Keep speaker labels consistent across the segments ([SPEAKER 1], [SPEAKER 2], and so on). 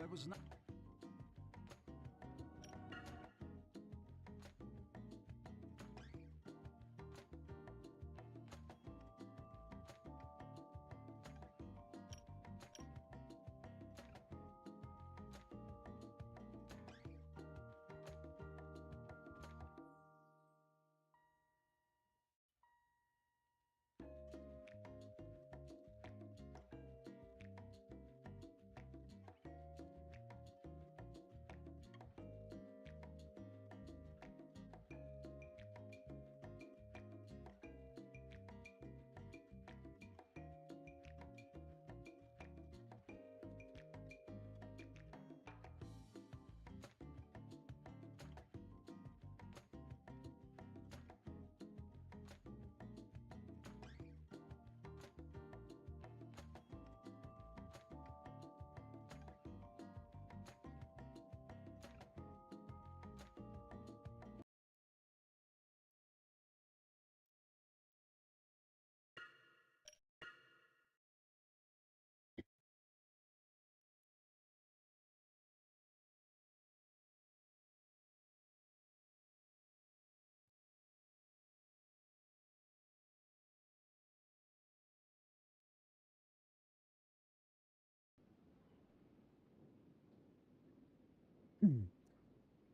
[SPEAKER 1] There was no...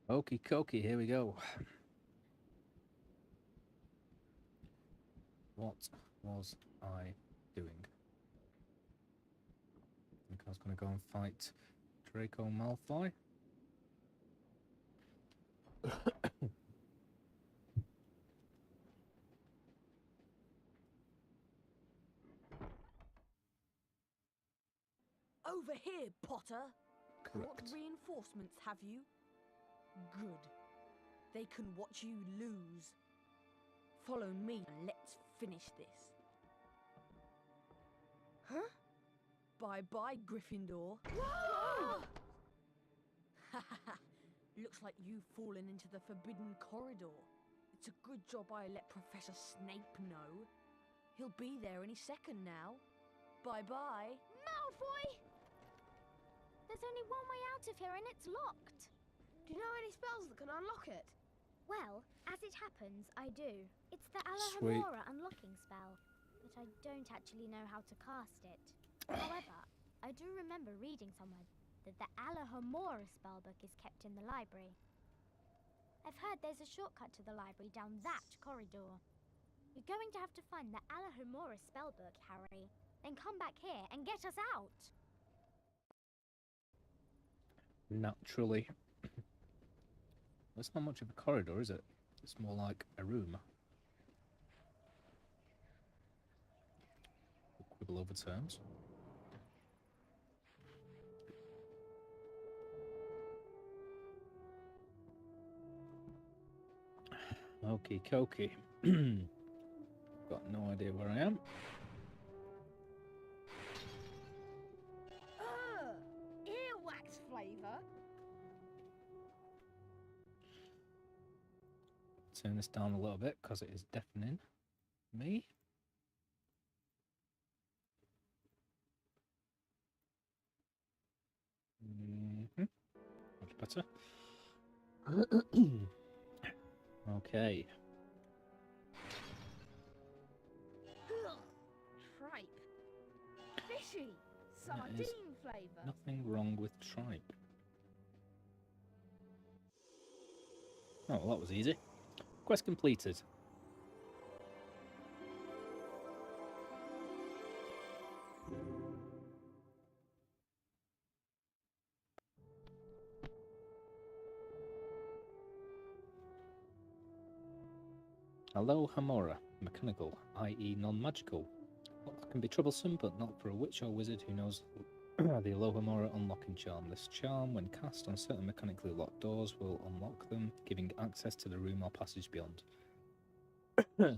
[SPEAKER 2] Okie dokie, here we go. What was I doing? I think I was going to go and fight Draco Malfoy.
[SPEAKER 3] Over here, Potter.
[SPEAKER 2] Correct.
[SPEAKER 3] What reinforcements have you? Good. They can watch you lose. Follow me and let's finish this. Huh? Bye-bye, Gryffindor. Looks like you've fallen into the Forbidden Corridor. It's a good job I let Professor Snape know. He'll be there any second now. Bye-bye.
[SPEAKER 4] Malfoy! There's only one way out of here and it's locked.
[SPEAKER 5] Do you know any spells that can unlock it?
[SPEAKER 4] Well, as it happens, I do. It's the
[SPEAKER 2] Sweet.
[SPEAKER 4] Alohomora unlocking spell, but I don't actually know how to cast it. However, I do remember reading somewhere that the Alohomora spellbook is kept in the library. I've heard there's a shortcut to the library down that corridor. You're going to have to find the Alohomora spellbook, Harry, then come back here and get us out.
[SPEAKER 2] Naturally. It's not much of a corridor, is it? It's more like a room. Quibble over terms. Okie dokie. Got no idea where I am.
[SPEAKER 5] Earwax flavour.
[SPEAKER 2] Turn this down a little bit because it is deafening me. Much better. Okay.
[SPEAKER 5] Tripe. Fishy. Sardine flavour.
[SPEAKER 2] Nothing wrong with tripe. Oh, well, that was easy. Quest completed. Alohomora, mechanical, i.e. non-magical. Well, that can be troublesome, but not for a witch or wizard who knows the Alohomora unlocking charm. This charm, when cast on certain mechanically locked doors, will unlock them, giving access to the room or passage beyond. Pretty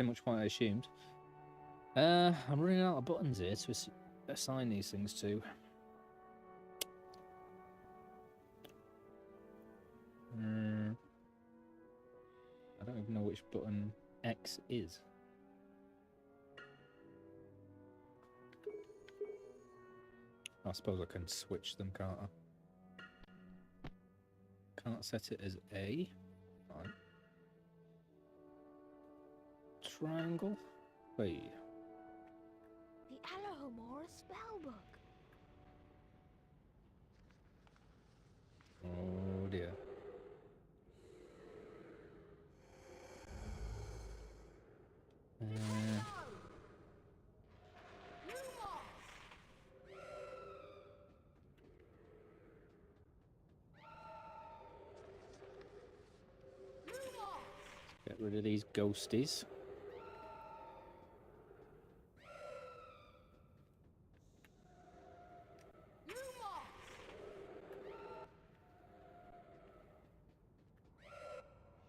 [SPEAKER 2] much what I assumed. I'm running out of buttons here to assign these things to. I don't even know which button X is. Oh, I suppose I can switch them, can't I? Can't set it as A. Fine. Triangle. Wait.
[SPEAKER 5] The Alohomora spellbook.
[SPEAKER 2] Oh dear. Get rid of these ghosties.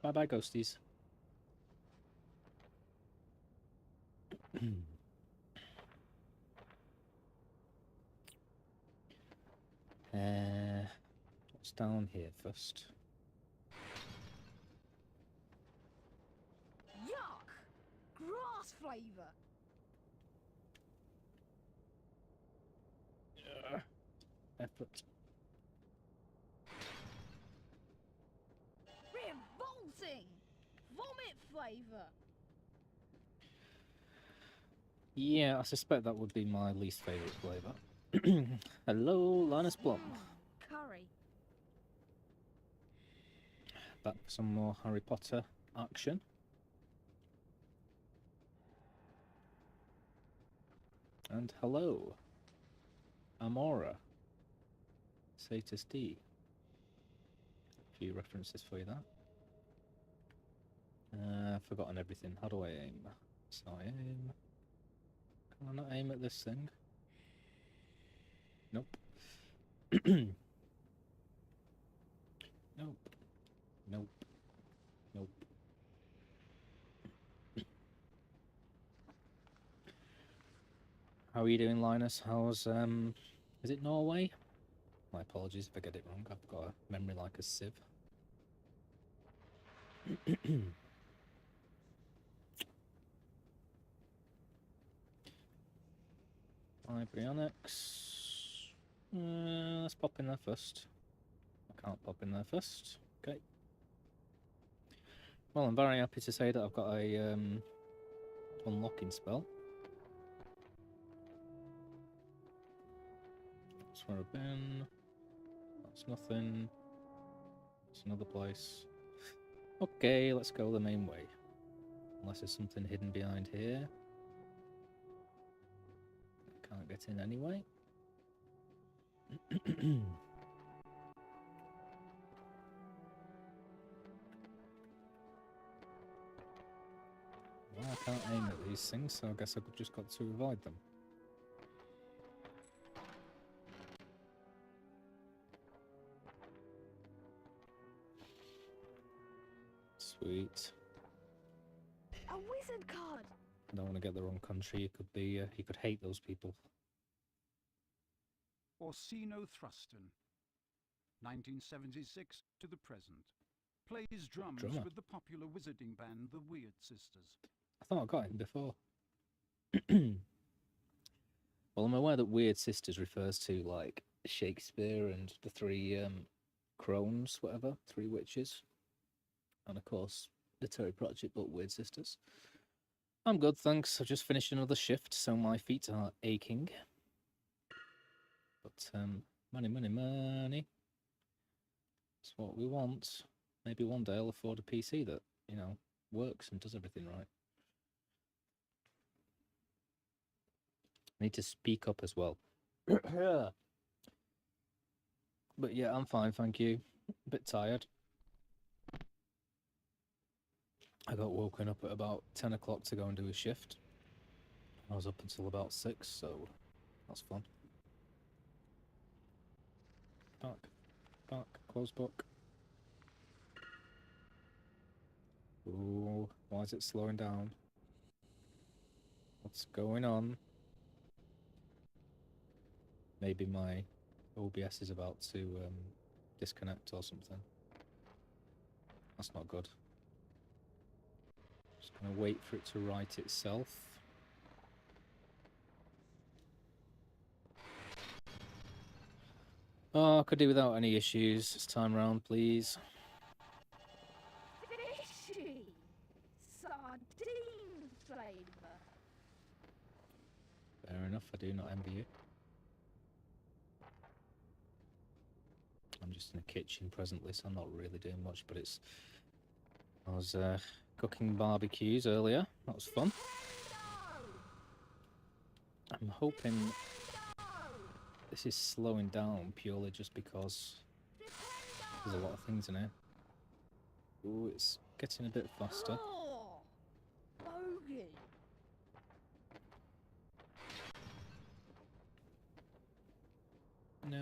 [SPEAKER 2] Bye bye, ghosties. What's down here first?
[SPEAKER 5] Yuck! Grass flavour.
[SPEAKER 2] Effort.
[SPEAKER 5] Revolting! Vomit flavour.
[SPEAKER 2] Yeah, I suspect that would be my least favourite flavour. Hello, Linus Blum.
[SPEAKER 5] Curry.
[SPEAKER 2] Back for some more Harry Potter action. And hello, Amora. Satus D. A few references for you there. I've forgotten everything. How do I aim? So I aim. Can I not aim at this thing? Nope. Nope. Nope. Nope. How are you doing, Linus? How's is it Norway? My apologies if I get it wrong. I've got a memory like a sieve. Library Annex. Let's pop in there first. I can't pop in there first. Okay. Well, I'm very happy to say that I've got a unlocking spell. That's where I've been. That's nothing. It's another place. Okay, let's go the main way. Unless there's something hidden behind here. Can't get in anyway. Well, I can't aim at these things, so I guess I've just got to avoid them. Sweet.
[SPEAKER 5] A wizard card.
[SPEAKER 2] I don't want to get the wrong country. You could be. You could hate those people.
[SPEAKER 1] Orsino Thruston, 1976 to the present. Plays drums
[SPEAKER 2] Drummer.
[SPEAKER 1] with the popular wizarding band The Weird Sisters.
[SPEAKER 2] I thought I got him before. Well, I'm aware that Weird Sisters refers to like Shakespeare and the three crones, whatever, three witches, and of course the Terry Pratchett book Weird Sisters. I'm good, thanks. I've just finished another shift, so my feet are aching. But money, money, money. That's what we want. Maybe one day I'll afford a PC that, you know, works and does everything right. I need to speak up as well. But yeah, I'm fine, thank you. A bit tired. I got woken up at about 10 o'clock to go and do a shift. I was up until about 6, so that's fun. Back, close book. Ooh, why is it slowing down? What's going on? Maybe my OBS is about to disconnect or something. That's not good. Just gonna wait for it to write itself. Oh, could do without any issues this time round, please.
[SPEAKER 5] Fishy. Sardine flavour.
[SPEAKER 2] Fair enough, I do not envy you. I'm just in the kitchen presently, so I'm not really doing much, but it's... I was cooking barbecues earlier, that was fun. I'm hoping this is slowing down purely just because there's a lot of things in here. Ooh, it's getting a bit faster.
[SPEAKER 5] Oh, bogey.
[SPEAKER 2] No.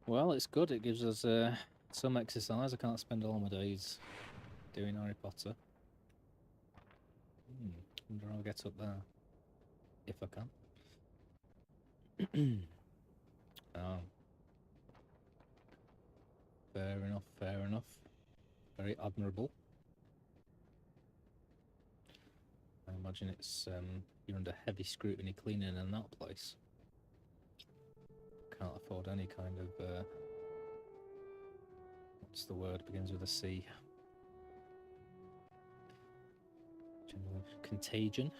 [SPEAKER 2] Well, it's good. It gives us some exercise. I can't spend all my days doing Harry Potter. Wonder how I'll get up there. If I can. Oh. Fair enough, fair enough. Very admirable. I imagine it's you're under heavy scrutiny cleaning in that place. Can't afford any kind of what's the word? Begins with a C. General contagion.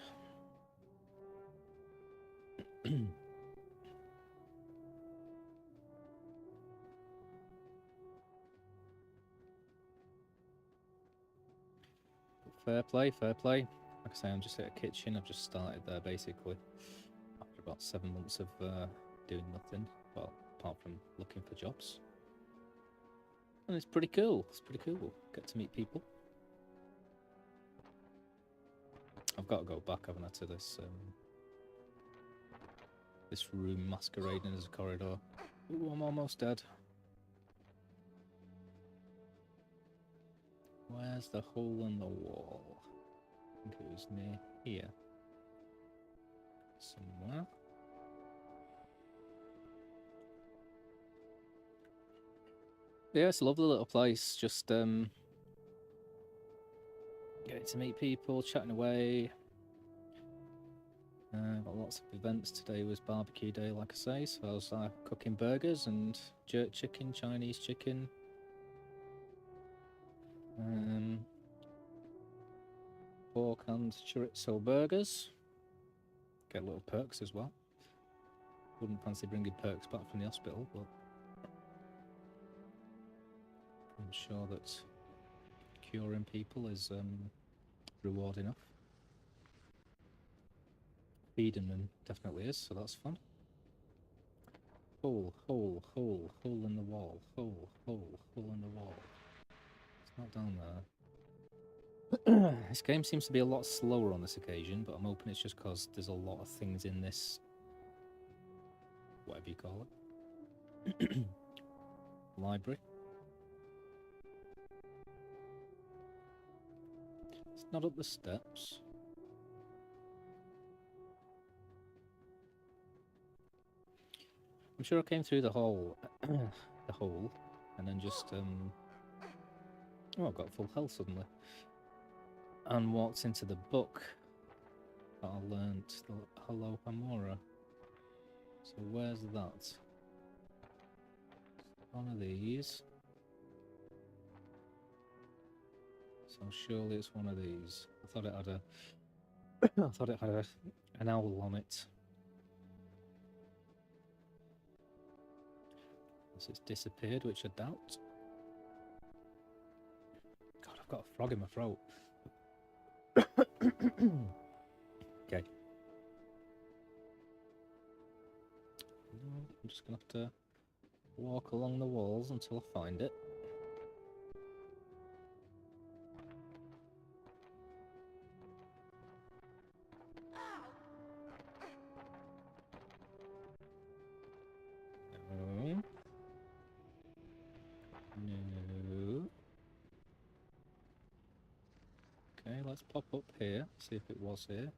[SPEAKER 2] Fair play, fair play. Like I say, I'm just at a kitchen. I've just started there basically after about 7 months of doing nothing. Well, apart from looking for jobs. And it's pretty cool. It's pretty cool. Get to meet people. I've got to go back, haven't I, to this this room masquerading as a corridor. Ooh, I'm almost dead. Where's the hole in the wall? I think it was near here. Somewhere. Yeah, it's a lovely little place. Just getting to meet people, chatting away. Got lots of events. Today was barbecue day, like I say, so I was cooking burgers and jerk chicken, Chinese chicken. Pork and chorizo burgers. Get little perks as well. Wouldn't fancy bringing perks back from the hospital, but I'm sure that curing people is reward enough. Feeding them definitely is, so that's fun. Hole, hole, hole, hole in the wall. Hole, hole, hole in the wall. It's not down there. This game seems to be a lot slower on this occasion, but I'm hoping it's just because there's a lot of things in this, whatever you call it, library. It's not up the steps. I'm sure I came through the hole, the hole, and then just oh, I've got full health suddenly. And walked into the book that I learnt, the Hello Hamora. So where's that? One of these. So surely it's one of these. I thought it had a I thought it had an owl on it. Unless it's disappeared, which I doubt. God, I've got a frog in my throat. Okay. I'm just gonna have to walk along the walls until I find it. No. No. Okay, let's pop up here, see if it was here.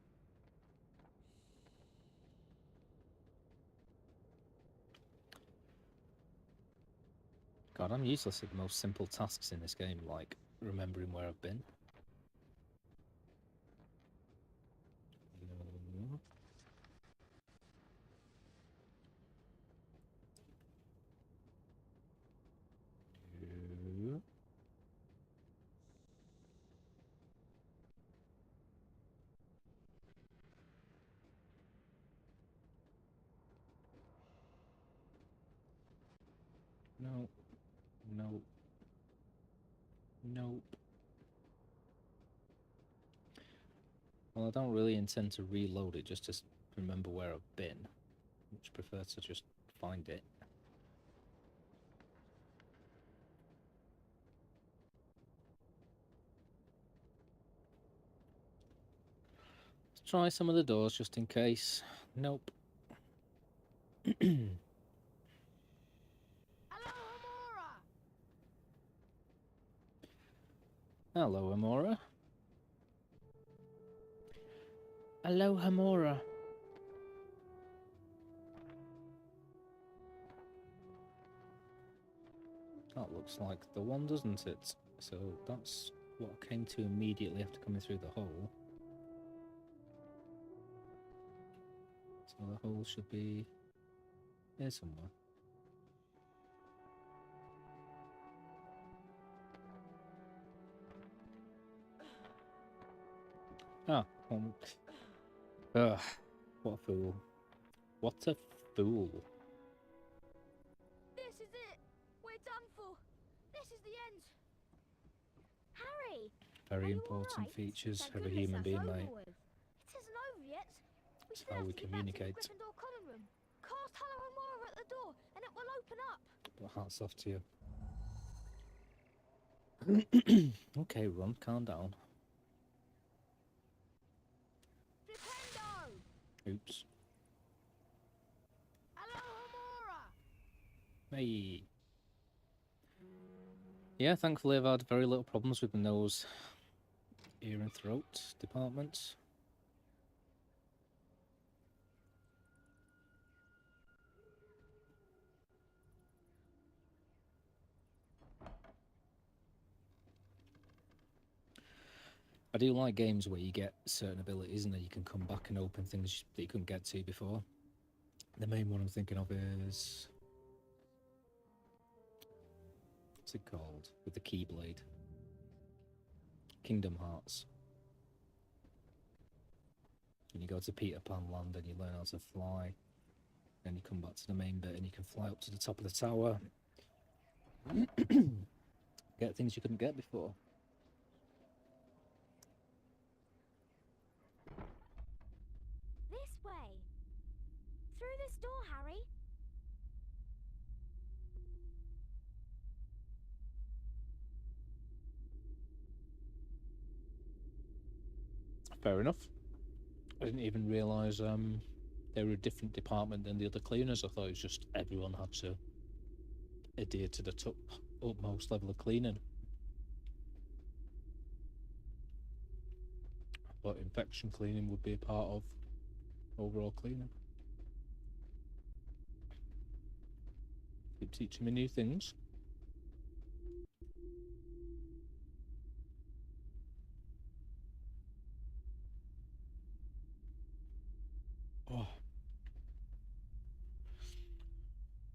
[SPEAKER 2] God, I'm useless at the most simple tasks in this game, like remembering where I've been. No. Nope. Nope. Well, I don't really intend to reload it just to remember where I've been. Much prefer to just find it. Let's try some of the doors just in case. Nope.
[SPEAKER 3] Hello, Amora!
[SPEAKER 2] Hello, Amora. Hello, Amora. That looks like the one, doesn't it? So that's what I came to immediately after coming through the hole. So the hole should be here somewhere. Ah, ugh, what a fool. What a fool.
[SPEAKER 3] This is it! We're done for! This is the end!
[SPEAKER 4] Harry!
[SPEAKER 2] Very
[SPEAKER 4] Are you
[SPEAKER 2] important
[SPEAKER 4] alright?
[SPEAKER 2] features
[SPEAKER 3] Thank
[SPEAKER 2] of a
[SPEAKER 3] goodness
[SPEAKER 2] human
[SPEAKER 3] that's
[SPEAKER 2] being,
[SPEAKER 3] over
[SPEAKER 2] mate.
[SPEAKER 3] with.
[SPEAKER 4] It isn't over yet.
[SPEAKER 3] We
[SPEAKER 2] It's
[SPEAKER 3] still
[SPEAKER 2] how
[SPEAKER 3] have
[SPEAKER 2] we
[SPEAKER 3] to get back to the
[SPEAKER 2] communicate.
[SPEAKER 3] Gryffindor common room. Cast Hello Amora at the door, and it will open up.
[SPEAKER 2] But hats off to you. Okay, Ron, calm down.
[SPEAKER 3] Flipendo!
[SPEAKER 2] Oops.
[SPEAKER 3] Hello Amora!
[SPEAKER 2] Hey. Yeah, thankfully I've had very little problems with the nose, ear and throat department. I do like games where you get certain abilities and then you can come back and open things that you couldn't get to before. The main one I'm thinking of is... what's it called? With the Keyblade. Kingdom Hearts. And you go to Peter Pan Land and you learn how to fly. Then you come back to the main bit and you can fly up to the top of the tower. Get things you couldn't get before.
[SPEAKER 4] This way. Through this door, Harry.
[SPEAKER 2] Fair enough. I didn't even realise they were a different department than the other cleaners. I thought it was just everyone had to adhere to the utmost level of cleaning. But infection cleaning would be a part of overall cleaning. Keep teaching me new things. Oh.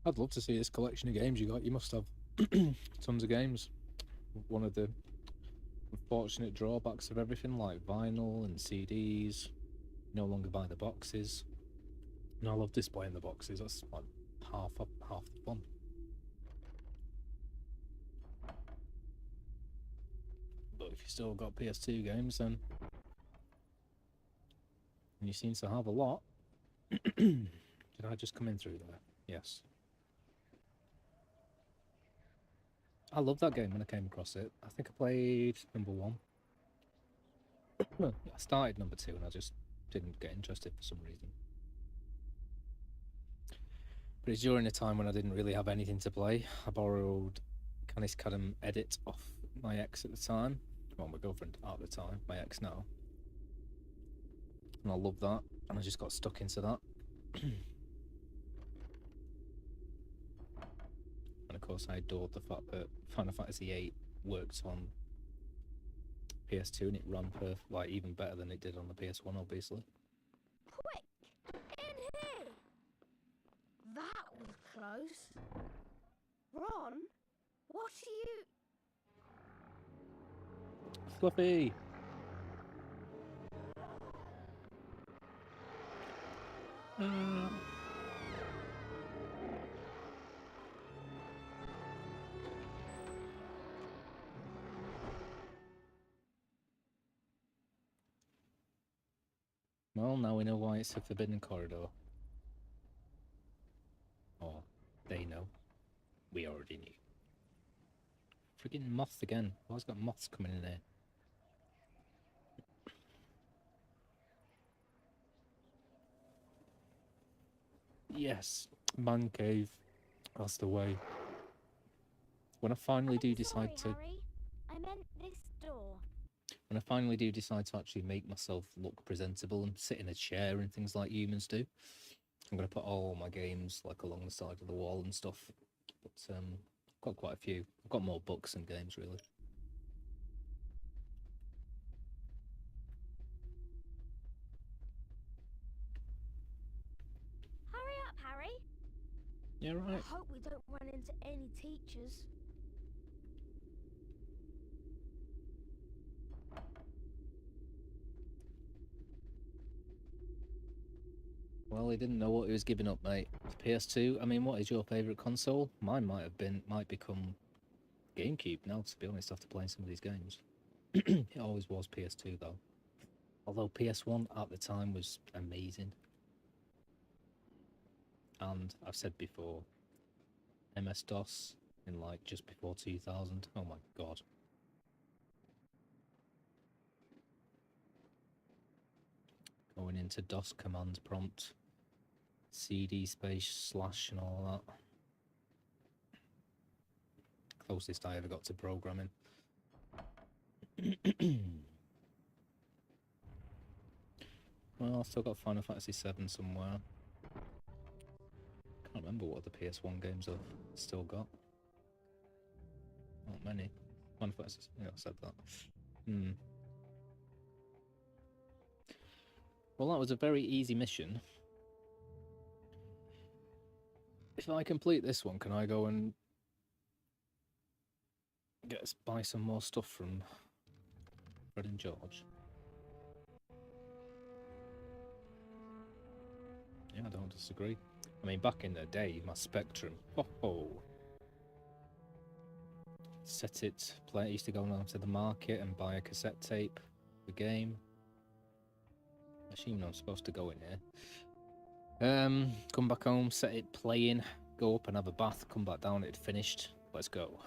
[SPEAKER 2] I'd love to see this collection of games you got. You must have tons of games. One of the unfortunate drawbacks of everything, like vinyl and CDs, no longer buy the boxes. And I love displaying the boxes. That's like half the fun. But if you still got PS2 games, then and you seem to have a lot. Did I just come in through there? Yes. I loved that game when I came across it. I think I played number 1. I started number 2 and I just didn't get interested for some reason. But it's during a time when I didn't really have anything to play. I borrowed Canis Cadam Edit off my ex at the time. Well, my girlfriend at the time, my ex now. And I loved that, and I just got stuck into that. And of course I adored the fact that Final Fantasy VIII worked on PS2 and it ran like even better than it did on the PS1, obviously.
[SPEAKER 3] Quick! In here! That was close. Ron, what are you...
[SPEAKER 2] Fluffy! Well, now we know why it's a forbidden corridor. Or they know. We already knew. Friggin' moths again. Why's got moths coming in here? Yes, man cave. That's the way. When I finally do decide to...
[SPEAKER 4] Harry. I meant this door.
[SPEAKER 2] When I finally do decide to actually make myself look presentable and sit in a chair and things like humans do, I'm going to put all my games like along the side of the wall and stuff. But I've got quite a few. I've got more books and games, really.
[SPEAKER 4] Hurry up, Harry.
[SPEAKER 2] Yeah, right.
[SPEAKER 3] I hope we don't run into any teachers.
[SPEAKER 2] Well, he didn't know what he was giving up, mate. PS2. I mean, what is your favourite console? Mine might become GameCube now, to be honest, after playing some of these games. It always was PS2, though. Although PS1 at the time was amazing. And I've said before, MS-DOS in like just before 2000. Oh my god. Going into DOS command prompt, CD space / and all that. Closest I ever got to programming. Well, I've still got Final Fantasy VII somewhere. Can't remember what the PS1 games I've still got. Not many. Final Fantasy, yeah, I said that. Well, that was a very easy mission. If I complete this one, can I go and buy some more stuff from Fred and George? Yeah, I don't disagree. I mean, back in the day, my Spectrum, set it, play. I used to go down to the market and buy a cassette tape, the game. I assume I'm supposed to go in here. Come back home, set it playing, go up and have a bath, come back down, it finished. Let's go.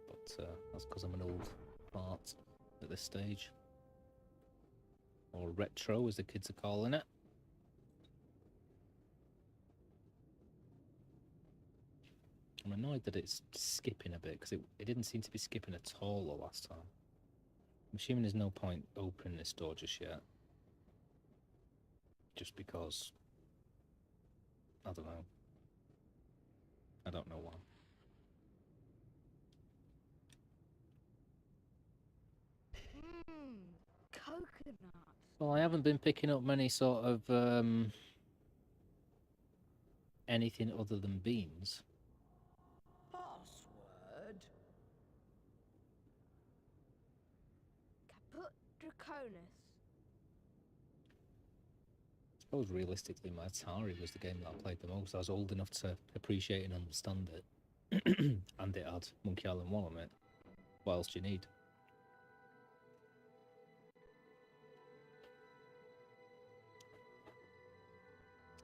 [SPEAKER 2] But that's because I'm an old fart at this stage. Or retro, as the kids are calling it. I'm annoyed that it's skipping a bit, because it didn't seem to be skipping at all the last time. I'm assuming there's no point opening this door just yet. Just because... I don't know. I don't know why.
[SPEAKER 3] Coconut.
[SPEAKER 2] Well, I haven't been picking up many sort of anything other than beans.
[SPEAKER 5] Password.
[SPEAKER 3] Caput Draconis.
[SPEAKER 2] I suppose realistically, my Atari was the game that I played the most. I was old enough to appreciate and understand it. And it had Monkey Island 1 on it. What else do you need?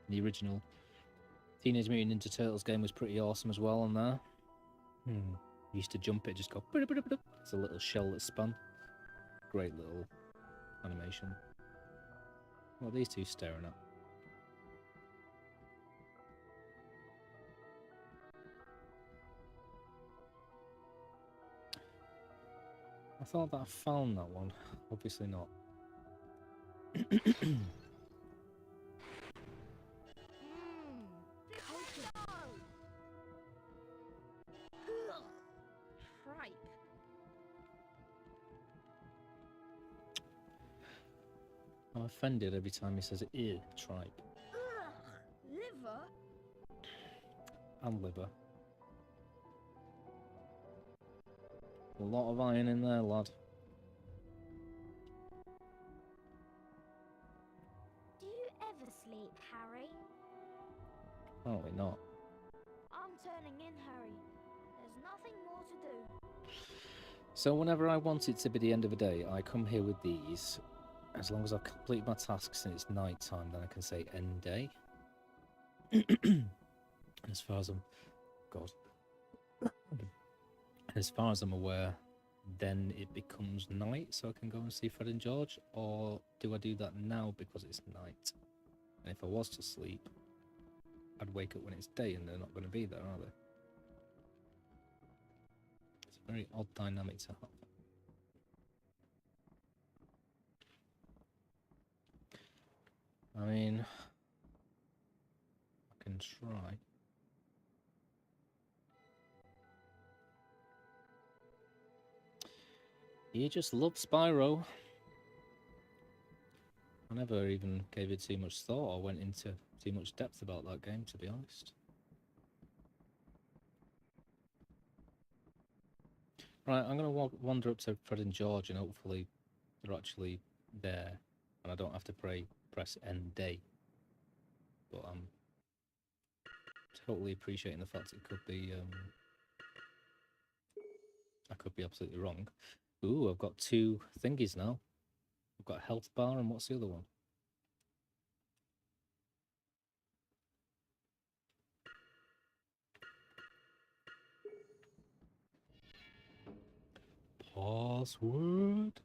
[SPEAKER 2] The original Teenage Mutant Ninja Turtles game was pretty awesome as well on there. Used to jump it, just go... It's a little shell that spun. Great little animation. What are these two staring at? I thought that I found that one. Obviously not.
[SPEAKER 3] Coconut. Tripe.
[SPEAKER 2] I'm offended every time he says ew, tripe.
[SPEAKER 3] Liver.
[SPEAKER 2] And liver. A lot of iron in there, lad.
[SPEAKER 4] Do you ever sleep, Harry?
[SPEAKER 2] Apparently not.
[SPEAKER 4] I'm turning in, Harry. There's nothing more to do.
[SPEAKER 2] So whenever I want it to be the end of the day, I come here with these. As long as I've completed my tasks and it's night time, then I can say end day. As far as I'm... God. As far as I'm aware, then it becomes night, so I can go and see Fred and George, or do I do that now because it's night? And if I was to sleep, I'd wake up when it's day, and they're not going to be there, are they? It's a very odd dynamic to have. I mean, I can try. You just love Spyro. I never even gave it too much thought or went into too much depth about that game, to be honest. Right, I'm going to wander up to Fred and George, and hopefully they're actually there, and I don't have to press end day. But I'm totally appreciating the fact it could be... I could be absolutely wrong. Ooh, I've got 2 thingies now. I've got a health bar, and what's the other one? Password?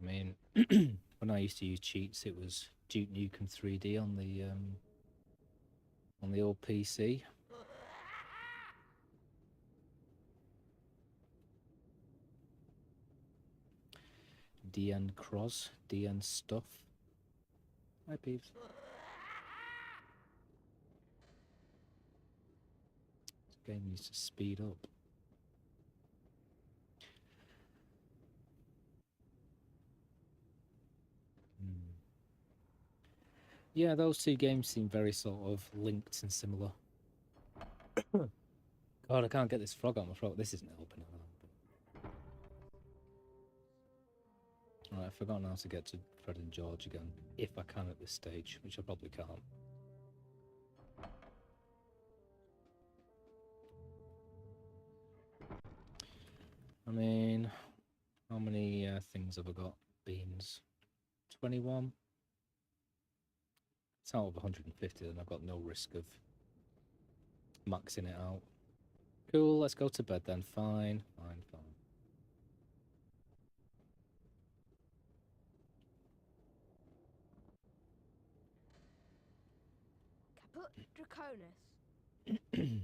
[SPEAKER 2] I mean, when I used to use cheats, it was Duke Nukem 3D on the old PC. DN Cross, DN Stuff. Hi, peeps. This game needs to speed up. Yeah, those 2 games seem very sort of linked and similar. God, I can't get this frog out my throat. This isn't helping at all. Alright, I've forgotten how to get to Fred and George again. If I can at this stage, which I probably can't. I mean, how many things have I got? Beans. 21. It's out of 150, then I've got no risk of maxing it out. Cool, let's go to bed then. Fine, fine, fine.
[SPEAKER 3] Caput Draconis.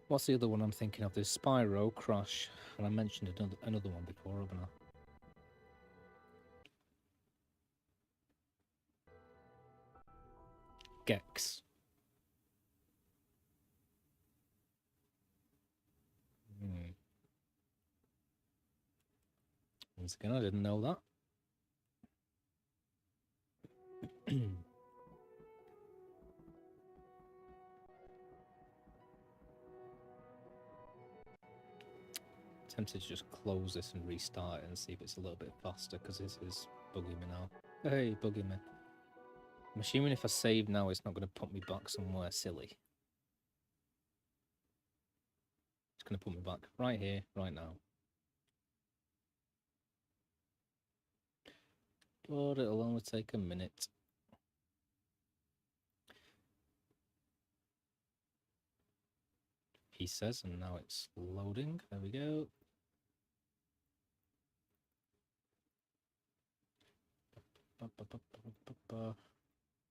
[SPEAKER 2] What's the other one I'm thinking of? There's Spyro, Crash, and I mentioned another one before, haven't I? Gex. Once again, I didn't know that. Tempted to just close this and restart it and see if it's a little bit faster, because this is bugging me now. Hey, bugging me. I'm assuming if I save now, it's not going to put me back somewhere silly. It's going to put me back right here, right now. But it'll only take a minute. He says, and now it's loading. There we go.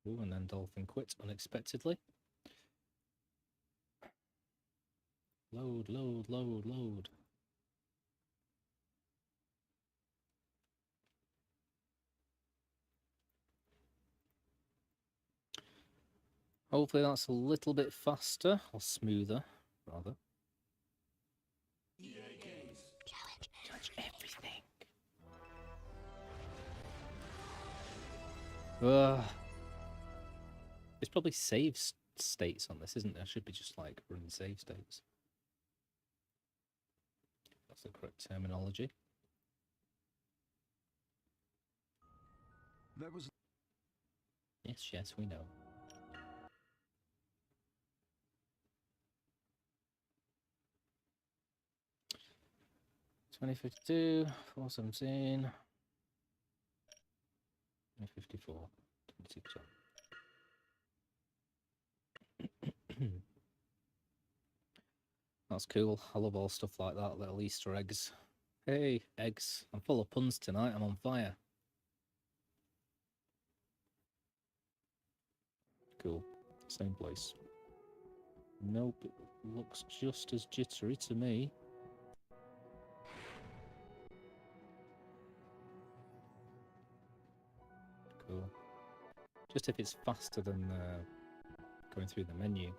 [SPEAKER 2] Ooh, and then Dolphin quit unexpectedly. Load, load, load, load. Hopefully that's a little bit faster, or smoother, rather. Challenge everything. There's probably save states on this, isn't there? Should be just like running save states. That's the correct terminology.
[SPEAKER 1] There was
[SPEAKER 2] Yes, we know. $20.52, $4.17, $20.54, 22%. That's cool. I love all stuff like that, little Easter eggs. Hey, eggs. I'm full of puns tonight. I'm on fire. Cool. Same place. Nope, it looks just as jittery to me. Cool. Just if it's faster than going through the menu.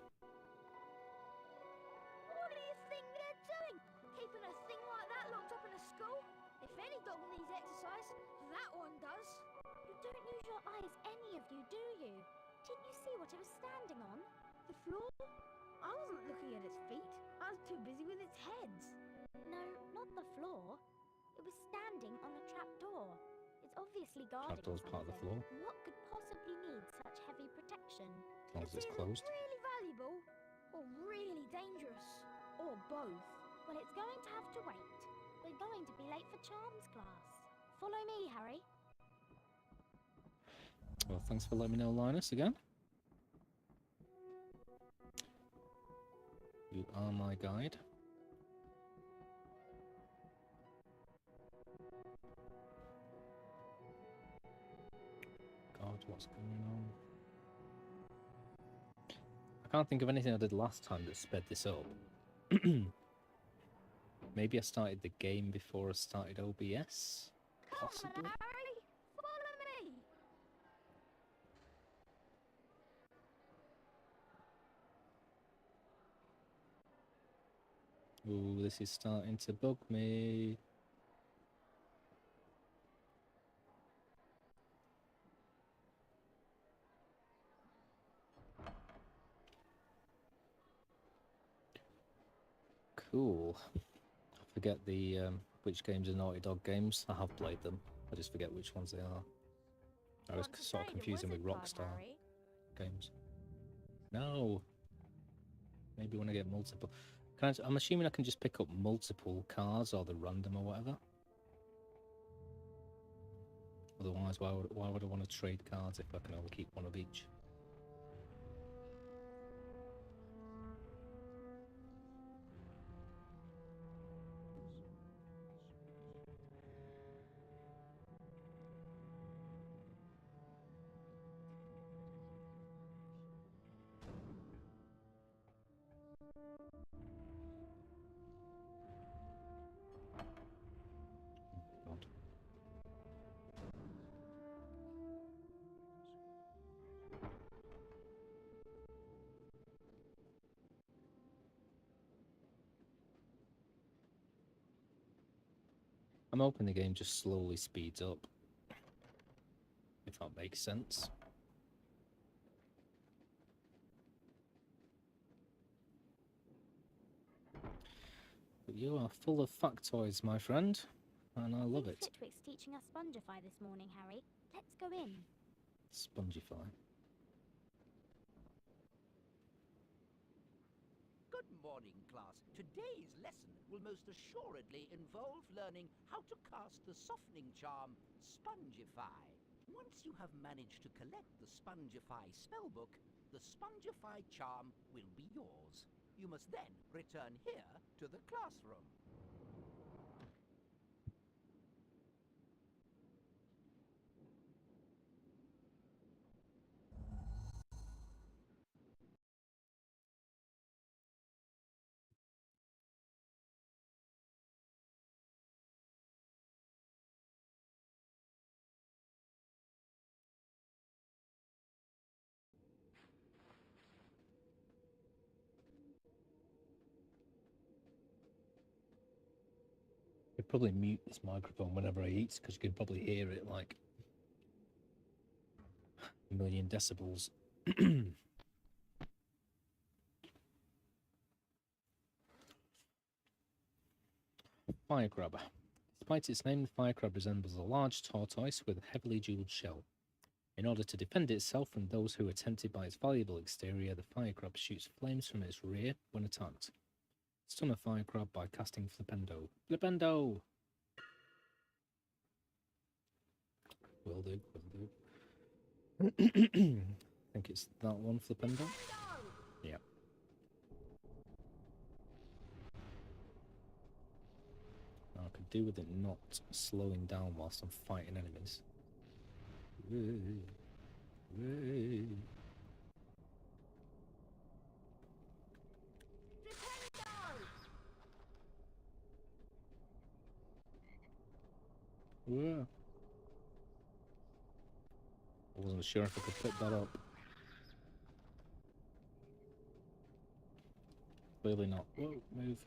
[SPEAKER 4] What do you think they're doing? Keeping a thing like that locked up in a school? If any dog needs exercise, that one does. You don't use your eyes, any of you, do you? Didn't you see what it was standing on?
[SPEAKER 5] The floor? I wasn't looking at its feet. I was too busy with its heads.
[SPEAKER 4] No, not the floor. It was standing on a trapdoor. It's obviously guarded or
[SPEAKER 2] Trapdoor's part of the
[SPEAKER 4] something.
[SPEAKER 2] floor.
[SPEAKER 4] What could possibly need such heavy protection?
[SPEAKER 2] As long as it's
[SPEAKER 5] either
[SPEAKER 2] closed.
[SPEAKER 5] really valuable or really dangerous. Or both.
[SPEAKER 4] Well, it's going to have to wait. We're going to be late for charms class. Follow me, Harry.
[SPEAKER 2] Well, thanks for letting me know, Linus, again. You are my guide. God, what's going on? I can't think of anything I did last time that sped this up. Maybe I started the game before I started OBS? Possibly.
[SPEAKER 4] Come on, Harry. Follow me.
[SPEAKER 2] Ooh, this is starting to bug me. Cool. I forget the which games are Naughty Dog games. I have played them. I just forget which ones they are. I was
[SPEAKER 4] Want to
[SPEAKER 2] sort of
[SPEAKER 4] trade a
[SPEAKER 2] confusing with
[SPEAKER 4] wizard card,
[SPEAKER 2] Rockstar
[SPEAKER 4] Harry?
[SPEAKER 2] games. No. Maybe when I get multiple. I'm assuming I can just pick up multiple cards or the random or whatever. Otherwise, why would I want to trade cards if I can only keep one of each? God. I'm hoping the game just slowly speeds up. If that makes sense. But you are full of factoids, my friend, and I love it.
[SPEAKER 4] Flitwick's teaching us Spongify this morning, Harry. Let's go in.
[SPEAKER 2] Spongify.
[SPEAKER 6] Good morning, class. Today's lesson will most assuredly involve learning how to cast the softening charm, Spongify. Once you have managed to collect the Spongify spellbook, the Spongify charm will be yours. You must then return here to the classroom.
[SPEAKER 2] I'd probably mute this microphone whenever I eat, because you could probably hear it like a million decibels. Firecrab. Despite its name, the firecrab resembles a large tortoise with a heavily jeweled shell. In order to defend itself from those who are tempted by its valuable exterior, the firecrab shoots flames from its rear when attacked. Stun a firecrab by casting Flipendo. Flipendo! Will do, will do. I think it's that one, Flipendo. Yeah. Now, I could do with it not slowing down whilst I'm fighting enemies. I wasn't sure if I could pick that up. Clearly not. Whoa, move.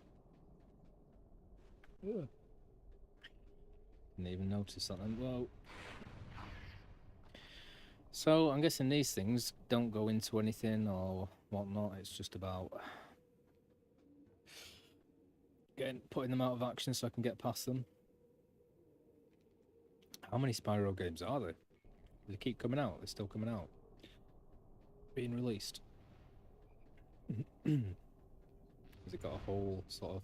[SPEAKER 2] Didn't even notice that then. Whoa. So, I'm guessing these things don't go into anything or whatnot. It's just about putting them out of action so I can get past them. How many Spyro games are there? They keep coming out. They're still coming out. Being released. Has it got a whole sort of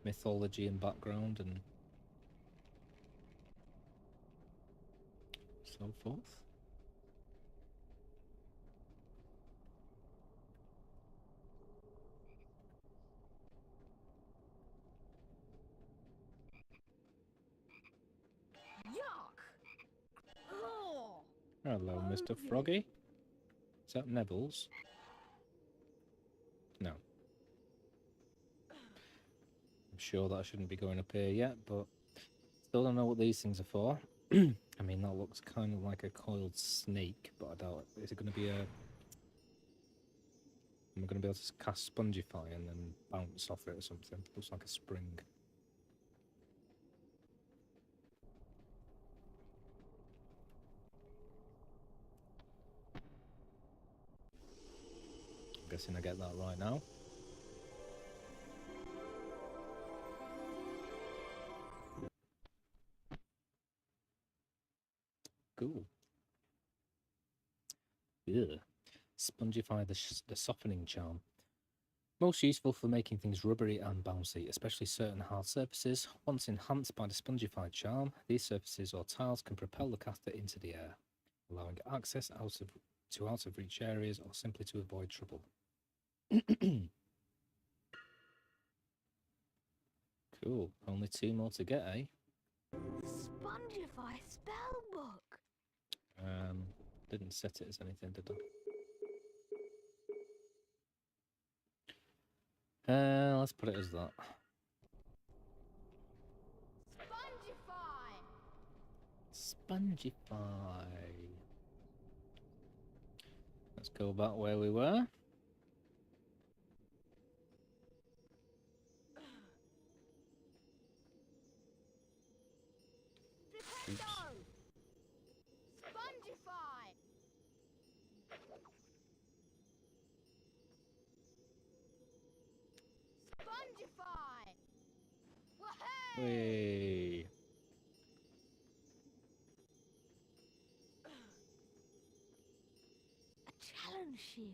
[SPEAKER 2] mythology and background and so forth?
[SPEAKER 3] Yuck! Oh.
[SPEAKER 2] Hello, Mr. Froggy. Is that Neville's? No. I'm sure that shouldn't be going up here yet, but still don't know what these things are for. I mean, that looks kind of like a coiled snake, but I doubt it. Is it going to be a... Am I going to be able to cast Spongify and then bounce off it or something? Looks like a spring. I'm guessing I get that right now. Cool. Yeah. Spongify the softening charm. Most useful for making things rubbery and bouncy, especially certain hard surfaces. Once enhanced by the Spongify charm, these surfaces or tiles can propel the caster into the air, allowing access out of reach areas or simply to avoid trouble. Cool. Only 2 more to get, eh?
[SPEAKER 3] Spongify spellbook.
[SPEAKER 2] Didn't set it as anything, did I? Let's put it as that. Spongify. Let's go back where we were. Oops. Way.
[SPEAKER 3] A challenge shield.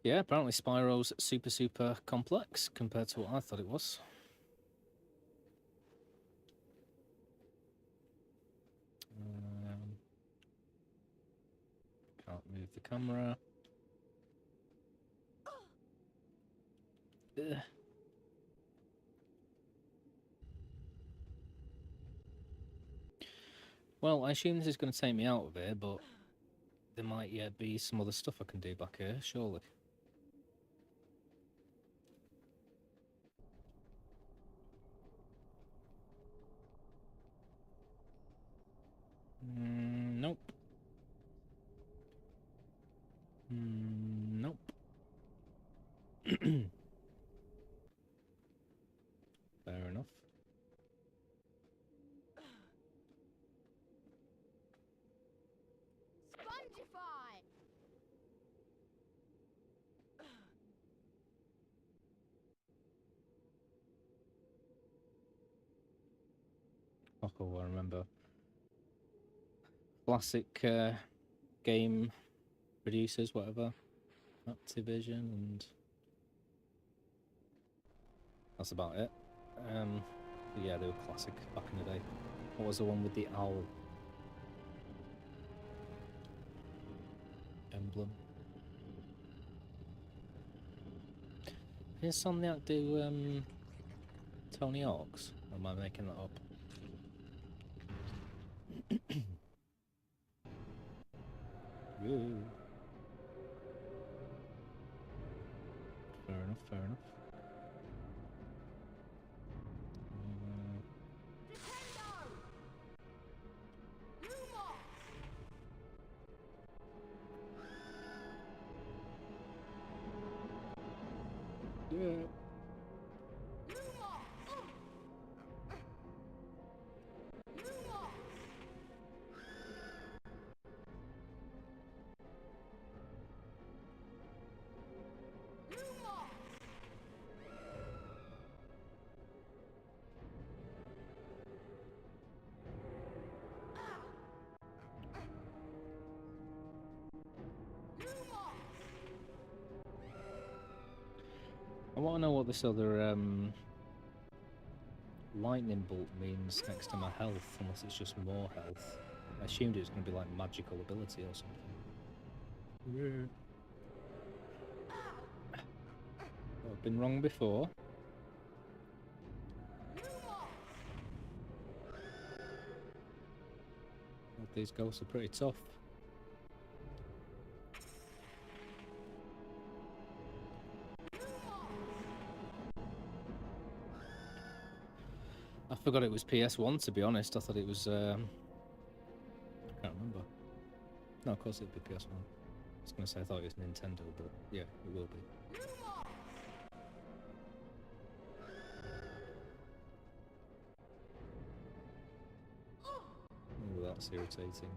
[SPEAKER 2] Yeah, apparently Spyro's super complex compared to what I thought it was. Can't move the camera. Ugh. Well, I assume this is going to take me out of here, but there might yet be some other stuff I can do back here, surely. Nope. Nope. Fair enough. Oh, I remember. Classic game producers, whatever. Activision, and that's about it. But yeah, they were classic back in the day. What was the one with the owl emblem? Did Insomniac do Tony Hawk's? Or am I making that up? Whoa. Fair enough, fair enough. Yeah. I want to know what this other lightning bolt means next to my health, unless it's just more health. I assumed it was going to be like magical ability or something. I've been wrong before. These ghosts are pretty tough. I forgot it was PS1, to be honest. I thought it was, I can't remember. No, of course it'd be PS1. I was going to say I thought it was Nintendo, but yeah, it will be. Oh, that's irritating.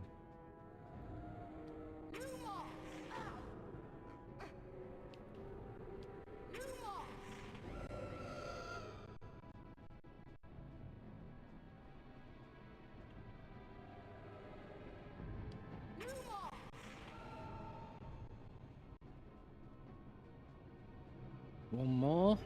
[SPEAKER 2] One more.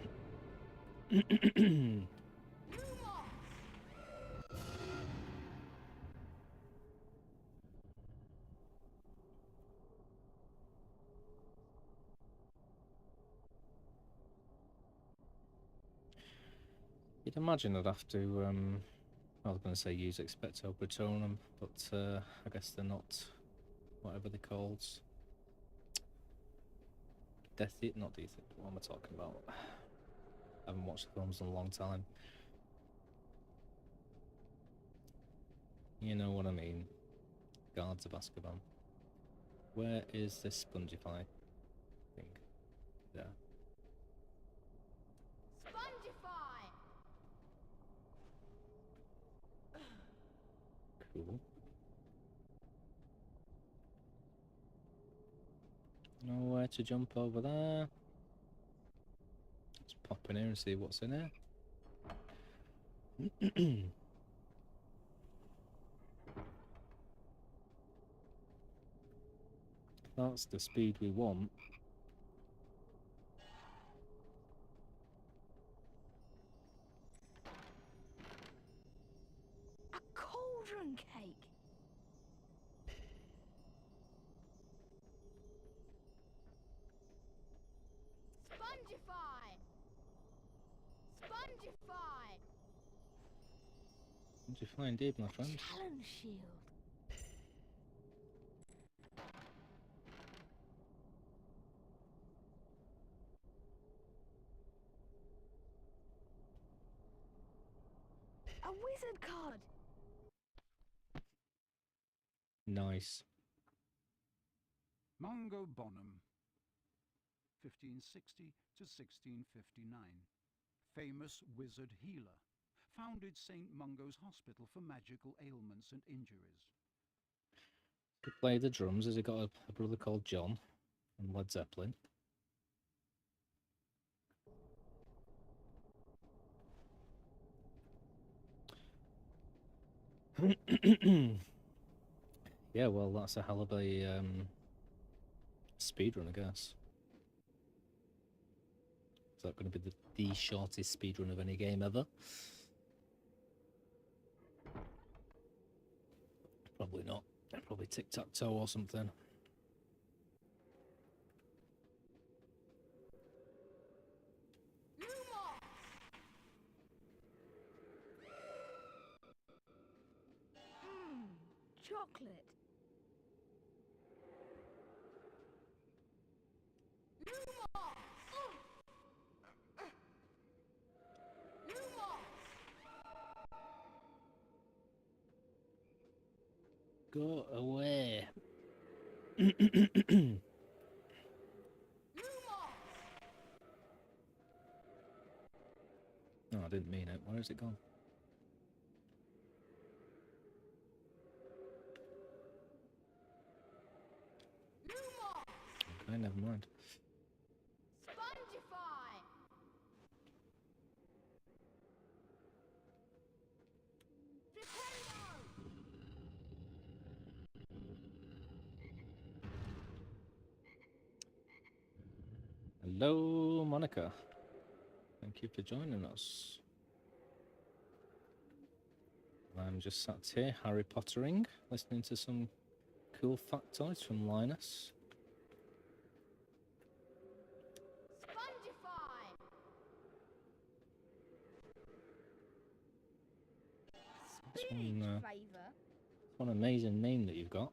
[SPEAKER 2] You'd imagine I'd have to, I was going to say use Expecto Patronum, but I guess they're not whatever they're called. Not Death, what am I talking about? I haven't watched the films in a long time. You know what I mean. Guards of Azkaban. Where is this Spongify thing? There.
[SPEAKER 5] Spongify!
[SPEAKER 2] Cool. Nowhere to jump over there. Let's pop in here and see what's in here. That's the speed we want.
[SPEAKER 3] A cauldron cake.
[SPEAKER 5] Spongify! Spongify!
[SPEAKER 2] What did you find, indeed, my friend?
[SPEAKER 3] Talon shield. A wizard card.
[SPEAKER 2] Nice.
[SPEAKER 1] Mungo Bonham, 1560 to 1659. Famous wizard healer. Founded St. Mungo's Hospital for magical ailments and injuries.
[SPEAKER 2] Could play the drums. Has he got a brother called John and Led Zeppelin? Yeah, well, that's a hell of a speedrun, I guess. Is that going to be the shortest speedrun of any game ever? Probably not. Probably tic-tac-toe or something.
[SPEAKER 5] Chocolate.
[SPEAKER 2] Go away. No, I didn't mean it. Where has it gone? Okay, never mind. Hello, Monica. Thank you for joining us. I'm just sat here, Harry Pottering, listening to some cool factoids from Linus. It's one amazing name that you've got.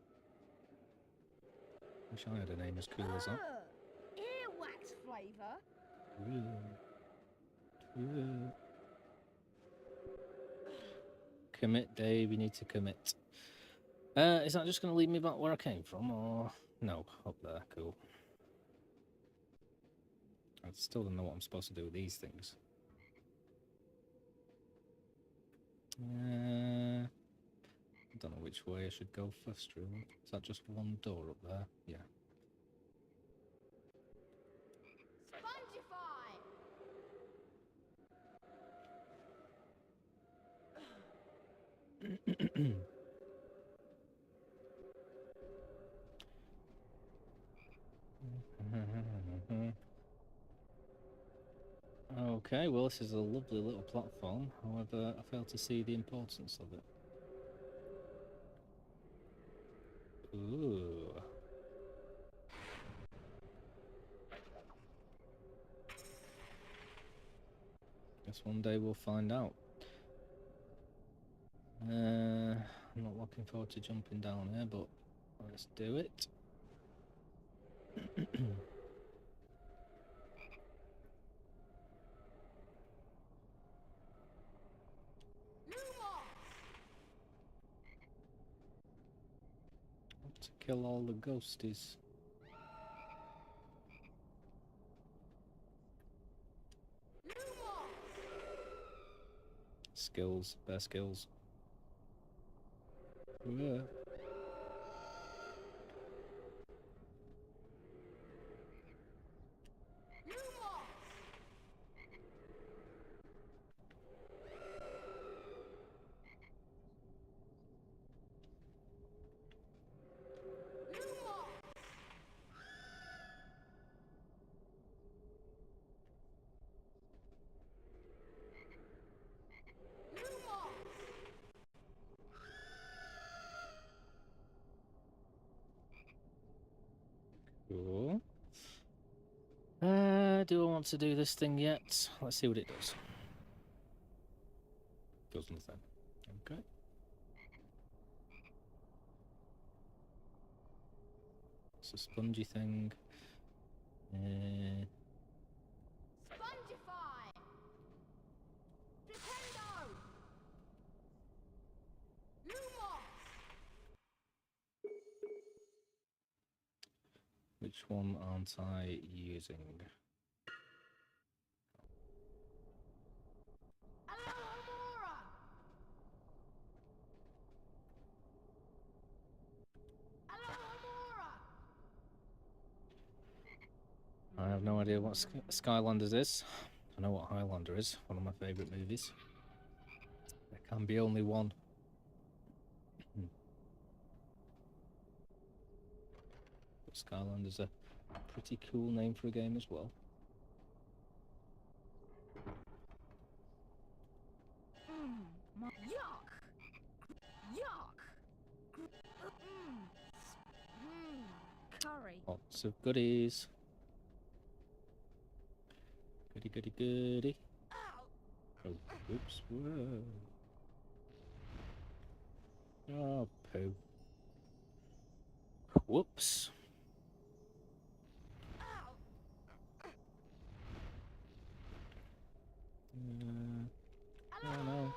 [SPEAKER 2] Wish I had a name as cool as that.
[SPEAKER 5] Earwax flavour.
[SPEAKER 2] Commit, Dave. You need to commit. Is that just going to lead me back where I came from, or no? Up there, cool. I still don't know what I'm supposed to do with these things. I don't know which way I should go first, really. Is that just one door up there? Yeah. Okay, well, this is a lovely little platform. However, I fail to see the importance of it. Ooh. Guess one day we'll find out. I'm not looking forward to jumping down here, but let's do it. To kill all the ghosties. Skills, bear skills. Yeah. Cool. Do I want to do this thing yet? Let's see what it does. Does nothing. Okay. It's a spongy thing. Which one aren't I using? I have no idea what Skylanders is. I know what Highlander is, one of my favourite movies. There can be only one. But Skyland is a pretty cool name for a game as well.
[SPEAKER 3] Yuck! Yuck! Curry.
[SPEAKER 2] Lots of goodies. Goody, goody, goody. Oh, oops. Whoa. Oh, poo. Whoops. Oh no.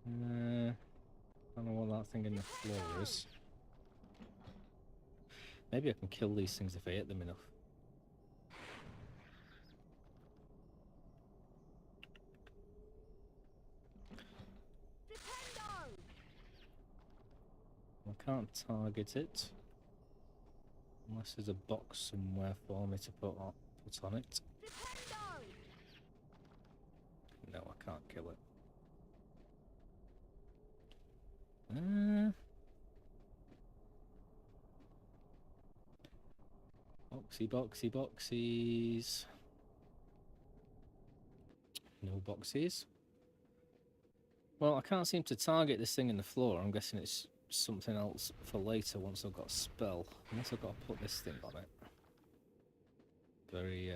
[SPEAKER 2] I don't know what that thing in the floor is. Maybe I can kill these things if I hit them enough. I can't target it unless there's a box somewhere for me to put on it. No, I can't kill it. Boxy, boxy, boxies. No boxes. Well, I can't seem to target this thing in the floor. I'm guessing it's something else for later once I've got a spell. Unless I've got to put this thing on it. Very,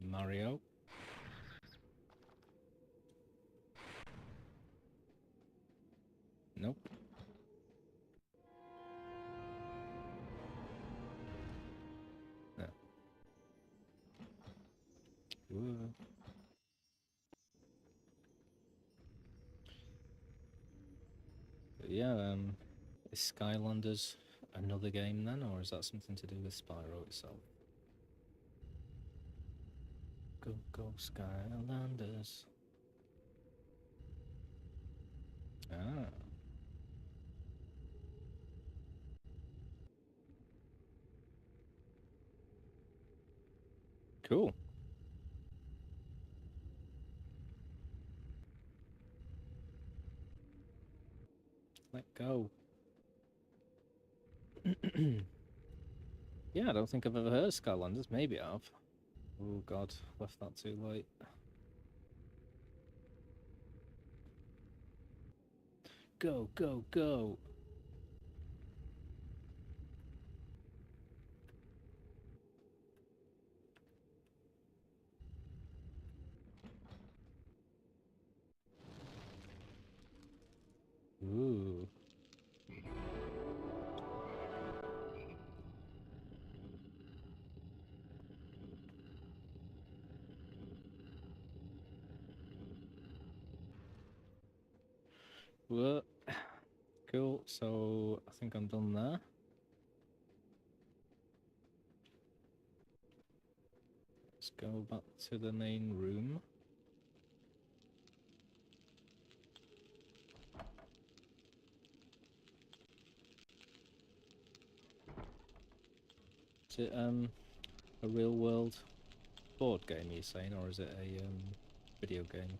[SPEAKER 2] Mario. Nope. No. Whoa. But yeah, is Skylanders another game then, or is that something to do with Spyro itself? Go, go, Skylanders. Ah. Cool. Let go. Yeah, I don't think I've ever heard of Skylanders. Maybe I have. Oh god, left that too late. Go, go, go. Ooh. Whoa. Cool, so I think I'm done there. Let's go back to the main room. Is it a real world board game you're saying, or is it a video game?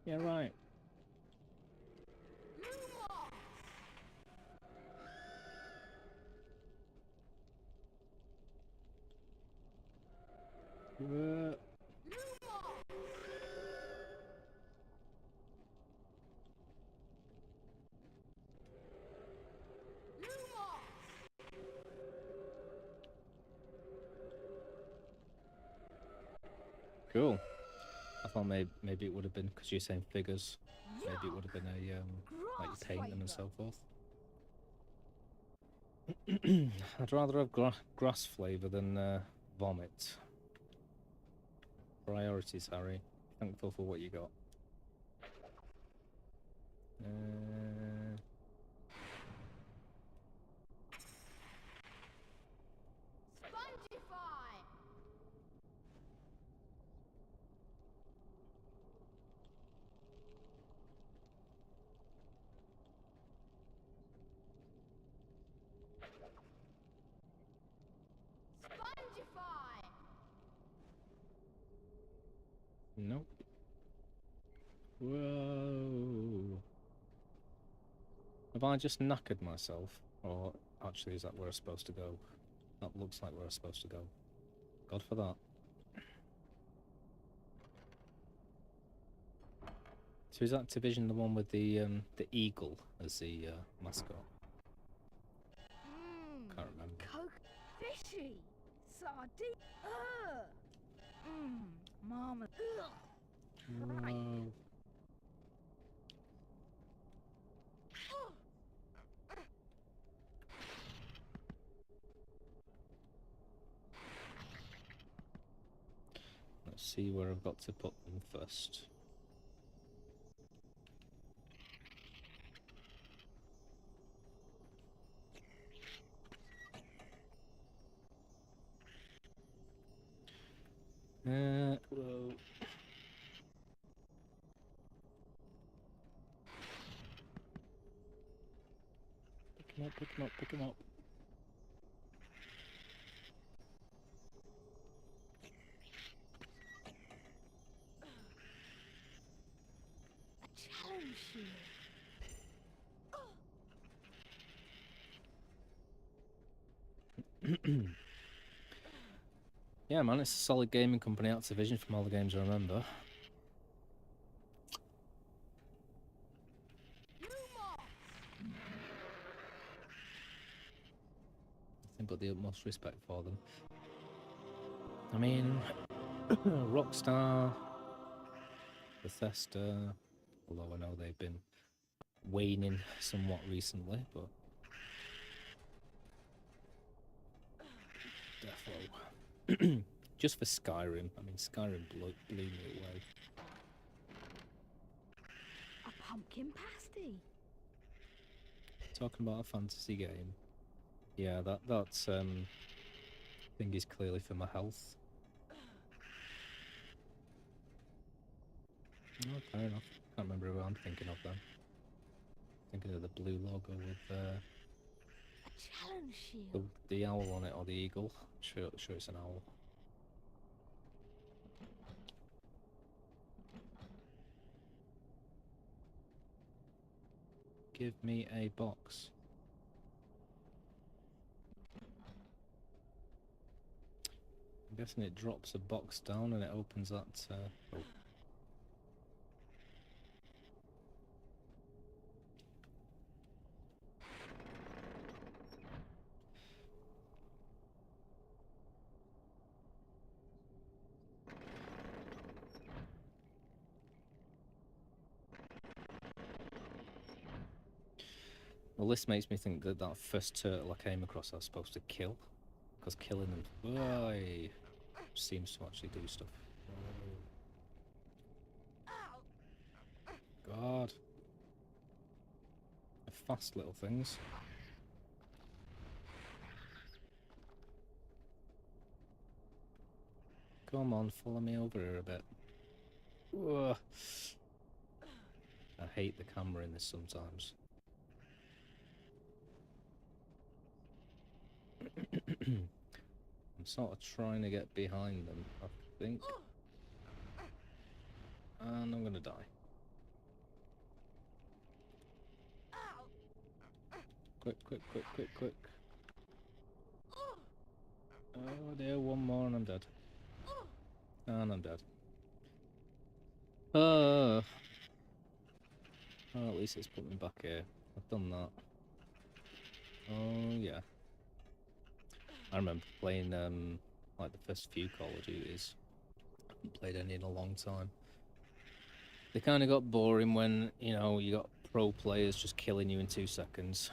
[SPEAKER 2] Yeah, right. Cool. I thought maybe it would have been, because you're saying figures, maybe it would have been a like you paint them and so forth. I'd rather have grass flavour than vomit. Priorities, Harry. Thankful for what you got.
[SPEAKER 3] Spongify! Spongify!
[SPEAKER 2] Nope. Whoa. Have I just knackered myself? Or actually, is that where I'm supposed to go? That looks like where I'm supposed to go. God for that. So is Activision the one with the eagle as the mascot? Can't remember.
[SPEAKER 5] Coke. Fishy. Sardine. Ugh. Mama. Ugh.
[SPEAKER 2] Whoa. Let's see where I've got to put them first. Whoa. Pick him up, pick him up, pick him up.
[SPEAKER 5] A challenge shield.
[SPEAKER 2] Yeah, man, it's a solid gaming company, Activision, from all the games I remember. Nothing but the utmost respect for them. I mean, Rockstar, Bethesda, although I know they've been waning somewhat recently, but Defo. Just for Skyrim. I mean, Skyrim blew me away.
[SPEAKER 5] A pumpkin pasty.
[SPEAKER 2] Talking about a fantasy game. Yeah, that's thing is clearly for my health. Oh, fair enough. Can't remember who I'm thinking of then. Thinking of the blue logo with
[SPEAKER 5] A challenge shield.
[SPEAKER 2] the owl on it, or the eagle. Sure it's an owl. Give me a box. I'm guessing it drops a box down and it opens that. Oh. Well, this makes me think that that first turtle I came across I was supposed to kill, because killing them seems to actually do stuff. God. They're fast little things. Come on, follow me over here a bit. Ugh. I hate the camera in this sometimes. I'm sort of trying to get behind them, I think. And I'm gonna die. Quick, quick, quick, quick, quick. Oh dear, one more and I'm dead. And I'm dead. Oh, at least it's put me back here. I've done that. Oh yeah. I remember playing like the first few Call of Duties. I haven't played any in a long time. They kind of got boring when, you know, you got pro players just killing you in 2 seconds.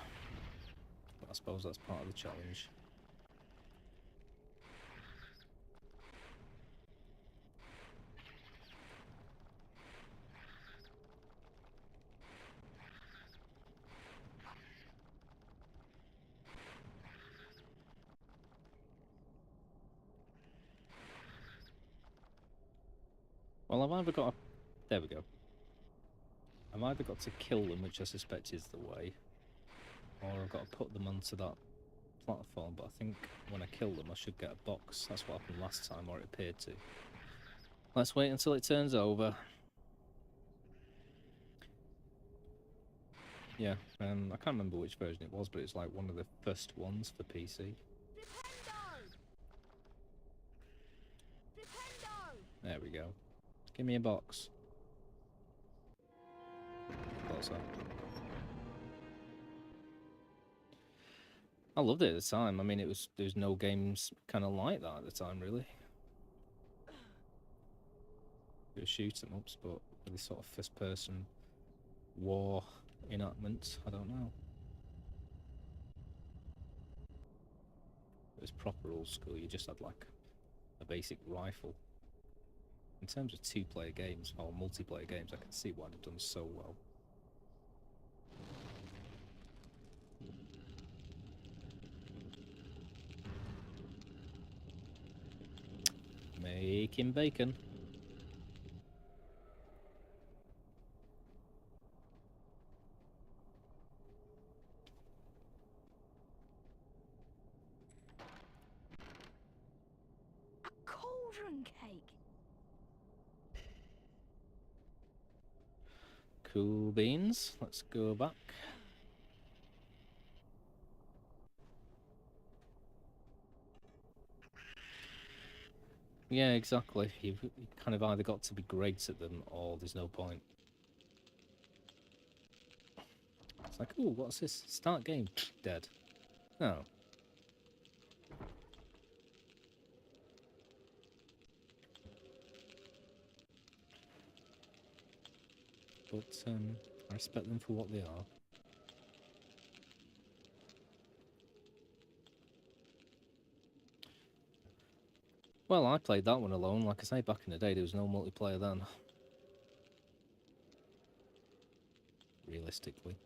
[SPEAKER 2] But I suppose that's part of the challenge. Well, I've either got to... There we go. I've either got to kill them, which I suspect is the way, or I've got to put them onto that platform, but I think when I kill them I should get a box. That's what happened last time, or it appeared to. Let's wait until it turns over. Yeah, I can't remember which version it was, but it's like one of the first ones for PC. There we go. Give me a box. Thought so. I loved it at the time. I mean, there was no games kind of like that at the time, really. There were shoot 'em ups, but this sort of first-person war enactment, I don't know. It was proper old school. You just had like a basic rifle. In terms of two-player games or multiplayer games, I can see why they've done so well. Making bacon.
[SPEAKER 3] A cauldron cake.
[SPEAKER 2] Cool beans. Let's go back. Yeah, exactly. You've kind of either got to be great at them or there's no point. It's like, ooh, what's this? Start game. Dead. Oh. But I respect them for what they are. Well, I played that one alone. Like I say, back in the day, there was no multiplayer then. Realistically.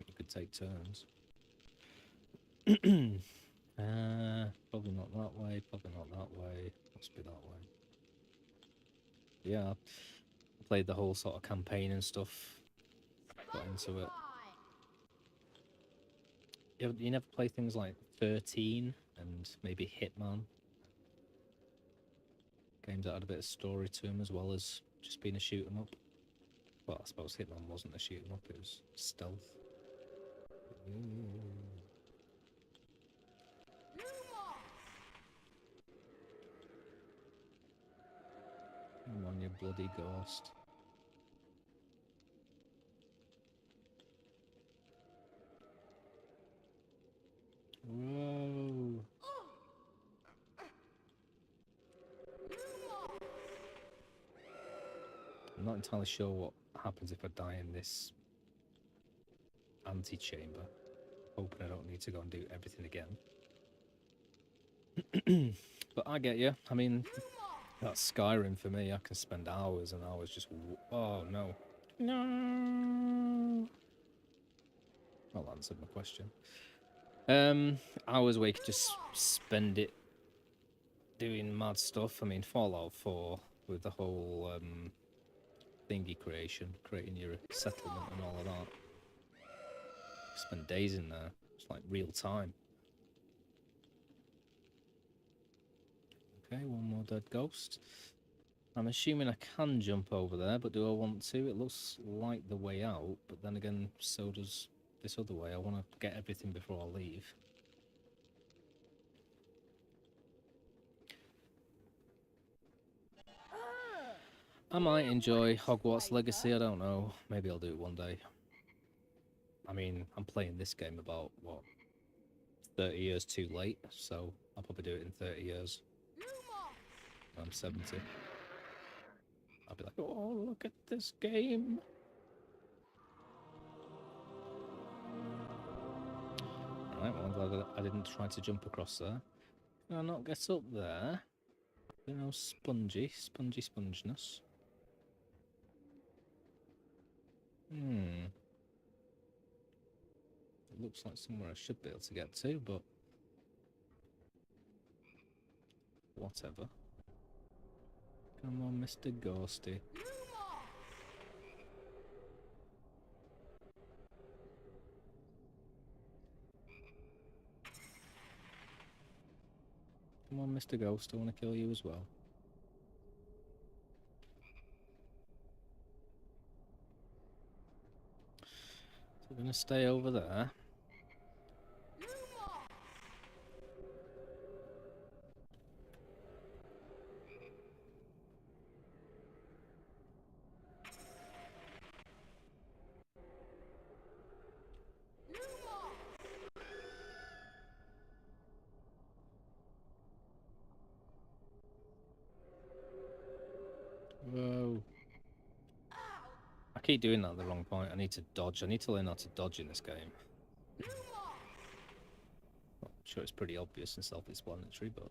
[SPEAKER 2] You could take turns. Probably not that way, probably not that way. Must be that way. Yeah, I played the whole sort of campaign and stuff. Got into it. You never play things like 13 and maybe Hitman? Games that had a bit of story to them as well as just being a shoot 'em up. Well, I suppose Hitman wasn't a shoot 'em up, it was stealth. Come on, you bloody ghost. Whoa. I'm not entirely sure what happens if I die in this antechamber. Hoping I don't need to go and do everything again. But I get you. I mean, that's Skyrim for me. I can spend hours and hours just... Oh, no. No! Well, that answered my question. Hours where you could just spend it doing mad stuff. I mean, Fallout 4 with the whole thingy creation, creating your settlement and all of that. Spend days in there. It's like real time. Okay, one more dead ghost. I'm assuming I can jump over there, but do I want to? It looks like the way out, but then again, so does this other way. I want to get everything before I leave. I might enjoy Hogwarts Legacy, I don't know. Maybe I'll do it one day. I mean, I'm playing this game about, what, 30 years too late, so I'll probably do it in 30 years. I'm 70. I'll be like, oh, look at this game. Right, well, I'm glad I didn't try to jump across there. Can I not get up there? You know, sponginess. It looks like somewhere I should be able to get to, but whatever. Come on, Mr. Ghosty. Come on, Mr. Ghost, I want to kill you as well. So we're going to stay over there. Whoa. I keep doing that at the wrong point. I need to dodge. I need to learn how to dodge in this game. Well, I'm sure it's pretty obvious and self-explanatory, but...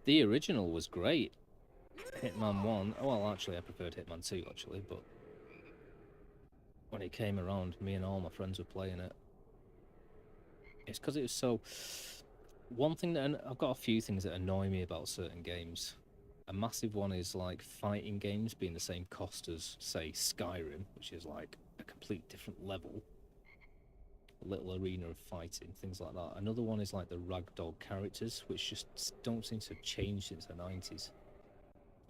[SPEAKER 2] The original was great. Hitman 1... Well, actually, I preferred Hitman 2, actually, but... When it came around, me and all my friends were playing it. It's because it was so... One thing that... And I've got a few things that annoy me about certain games. A massive one is, like, fighting games being the same cost as, say, Skyrim, which is, like, a complete different level. A little arena of fighting, things like that. Another one is, like, the ragdoll characters, which just don't seem to have changed since the 90s.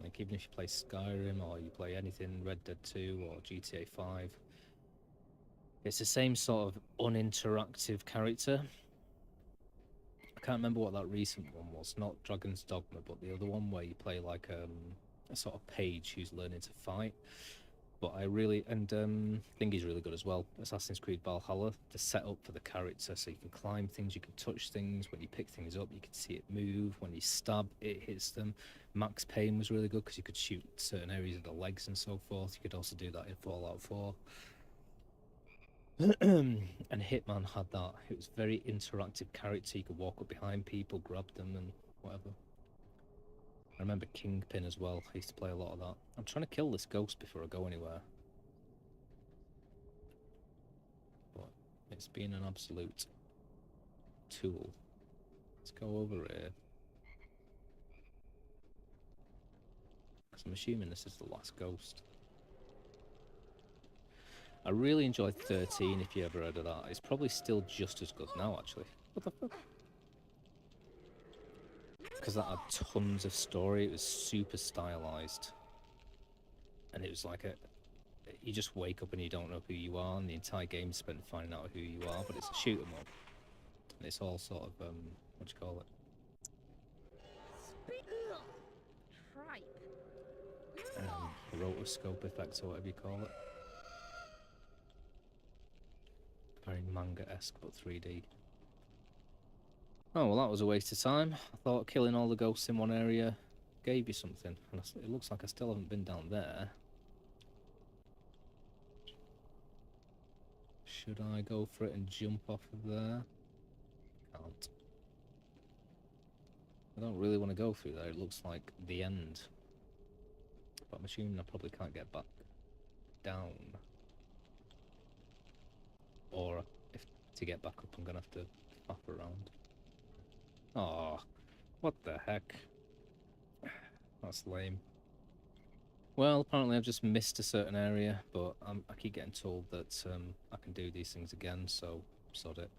[SPEAKER 2] Like, even if you play Skyrim, or you play anything, Red Dead 2, or GTA 5, it's the same sort of uninteractive character. I can't remember what that recent one was, not Dragon's Dogma, but the other one where you play like a sort of page who's learning to fight. But I really, and Thingy's really good as well. Assassin's Creed Valhalla, the setup for the character, so you can climb things, you can touch things, when you pick things up, you can see it move, when you stab, it hits them. Max Payne was really good because you could shoot certain areas of the legs and so forth. You could also do that in Fallout 4. And Hitman had that. It was very interactive character. You could walk up behind people, grab them, and whatever. I remember Kingpin as well. I used to play a lot of that. I'm trying to kill this ghost before I go anywhere. But it's been an absolute tool. Let's go over here. Because I'm assuming this is the last ghost. I really enjoyed 13, if you ever heard of that. It's probably still just as good now, actually. What the fuck? Because that had tons of story. It was super stylized. And it was like a... You just wake up and you don't know who you are, and the entire game's spent finding out who you are, but it's a shoot 'em up. And it's all sort of, what do you call it? Rotoscope effects, or whatever you call it. Very manga-esque, but 3D. Oh, well, that was a waste of time. I thought killing all the ghosts in one area gave you something. And it looks like I still haven't been down there. Should I go for it and jump off of there? Can't. I don't really want to go through there. It looks like the end. But I'm assuming I probably can't get back down. Or if to get back up, I'm gonna have to flap around. Oh, what the heck? That's lame. Well, apparently I've just missed a certain area, but I keep getting told that I can do these things again, so sod it.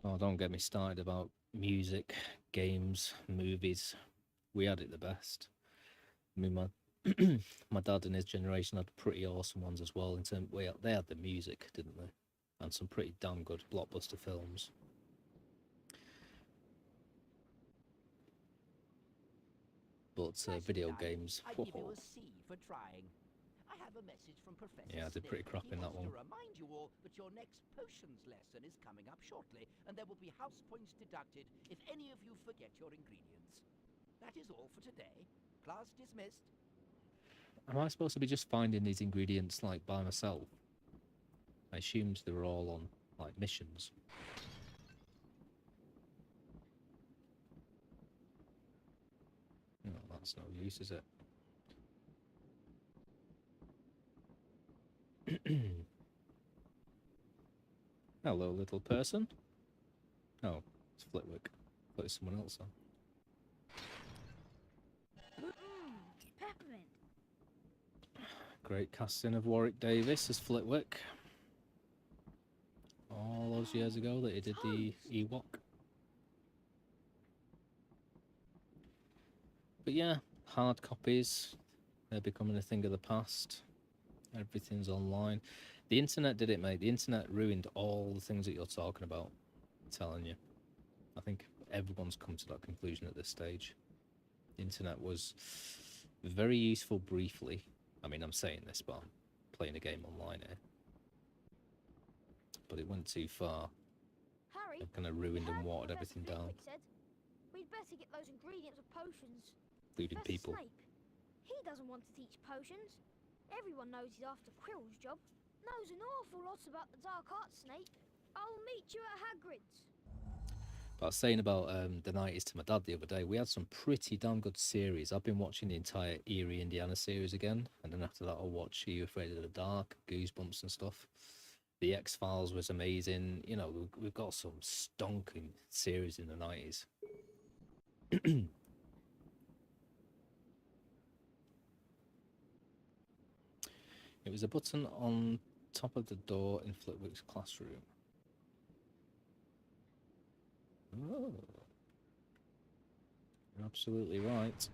[SPEAKER 2] Oh, don't get me started about music, games, movies. We had it the best. I mean, my dad and his generation had pretty awesome ones as well. In terms, well, they had the music, didn't they? And some pretty damn good blockbuster films. But video games.
[SPEAKER 6] I give you a C for trying. I have a message from Professor
[SPEAKER 2] Yeah, I did pretty crap
[SPEAKER 6] Snape.
[SPEAKER 2] in that
[SPEAKER 6] He
[SPEAKER 2] one.
[SPEAKER 6] wants to remind you all that your next potions lesson is coming up shortly, and there will be house points deducted if any of you forget your ingredients. That is all for today. Class dismissed.
[SPEAKER 2] am I supposed to be just finding these ingredients like by myself? I assumed they were all on like missions. No, that's no use, is it? Hello, little person. Oh, it's Flitwick. Thought it's someone else.
[SPEAKER 5] Peppermint.
[SPEAKER 2] Great casting of Warwick Davis as Flitwick. All those years ago that he did the Ewok. But yeah, hard copies, they're becoming a thing of the past. Everything's online. The internet did it, mate. The internet ruined all the things that you're talking about. I'm telling you. I think everyone's come to that conclusion at this stage. The internet was very useful briefly. I mean, I'm saying this, but I'm playing a game online here. But it went too far.
[SPEAKER 4] Harry,
[SPEAKER 2] It kind of ruined and
[SPEAKER 4] heard what
[SPEAKER 2] watered everything
[SPEAKER 4] Professor
[SPEAKER 2] down,
[SPEAKER 4] Flitwick said. We'd better get those ingredients of potions.
[SPEAKER 2] including
[SPEAKER 4] Professor
[SPEAKER 2] people.
[SPEAKER 4] Snape, he doesn't want to teach potions. Everyone knows he's after Quirrell's job. Knows an awful lot about the dark arts, Snape. I'll meet you at Hagrid's.
[SPEAKER 2] But I was saying about the 90s to my dad the other day, we had some pretty damn good series. I've been watching the entire Erie, Indiana series again, and then after that I'll watch Are You Afraid of the Dark, Goosebumps and stuff. The X-Files was amazing. You know, we've got some stonking series in the 90s. It was a button on top of the door in Flitwick's classroom. Oh. You're absolutely right.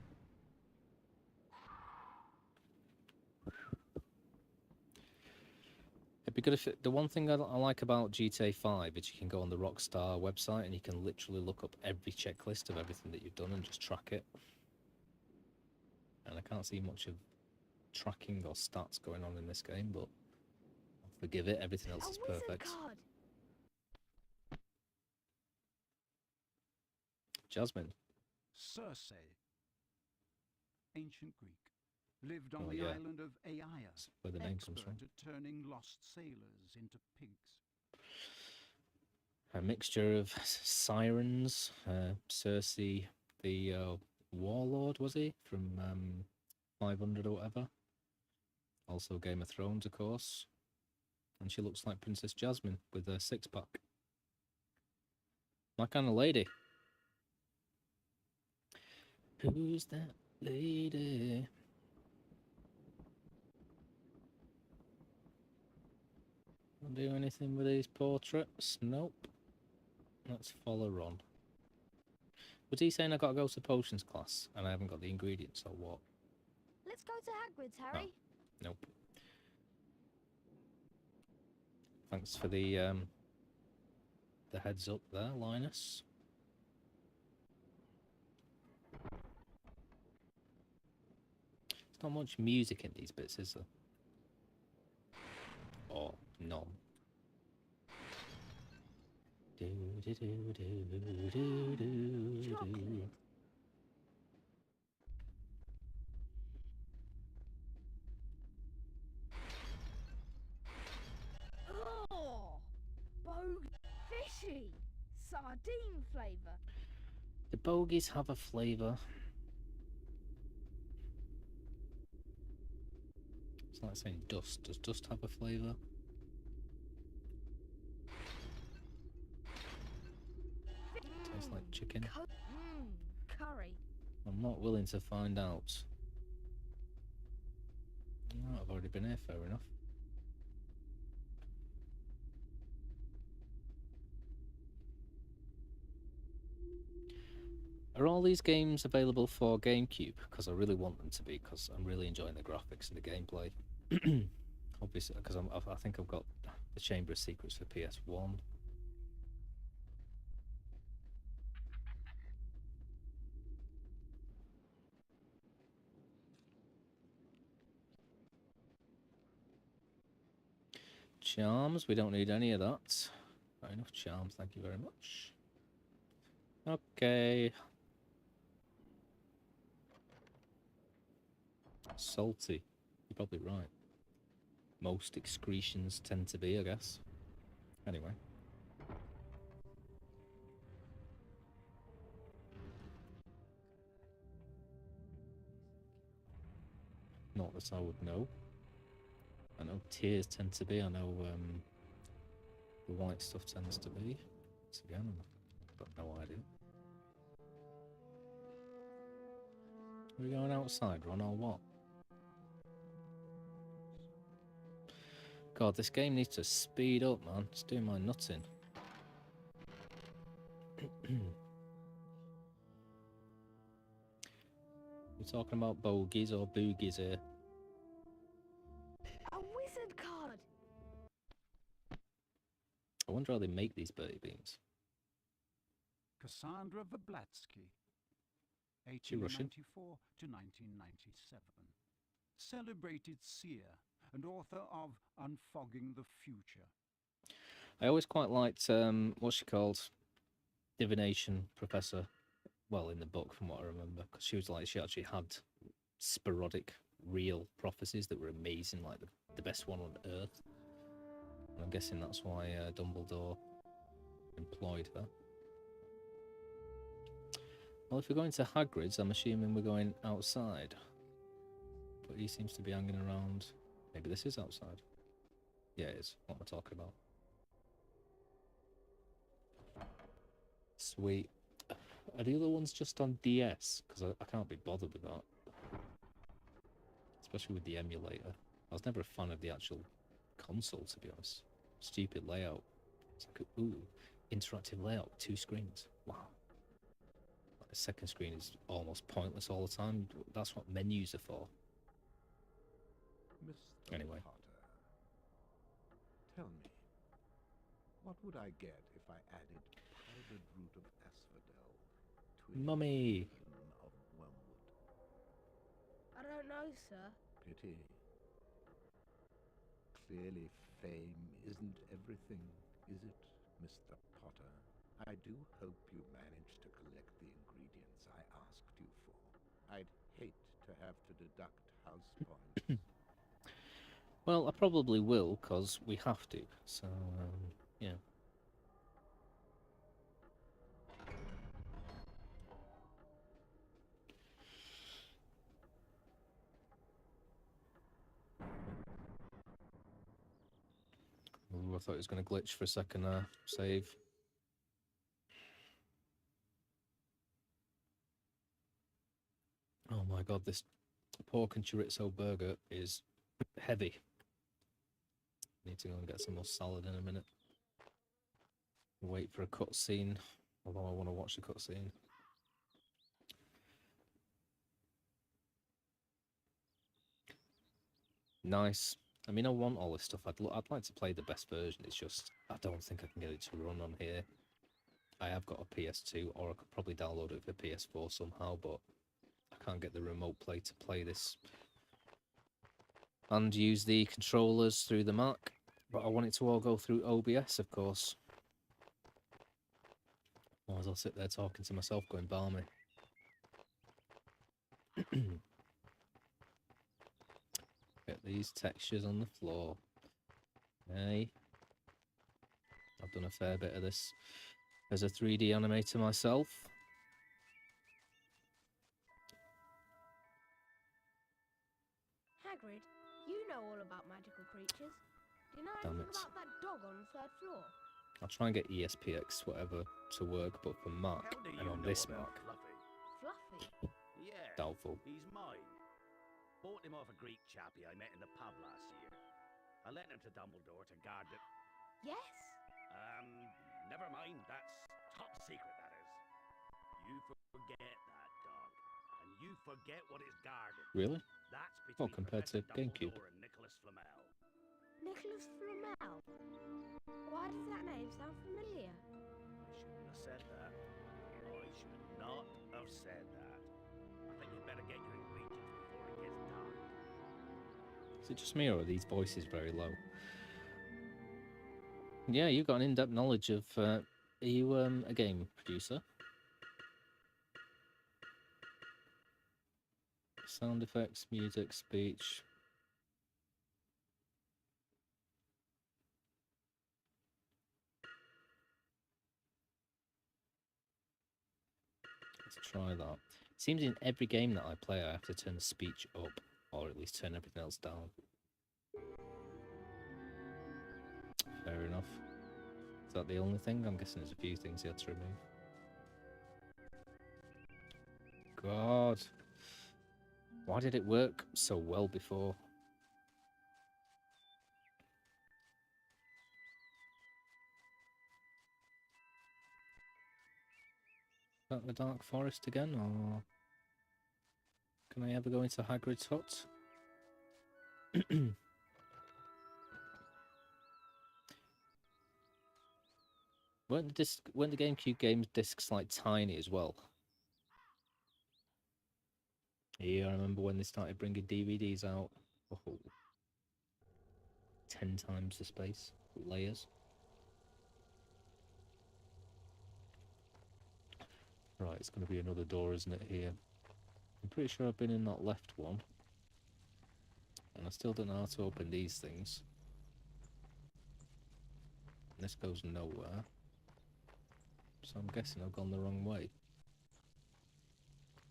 [SPEAKER 2] It'd be good if the one thing I like about GTA 5 is you can go on the Rockstar website and you can literally look up every checklist of everything that you've done and just track it. And I can't see much of tracking or stats going on in this game, but I'll forgive it. Everything else is perfect.
[SPEAKER 5] Card.
[SPEAKER 2] Jasmine.
[SPEAKER 1] Circe, ancient Greek, lived on
[SPEAKER 2] Oh,
[SPEAKER 1] the
[SPEAKER 2] yeah.
[SPEAKER 1] island of Aia,
[SPEAKER 2] That's where the name comes
[SPEAKER 1] expert
[SPEAKER 2] from.
[SPEAKER 1] at turning lost sailors into pigs.
[SPEAKER 2] A mixture of sirens, Circe, the warlord, was he? From 500 or whatever. Also Game of Thrones, of course. And she looks like Princess Jasmine with a six-pack. My kind of lady. Who's that lady? I'll do anything with these portraits? Nope. Let's follow Ron. Was he saying I got to go to potions class and I haven't got the ingredients or what?
[SPEAKER 4] Let's go to Hagrid's, Harry.
[SPEAKER 2] Nope. Thanks for the heads up there, Linus. There's not much music in these bits, is there? Or none. Do, do, do, do, do, do, do.
[SPEAKER 5] Chocolate. Oh, bogey, fishy, sardine flavour.
[SPEAKER 2] The bogies have a flavour. It's like saying dust. Does dust have a flavour? Tastes like chicken.
[SPEAKER 5] Curry.
[SPEAKER 2] I'm not willing to find out. Oh, I've already been here, fair enough. Are all these games available for GameCube? Because I really want them to be, because I'm really enjoying the graphics and the gameplay. Obviously, because I think I've got the Chamber of Secrets for PS1. Charms, we don't need any of that. Not enough charms, thank you very much. Okay. Salty. You're probably right. Most excretions tend to be, I guess. Anyway. Not that I would know. I know tears tend to be. I know the white stuff tends to be. So again, I've got no idea. Are we going outside, Ron, or what? God, this game needs to speed up, man. It's doing my nuts in. We're talking about bogies or boogies here.
[SPEAKER 5] A wizard card!
[SPEAKER 2] I wonder how they make these berry beans.
[SPEAKER 1] Cassandra Verblatsky,
[SPEAKER 2] She Russian?
[SPEAKER 1] 1894 to 1997. Celebrated seer and author of Unfogging the Future.
[SPEAKER 2] I always quite liked, what's she called? Divination professor. Well, in the book, from what I remember. Because she was like, she actually had sporadic, real prophecies that were amazing, like the best one on Earth. And I'm guessing that's why Dumbledore employed her. Well, if we're going to Hagrid's, I'm assuming we're going outside. But he seems to be hanging around. Maybe this is outside. Yeah, it is. What am I talking about? Sweet. Are the other ones just on DS? Because I can't be bothered with that. Especially with the emulator. I was never a fan of the actual console, to be honest. Stupid layout. It's like, ooh, interactive layout, 2 screens. Wow. The second screen is almost pointless all the time. That's what menus are for.
[SPEAKER 7] Mr.
[SPEAKER 2] Anyway.
[SPEAKER 7] Potter, tell me, what would I get if I added powdered root of asphodel to a
[SPEAKER 2] Mummy!
[SPEAKER 7] infusion of wormwood?
[SPEAKER 5] I don't know, sir.
[SPEAKER 7] Pity. Clearly fame isn't everything, is it, Mr. Potter? I do hope you manage to collect the ingredients I asked you for. I'd hate to have to deduct house points.
[SPEAKER 2] Well, I probably will, because we have to. So, yeah. Ooh, I thought it was going to glitch for a second there. Save. Oh my god, this pork and chorizo burger is heavy. Need to go and get some more salad in a minute. Wait for a cutscene, although I want to watch the cutscene. Nice. I mean, I want all this stuff. I'd like to play the best version. It's just, I don't think I can get it to run on here. I have got a PS2, or I could probably download it for PS4 somehow, but I can't get the remote play to play this. And use the controllers through the Mac. But I want it to all go through OBS, of course. Otherwise I'll sit there talking to myself, going balmy. Get these textures on the floor. Hey. I've done a fair bit of this as a 3D animator myself.
[SPEAKER 5] Hagrid, you know all about magical creatures. Do you know
[SPEAKER 2] Damn
[SPEAKER 5] anything
[SPEAKER 2] it.
[SPEAKER 5] about that dog on the 3rd floor?
[SPEAKER 2] I'll try and get ESPX, whatever, to work, but for Mac,
[SPEAKER 6] How do you
[SPEAKER 2] and on
[SPEAKER 6] know
[SPEAKER 2] this
[SPEAKER 6] about
[SPEAKER 2] Mac,
[SPEAKER 6] Fluffy?
[SPEAKER 5] Fluffy.
[SPEAKER 6] Yeah,
[SPEAKER 2] doubtful.
[SPEAKER 6] he's mine. Bought him off a Greek chappie I met in the pub last year. I lent him to Dumbledore to guard the...
[SPEAKER 5] Yes.
[SPEAKER 6] Never mind, that's top secret, that is. You forget that, dog. And you forget what is guarded.
[SPEAKER 2] Really?
[SPEAKER 6] That's
[SPEAKER 2] Well,
[SPEAKER 6] between
[SPEAKER 2] compared to
[SPEAKER 6] Professor
[SPEAKER 2] GameCube.
[SPEAKER 6] Dumbledore and Nicholas Flamel.
[SPEAKER 5] Nicholas Flamel. Why does that name sound familiar?
[SPEAKER 6] I shouldn't have said that. I should not have said that. I think you'd better get your ingredients before it gets dark.
[SPEAKER 2] Is it just me, or are these voices very low? Yeah, you've got an in-depth knowledge of... are you a game producer? Sound effects, music, speech... try that. It seems in every game that I play, I have to turn the speech up, or at least turn everything else down. Fair enough. Is that the only thing? I'm guessing there's a few things he had to remove. God. Why did it work so well before? Is that the Dark Forest again, or can I ever go into Hagrid's hut? Weren't the GameCube games discs like tiny as well? Yeah, I remember when they started bringing DVDs out. Oh, 10 times the space. Layers. Right, it's going to be another door, isn't it, here? I'm pretty sure I've been in that left one. And I still don't know how to open these things. And this goes nowhere. So I'm guessing I've gone the wrong way.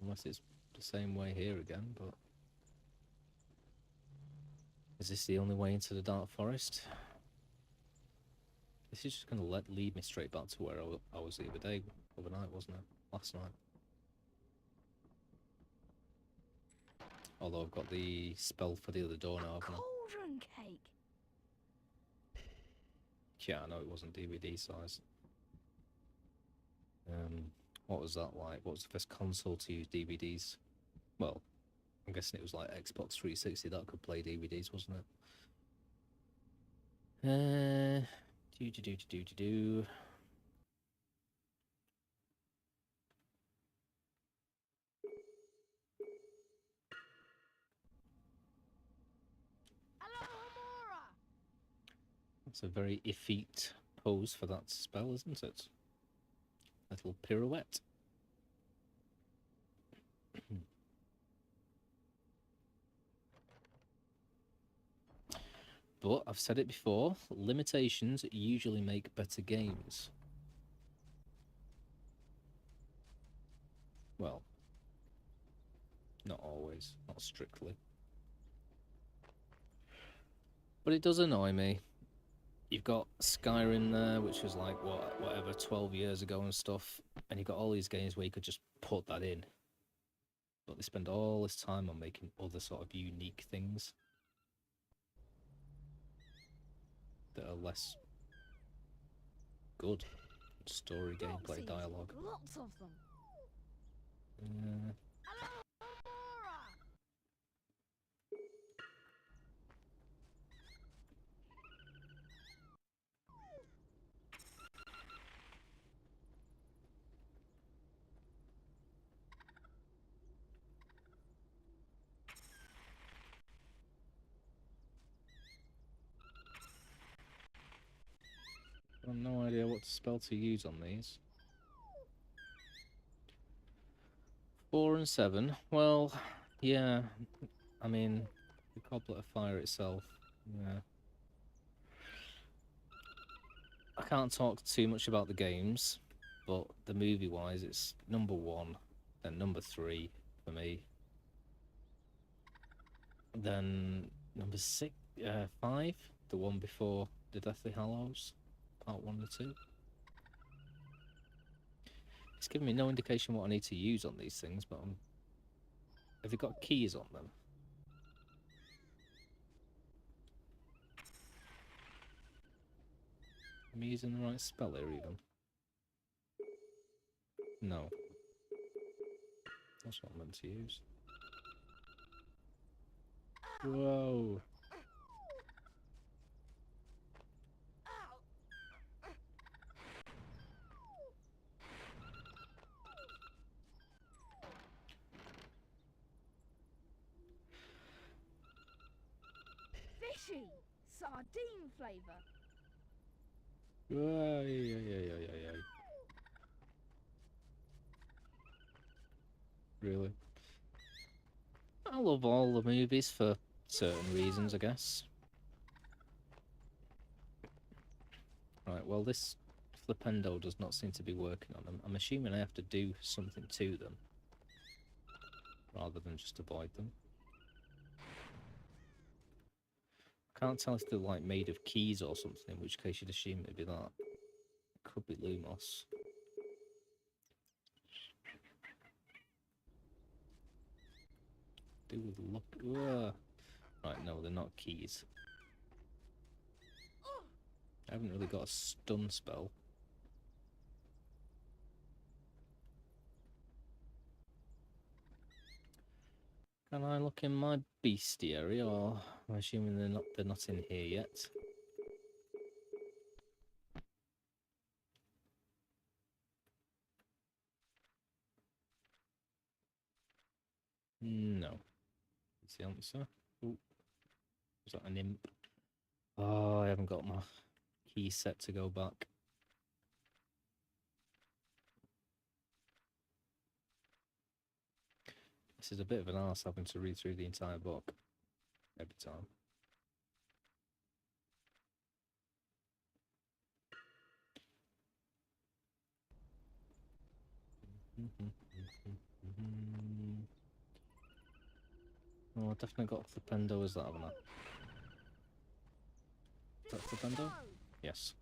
[SPEAKER 2] Unless it's the same way here again, but... Is this the only way into the Dark Forest? This is just going to lead me straight back to where I was the other day, overnight, wasn't it? Last night. Although I've got the spell for the other door now, haven't I?
[SPEAKER 3] Cauldron cake.
[SPEAKER 2] Yeah, I know it wasn't DVD size. What was that like? What was the first console to use DVDs? Well, I'm guessing it was like Xbox 360 that could play DVDs, wasn't it? Do. That's a very effete pose for that spell, isn't it? Little pirouette. But I've said it before, limitations usually make better games. Well, not always, not strictly. But it does annoy me. You've got Skyrim there, which was like, whatever, 12 years ago and stuff. And you've got all these games where you could just put that in. But they spend all this time on making other sort of unique things that are less good. Story, gameplay, dialogue.
[SPEAKER 3] Lots of them.
[SPEAKER 2] I've no idea what spell to use on these. 4 and 7. Well, yeah. I mean, the Goblet of Fire itself. Yeah. I can't talk too much about the games, but the movie-wise, it's number 1, then number 3 for me. Then number 5, the one before the Deathly Hallows, part 1 and 2. It's giving me no indication what I need to use on these things, but have you got keys on them? Am I using the right spell here even? No. That's what I'm meant to use. Whoa.
[SPEAKER 5] Fishy! Sardine flavour.
[SPEAKER 2] Yeah. Really? I love all the movies for certain reasons, I guess. Right, well this Flipendo does not seem to be working on them. I'm assuming I have to do something to them. rather than just avoid them. I can't tell if they're like made of keys or something, in which case you'd assume it'd be that. It could be Lumos. Do with luck. Ugh. Right, no, they're not keys. I haven't really got a stun spell. Can I look in my bestiary, or I'm assuming they're not in here yet? No. That's the answer. Ooh. Was that an imp? Oh, I haven't got my key set to go back. This is a bit of an arse having to read through the entire book every time. Oh, I definitely got Flipendo as that, haven't I? Is that Flipendo? Yes.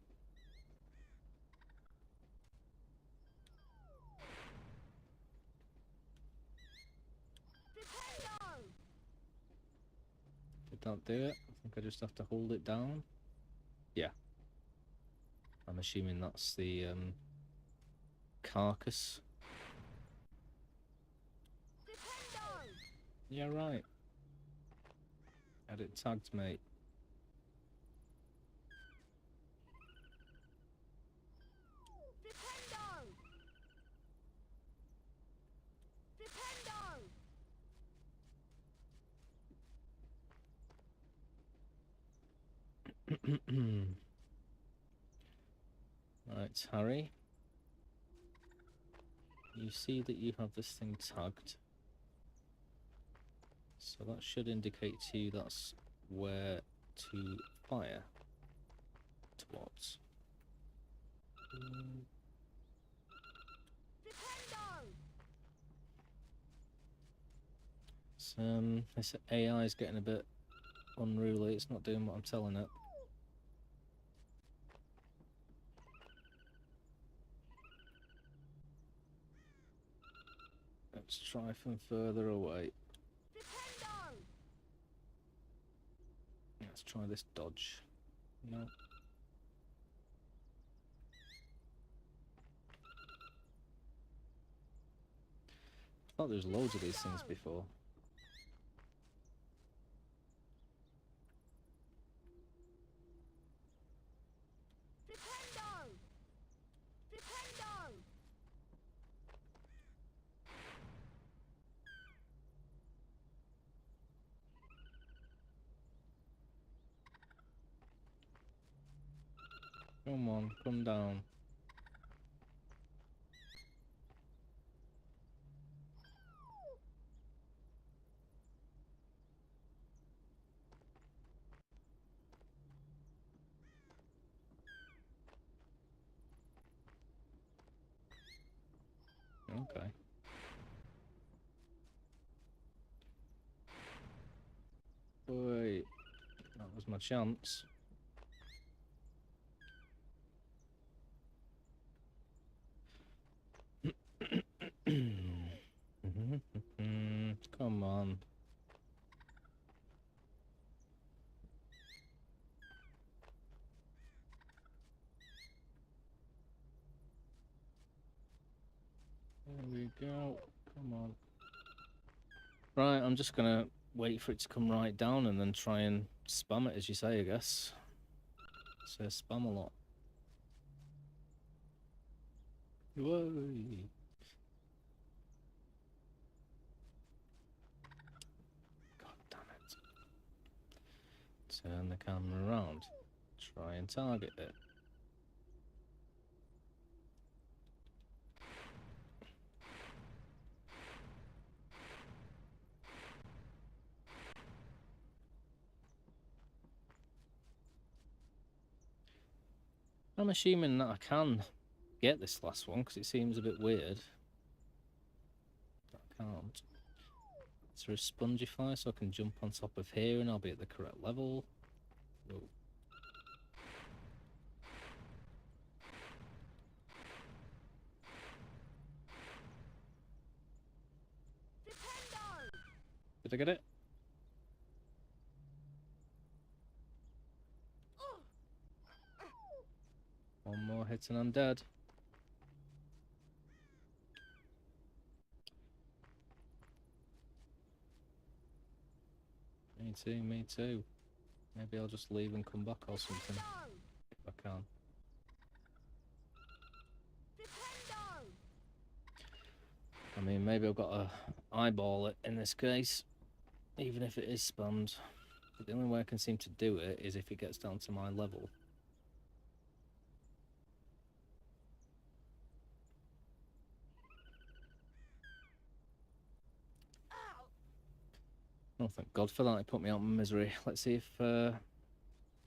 [SPEAKER 2] Did that do it? I think I just have to hold it down. Yeah. I'm assuming that's the carcass. Yeah, right. Had it tagged, mate. Right, Harry. You see that you have this thing tagged. So that should indicate to you that's where to fire towards. This AI is getting a bit unruly. It's not doing what I'm telling it. Let's try from further away. Let's try this dodge. No. I thought there was loads of these things before. Come on, come down. Okay. Wait, that was my chance. Come on. There we go. Come on. Right, I'm just gonna wait for it to come right down and then try and spam it, as you say, I guess. So spam a lot. Whoa. God damn it. Turn the camera around. Try and target it. I'm assuming that I can get this last one because it seems a bit weird. But I can't. Is there a spongify so I can jump on top of here and I'll be at the correct level? Whoa. Did I get it? One more hit and I'm dead. Me too, me too. Maybe I'll just leave and come back or something. If I can. I mean, maybe I've got to eyeball it in this case, even if it is spammed. But the only way I can seem to do it is if it gets down to my level. Oh, thank God for that. It put me out of my misery. Let's see if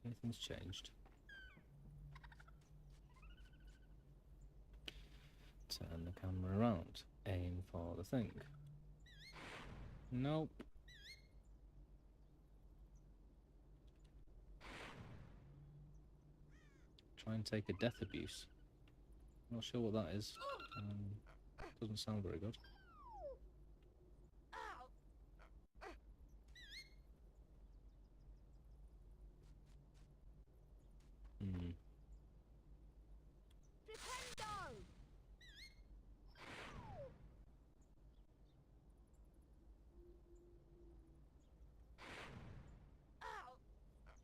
[SPEAKER 2] anything's changed. Turn the camera around. Aim for the thing. Nope. Try and take a death abuse. Not sure what that is. Doesn't sound very good.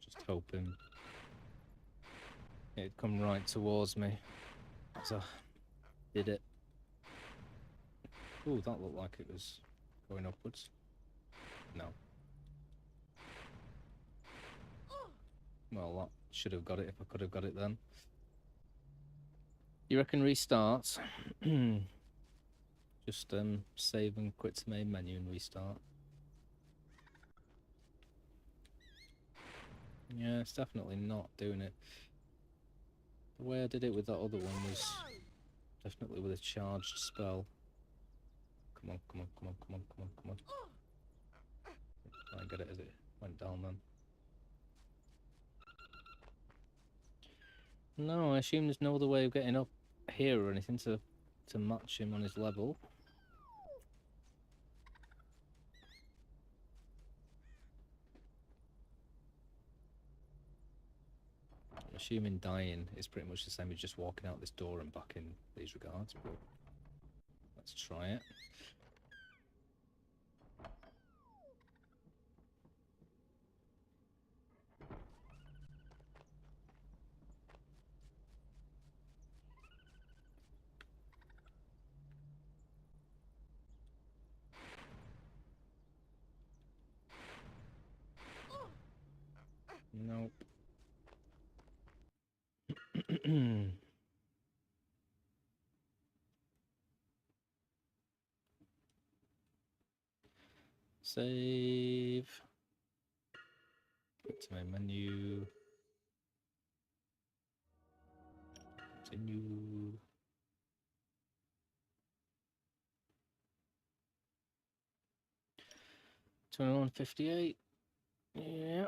[SPEAKER 2] Just hoping it'd come right towards me as I did it. Ooh, that looked like it was going upwards. No. Well, that should have got it if I could have got it then. You reckon restart? Just save and quit to main menu and restart. Yeah, it's definitely not doing it. The way I did it with that other one was definitely with a charged spell. Come on, come on, come on, come on, come on, come on. Try and get it as it went down then. No, I assume there's no other way of getting up here or anything to match him on his level. I'm assuming dying is pretty much the same as just walking out this door and back in these regards, but let's try it. Nope. Save. Go to my menu. Continue. $21.58. Yeah.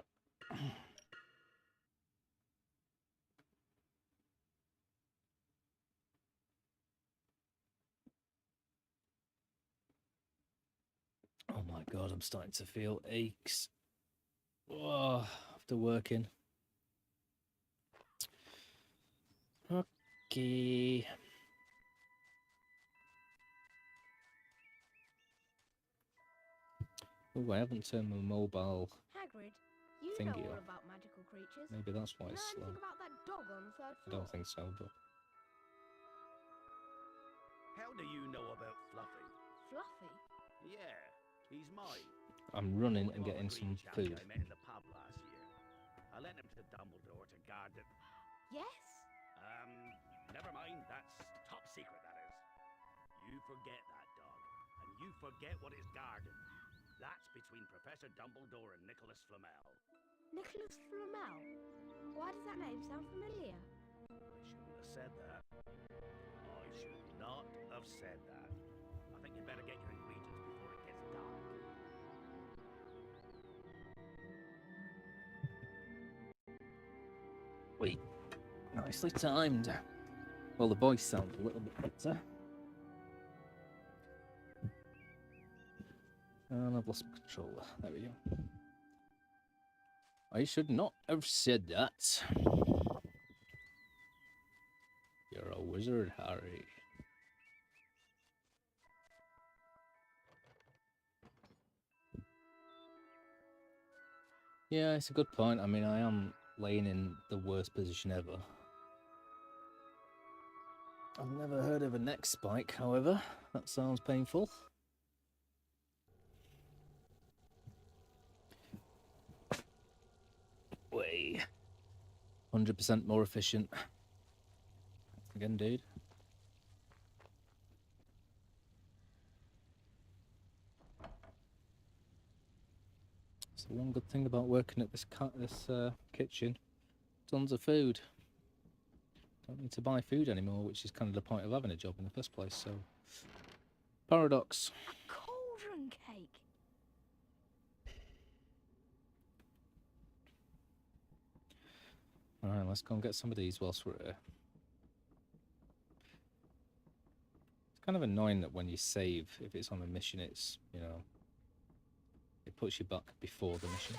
[SPEAKER 2] Oh my God, I'm starting to feel aches. Oh, after working. Okay. Oh, I haven't turned my mobile
[SPEAKER 5] Hagrid, you know
[SPEAKER 2] thingy
[SPEAKER 5] all
[SPEAKER 2] off.
[SPEAKER 5] about magical creatures.
[SPEAKER 2] Maybe that's why
[SPEAKER 5] You
[SPEAKER 2] it's
[SPEAKER 5] know
[SPEAKER 2] slow.
[SPEAKER 5] anything about that dog on the third
[SPEAKER 2] I
[SPEAKER 5] floor?
[SPEAKER 2] don't think so, but
[SPEAKER 6] How do you know about Fluffy?
[SPEAKER 5] Fluffy?
[SPEAKER 6] Yeah, he's mine.
[SPEAKER 2] I'm running and
[SPEAKER 6] Well,
[SPEAKER 2] getting
[SPEAKER 6] the green
[SPEAKER 2] some
[SPEAKER 6] chappie
[SPEAKER 2] food.
[SPEAKER 6] I met in the pub last year. I lent him to Dumbledore to guard the...
[SPEAKER 5] Yes?
[SPEAKER 6] Never mind. That's top secret, that is. You forget that dog, and you forget what is guarded. That's between Professor Dumbledore and Nicholas Flamel.
[SPEAKER 5] Nicholas Flamel? Why does that name sound familiar?
[SPEAKER 6] I shouldn't have said that. I should not have said that. I think you'd better get your ingredients before it gets dark.
[SPEAKER 2] Wait, nicely timed. Well, the voice sounds a little bit better. And I've lost my controller. There we go. I should not have said that. You're a wizard, Harry. Yeah, it's a good point. I mean, I am laying in the worst position ever. I've never heard of a neck spike, however. That sounds painful. Way. 100% more efficient. Again, dude. So one good thing about working at this kitchen, tons of food. Don't need to buy food anymore, which is kind of the point of having a job in the first place. So, paradox.
[SPEAKER 3] A cauldron cake.
[SPEAKER 2] All right, let's go and get some of these whilst we're here. It's kind of annoying that when you save, if it's on a mission, it's, you know, it puts you back before the mission.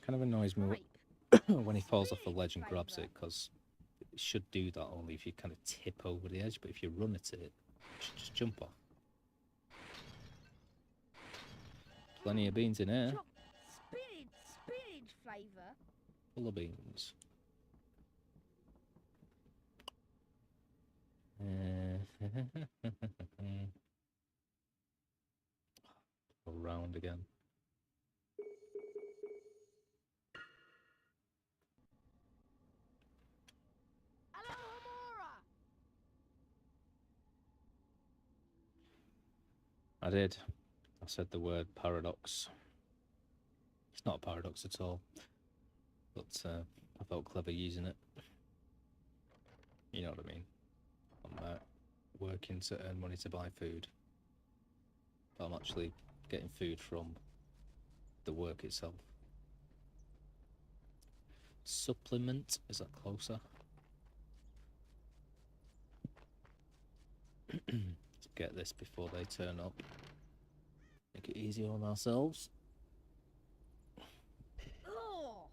[SPEAKER 2] Kind of annoys me when he falls off a ledge and grabs it, because it should do that only if you kind of tip over the edge, but if you run at it, it should just jump off. Plenty of beans in here.
[SPEAKER 5] Spinach flavour.
[SPEAKER 2] Full of beans. Go round again. I did. I said the word paradox. It's not a paradox at all, but I felt clever using it. You know what I mean? I'm working to earn money to buy food, but I'm actually getting food from the work itself. Supplement, is that closer? Let's get this before they turn up. Make it easier on ourselves.
[SPEAKER 5] Oh,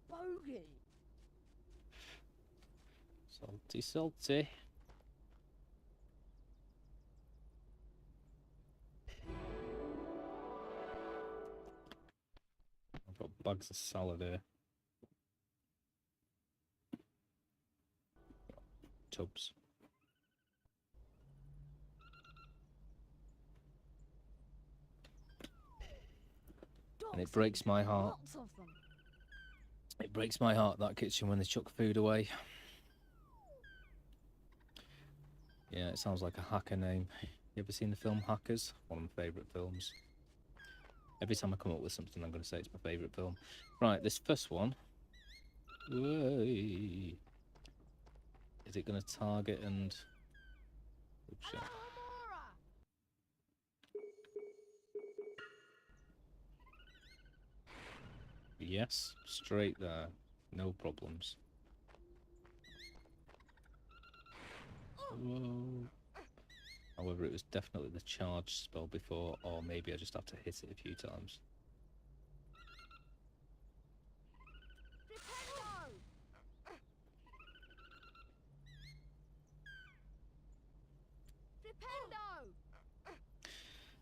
[SPEAKER 5] bogey.
[SPEAKER 2] Salty, salty. I've got bags of salad here. Tubs. And it breaks my heart. It breaks my heart, that kitchen, when they chuck food away. Yeah, it sounds like a hacker name. You ever seen the film Hackers? One of my favourite films. Every time I come up with something, I'm going to say it's my favourite film. Right, this first one. Whey. Is it going to target and... Oops, shit. Yes, straight there. No problems. Whoa. However, it was definitely the charge spell before, or maybe I just have to hit it a few times.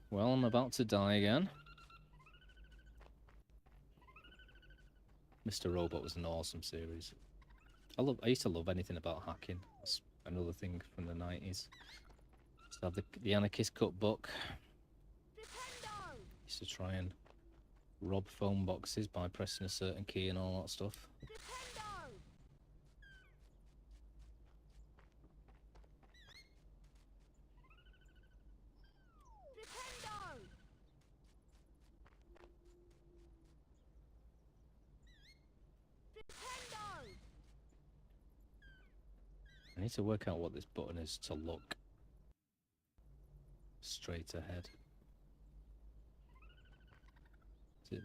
[SPEAKER 2] Well, I'm about to die again. Mr. Robot was an awesome series. I used to love anything about hacking. That's another thing from the 90s. Used to have the Anarchist Cookbook. Used to try and rob phone boxes by pressing a certain key and all that stuff. I need to work out what this button is to look straight ahead. Is it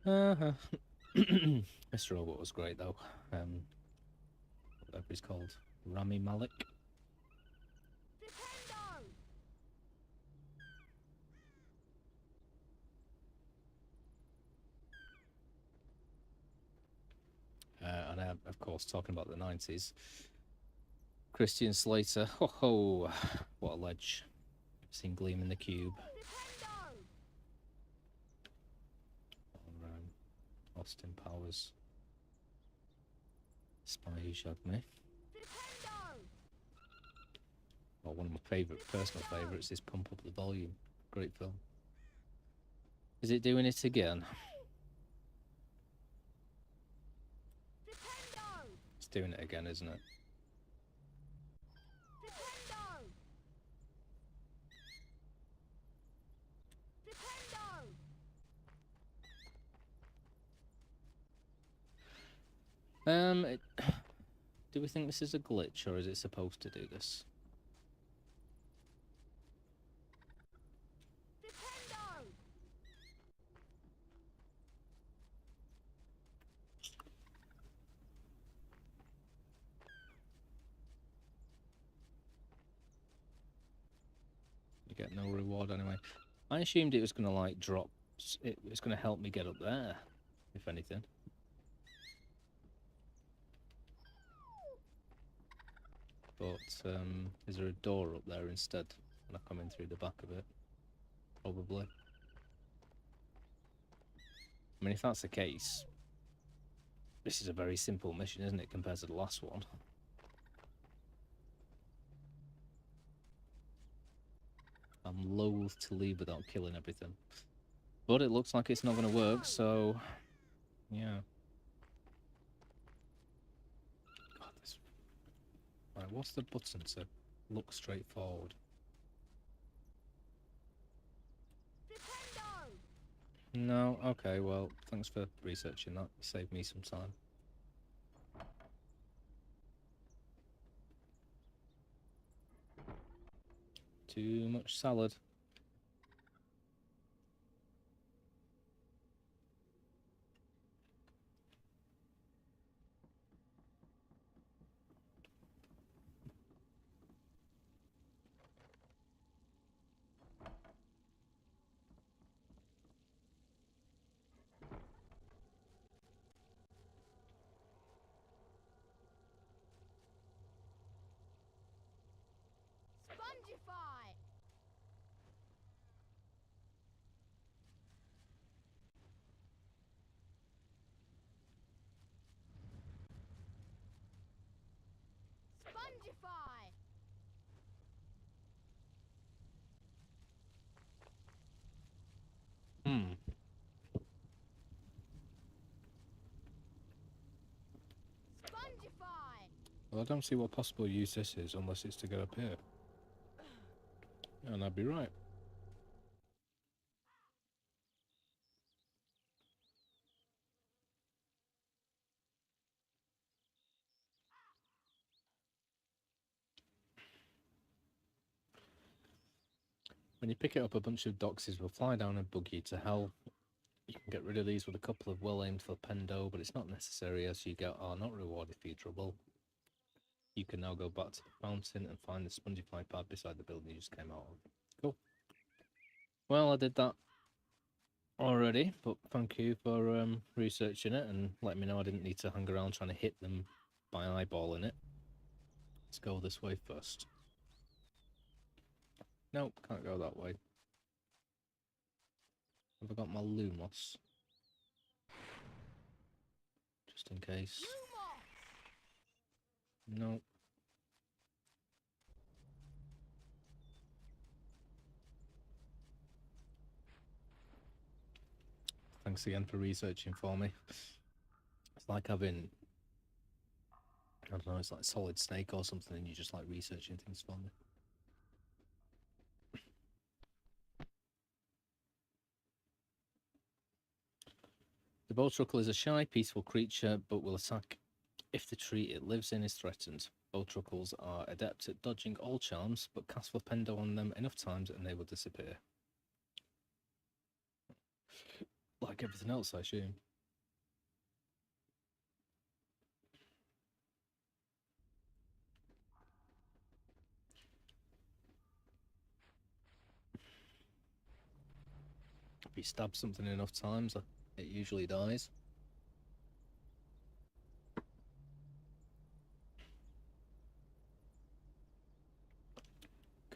[SPEAKER 2] that? Mr. Robot was great though. Whatever he's called. Rami Malek. And of course, talking about the 90s. Christian Slater. Ho ho! What a ledge. Seen Gleam in the Cube. Or, Austin Powers. Spy Who Shagged Me. Well, one of my personal favourites is Pump Up the Volume. Great film. Is it doing it again? It's doing it again, isn't it? Do we think this is a glitch, or is it supposed to do this? You get no reward anyway. I assumed it was going to like drop. It's going to help me get up there, if anything. But is there a door up there instead? When I come in through the back of it? Probably. I mean, if that's the case, this is a very simple mission, isn't it, compared to the last one? I'm loath to leave without killing everything. But it looks like it's not going to work, so... yeah. God, this... Right, what's the button to look straight forward? No? Okay, well, thanks for researching that. You saved me some time. Too much salad. Hmm. Well, I don't see what possible use this is unless it's to get up here. And I'd be right. When you pick it up, a bunch of doxies will fly down and bug you to hell. You can get rid of these with a couple of well-aimed for pendo, but it's not necessary as you are not rewarded for your trouble. You can now go back to the fountain and find the spongify pad beside the building you just came out of. Cool. Well, I did that already, but thank you for researching it and letting me know I didn't need to hang around trying to hit them by eyeballing it. Let's go this way first. Nope, can't go that way. Have I got my Lumos? Just in case. Nope. Thanks again for researching for me. It's like having, I don't know, it's like Solid Snake or something and you just like researching things for me. The bowtruckle is a shy, peaceful creature, but will attack if the tree it lives in is threatened. Bowtruckles are adept at dodging all charms, but cast Flipendo on them enough times and they will disappear. Like everything else, I assume. If you stab something enough times, it usually dies.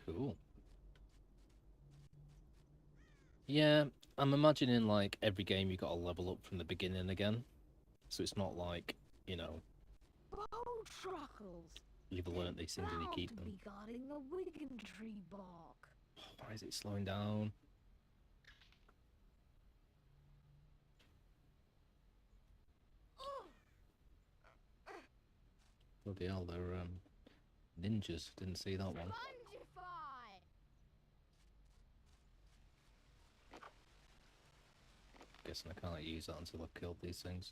[SPEAKER 2] Cool. Yeah, I'm imagining like every game you got to level up from the beginning again. So it's not like, you know,
[SPEAKER 5] Bowtruckles.
[SPEAKER 2] you've learnt these things and you
[SPEAKER 5] Proud
[SPEAKER 2] keep
[SPEAKER 5] to
[SPEAKER 2] them.
[SPEAKER 5] be guarding the Wigan tree bark.
[SPEAKER 2] Why is it slowing down? Bloody hell, they're ninjas. Didn't see that one.
[SPEAKER 4] Spongify!
[SPEAKER 2] Guessing I can't use that until I've killed these things.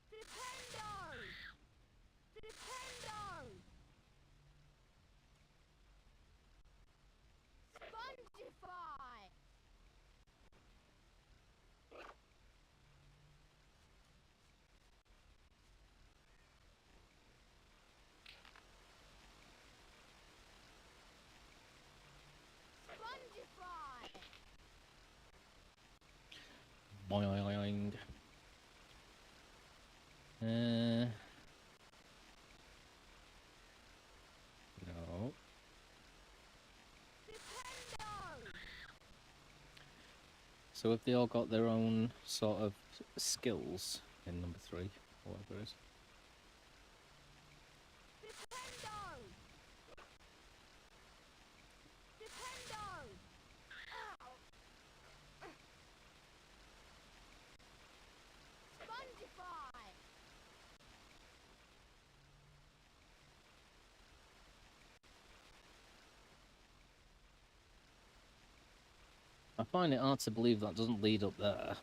[SPEAKER 4] Flipendo! Flipendo! Spongify! Spongify!
[SPEAKER 2] Boing. No. So have they all got their own sort of skills in number 3, or whatever it is?
[SPEAKER 4] Flipendo! Flipendo! Ow! Spongify!
[SPEAKER 2] I find it hard to believe that doesn't lead up there.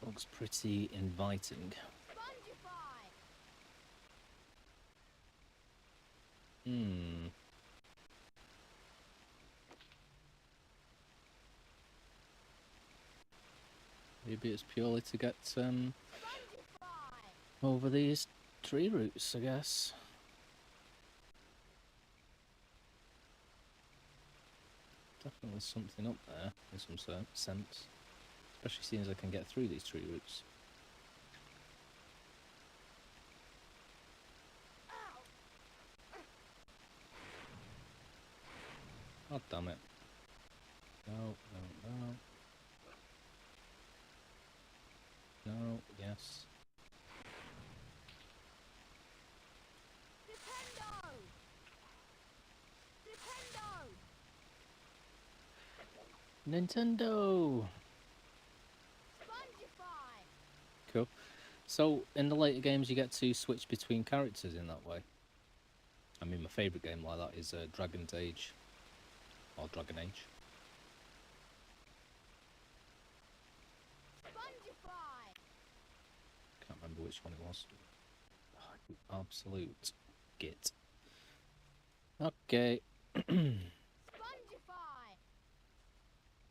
[SPEAKER 2] Looks pretty inviting.
[SPEAKER 4] Spongify!
[SPEAKER 2] Maybe it's purely to get
[SPEAKER 4] Spongify!
[SPEAKER 2] over these tree roots, I guess. Definitely something up there in some sense. Especially seeing as I can get through these tree roots. God damn it. No. No, yes.
[SPEAKER 4] Flipendo! Flipendo!
[SPEAKER 2] Nintendo!
[SPEAKER 4] Spongify!
[SPEAKER 2] Cool. So, in the later games you get to switch between characters in that way. I mean, my favourite game like that is Dragon's Age. Or Dragon Age.
[SPEAKER 4] Spongify!
[SPEAKER 2] Can't remember which one it was. Oh, you absolute git. Okay.
[SPEAKER 4] Spongify!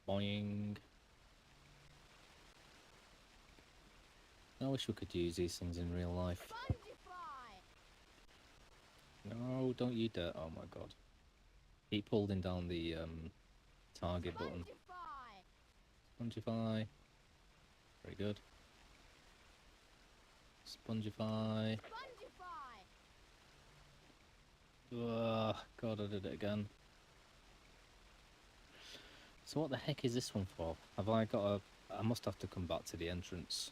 [SPEAKER 2] Boing. I wish we could use these things in real life.
[SPEAKER 4] Spongify!
[SPEAKER 2] No, don't you dare. Oh my god. Keep holding down the target button.
[SPEAKER 4] Spongify!
[SPEAKER 2] Spongify. Very good. Spongify.
[SPEAKER 4] Spongify!
[SPEAKER 2] Ugh, god, I did it again. So what the heck is this one for? Have I got a... I must have to come back to the entrance.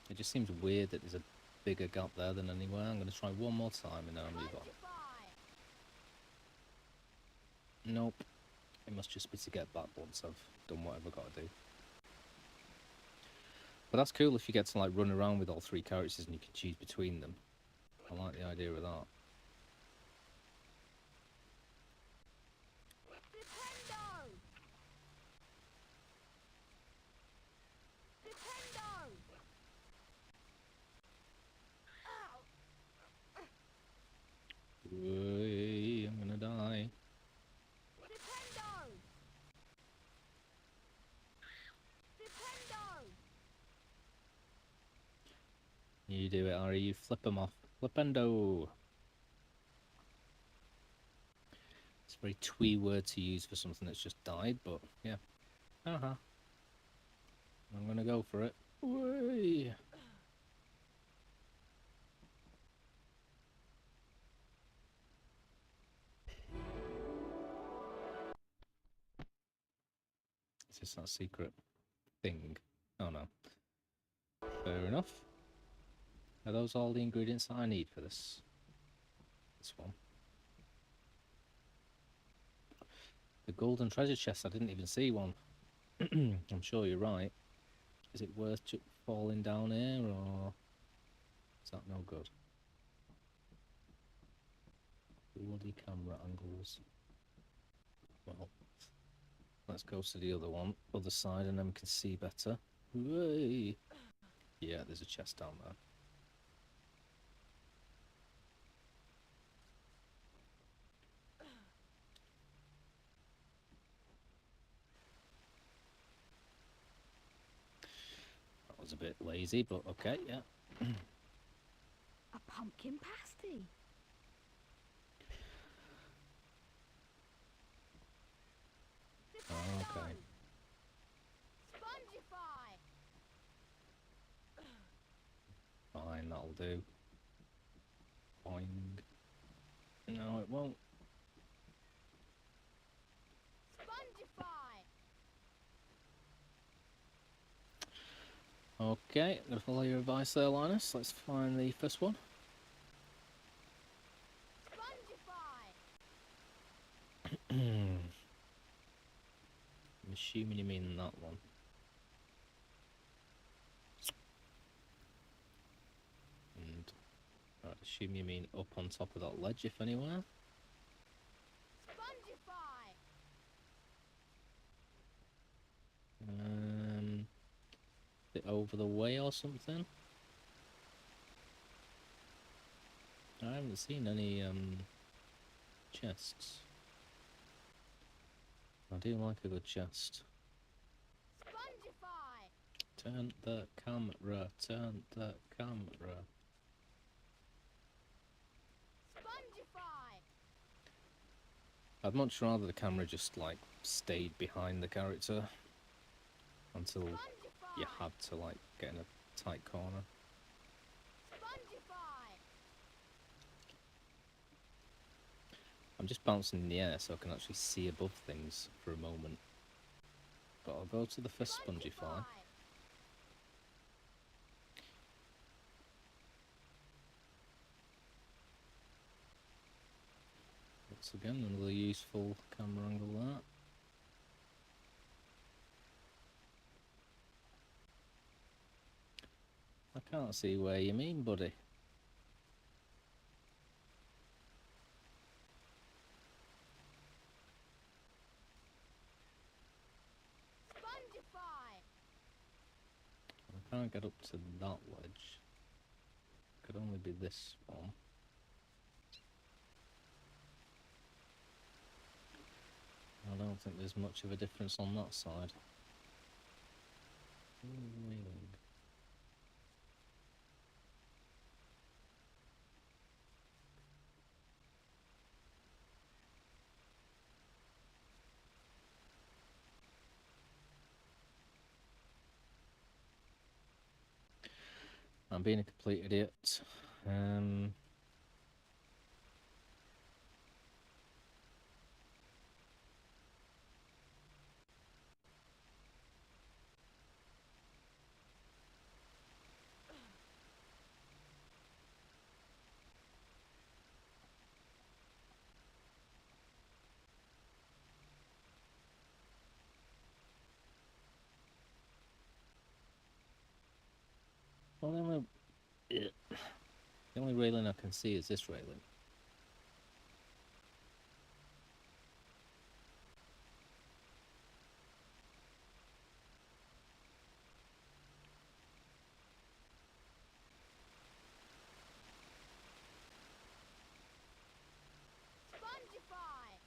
[SPEAKER 2] It just seems weird that there's a bigger gap there than anywhere. I'm going to try one more time and then I'll move on. Nope. It must just be to get back once I've done what I've got to do. But that's cool if you get to like run around with all 3 characters and you can choose between them. I like the idea of that. You do it, Ari. You flip them off. Flipendo. It's a very twee word to use for something that's just died, but yeah. I'm gonna go for it. Way. Is this that secret thing? Oh no. Fair enough. Are those all the ingredients that I need for this one? The golden treasure chest, I didn't even see one. I'm sure you're right. Is it worth falling down here, or is that no good? Bloody camera angles. Well, let's go to the other side, and then we can see better. Hooray! Yeah, there's a chest down there. That was a bit lazy, but okay, yeah.
[SPEAKER 3] A pumpkin pasty.
[SPEAKER 2] Okay.
[SPEAKER 4] Spongify!
[SPEAKER 2] Fine, that'll do. Boing. No, it won't.
[SPEAKER 4] Spongify!
[SPEAKER 2] Okay, I'm gonna follow your advice there, Linus. Let's find the first one.
[SPEAKER 4] Spongify!
[SPEAKER 2] I'm assuming you mean that one. And I assume you mean up on top of that ledge, if anywhere.
[SPEAKER 4] Spongify!
[SPEAKER 2] Is it over the way or something? I haven't seen any chests. I do like a good chest.
[SPEAKER 4] Spongify!
[SPEAKER 2] Turn the camera, turn the camera.
[SPEAKER 4] Spongify!
[SPEAKER 2] I'd much rather the camera just like stayed behind the character until you had to like get in a tight corner.
[SPEAKER 4] Spongify!
[SPEAKER 2] I'm just bouncing in the air so I can actually see above things for a moment. But I'll go to the first Spongify. Once again, another useful camera angle there. I can't see where you mean, buddy.
[SPEAKER 4] Spongify!
[SPEAKER 2] I can't get up to that ledge. Could only be this one. I don't think there's much of a difference on that side. Wing. I'm being a complete idiot. Well, the only railing I can see is this railing.
[SPEAKER 4] Spongify!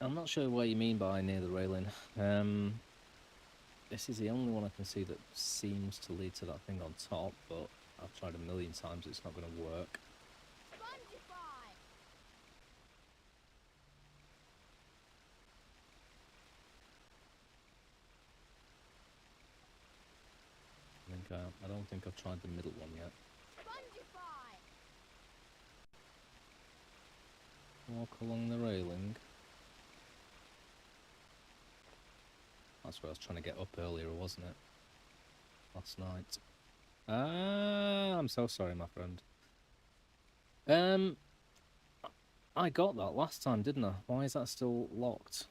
[SPEAKER 2] I'm not sure what you mean by near the railing. This is the only one I can see that seems to lead to that thing on top, but I've tried a million times, it's not going to work. I don't think I've tried the middle one yet. Walk along the railing. That's where I was trying to get up earlier, wasn't it? Last night. I'm so sorry, my friend. I got that last time, didn't I? Why is that still locked?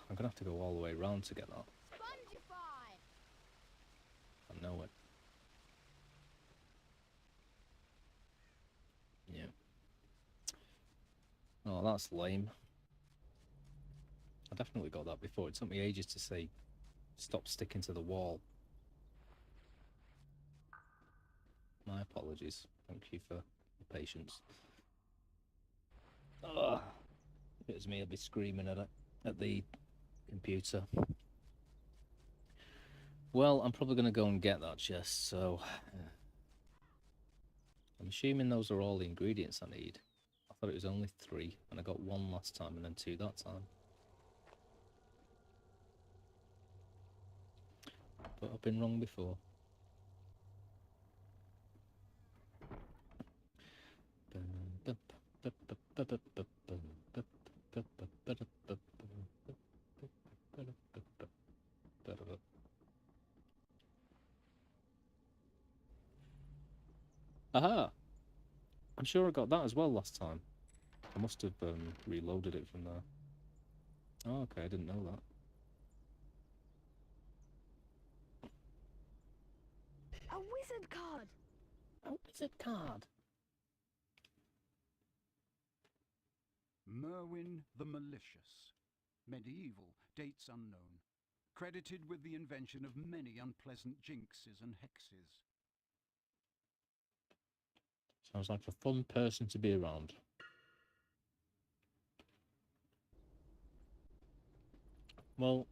[SPEAKER 2] I'm gonna have to go all the way around to get that. I know it. Yeah. Oh, that's lame. I definitely got that before. It took me ages to say, stop sticking to the wall. My apologies. Thank you for the patience. Ugh. If it was me, I'd be screaming at it, at the computer. Well, I'm probably going to go and get that chest, so... I'm assuming those are all the ingredients I need. I thought it was only 3, and I got 1 last time and then 2 that time. But I've been wrong before. Aha! I'm sure I got that as well last time. I must have reloaded it from there. Oh, okay, I didn't know that.
[SPEAKER 5] A wizard card!
[SPEAKER 2] A wizard card!
[SPEAKER 1] Merwin the Malicious. Medieval, dates unknown. Credited with the invention of many unpleasant jinxes and hexes.
[SPEAKER 2] Sounds like a fun person to be around. Well,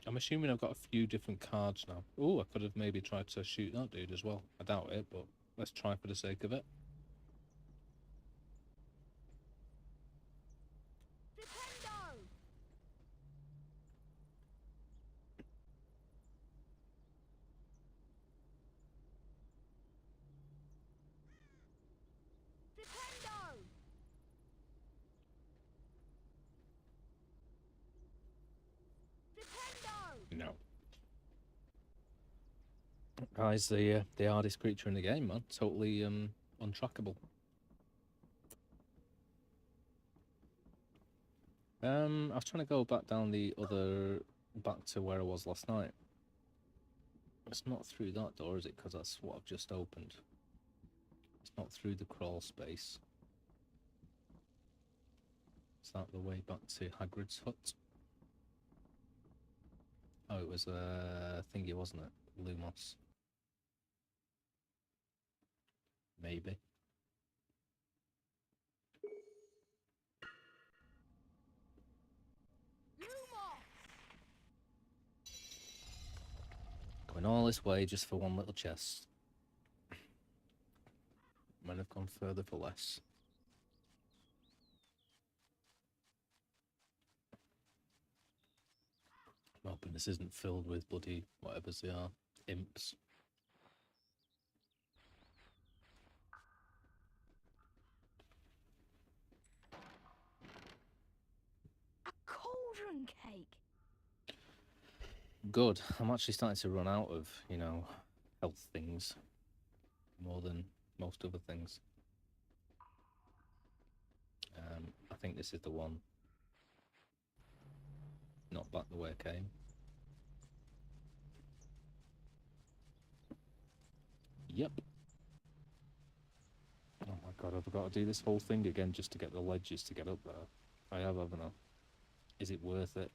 [SPEAKER 2] I'm assuming I've got a few different cards now. Oh, I could have maybe tried to shoot that dude as well. I doubt it, but let's try for the sake of it. No. Guy's the hardest creature in the game, man. Totally untrackable. I was trying to go back down back to where I was last night. It's not through that door, is it? Because that's what I've just opened. It's not through the crawl space. Is that the way back to Hagrid's hut? Oh, it was thingy, wasn't it? Lumos. Maybe. Going all this way just for one little chest. Might have gone further for less. I'm hoping this isn't filled with bloody whatever's they are. Imps.
[SPEAKER 5] A cauldron cake!
[SPEAKER 2] Good. I'm actually starting to run out of, you know, health things. More than most other things. I think this is the one. Not back the way I came. Yep. Oh my god, I've got to do this whole thing again just to get the ledges to get up there. I have, haven't I? Is it worth it?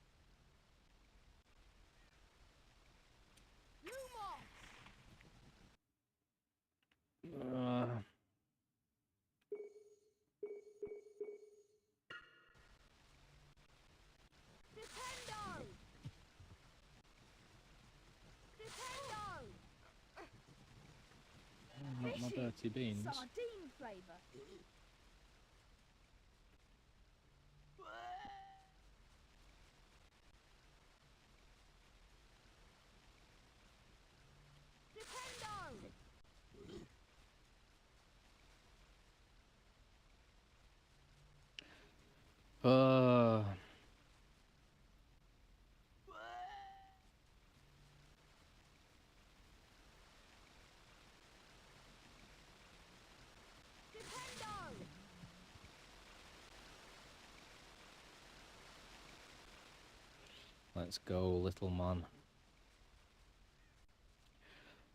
[SPEAKER 2] Dirty beans.
[SPEAKER 5] Sardine flavour. Nintendo!
[SPEAKER 2] Let's go, little man.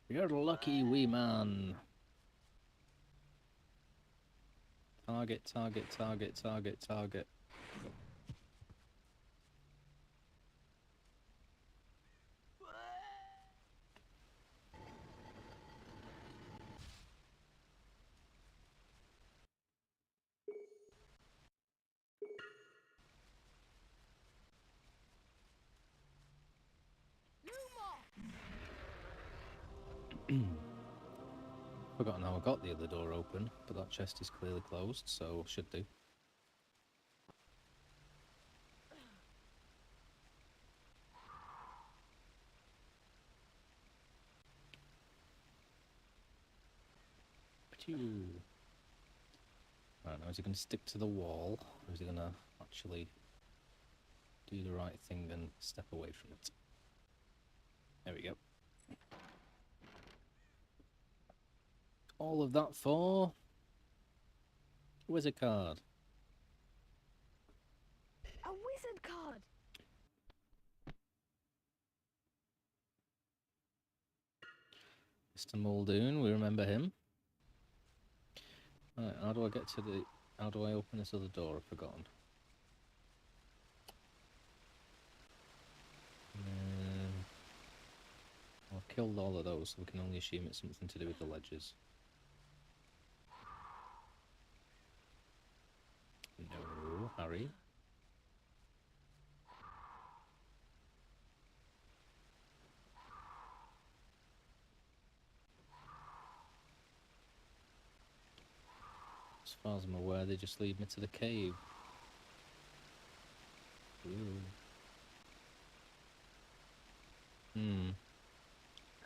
[SPEAKER 2] You're lucky, wee man. Target, target, target, target, target. Forgotten how I got the other door open, but that chest is clearly closed, so should do. Right, now is he going to stick to the wall, or is he going to actually do the right thing and step away from it? There we go. All of that for wizard card.
[SPEAKER 5] A wizard card!
[SPEAKER 2] Mr. Muldoon, we remember him. Right, how do I get to the... How do I open this other door? I've forgotten. I've killed all of those, so we can only assume it's something to do with the ledges. No, Harry. As far as I'm aware, they just lead me to the cave. Ooh.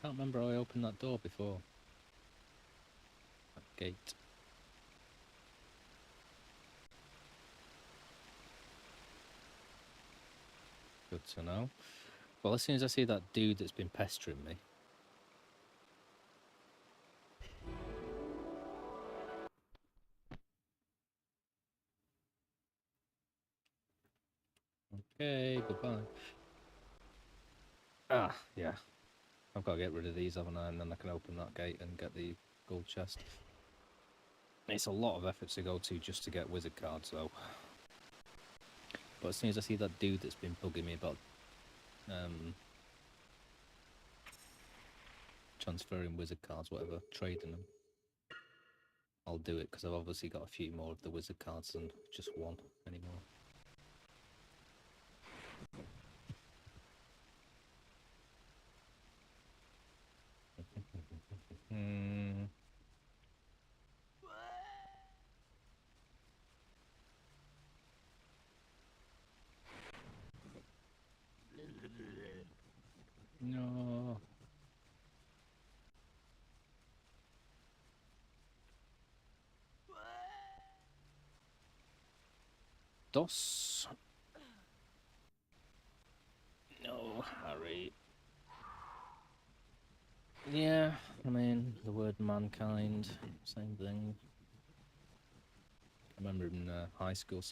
[SPEAKER 2] Can't remember how I opened that door before. That gate. Good to know. Well, as soon as I see that dude that's been pestering me. Okay, goodbye. Ah, yeah. I've got to get rid of these, haven't I? And then I can open that gate and get the gold chest. It's a lot of effort to go to just to get wizard cards, though. But as soon as I see that dude that's been bugging me about transferring wizard cards, whatever, trading them, I'll do it, because I've obviously got a few more of the wizard cards than just one anymore. No. Dos. No, Harry. Yeah, I mean, the word mankind, same thing. I remember in high school,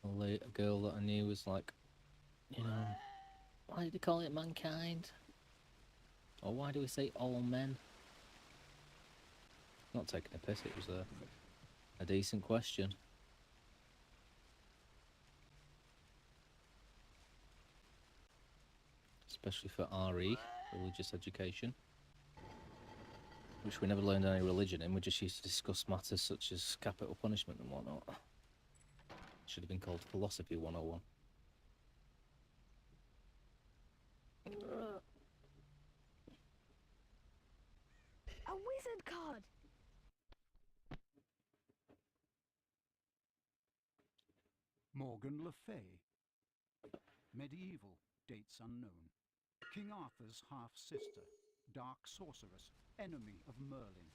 [SPEAKER 2] a girl that I knew was like, you know, why did they call it mankind? Or why do we say all men? Not taking a piss, it was a decent question. Especially for RE, religious education. Which we never learned any religion in, we just used to discuss matters such as capital punishment and whatnot. Should have been called Philosophy 101.
[SPEAKER 5] A wizard card!
[SPEAKER 1] Morgan Le Fay. Medieval, dates unknown. King Arthur's half-sister, dark sorceress, enemy of Merlin.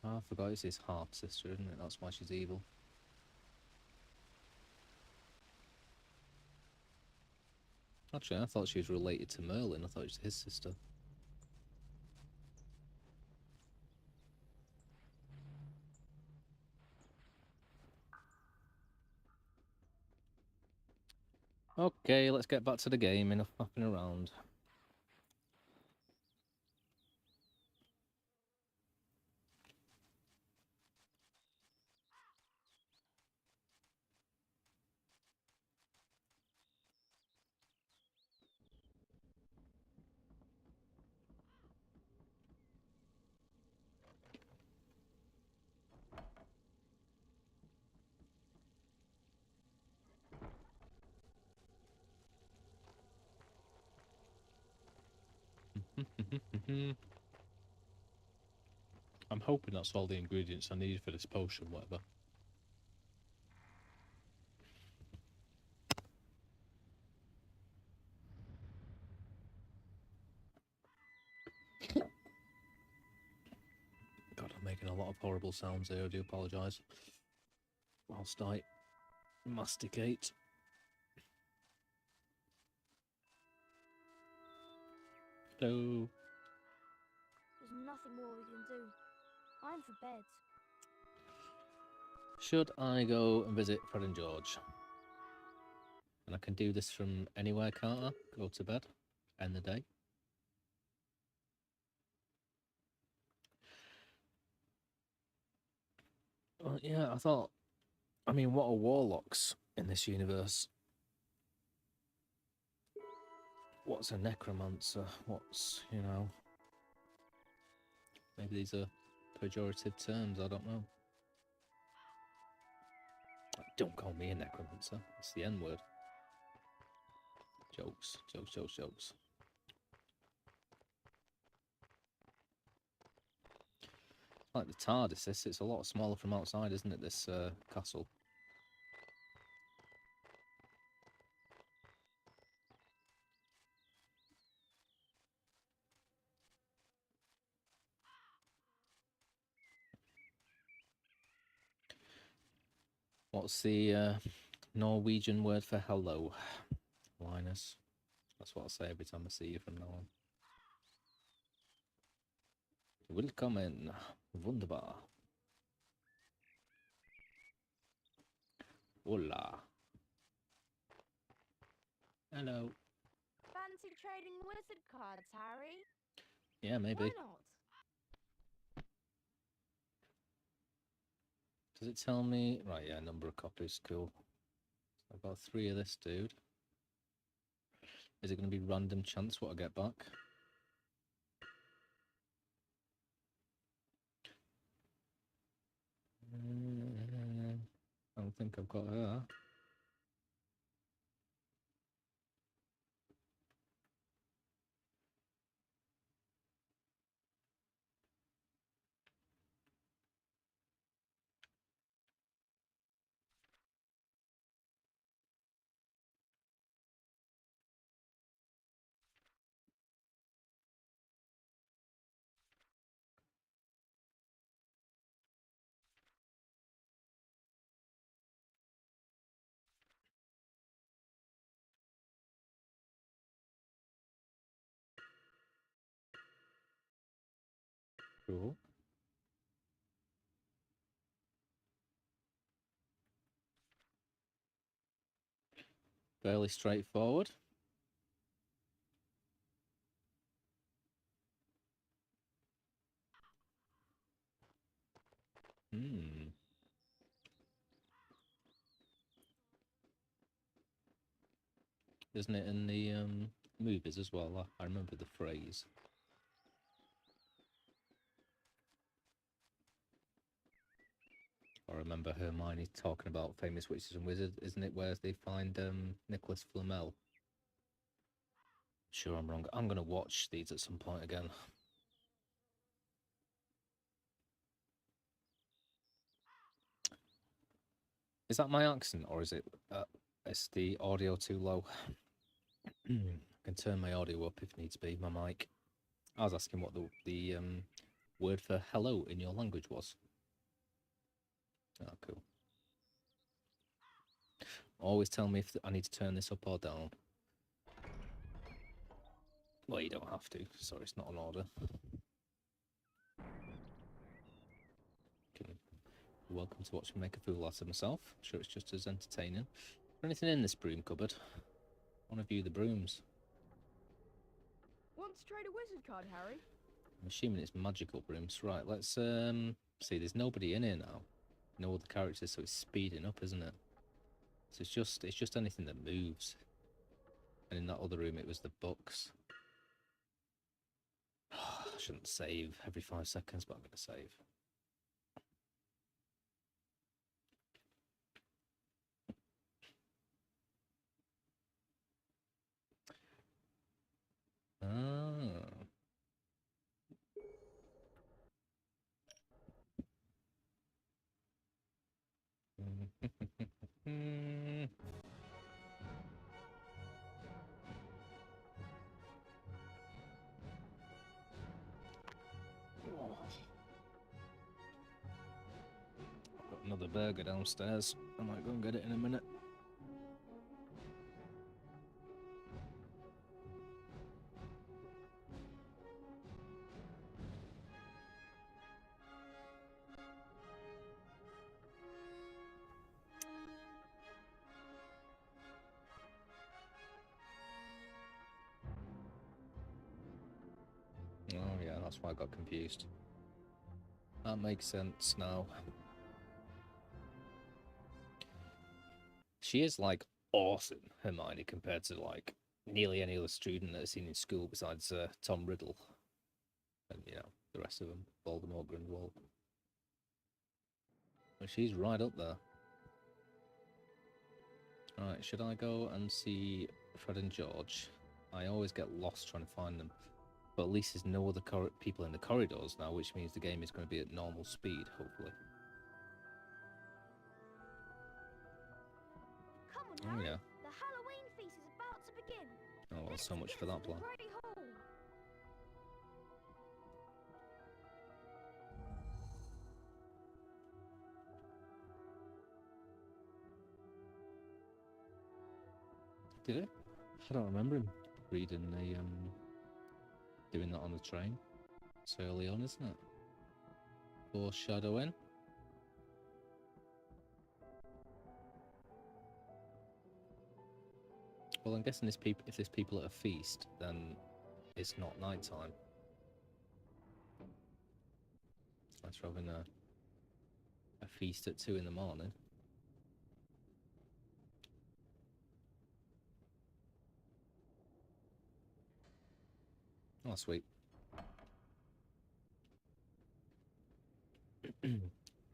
[SPEAKER 2] Oh, I forgot it's his half-sister, isn't it? That's why she's evil. Actually, I thought she was related to Merlin. I thought it was his sister. Okay, let's get back to the game. Enough faffing around. I'm hoping that's all the ingredients I need for this potion, whatever. God, I'm making a lot of horrible sounds here. I do apologise. Whilst I masticate. Hello.
[SPEAKER 4] There's nothing more we can do. I'm for bed.
[SPEAKER 2] Should I go and visit Fred and George? And I can do this from anywhere, can't I? Go to bed. End the day. Well, yeah, I thought... I mean, what are warlocks in this universe? What's a necromancer? What's, you know... Maybe these are pejorative terms, I don't know. Don't call me a necromancer. It's the N-word. Jokes, jokes, jokes, jokes. Like the TARDIS, it's a lot smaller from outside, isn't it, this castle? What's the Norwegian word for hello, Linus? That's what I'll say every time I see you from now on. Willkommen. Wunderbar. Hola. Hello.
[SPEAKER 5] Fancy trading wizard cards, Harry?
[SPEAKER 2] Yeah, maybe.
[SPEAKER 5] Why not?
[SPEAKER 2] Does it tell me? Right, yeah, number of copies, cool. I've got 3 of this dude. Is it going to be random chance what I get back? I don't think I've got her. Cool. Fairly straightforward. Hmm. Isn't it in the movies as well? I remember the phrase. I remember Hermione talking about famous witches and wizards, isn't it? Where they find Nicholas Flamel. Sure, I'm wrong. I'm gonna watch these at some point again. Is that my accent, or is it is the audio too low? I can turn my audio up if needs be, my mic. I was asking what the word for hello in your language was. Oh, cool. Always tell me if I need to turn this up or down. Well, you don't have to. Sorry, it's not an order. Okay. Welcome to watch me make a fool out of myself. I'm sure it's just as entertaining. Is there anything in this broom cupboard? I want to view the brooms.
[SPEAKER 5] Want to trade a wizard card, Harry?
[SPEAKER 2] I'm assuming it's magical brooms. Right, let's see, there's nobody in here now. No other characters, so it's speeding up, isn't it? So it's just anything that moves. And in that other room it was the books. I shouldn't save every 5 seconds, but I'm gonna save. Ah. Got another burger downstairs. I might go and get it in a minute. Oh yeah, that's why I got confused. That makes sense now. She is like awesome, Hermione, compared to like nearly any other student that I've seen in school besides Tom Riddle. And you know, the rest of them, Voldemort, Grindelwald. But she's right up there. Alright, should I go and see Fred and George? I always get lost trying to find them. But at least there's no other people in the corridors now, which means the game is going to be at normal speed, hopefully.
[SPEAKER 4] Come on,
[SPEAKER 2] Oh
[SPEAKER 4] Harry.
[SPEAKER 2] yeah.
[SPEAKER 4] The Halloween feast is about to begin.
[SPEAKER 2] Oh well,
[SPEAKER 4] Let's
[SPEAKER 2] so much
[SPEAKER 4] get
[SPEAKER 2] for
[SPEAKER 4] to
[SPEAKER 2] that
[SPEAKER 4] the
[SPEAKER 2] plan.
[SPEAKER 4] Great Hall.
[SPEAKER 2] Did it? I don't remember him reading the doing that on the train. It's early on, isn't it? Foreshadowing. Well, I'm guessing if there's people at a feast, then it's not night time. That's having a feast at 2 in the morning. Oh, sweet.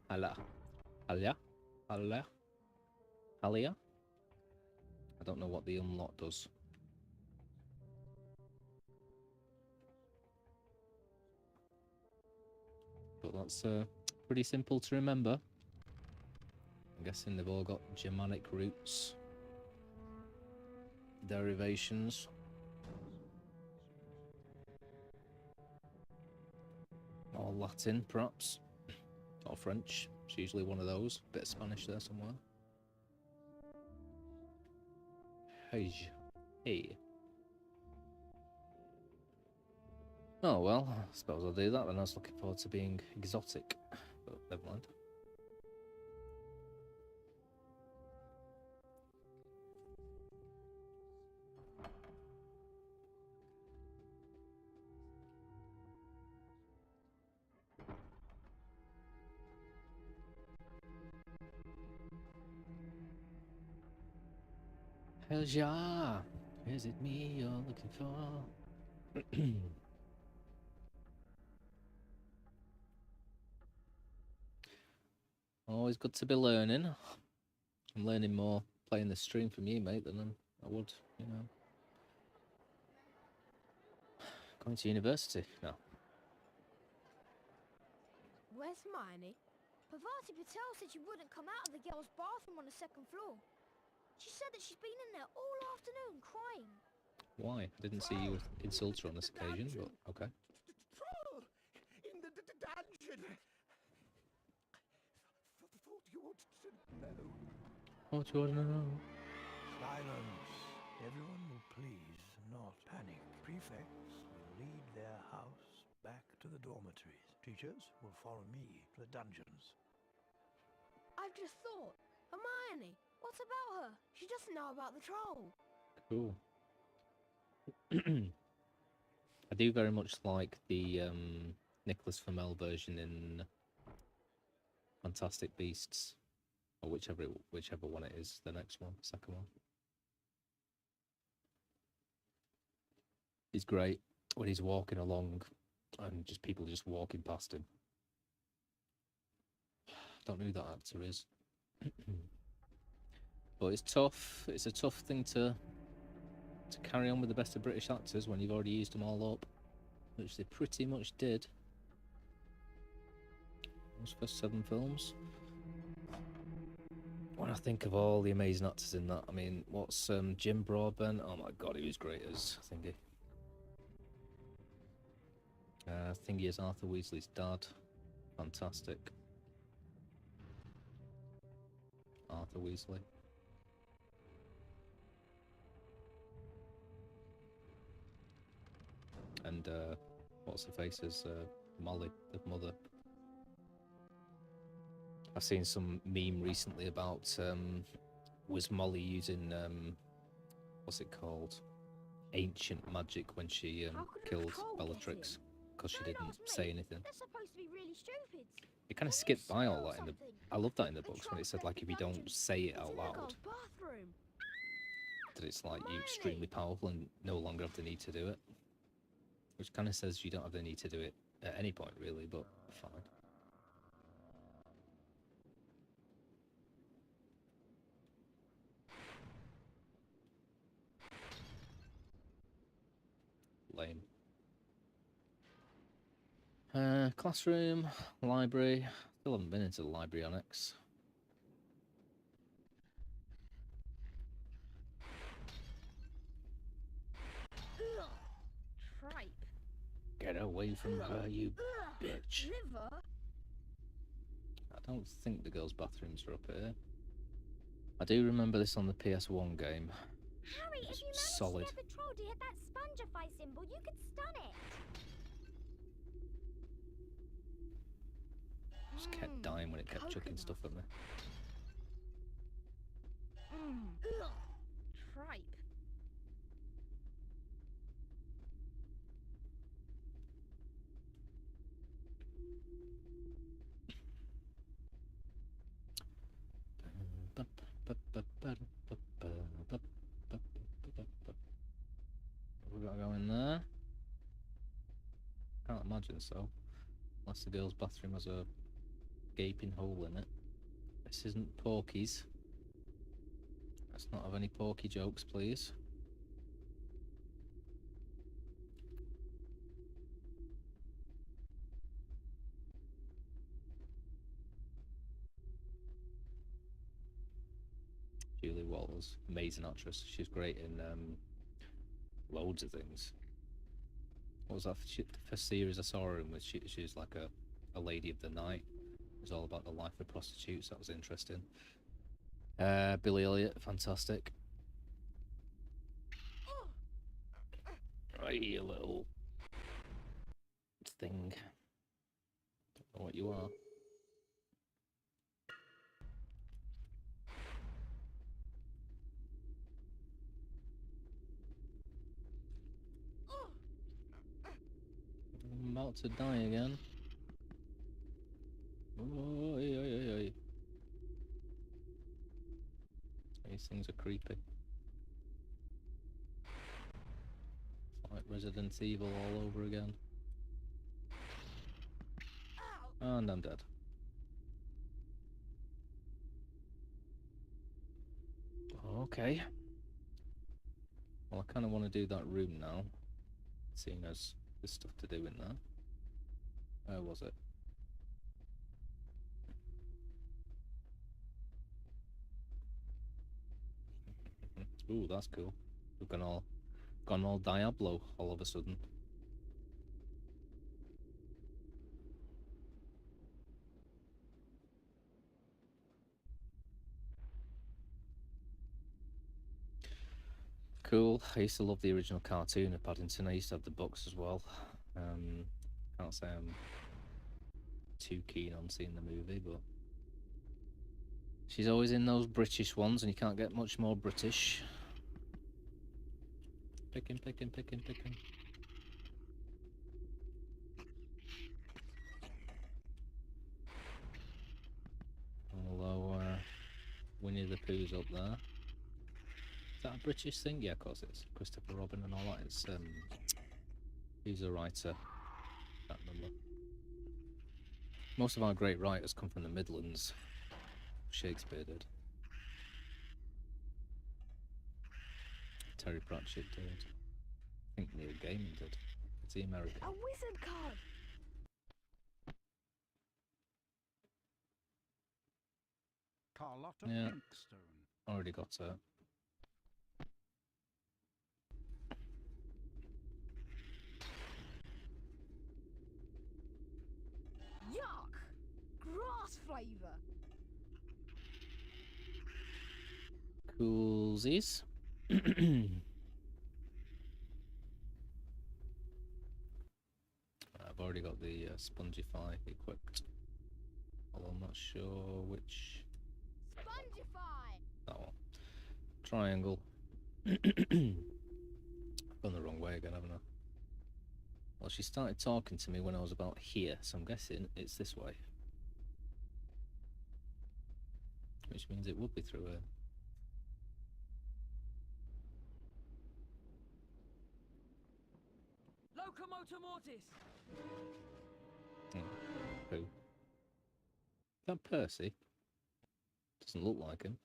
[SPEAKER 2] Hala. Halia? Halia? Halia? I don't know what the unlock does. But that's pretty simple to remember. I'm guessing they've all got Germanic roots. Derivations. Or Latin, perhaps. Or French. It's usually one of those. Bit of Spanish there somewhere. Hey. Hey. Oh well, I suppose I'll do that then. I was looking forward to being exotic. But never mind. Hell yeah! Is it me you're looking for? Always good to be learning. I'm learning more playing the stream from you, mate, than I would, you know, going to university. No.
[SPEAKER 5] Where's Hermione? Parvati Patel said she wouldn't come out of the girls' bathroom on the second floor. She said that she's been in there all afternoon crying.
[SPEAKER 2] Why? I didn't see you insult her on this occasion, but okay.
[SPEAKER 7] Troll! In the dungeon! Thought you wanted to know.
[SPEAKER 2] What do you want to know?
[SPEAKER 8] Silence. Everyone will please not panic. Prefects will lead their house back to the dormitories. Teachers will follow me to the dungeons.
[SPEAKER 5] I've just thought. Hermione, what's about her? She doesn't know about the troll.
[SPEAKER 2] Cool. I do very much like the Nicholas Flamel version in Fantastic Beasts, or whichever one it is, the next one, second one. He's great when he's walking along and just people just walking past him. Don't know who that actor is. But it's tough. It's a tough thing to carry on with the best of British actors when you've already used them all up, which they pretty much did. Those first 7 films. When I think of all the amazing actors in that, I mean, what's Jim Broadbent? Oh my god, he was great as Thingy. Thingy is Arthur Weasley's dad. Fantastic. Arthur Weasley. And what's her face is Molly, the mother. I've seen some meme recently about was Molly using what's it called? Ancient magic when she killed Bellatrix because she didn't say anything.
[SPEAKER 5] They're supposed to be really stupid.
[SPEAKER 2] It kind of skipped by all that in the. I love that in the books when it said like if you don't say it out loud, that it's like you're extremely powerful and no longer have the need to do it. Which kind of says you don't have the need to do it at any point really, but fine. Lame. Classroom, library. Still haven't been into the library annex.
[SPEAKER 5] Tripe.
[SPEAKER 2] Get away from her, you bitch.
[SPEAKER 5] Liver?
[SPEAKER 2] I don't think the girls' bathrooms are up here. I do remember this on the PS1 game.
[SPEAKER 4] Harry,
[SPEAKER 2] It's
[SPEAKER 4] if you manage
[SPEAKER 2] solid.
[SPEAKER 4] to get the troll to hit that spongify symbol, you could stun it.
[SPEAKER 2] Just kept dying when it kept chucking stuff at me.
[SPEAKER 5] Tripe.
[SPEAKER 2] We gotta go in there. Can't imagine so. Unless the girls' bathroom has a gaping hole in it. This isn't Porky's. Let's not have any Porky jokes, please. Julie Walters, amazing actress. She's great in loads of things. What was that first series I saw her in? She was like a lady of the night. It was all about the life of prostitutes. That was interesting. Billy Elliot, fantastic. Right, you little thing. Don't know what you are. I'm about to die again. Oh, oi, oi, oi, oi. These things are creepy. It's like Resident Evil all over again. And I'm dead. Okay. Well, I kind of want to do that room now, seeing as there's stuff to do in there. Where was it? Ooh, that's cool. We've gone all Diablo all of a sudden. Cool. I used to love the original cartoon of Paddington. I used to have the books as well. Can't say I'm too keen on seeing the movie, but she's always in those British ones, and you can't get much more British. Picking. Although Winnie the Pooh's up there. Is that a British thing? Yeah, of course it's Christopher Robin and all that. It's he's a writer. That number. Most of our great writers come from the Midlands. Shakespeare did. Terry Pratchett did. I think Neil Gaiman did. It's the American.
[SPEAKER 3] A wizard card!
[SPEAKER 1] Carlotta
[SPEAKER 2] Yeah.
[SPEAKER 1] Pinkstone.
[SPEAKER 2] Already got her.
[SPEAKER 3] Yuck! Grass flavour!
[SPEAKER 2] Coolsies. I've already got the Spongify equipped. Although I'm not sure which.
[SPEAKER 5] Spongify!
[SPEAKER 2] That one. Triangle. I've gone the wrong way again, haven't I? Well, she started talking to me when I was about here, so I'm guessing it's this way. Which means it would be through here.
[SPEAKER 3] Locomotor Mortis!
[SPEAKER 2] Who? Is that Percy? Doesn't look like him.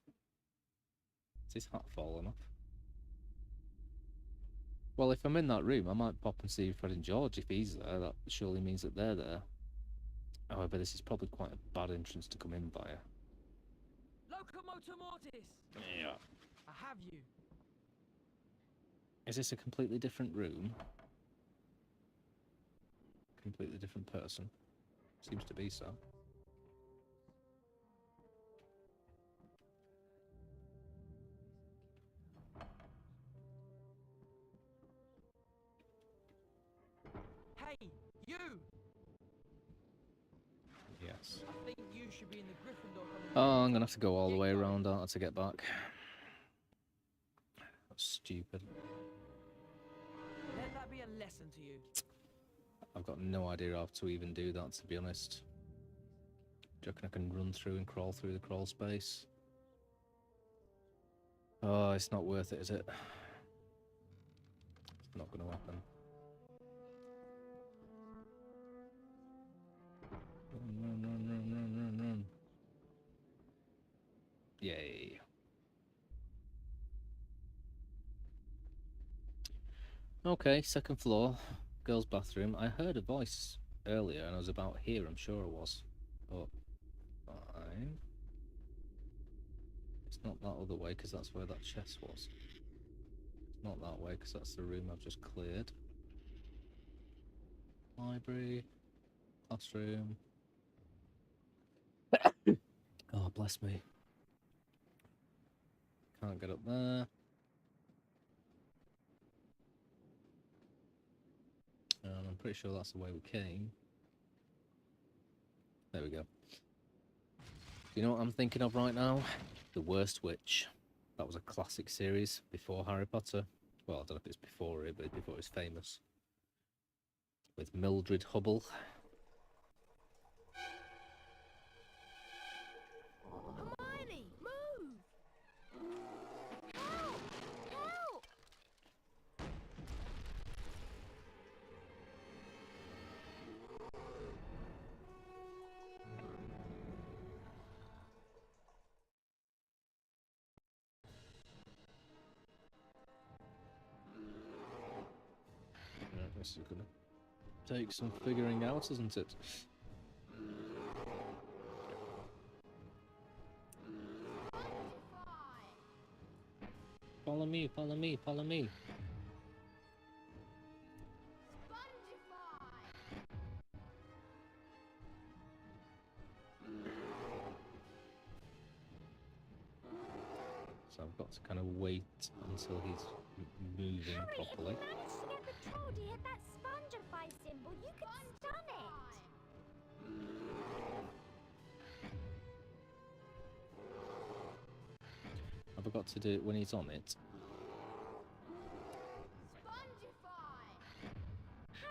[SPEAKER 2] Is his hat fallen off? Well, if I'm in that room, I might pop and see Fred and George. If he's there, that surely means that they're there. However, this is probably quite a bad entrance to come in via.
[SPEAKER 3] Locomotor Mortis!
[SPEAKER 2] Yeah.
[SPEAKER 3] I have you.
[SPEAKER 2] Is this a completely different room? Completely different person? Seems to be so.
[SPEAKER 3] Hey, you!
[SPEAKER 2] Yes.
[SPEAKER 3] I think you should be in the Gryffindor community.
[SPEAKER 2] Oh, I'm gonna have to go all the way around, aren't I, to get back? That's stupid.
[SPEAKER 3] Let that be a lesson to you.
[SPEAKER 2] I've got no idea how to even do that, to be honest. Do you reckon I can run through and crawl through the crawl space? Oh, it's not worth it, is it? It's not going to happen. Run. Yay. Okay, second floor. Girls' bathroom. I heard a voice earlier and I was about here, I'm sure I was. But fine. It's not that other way because that's where that chest was. It's not that way because that's the room I've just cleared. Library. Classroom. Oh, bless me. Can't get up there. I'm pretty sure that's the way we came. There we go. You know what I'm thinking of right now? The Worst Witch. That was a classic series before Harry Potter. Well, I don't know if it's before it, but before it was famous. With Mildred Hubble.
[SPEAKER 5] Hermione, move! Help! Help!
[SPEAKER 2] Yeah, this is gonna take some figuring out, isn't it? Follow me, follow me, follow me. So I've got to kind of wait until he's moving
[SPEAKER 4] Harry,
[SPEAKER 2] properly.
[SPEAKER 4] if you manage to get the troll to hit that spongify symbol, you can stun it.
[SPEAKER 2] I forgot to do it when he's on it.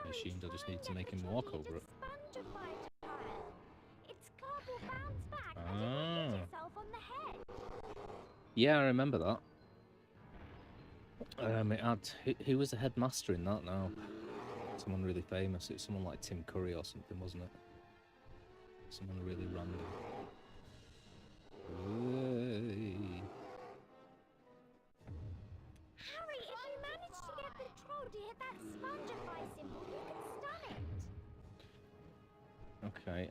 [SPEAKER 2] I assumed I just need to make him walk over it.
[SPEAKER 4] Spongify tile. Its club will bounce back and it will hit itself on the head.
[SPEAKER 2] Yeah, I remember that. It had who was the headmaster in that now? Someone really famous. It was someone like Tim Curry or something, wasn't it? Someone really random. Hey.
[SPEAKER 4] Harry, if you manage to get the troll to hit that spongify symbol, you can stun it.
[SPEAKER 2] Okay.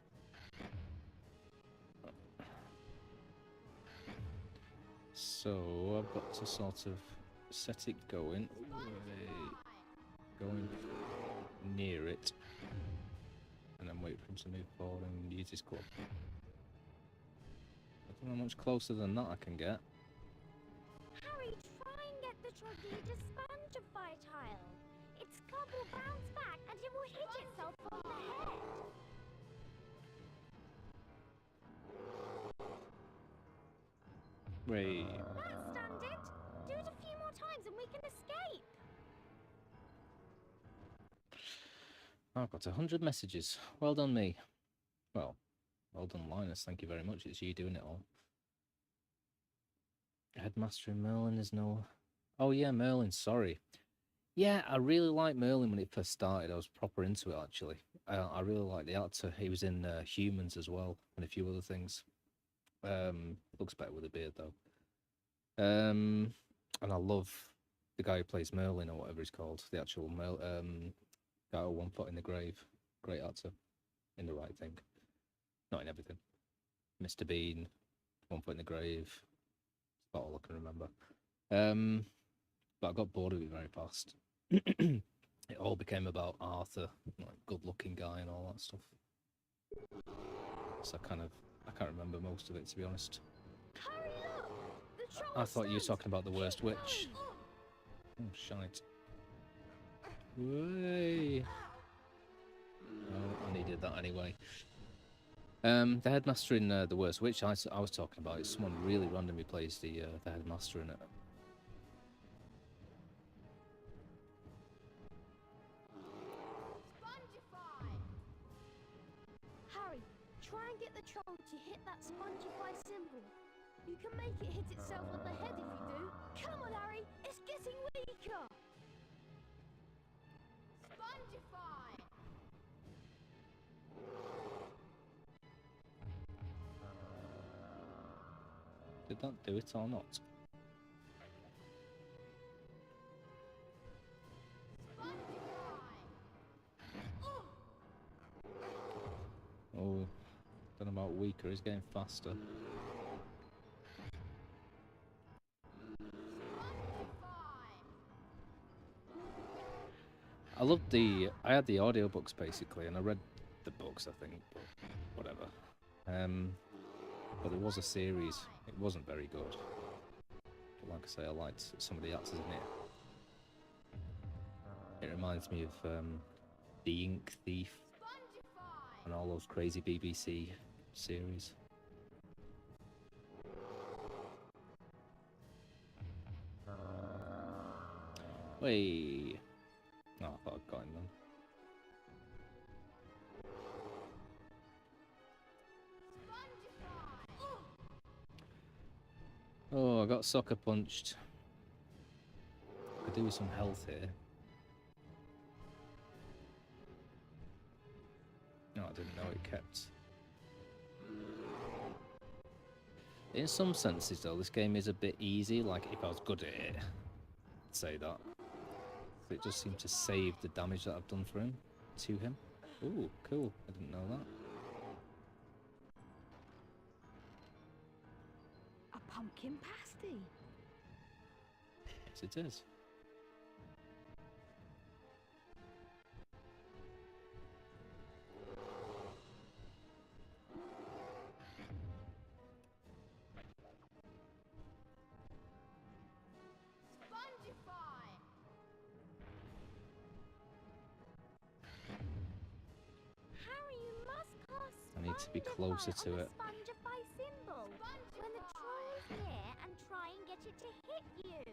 [SPEAKER 2] So I've got to sort of set it going. Going near it. And then wait for him to move forward and use his club. I don't know how much closer than that I can get.
[SPEAKER 4] Harry, try and get the troll to hit a spongify tile. Its club will bounce back and it will hit itself on the head.
[SPEAKER 2] Wait.
[SPEAKER 4] That stunned it. Do it a few more times and we can escape.
[SPEAKER 2] I've got 100 messages. Well done, me. Well done, Linus. Thank you very much. It's you doing it all. Headmaster in Merlin is no... Oh, yeah, Merlin, sorry. Yeah, I really liked Merlin when it first started. I was proper into it, actually. I really liked the actor. He was in Humans as well, and a few other things. Looks better with a beard, though. And I love the guy who plays Merlin, or whatever he's called. The actual guy with one foot in the grave. Great actor. In the right thing. Not in everything. Mr. Bean, One Foot in the Grave. That's about all I can remember. But I got bored of it very fast. It all became about Arthur, like good-looking guy and all that stuff. So I can't remember most of it, to be honest.
[SPEAKER 4] Hurry up! The troll
[SPEAKER 2] I thought you were
[SPEAKER 4] stunned.
[SPEAKER 2] talking about the worst witch. Oh, shite. Way. Oh, I needed that anyway. The headmaster in The Worst Witch I was talking about, it's someone really random who plays the headmaster in it.
[SPEAKER 5] Harry, try and get the troll to hit that spongify symbol. You can make it hit itself on the head if you do. Come on, Harry, it's getting weaker. Spongify!
[SPEAKER 2] Did that do it or not? Oh, don't know about weaker, he's getting faster. I had the audiobooks basically, and I read the books, I think, but whatever. But there was a series, it wasn't very good. But like I say, I liked some of the actors in it. It reminds me of The Ink Thief and all those crazy BBC series. Wait. No, I thought I'd got him then. Oh, I got sucker punched. Could do with some health here. No, I didn't know it kept. In some senses, though, this game is a bit easy. Like, if I was good at it, I'd say that. But it just seemed to save the damage that I've done for him, to him. Ooh, cool. I didn't know that.
[SPEAKER 3] A pumpkin pasty.
[SPEAKER 2] Yes, it is.
[SPEAKER 4] Harry, you must cast
[SPEAKER 2] I need to be closer to it.
[SPEAKER 4] Spongify symbol when the troll is near and try and get it to hit you.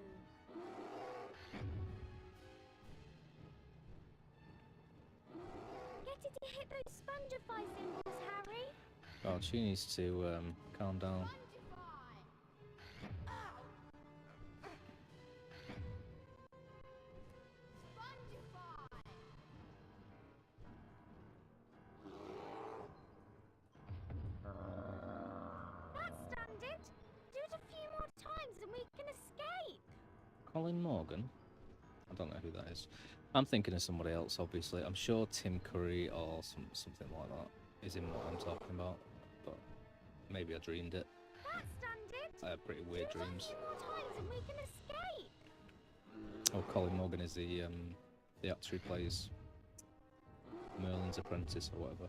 [SPEAKER 4] Get it to hit those Spongify symbols, Harry.
[SPEAKER 2] Oh, she needs to calm down.
[SPEAKER 4] That stunned it. Do it a few more times and we can escape.
[SPEAKER 2] Colin Morgan? I don't know who that is. I'm thinking of somebody else, obviously. I'm sure Tim Curry or something like that is in what I'm talking about. But maybe I dreamed it.
[SPEAKER 4] That stunned it.
[SPEAKER 2] I have pretty weird dreams.
[SPEAKER 4] Do it a few more times and we can escape.
[SPEAKER 2] Oh, Colin Morgan is the actor who plays Merlin's apprentice or whatever.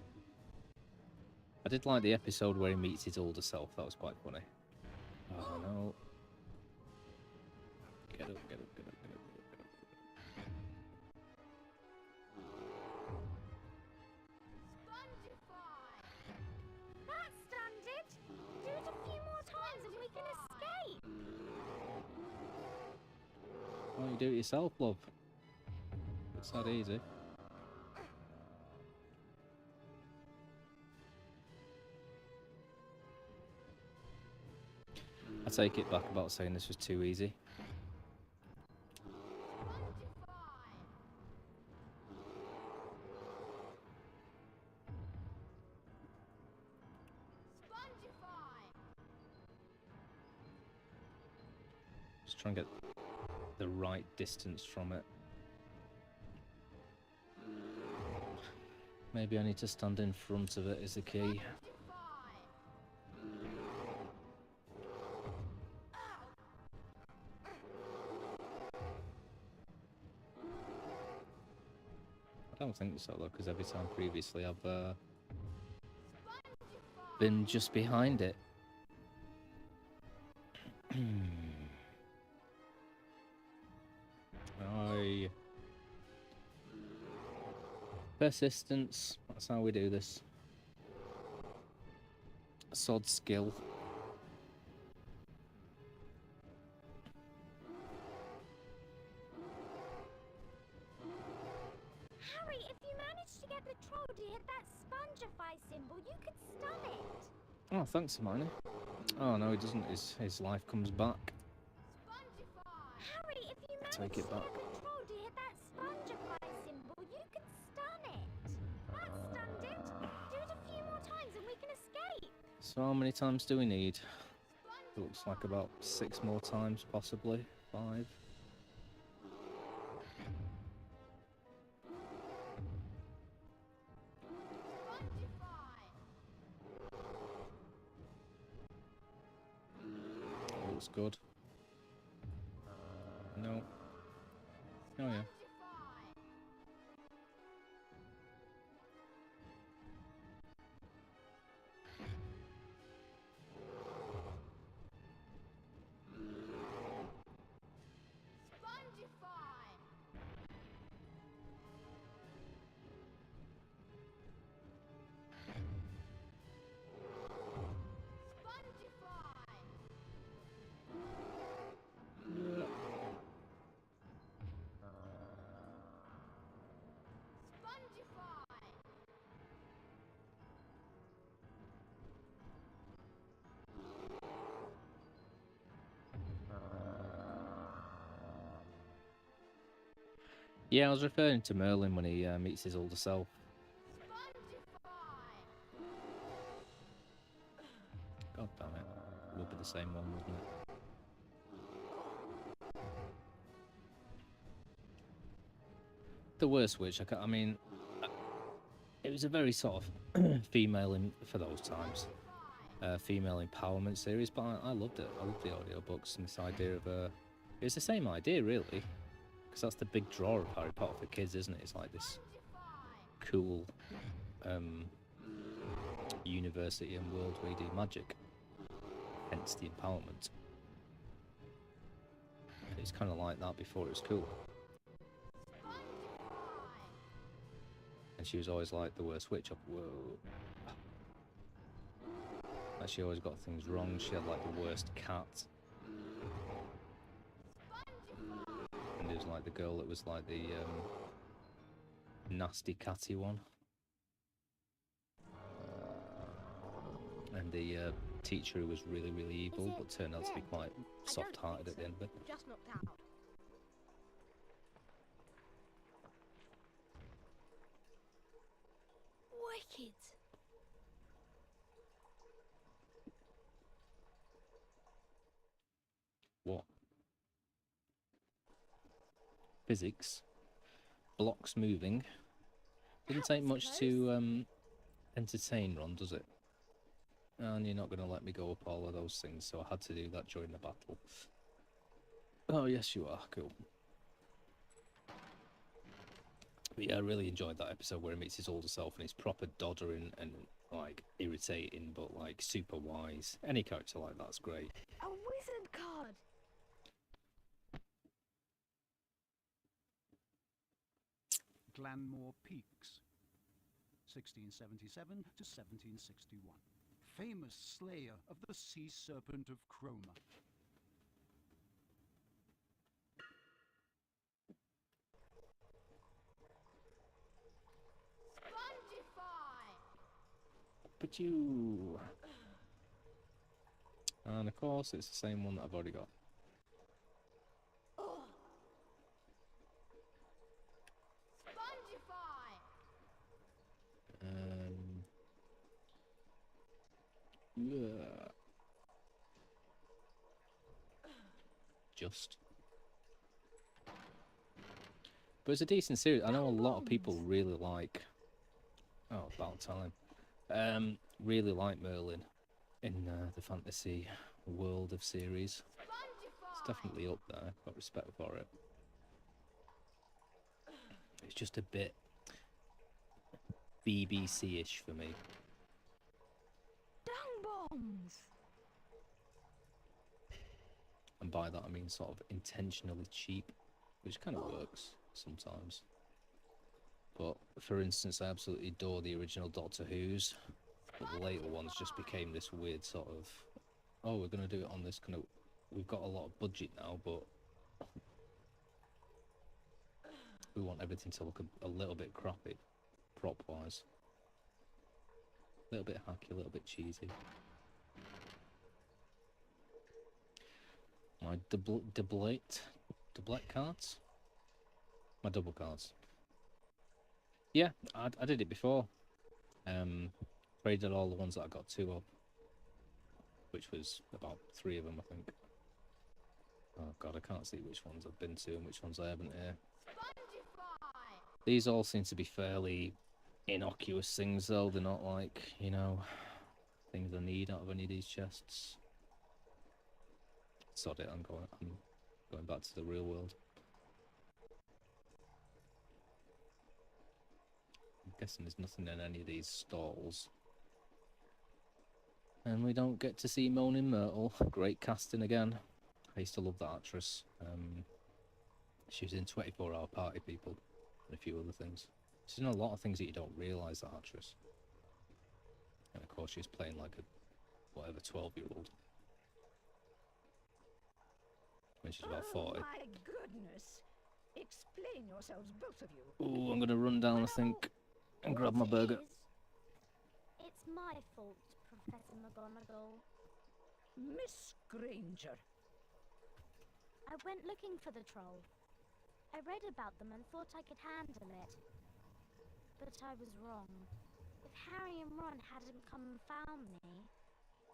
[SPEAKER 2] I did like the episode where he meets his older self. That was quite funny. Oh no. Get up, get up, get up, get up, get up, get up.
[SPEAKER 4] That stunned it. Do it a few more times and we can escape.
[SPEAKER 2] Why don't you do it yourself, love? It's that easy. I take it back about saying this was too easy. Just try and get the right distance from it. Maybe I need to stand in front of it is the key. I don't think so though, because every time previously I've been just behind it. Persistence, that's how we do this. Sod skill.
[SPEAKER 4] Harry, if you manage to get the troll to hit that Spongify symbol, you could stun it.
[SPEAKER 2] Oh, thanks, Hermione. Oh no, he doesn't. His life comes back.
[SPEAKER 4] Harry, if you manage
[SPEAKER 2] Take it
[SPEAKER 4] to
[SPEAKER 2] back.
[SPEAKER 4] get the troll to hit that Spongify symbol, you could stun it. That stunned it. Do it a few more times and we can escape.
[SPEAKER 2] So how many times do we need? Looks like about 6 more times, possibly 5. Looks good. No. Oh yeah. Yeah, I was referring to Merlin when he meets his older self. God damn it. It would be the same one, wouldn't it? The worst witch, I mean, it was a very sort of female, for those times, female empowerment series, but I loved it. I loved the audiobooks and this idea of It's the same idea, really, because that's the big draw of Harry Potter for kids, isn't it? It's like this cool university and world where you do magic, hence the empowerment. And it's kind of like that before it was cool. And she was always like the worst witch of whoa. Like she always got things wrong. She had like the worst cat. And it was like the girl that was like the nasty catty one. And the teacher who was really, really evil, but turned out to be quite soft-hearted at the end of it.
[SPEAKER 3] Just knocked out.
[SPEAKER 5] Wicked.
[SPEAKER 2] What? Physics. Blocks moving. Doesn't take much to entertain Ron, does it? And you're not going to let me go up all of those things, so I had to do that during the battle. Oh, yes you are. Cool. But yeah, I really enjoyed that episode where he meets his older self and he's proper doddering and like irritating, but like super wise. Any character like that's great.
[SPEAKER 5] A wizard card.
[SPEAKER 1] Glanmore Peaks, 1677 to 1761. Famous slayer of the sea serpent of Cromer.
[SPEAKER 2] But you... And of course it's the same one that I've already got. Yeah. Just. But it's a decent series. I know a lot of people really like... Oh, about time. Really like Merlin in the fantasy world of series. It's definitely up there. Got respect for it. It's just a bit BBC-ish for me.
[SPEAKER 5] Bombs.
[SPEAKER 2] And by that I mean sort of intentionally cheap, which kind of works sometimes. But for instance, I absolutely adore the original Doctor Who's, but the later ones just became this weird sort of, oh, we're going to do it on this kind of, we've got a lot of budget now, but we want everything to look a little bit crappy, prop-wise. A little bit hacky, a little bit cheesy. My doublet cards? My double cards. Yeah, I did it before. Traded all the ones that I got 2 of, which was about 3 of them, I think. Oh god, I can't see which ones I've been to and which ones I haven't here. These all seem to be fairly innocuous things though, they're not like, you know, things I need out of any of these chests. Sod it, I'm going back to the real world. I'm guessing there's nothing in any of these stalls. And we don't get to see Moaning Myrtle. Great casting again. I used to love that actress. She was in 24 Hour Party People and a few other things. She's in a lot of things that you don't realise, that actress. And of course she's playing like a, whatever, 12-year-old. When she's about 40.
[SPEAKER 6] Oh my goodness! Explain yourselves, both of you.
[SPEAKER 2] Ooh, I'm gonna run down, I think, and grab my burger.
[SPEAKER 4] It's my fault, Professor McGonagall.
[SPEAKER 6] Miss Granger.
[SPEAKER 4] I went looking for the troll. I read about them and thought I could handle it. But I was wrong. If Harry and Ron hadn't come and found me,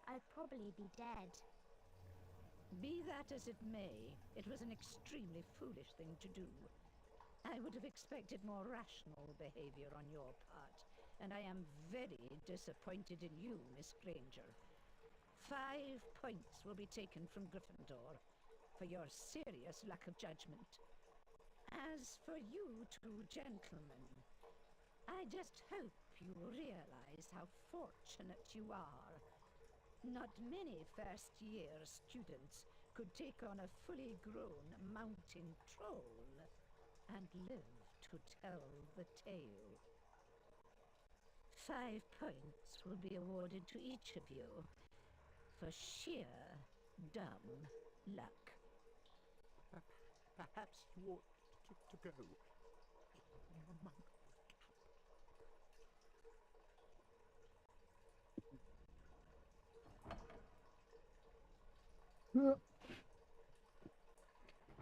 [SPEAKER 4] I'd probably be dead.
[SPEAKER 6] Be that as it may, it was an extremely foolish thing to do. I would have expected more rational behavior on your part, and I am very disappointed in you, Miss Granger. 5 points will be taken from Gryffindor.
[SPEAKER 9] for your serious lack of judgment. As for you two gentlemen, I just hope you realize how fortunate you are. Not many first-year students could take on a fully grown mountain troll and live to tell the tale. 5 points will be awarded to each of you for sheer dumb luck.
[SPEAKER 7] Perhaps you ought to go. Your monk will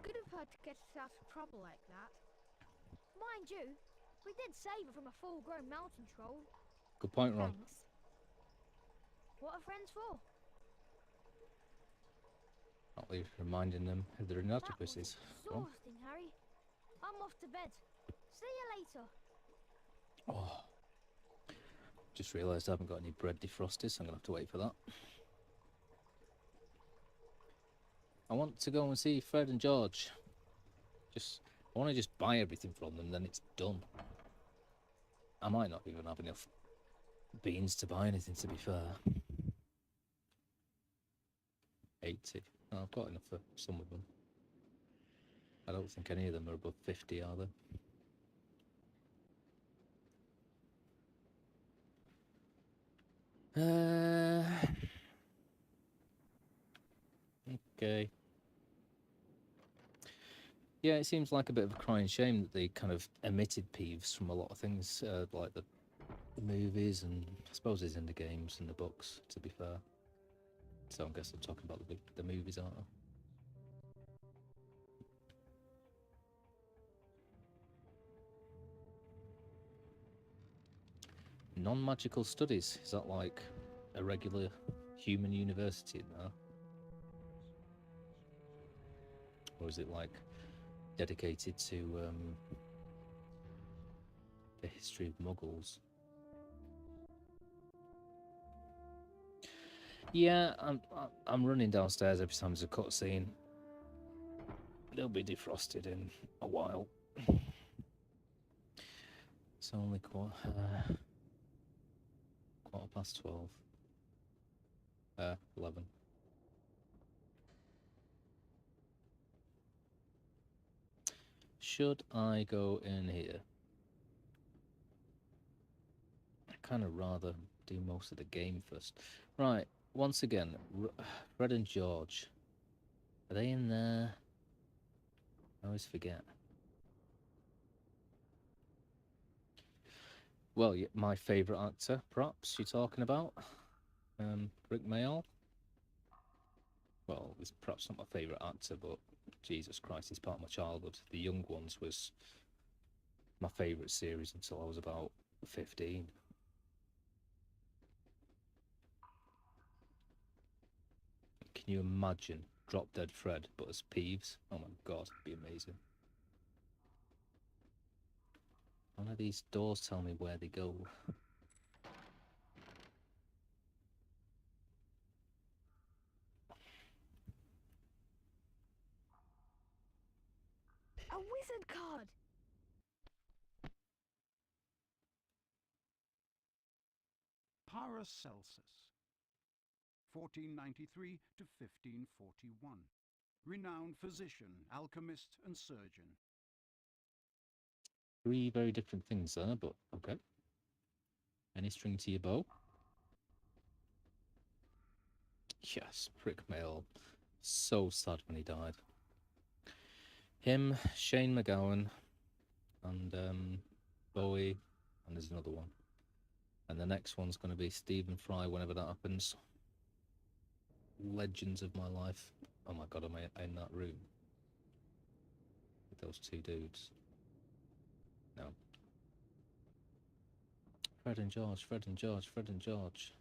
[SPEAKER 5] Good of her to get us out of trouble like that. Mind you, we did save her from a full-grown mountain troll.
[SPEAKER 2] Good point, Ron.
[SPEAKER 5] Thanks. What are friends for?
[SPEAKER 2] Not leave reminding them who they're in
[SPEAKER 5] That was
[SPEAKER 2] octopuses. Go on.
[SPEAKER 5] exhausting, Harry. I'm off to bed. See you later.
[SPEAKER 2] Oh. Just realised I haven't got any bread defrosted, so I'm going to have to wait for that. I want to go and see Fred and George. I want to just buy everything from them, then it's done. I might not even have enough beans to buy anything, to be fair. 80. No, I've got enough for some of them. I don't think any of them are above 50, are they? Okay. Yeah, it seems like a bit of a crying shame that they kind of omitted Peeves from a lot of things, like the movies and I suppose it's in the games and the books, to be fair. So I guess I'm talking about the movies, aren't I? Non-magical studies, is that like a regular human university in there? Or is it like dedicated to the history of Muggles? Yeah, I'm running downstairs every time there's a cutscene. They'll be defrosted in a while. It's only quarter past 12. 11. Should I go in here? I kind of rather do most of the game first. Right, once again, Fred and George. Are they in there? I always forget. Well, yeah, my favourite actor, perhaps, you're talking about? Rick Mayall? Well, it's perhaps not my favourite actor, but Jesus Christ, he's part of my childhood. The Young Ones was my favourite series until I was about 15. Can you imagine Drop Dead Fred, but as Peeves? Oh my god, it'd be amazing. One of these doors tell me where they go.
[SPEAKER 5] A wizard card!
[SPEAKER 1] Paracelsus, 1493 to 1541. Renowned physician, alchemist, and surgeon.
[SPEAKER 2] 3 very different things there, but okay. Any string to your bow? Yes, Rick Mayall. So sad when he died. Him, Shane McGowan, and Bowie, and there's another one. And the next one's going to be Stephen Fry whenever that happens. Legends of my life. Oh my god, am I in that room? With those 2 dudes? No. Fred and George, Fred and George, Fred and George.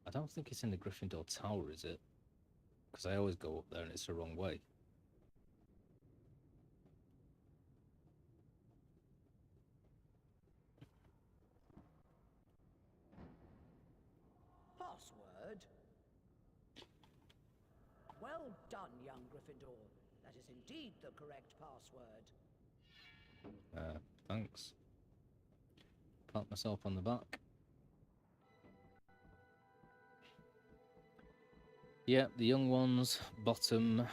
[SPEAKER 2] I don't think it's in the Gryffindor Tower, is it? Because I always go up there and it's the wrong way.
[SPEAKER 6] Password. Well done, young Gryffindor. That is indeed the correct password.
[SPEAKER 2] Thanks. Pat myself on the back. Yep, the young ones, bottom.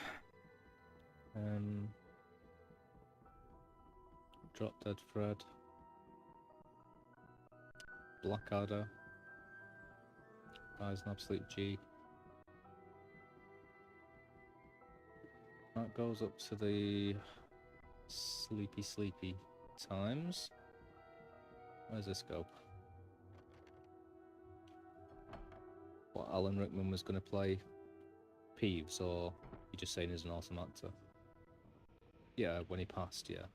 [SPEAKER 2] Drop Dead Fred. Blackadder. Guy's an absolute G. That goes up to the sleepy times. Where's this go? What, Alan Rickman was going to play Peeves, or you just saying he's an awesome actor? Yeah, when he passed, yeah.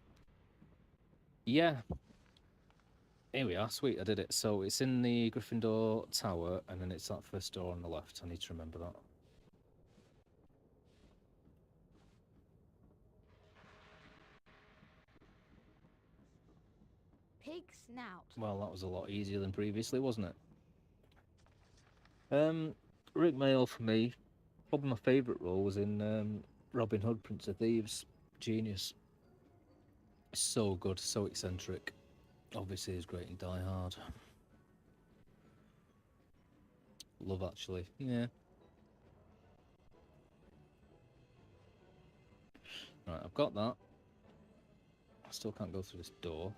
[SPEAKER 2] Yeah. Here we are, sweet, I did it. So it's in the Gryffindor Tower, and then it's that first door on the left. I need to remember that.
[SPEAKER 4] Pig snout.
[SPEAKER 2] Well, that was a lot easier than previously, wasn't it? Rick Mayall for me. Probably my favourite role was in Robin Hood, Prince of Thieves. Genius. So good, so eccentric. Obviously, he's great in Die Hard. Love Actually, yeah. Right, I've got that. I still can't go through this door.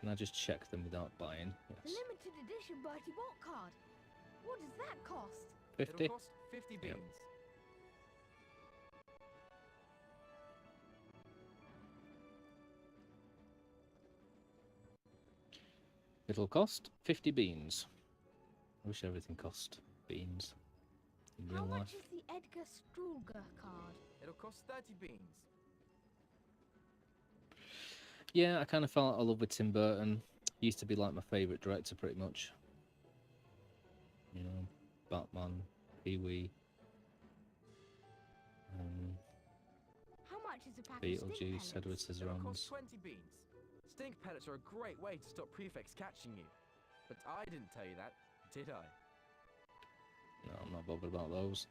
[SPEAKER 2] Can I just check them without buying?
[SPEAKER 3] The
[SPEAKER 2] Yes.
[SPEAKER 3] limited edition Bertie Bott card. What does that cost?
[SPEAKER 2] 50?
[SPEAKER 10] It'll cost 50 beans.
[SPEAKER 2] Yep. It'll cost 50 beans. I wish everything cost beans in
[SPEAKER 3] How
[SPEAKER 2] real
[SPEAKER 3] much
[SPEAKER 2] life.
[SPEAKER 3] is the Edgar Strulger card?
[SPEAKER 10] It'll cost 30 beans.
[SPEAKER 2] Yeah, I kind of fell out of love with Tim Burton. He used to be like my favourite director, pretty much. You know, Batman, Pee-wee,
[SPEAKER 3] How much is a pack of stink
[SPEAKER 2] Beetlejuice,
[SPEAKER 3] pellets?
[SPEAKER 2] Edward
[SPEAKER 10] It'll cost
[SPEAKER 2] Scissorhands.
[SPEAKER 10] 20 beans. Stink pellets are a great way to stop prefects catching you. But I didn't tell you that, did I?
[SPEAKER 2] No, I'm not bothered about those.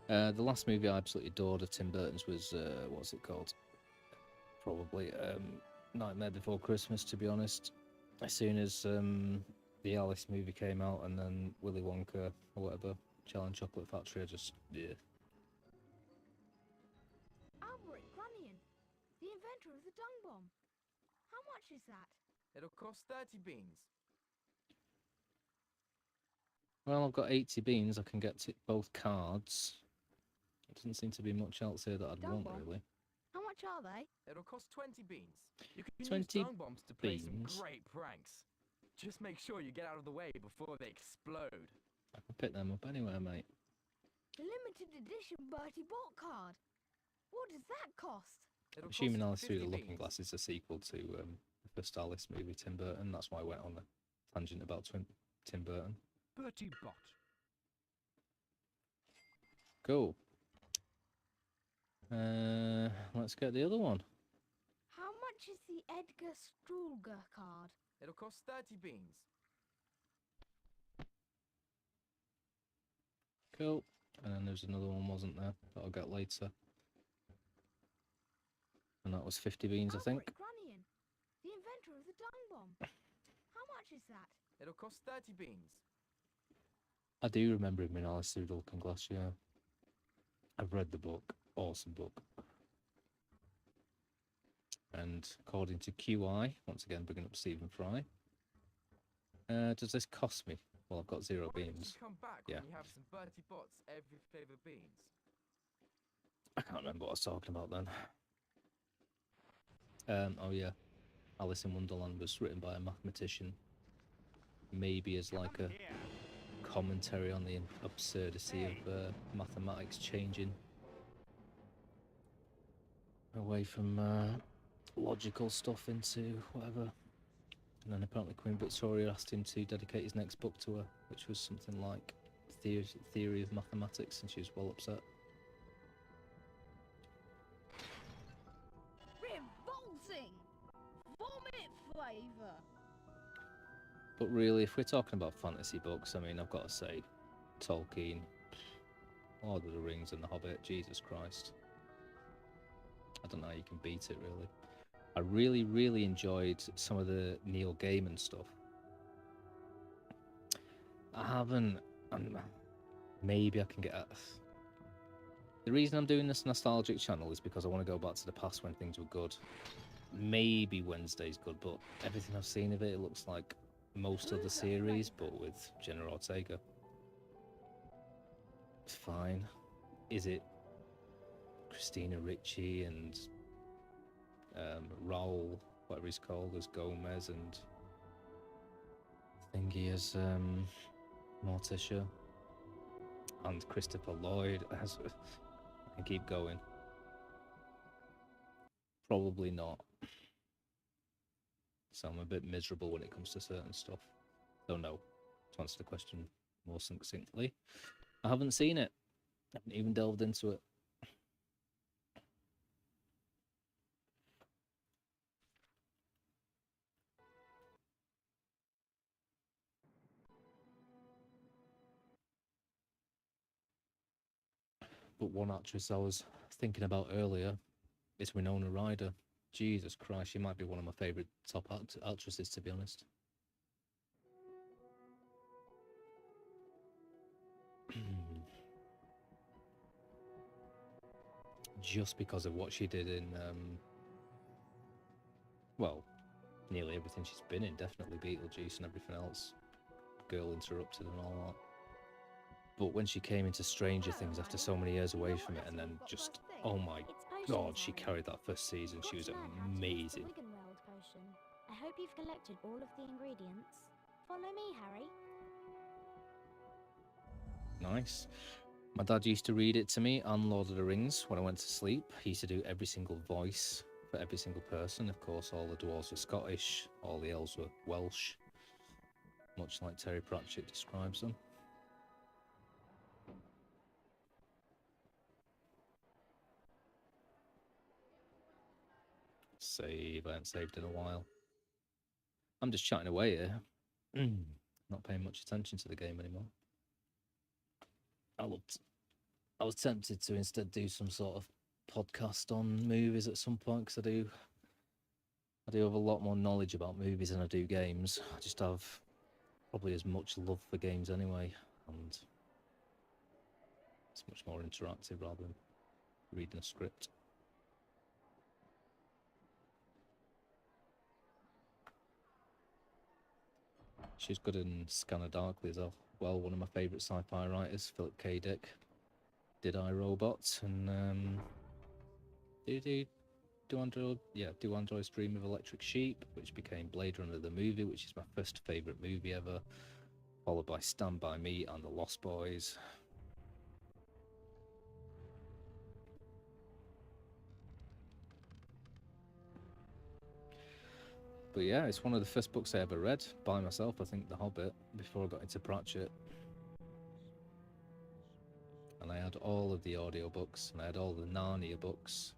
[SPEAKER 2] The last movie I absolutely adored of Tim Burton's was, what's it called? Probably Nightmare Before Christmas, to be honest. As soon as the Alice movie came out, and then Willy Wonka, or whatever, Charlie and Chocolate Factory, I just, yeah.
[SPEAKER 3] Albert Grunion, the inventor of the dung bomb. How much is that?
[SPEAKER 10] It'll cost 30 beans.
[SPEAKER 2] Well, I've got 80 beans, I can get both cards. There doesn't seem to be much else here that I'd
[SPEAKER 3] Dung
[SPEAKER 2] want,
[SPEAKER 3] bomb?
[SPEAKER 2] really.
[SPEAKER 3] How much are they?
[SPEAKER 10] It'll cost 20 beans. You can
[SPEAKER 2] 20
[SPEAKER 10] use dung bombs to play
[SPEAKER 2] beans?
[SPEAKER 10] some great pranks. Just make sure you get out of the way before they explode.
[SPEAKER 2] I can pick them up anywhere, mate.
[SPEAKER 3] The limited edition Bertie Bott card. What does that cost?
[SPEAKER 10] It'll
[SPEAKER 2] Assuming
[SPEAKER 10] cost
[SPEAKER 2] Alice Through the
[SPEAKER 10] 50
[SPEAKER 2] Looking
[SPEAKER 10] beans.
[SPEAKER 2] Glass is a sequel to the first Alice movie, Tim Burton. That's why I went on a tangent about Tim Burton.
[SPEAKER 1] Bertie Bott.
[SPEAKER 2] Cool. Let's get the other one.
[SPEAKER 3] How much is the Edgar Strulger card?
[SPEAKER 10] It'll cost 30 beans.
[SPEAKER 2] Cool. And then there's another one, wasn't there? That I'll get later. And that was 50 beans, I think.
[SPEAKER 3] Albert Grunion, the inventor of the dung bomb. How much is that?
[SPEAKER 10] It'll cost 30 beans.
[SPEAKER 2] I do remember him in Alice Through the Looking Glass, yeah. I've read the book. Awesome book. And according to QI, once again bringing up Stephen Fry, does this cost me? Well, I've got 0
[SPEAKER 10] Why don't
[SPEAKER 2] beans.
[SPEAKER 10] you come back
[SPEAKER 2] Yeah.
[SPEAKER 10] when you have some Bertie Bott's every flavour beans?
[SPEAKER 2] I can't remember what I was talking about then. Oh yeah, Alice in Wonderland was written by a mathematician. Maybe as like a commentary on the absurdity of mathematics changing away from logical stuff into whatever. And then apparently Queen Victoria asked him to dedicate his next book to her, which was something like Theory of Mathematics, and she was well upset.
[SPEAKER 3] Revolting!
[SPEAKER 5] either.
[SPEAKER 2] But really, if we're talking about fantasy books, I mean, I've got to say, Tolkien, Lord of the Rings and The Hobbit, Jesus Christ. I don't know how you can beat it, really. I really, really enjoyed some of the Neil Gaiman stuff. I haven't... maybe I can get at... The reason I'm doing this nostalgic channel is because I want to go back to the past when things were good. Maybe Wednesday's good, but everything I've seen of it, it looks like most of the series, but with Jenna Ortega. It's fine. Is it Christina Ricci and Raul, whatever he's called, as Gomez, and Thingy as Morticia, and Christopher Lloyd as... I keep going. Probably not. So I'm a bit miserable when it comes to certain stuff. So no, to answer the question more succinctly, I haven't seen it. I haven't even delved into it. But one actress I was thinking about earlier is Winona Ryder. Jesus Christ, she might be one of my favourite top actresses, to be honest. Just because of what she did in, well, nearly everything she's been in, definitely Beetlejuice and everything else. Girl Interrupted and all that. But when she came into Stranger Things after so many years away from it, and then just, oh my God, she carried that first season. She was amazing.
[SPEAKER 4] I hope you've collected all of the ingredients. Follow me, Harry.
[SPEAKER 2] Nice. My dad used to read it to me on Lord of the Rings when I went to sleep. He used to do every single voice for every single person. Of course, all the dwarves were Scottish, all the elves were Welsh, much like Terry Pratchett describes them. Save, I haven't saved in a while. I'm just chatting away here. Not paying much attention to the game anymore. I was tempted to instead do some sort of podcast on movies at some point, because I do have a lot more knowledge about movies than I do games. I just have probably as much love for games anyway, and it's much more interactive rather than reading a script. She's good in Scanner Darkly as well. One of my favourite sci-fi writers, Philip K. Dick, did iRobot, and do Androids Dream of Electric Sheep, which became Blade Runner the movie, which is my first favourite movie ever, followed by Stand By Me and The Lost Boys. But yeah, it's one of the first books I ever read by myself, I think, The Hobbit, before I got into Pratchett. And I had all of the audiobooks, and I had all the Narnia books.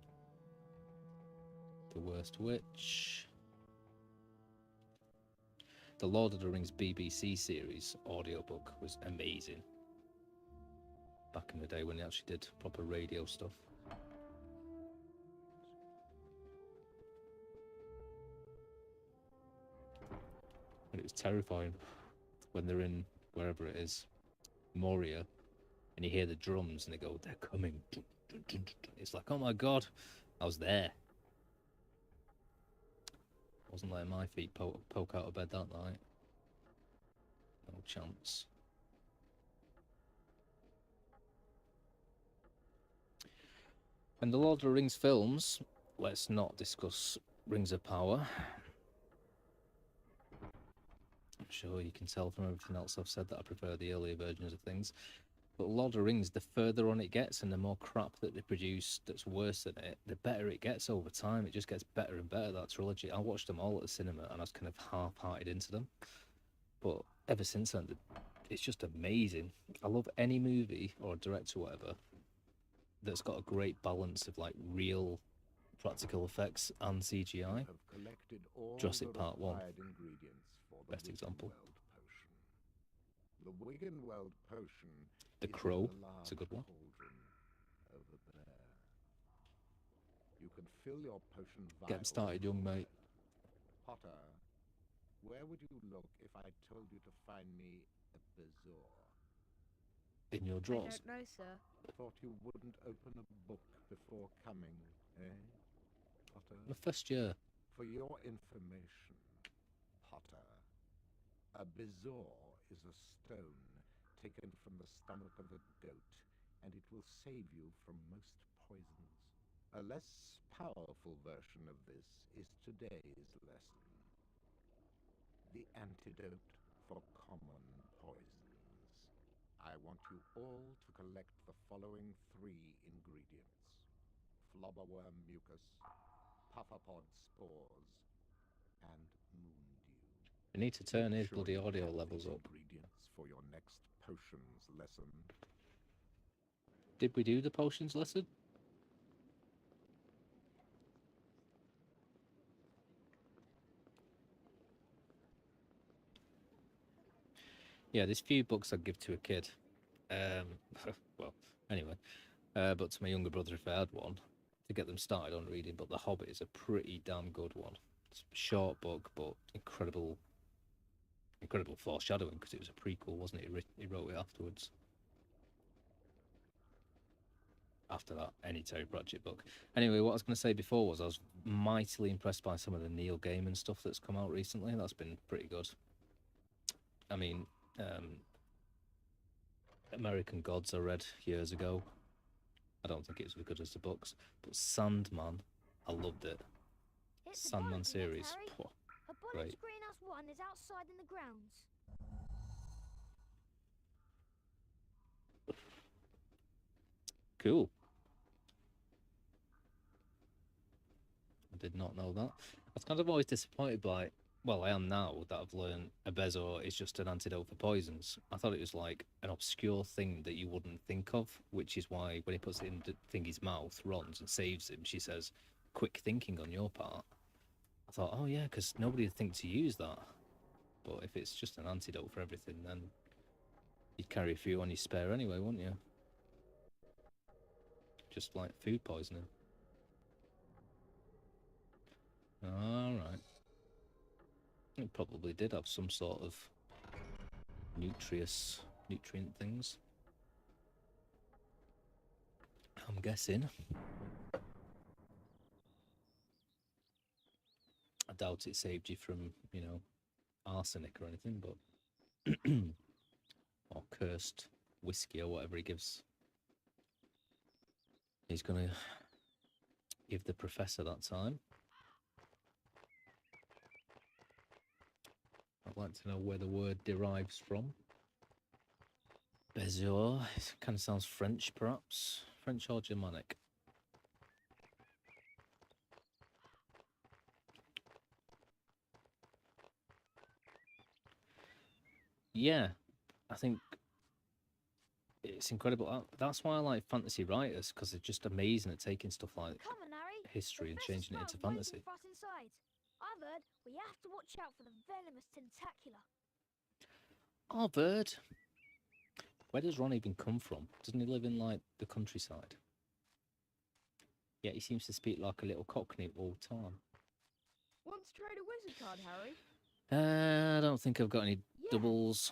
[SPEAKER 2] The Worst Witch. The Lord of the Rings BBC series audiobook was amazing. Back in the day when they actually did proper radio stuff. And it was terrifying when they're in wherever it is, Moria, and you hear the drums and they go, they're coming. It's like, oh my God, I was there. Wasn't letting my feet poke out of bed that night. No chance. And the Lord of the Rings films, let's not discuss Rings of Power. I'm sure you can tell from everything else I've said that I prefer the earlier versions of things. But Lord of the Rings, the further on it gets and the more crap that they produce that's worse than it, the better it gets over time. It just gets better and better, that trilogy. I watched them all at the cinema and I was kind of half-hearted into them. But ever since then, it's just amazing. I love any movie or director or whatever that's got a great balance of like real practical effects and CGI.
[SPEAKER 7] Have collected all
[SPEAKER 2] Jurassic
[SPEAKER 7] the
[SPEAKER 2] Park 1,
[SPEAKER 7] required ingredients for the
[SPEAKER 2] best example.
[SPEAKER 7] Wiggenweld potion. The Wiggenweld potion
[SPEAKER 2] The
[SPEAKER 7] is in
[SPEAKER 2] Crow,
[SPEAKER 7] the
[SPEAKER 2] it's a good one.
[SPEAKER 7] cauldron over there. You can fill your potion vial.
[SPEAKER 2] Get 'em started, young mate.
[SPEAKER 7] Potter, where would you look if I told you to find me a bezoar?
[SPEAKER 2] In your drawers.
[SPEAKER 3] I don't know, sir.
[SPEAKER 7] Thought you wouldn't open a book before coming, eh, Potter?
[SPEAKER 2] The first year.
[SPEAKER 7] For your information, Potter, a bezoar is a stone taken from the stomach of a goat, and it will save you from most poisons. A less powerful version of this is today's lesson. The antidote for common poisons. I want you all to collect the following 3 ingredients. Flobberworm mucus, pufferpod spores, and moondew.
[SPEAKER 2] You need to turn his
[SPEAKER 7] Sure
[SPEAKER 2] bloody
[SPEAKER 7] you
[SPEAKER 2] audio
[SPEAKER 7] have
[SPEAKER 2] levels
[SPEAKER 7] these
[SPEAKER 2] up.
[SPEAKER 7] Ingredients for your next potions lesson.
[SPEAKER 2] Did we do the potions lesson? Yeah, there's few books I'd give to a kid. Well, anyway. But to my younger brother, if I had one, to get them started on reading. But The Hobbit is a pretty damn good one. It's a short book, but incredible foreshadowing, because it was a prequel, wasn't it? He wrote it afterwards. After that, any Terry Pratchett book. Anyway, what I was going to say before was I was mightily impressed by some of the Neil Gaiman stuff that's come out recently. That's been pretty good. I mean, American Gods I read years ago. I don't think it was as good as the books. But Sandman, I loved it.
[SPEAKER 4] It's a
[SPEAKER 2] Sandman
[SPEAKER 4] bonnet,
[SPEAKER 2] series.
[SPEAKER 4] Harry.
[SPEAKER 2] Pwah,
[SPEAKER 4] A bonnet
[SPEAKER 2] great.
[SPEAKER 4] to Greenhouse 1 is outside in the grounds.
[SPEAKER 2] Cool. I did not know that. I was kind of always disappointed by, well, I am now that I've learned a bezoar is just an antidote for poisons. I thought it was like an obscure thing that you wouldn't think of, which is why when he puts it in Thingy's mouth, Ron's, and saves him, she says, quick thinking on your part. I thought, oh yeah, because nobody would think to use that. But if it's just an antidote for everything, then you'd carry a few on your spare anyway, wouldn't you? Just like food poisoning. Alright. It probably did have some sort of nutrient things. I'm guessing. I doubt it saved you from, you know, arsenic or anything, but or cursed whiskey or whatever he gives. He's gonna give the professor that time. I'd like to know where the word derives from. Bezoar, it kind of sounds French, perhaps. French or Germanic. Yeah, I think it's incredible. That's why I like fantasy writers, because they're just amazing at taking stuff like
[SPEAKER 4] Come on, Harry.
[SPEAKER 2] history and
[SPEAKER 4] Professor
[SPEAKER 2] changing it into
[SPEAKER 4] Sprout's waiting
[SPEAKER 2] fantasy.
[SPEAKER 4] for us inside. I've heard we have to watch out for the venomous tentacula.
[SPEAKER 2] Oh, bird. Where does Ron even come from? Doesn't he live in, like, the countryside? Yeah, he seems to speak like a little cockney all the time.
[SPEAKER 3] Want to trade a wizard card, Harry?
[SPEAKER 2] I don't think I've got any
[SPEAKER 4] Yeah.
[SPEAKER 2] doubles.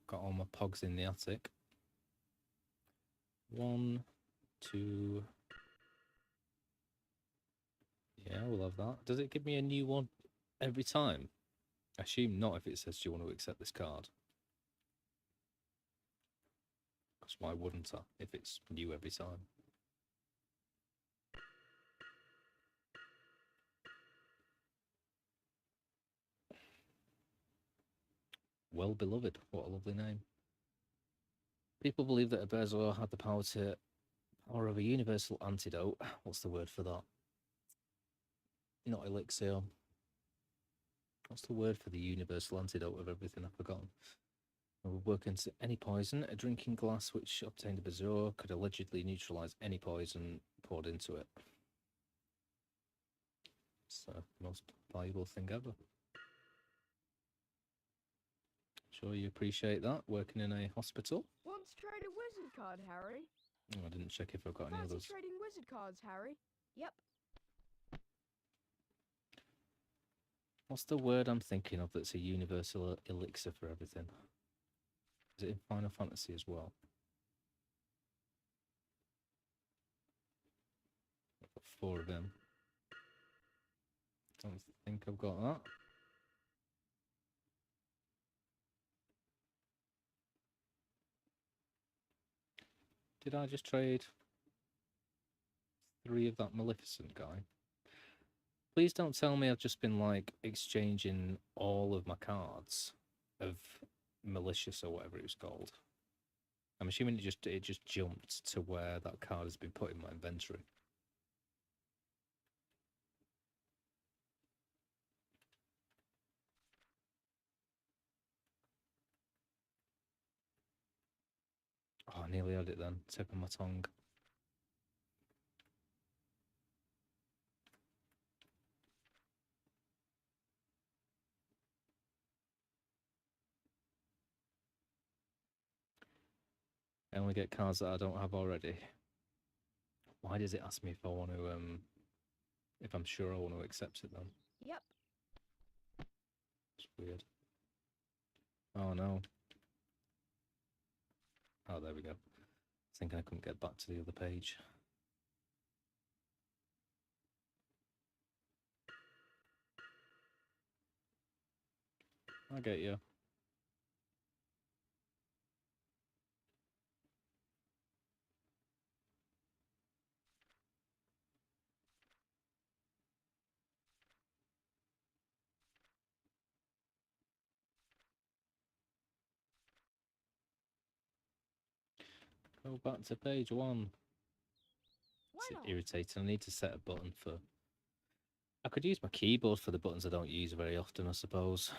[SPEAKER 2] Got all my pogs in the attic. 1, 2. Yeah, we'll have that. Does it give me a new one every time? I assume not if it says, do you want to accept this card? Because why wouldn't I if it's new every time? Well beloved, what a lovely name. People believe that a bezoar had the power of a universal antidote. What's the word for that? Not elixir. What's the word for the universal antidote of everything? I've forgotten. Would work into any poison. A drinking glass which obtained a bezoar could allegedly neutralize any poison poured into it. It's the most valuable thing ever. Sure you appreciate that, working in a hospital?
[SPEAKER 11] Once trade a wizard card, Harry.
[SPEAKER 2] Oh, I didn't check if I've got any
[SPEAKER 11] Fancy
[SPEAKER 2] others.
[SPEAKER 11] trading wizard cards, Harry? Yep.
[SPEAKER 2] What's the word I'm thinking of that's a universal elixir for everything? Is it in Final Fantasy as well? I've got 4 of them. Don't think I've got that. Did I just trade 3 of that Maleficent guy? Please don't tell me I've just been like exchanging all of my cards of Malicious or whatever it was called. I'm assuming it just jumped to where that card has been put in my inventory. Oh, I nearly had it then. Tip of my tongue. I only get cards that I don't have already. Why does it ask me if I want to, if I'm sure I want to accept it then?
[SPEAKER 11] Yep.
[SPEAKER 2] It's weird. Oh no. Oh, there we go. Thinking I couldn't get back to the other page. I get you. Go back to page 1. It's irritating. I need to set a button for... I could use my keyboard for the buttons I don't use very often, I suppose.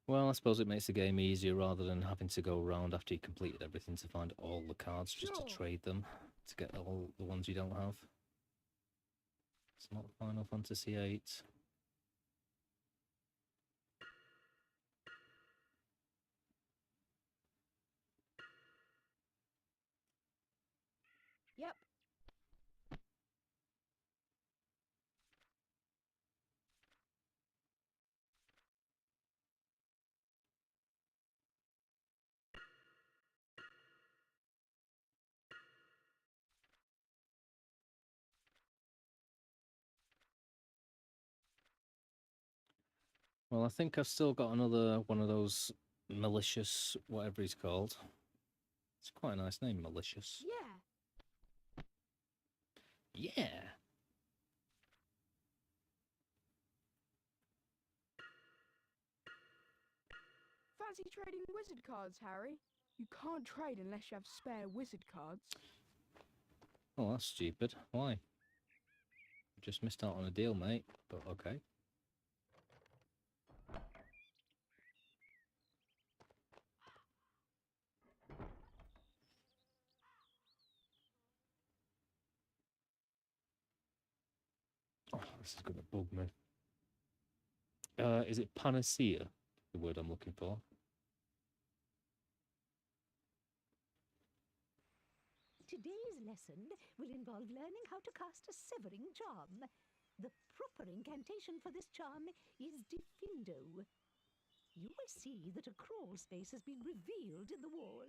[SPEAKER 2] Well, I suppose it makes the game easier rather than having to go around after you completed everything to find all the cards just to trade them to get all the ones you don't have. It's not Final Fantasy VIII.
[SPEAKER 11] Yep.
[SPEAKER 2] Well, I think I've still got another one of those malicious, whatever he's called. It's quite a nice name, Malicious.
[SPEAKER 11] Yeah.
[SPEAKER 2] Yeah.
[SPEAKER 11] Fancy trading wizard cards, Harry? You can't trade unless you have spare wizard cards.
[SPEAKER 2] Oh, that's stupid. Why? Just missed out on a deal, mate. But okay. Oh, this is going to bug me. Is it panacea? The word I'm looking for.
[SPEAKER 12] Today's lesson will involve learning how to cast a severing charm. The proper incantation for this charm is Diffindo. You will see that a crawl space has been revealed in the wall.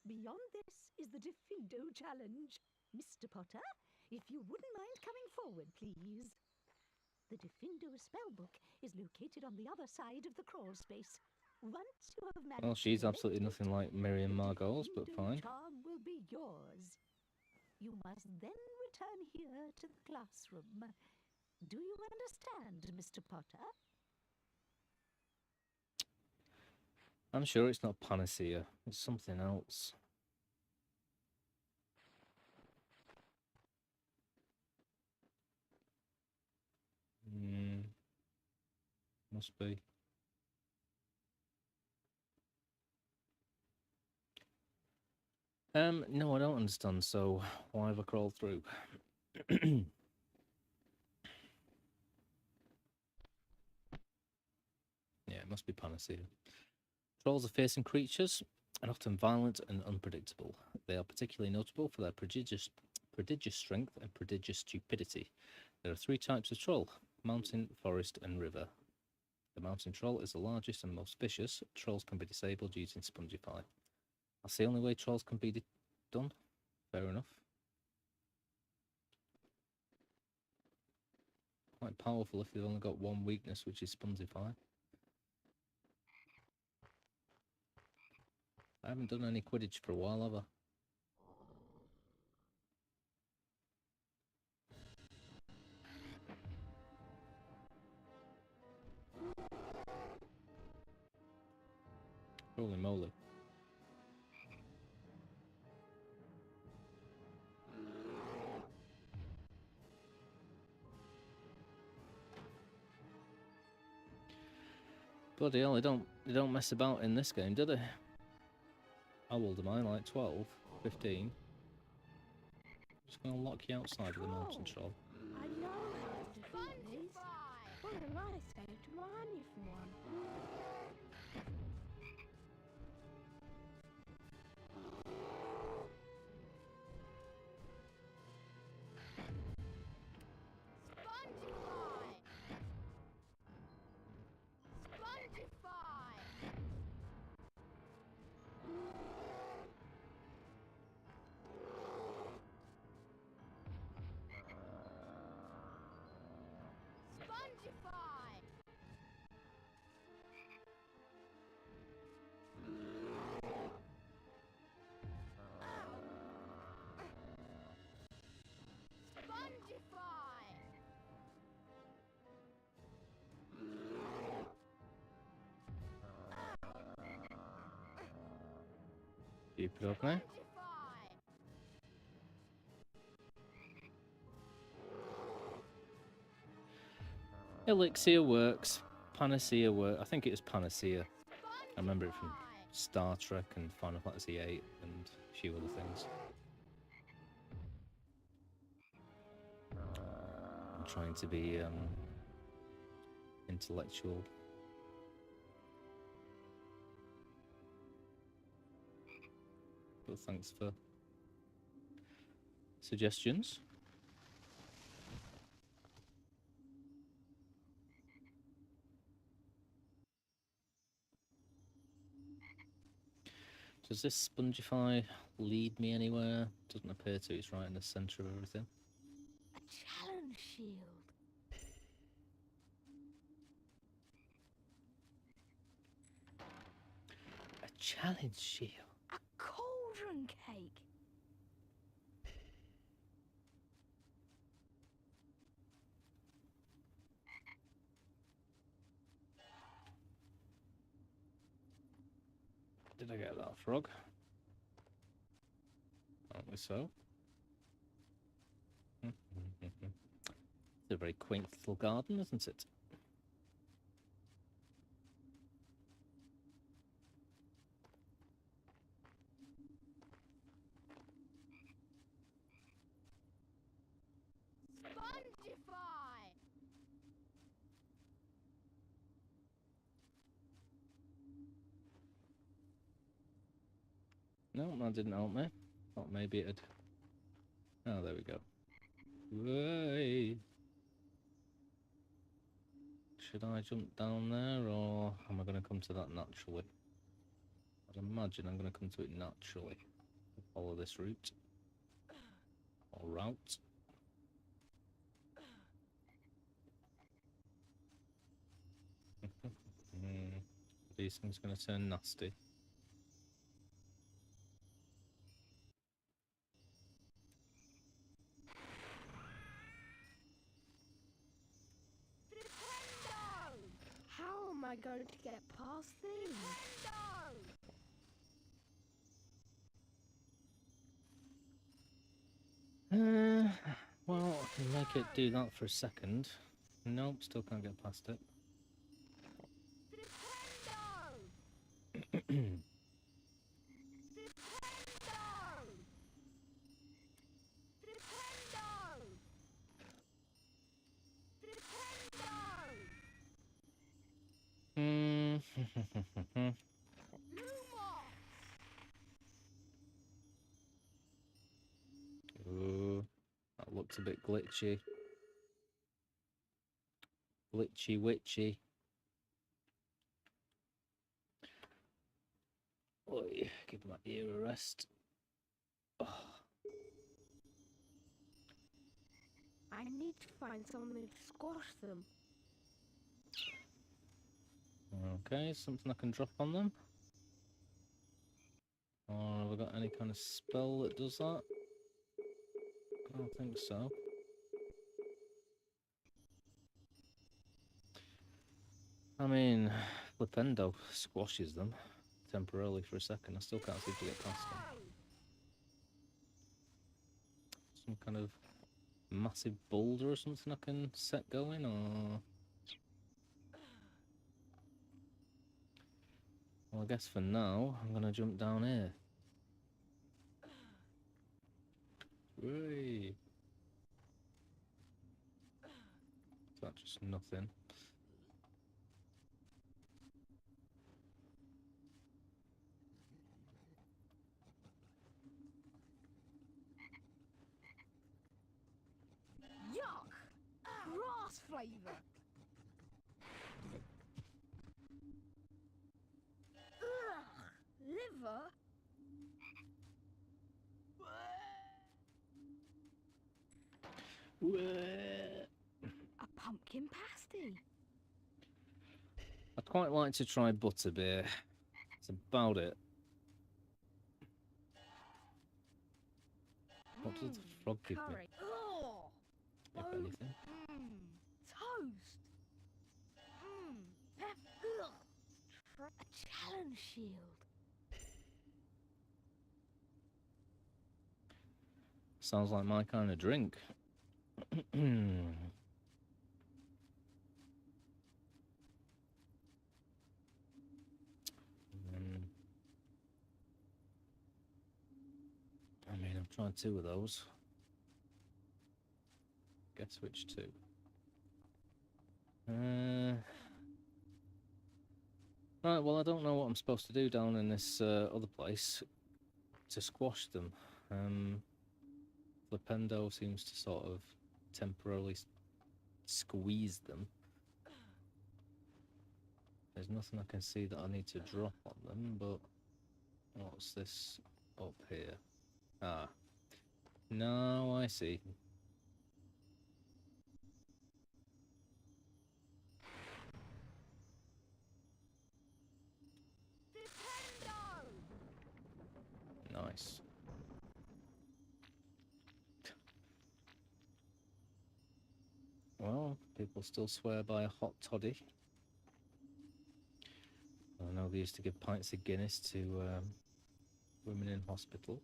[SPEAKER 12] Beyond this is the Diffindo challenge. Mr. Potter, if you wouldn't mind coming forward, please. The Diffindo spellbook is located on the other side of the crawl space. Once you have managed
[SPEAKER 2] Well, she's
[SPEAKER 12] to
[SPEAKER 2] absolutely
[SPEAKER 12] collect
[SPEAKER 2] nothing like Miriam Margolyes, but
[SPEAKER 12] Diffindo
[SPEAKER 2] fine.
[SPEAKER 12] charm will be yours. You must then return here to the classroom. Do you understand, Mr. Potter?
[SPEAKER 2] I'm sure it's not panacea. It's something else. Must be. No, I don't understand, so why have I crawled through? Yeah, it must be panacea. Trolls are fearsome creatures, and often violent and unpredictable. They are particularly notable for their prodigious strength and prodigious stupidity. There are 3 types of troll: mountain, forest, and river. The mountain troll is the largest and most vicious. Trolls can be disabled using Spongify. That's the only way trolls can be done. Fair enough. Quite powerful if they've only got one weakness, which is Spongify. I haven't done any Quidditch for a while, have I? Holy moly. Bloody hell, they don't mess about in this game, do they? How old am I? Like 12? 15? Just gonna lock you outside of the mountain troll.
[SPEAKER 11] I know how to defeat these. What a nice day to mine you for one.
[SPEAKER 2] Keep it up, eh? Elixir works. Panacea works. I think it was Panacea. I remember it from Star Trek and Final Fantasy VIII and a few other things. I'm trying to be intellectual. But thanks for suggestions. Does this Spongify lead me anywhere? Doesn't appear to. It's right in the centre of everything.
[SPEAKER 3] A challenge shield.
[SPEAKER 2] A challenge shield.
[SPEAKER 3] A cauldron cake.
[SPEAKER 2] Did I get that frog? Apparently so. It's a very quaint little garden, isn't it? No, that didn't help me. Thought maybe it'd... Oh, there we go. Way. Should I jump down there, or am I going to come to that naturally? I'd imagine I'm going to come to it naturally. Follow this route. Or route. These things are going to turn nasty.
[SPEAKER 11] How am I going to get past these?
[SPEAKER 2] make it do that for a second. Nope, still can't get past it. Ooh, that looks a bit glitchy. Glitchy witchy. Oi, give my ear a rest. Oh.
[SPEAKER 11] I need to find something to squash them.
[SPEAKER 2] Okay, something I can drop on them. Or have I got any kind of spell that does that? I don't think so. I mean, Flipendo squashes them temporarily for a second. I still can't seem to get past them. Some kind of massive boulder or something I can set going, or... Well, I guess for now, I'm going to jump down here. Whee! Is that just nothing?
[SPEAKER 11] Yuck! Grass flavour! Ugh! Liver? A pumpkin pasty.
[SPEAKER 2] I'd quite like to try butterbeer. That's about it. What does the frog give me?
[SPEAKER 11] Oh,
[SPEAKER 2] If anything.
[SPEAKER 11] toast. A challenge shield.
[SPEAKER 2] Sounds like my kind of drink. I mean, I've tried 2 of those. Guess which 2? Right, well, I don't know what I'm supposed to do down in this other place to squash them. Flipendo seems to sort of temporarily squeeze them. There's nothing I can see that I need to drop on them, but what's this up here? Ah, now I see. Nice. Well, people still swear by a hot toddy. I know they used to give pints of Guinness to women in hospital.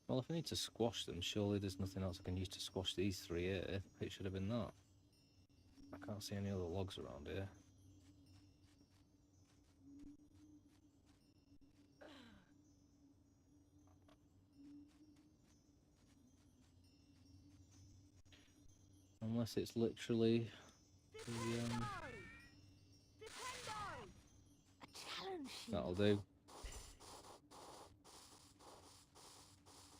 [SPEAKER 2] Well, if I need to squash them, surely there's nothing else I can use to squash these 3 here. It should have been that. I can't see any other logs around here. Unless it's literally the, that'll do.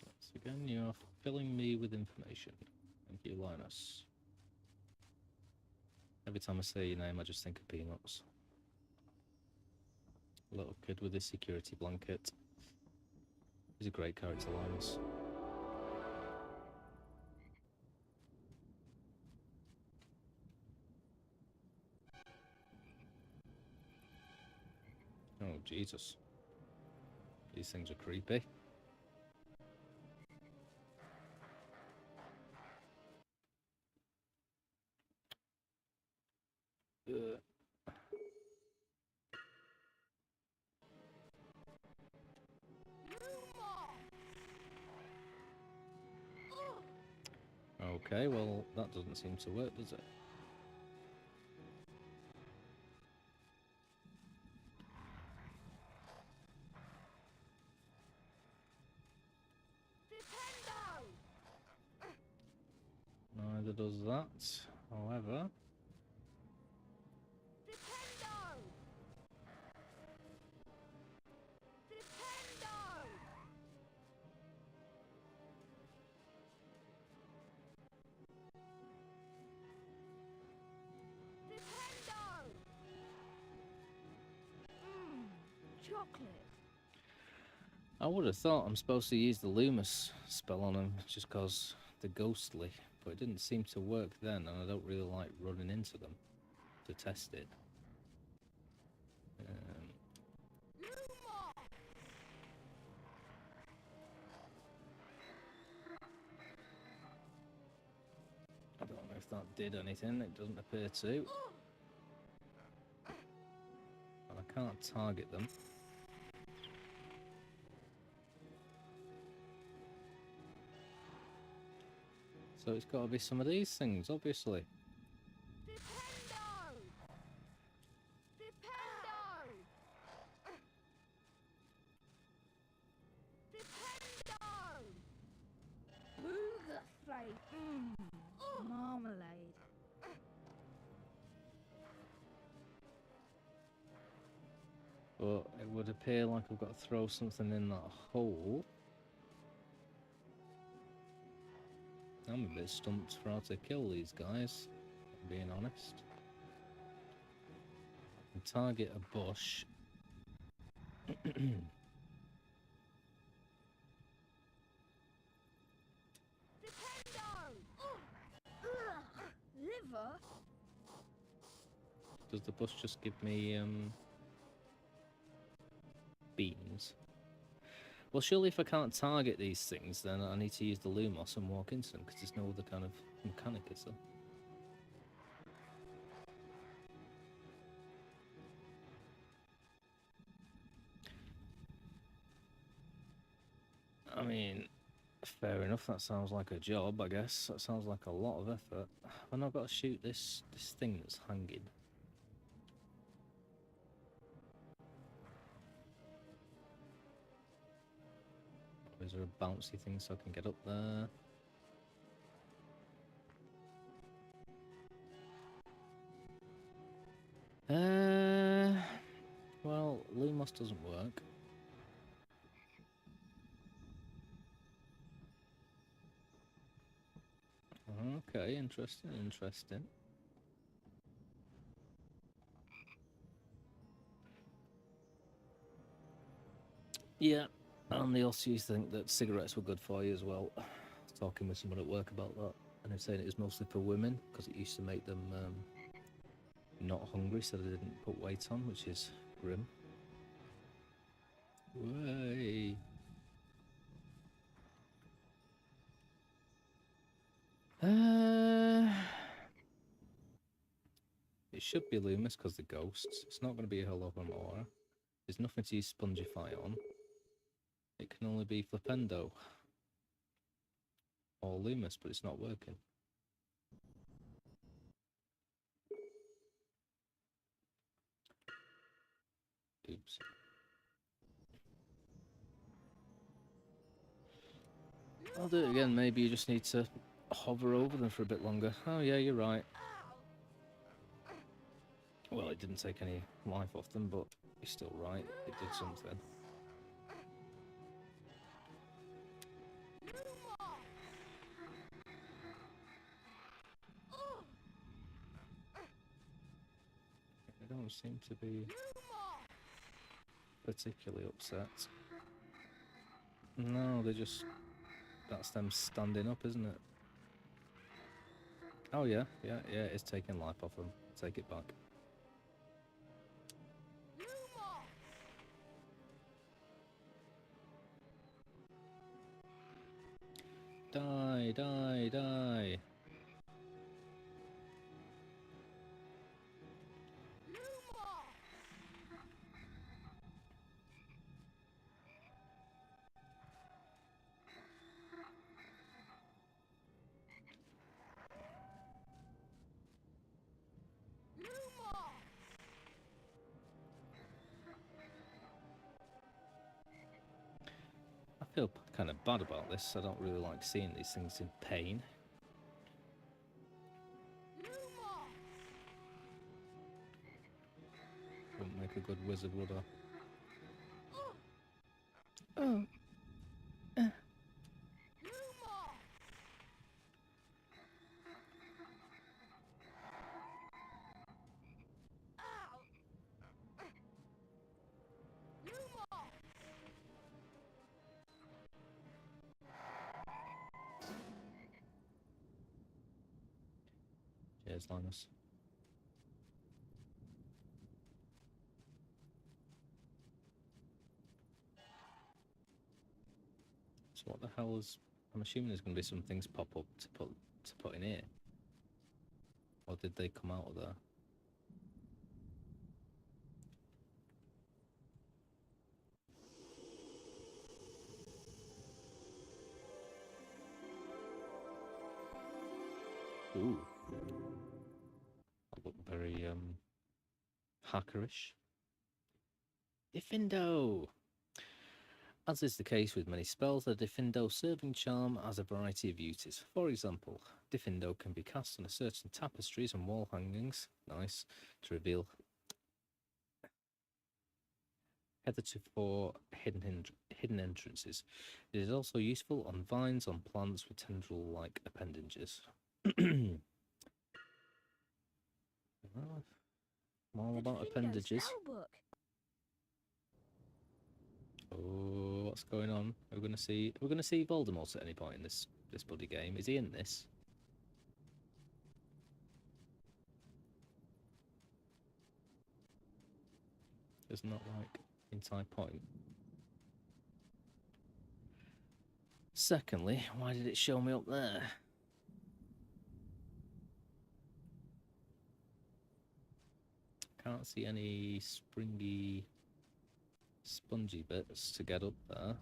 [SPEAKER 2] Once again, you are filling me with information. Thank you, Linus. Every time I say your name, I just think of Peanuts. Little kid with his security blanket. He's a great character, Linus. Oh, Jesus. These things are creepy. Okay, well, that doesn't seem to work, does it? Neither does that. However,
[SPEAKER 11] Chocolate.
[SPEAKER 2] I would have thought I'm supposed to use the Loomis spell on them just because they're ghostly, but it didn't seem to work then, and I don't really like running into them to test it. I don't know if that did anything, it doesn't appear to. And I can't target them. So it's got to be some of these things, obviously.
[SPEAKER 11] Marmalade.
[SPEAKER 2] But it would appear like I've got to throw something in that hole. I'm a bit stumped for how to kill these guys, being honest. I can target a bush.
[SPEAKER 11] Liver?
[SPEAKER 2] Does the bush just give me beans? Well, surely if I can't target these things, then I need to use the Lumos and walk into them, because there's no other kind of mechanic, is there? I mean, fair enough, that sounds like a job, I guess. That sounds like a lot of effort. When I've got to shoot this thing that's hanging. Is there a bouncy thing so I can get up there? Well, Lumos doesn't work. Okay, interesting, interesting. Yeah, and they also used to think that cigarettes were good for you as well. I was talking with someone at work about that, and they're saying it was mostly for women, because it used to make them not hungry, so they didn't put weight on, which is grim. Way. It should be Loomis because the ghosts. It's not going to be a Hogwarts. There's nothing to use Spongify on. It can only be Flipendo or Loomis, but it's not working. Oops. I'll do it again. Maybe you just need to hover over them for a bit longer. Oh yeah, you're right. Well, it didn't take any life off them, but you're still right. It did something. They don't seem to be particularly upset. No, they just... That's them standing up, isn't it? Oh yeah, it's taking life off them. Take it back. Die, die, die. feel kind of bad about this. I don't really like seeing these things in pain. Wouldn't make a good wizard, would I?
[SPEAKER 11] Oh.
[SPEAKER 2] Cheers, Linus. So what the hell is... I'm assuming there's going to be some things pop up to put in here. Or did they come out of there? Ooh. That looked very, hackerish. Diffindo! As is the case with many spells, the Diffindo serving charm has a variety of uses. For example, Diffindo can be cast on a certain tapestries and wall hangings, nice, to reveal heretofore hidden entrances. It is also useful on vines, on plants with tendril-like appendages. Well, I'm all about appendages. Oh, what's going on? We're gonna see Voldemort at any point in this bloody game. Is he in this? Isn't that like inside point? Secondly, why did it show me up there? Can't see any springy, spongy bits to get up there.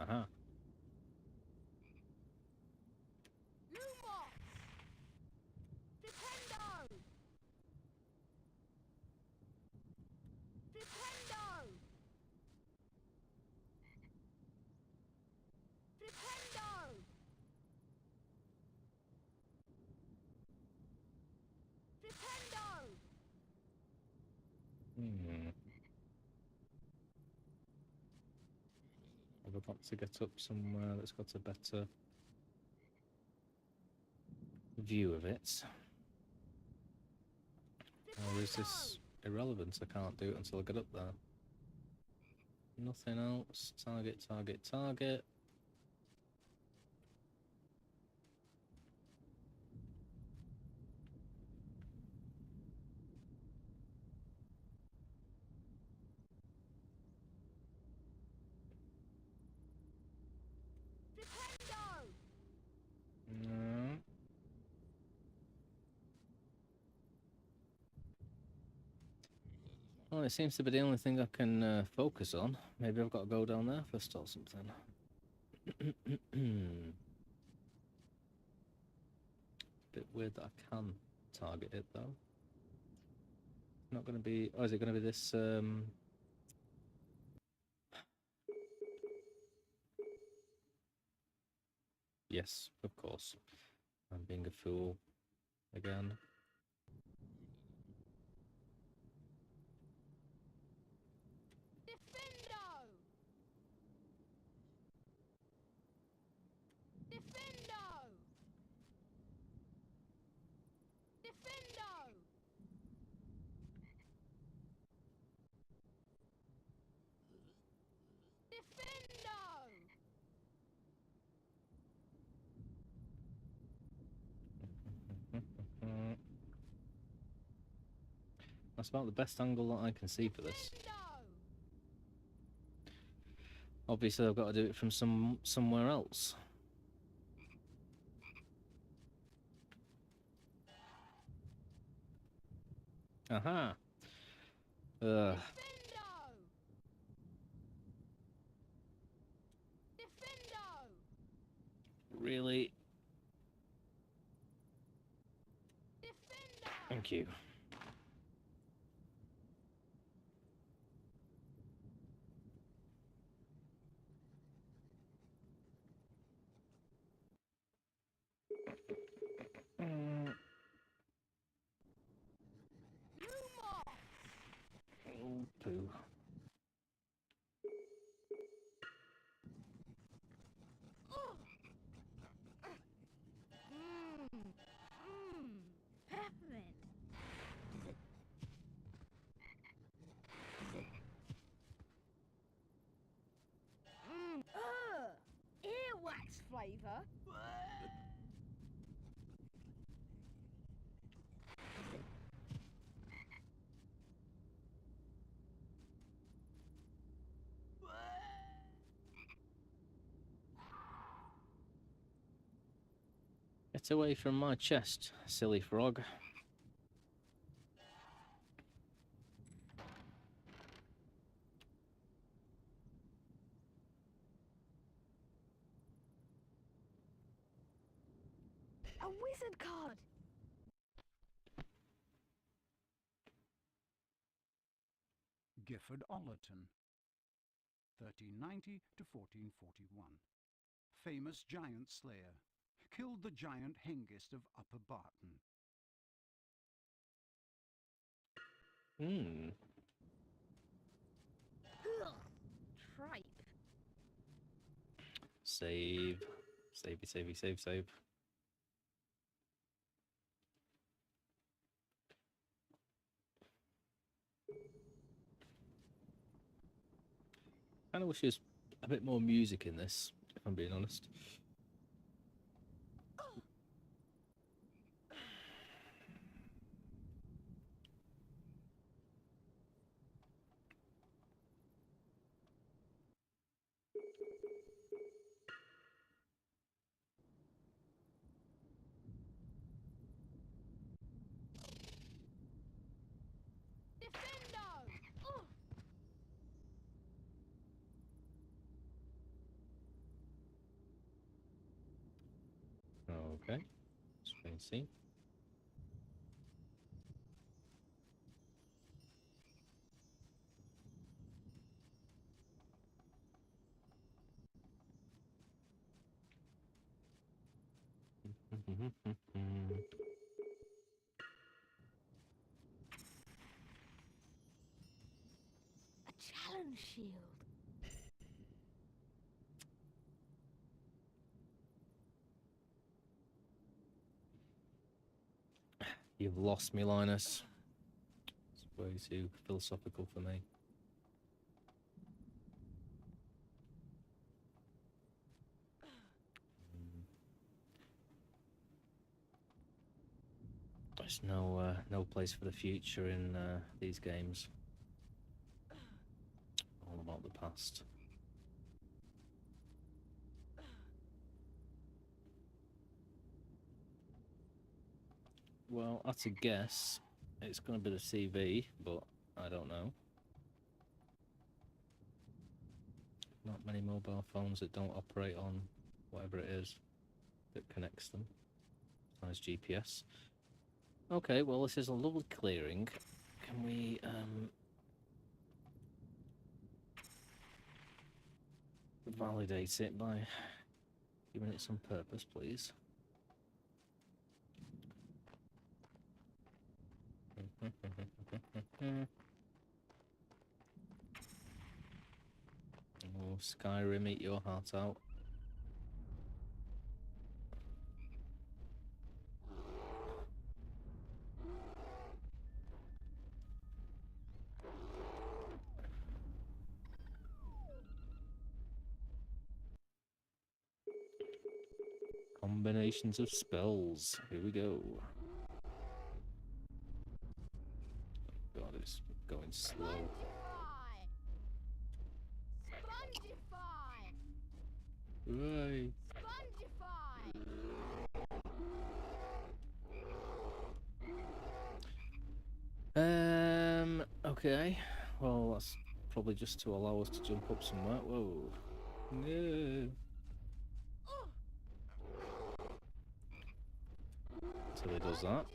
[SPEAKER 2] Aha. I've got to get up somewhere that's got a better view of it. Or is this irrelevant? I can't do it until I get up there. Nothing else. Target, target, target. No. Well, it seems to be the only thing I can focus on. Maybe I've got to go down there first or something. Bit weird that I can target it though. Not going to be... Oh, is it going to be this... Yes, of course. I'm being a fool again. That's about the best angle that I can see for this. Obviously, I've got to do it from somewhere else. Aha! Really? Thank you. Oh, poo.
[SPEAKER 4] Peppermint.
[SPEAKER 3] Earwax flavour.
[SPEAKER 2] Get away from my chest, silly frog.
[SPEAKER 3] A wizard card.
[SPEAKER 1] Gifford Ollerton, 1390 to 1441. Famous giant slayer. Killed the giant Hengist of Upper Barton.
[SPEAKER 3] Tripe.
[SPEAKER 2] Save. Save. I kind of wish there's a bit more music in this, if I'm being honest. Okay, let's wait and see.
[SPEAKER 3] A challenge shield.
[SPEAKER 2] You've lost me, Linus. It's way too philosophical for me. There's no place for the future in these games. All about the past. Well, that's a guess. It's going to be the TV, but I don't know. Not many mobile phones that don't operate on whatever it is that connects them. Besides GPS. Okay, well, this is a lovely clearing. Can we, validate it by giving it some purpose, please? Oh, Skyrim, eat your heart out. Combinations of spells. Here we go. God, it's going slow. Right. Okay. Well, that's probably just to allow us to jump up somewhere. Whoa. No. Until he does that.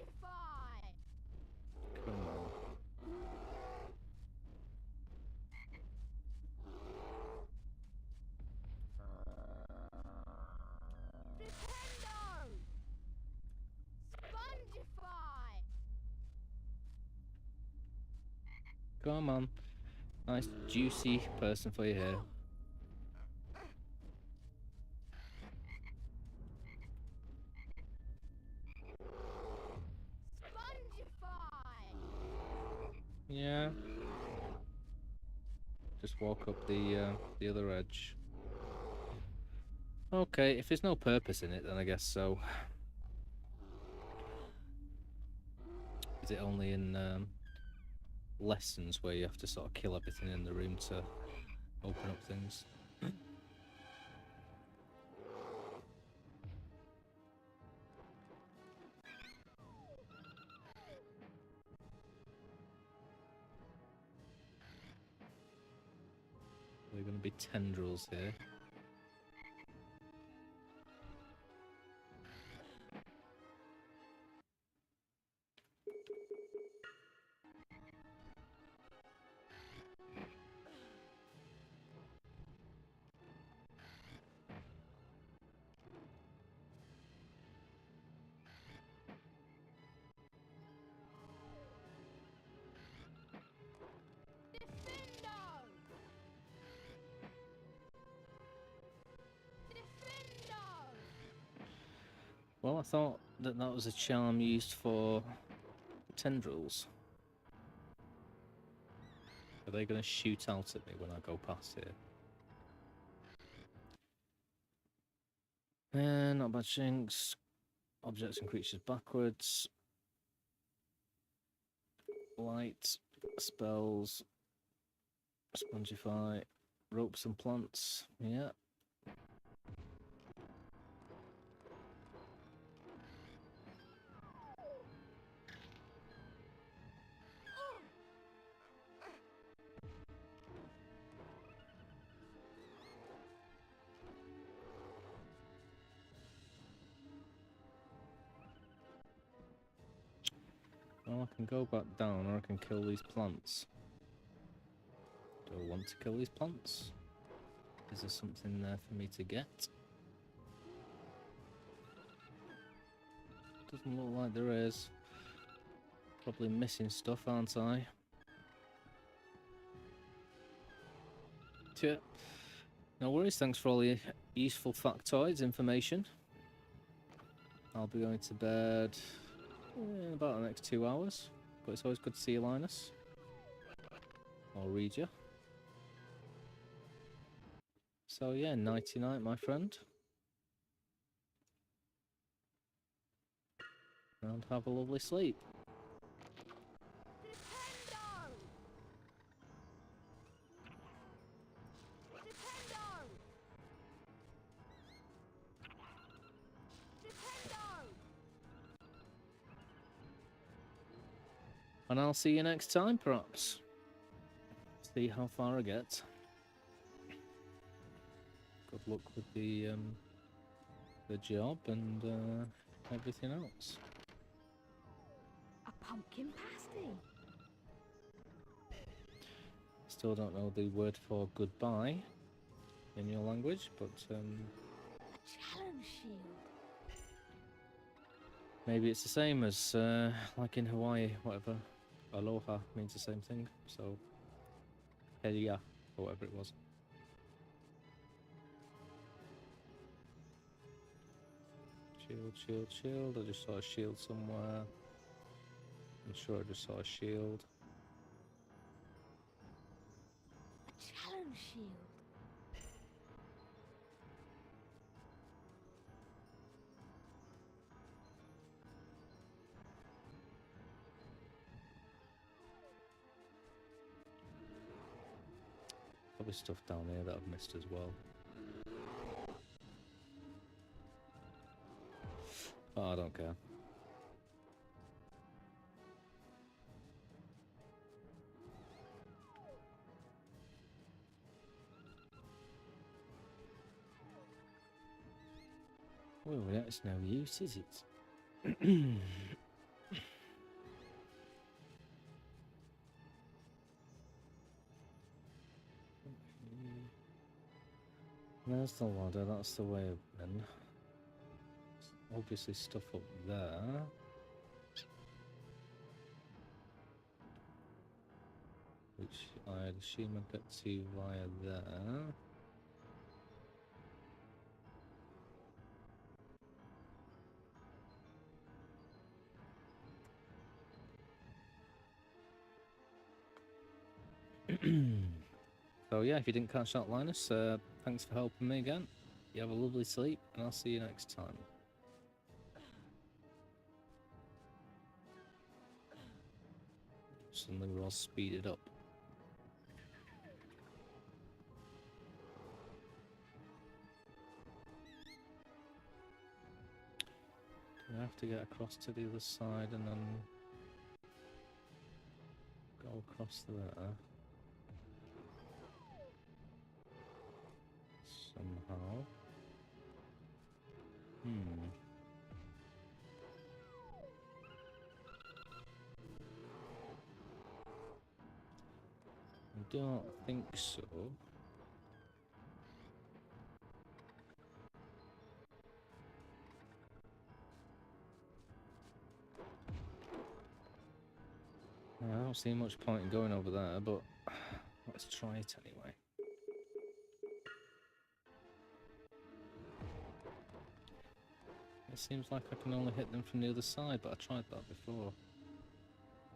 [SPEAKER 2] Come on. Nice, juicy person for your hair. Yeah. Just walk up the other edge. Okay, if there's no purpose in it, then I guess so. Is it only in lessons where you have to sort of kill everything in the room to open up things? There are going to be tendrils here. Well, I thought that that was a charm used for tendrils. Are they going to shoot out at me when I go past here? Not bad things. Objects and creatures backwards. Light, spells, spongify, ropes and plants. Yeah. Well, I can go back down or I can kill these plants. Do I want to kill these plants? Is there something there for me to get? Doesn't look like there is. Probably missing stuff, aren't I? Yeah. No worries, thanks for all the useful factoids information. I'll be going to bed in about the next 2 hours. But it's always good to see you, Linus. I'll read you. So yeah, nighty night, my friend. And have a lovely sleep. And I'll see you next time, perhaps. See how far I get. Good luck with the job and everything else.
[SPEAKER 3] A pumpkin pasty.
[SPEAKER 2] Still don't know the word for goodbye in your language, but
[SPEAKER 3] A challenge shield.
[SPEAKER 2] maybe it's the same as like in Hawaii, whatever. Aloha means the same thing, so Heria, or whatever it was. Shield, shield, shield. I just saw a shield somewhere. I'm sure I just saw a shield.
[SPEAKER 3] A challenge shield.
[SPEAKER 2] Probably stuff down here that I've missed as well. Oh, I don't care. Well, that's no use, is it? There's the ladder, that's the way up then. Obviously stuff up there. which I'd assume I'd get to via there. So yeah, if you didn't catch that, Linus, thanks for helping me again. You have a lovely sleep, and I'll see you next time. Suddenly we're all speeded up. Do I have to get across to the other side and then go across there? Somehow. I don't think so. I don't see much point in going over there, but let's try it anyway. It seems like I can only hit them from the other side, but I tried that before.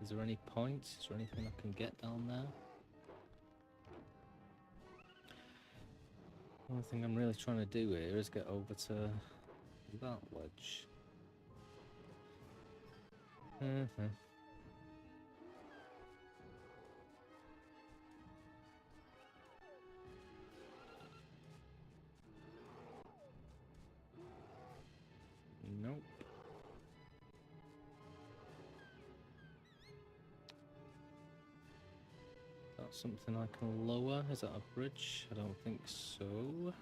[SPEAKER 2] Is there any point? Is there anything I can get down there? The only thing I'm really trying to do here is get over to that ledge. Nope. That's something I can lower. Is that a bridge? I don't think so.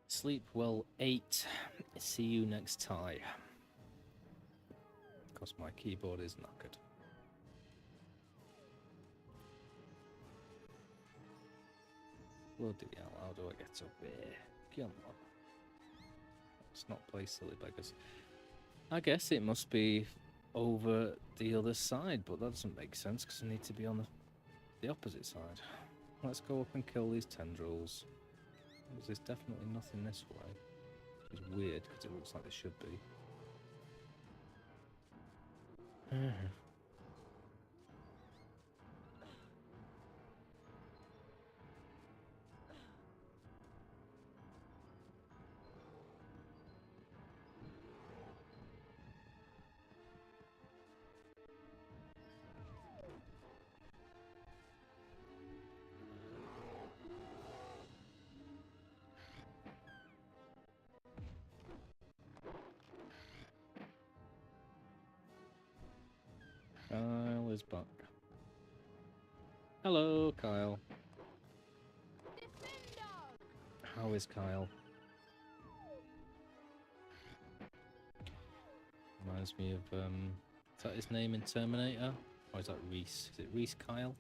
[SPEAKER 2] Sleep well, 8. See you next time. Because my keyboard is knackered. Bloody hell, how do I get up here? Come on. Let's not play silly beggars. I guess it must be over the other side, but that doesn't make sense because I need to be on the opposite side. Let's go up and kill these tendrils. There's definitely nothing this way. It's weird because it looks like there should be. Kyle is back. Hello, Kyle. How is Kyle? Reminds me of, is that his name in Terminator? Or is that Reese? Is it Reese Kyle?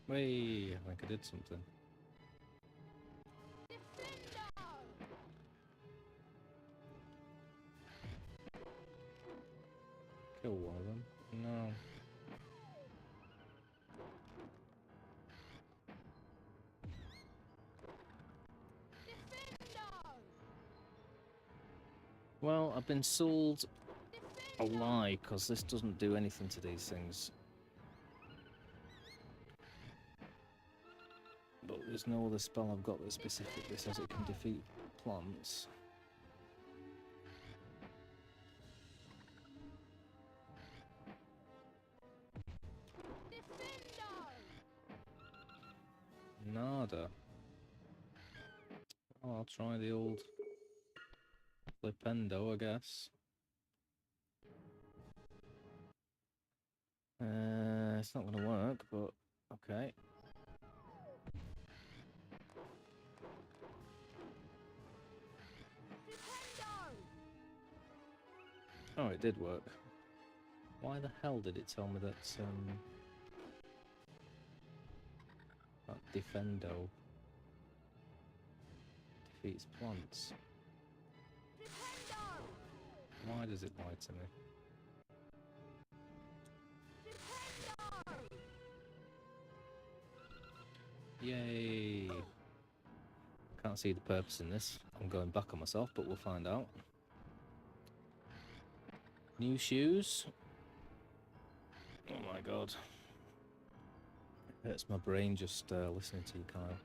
[SPEAKER 2] Wait, I think I did something. Kill one of them. No. Well, I've been sold a lie, because this doesn't do anything to these things. But there's no other spell I've got that specifically says it can defeat plants. Nada. Oh, I'll try the old Flipendo, I guess. It's not going to work, but okay. Oh, it did work. Why the hell did it tell me that Defendo defeats plants? Why does it lie to me? Yay! Can't see the purpose in this. I'm going back on myself, but we'll find out. New shoes. Oh my god. It hurts my brain just listening to you, Kyle.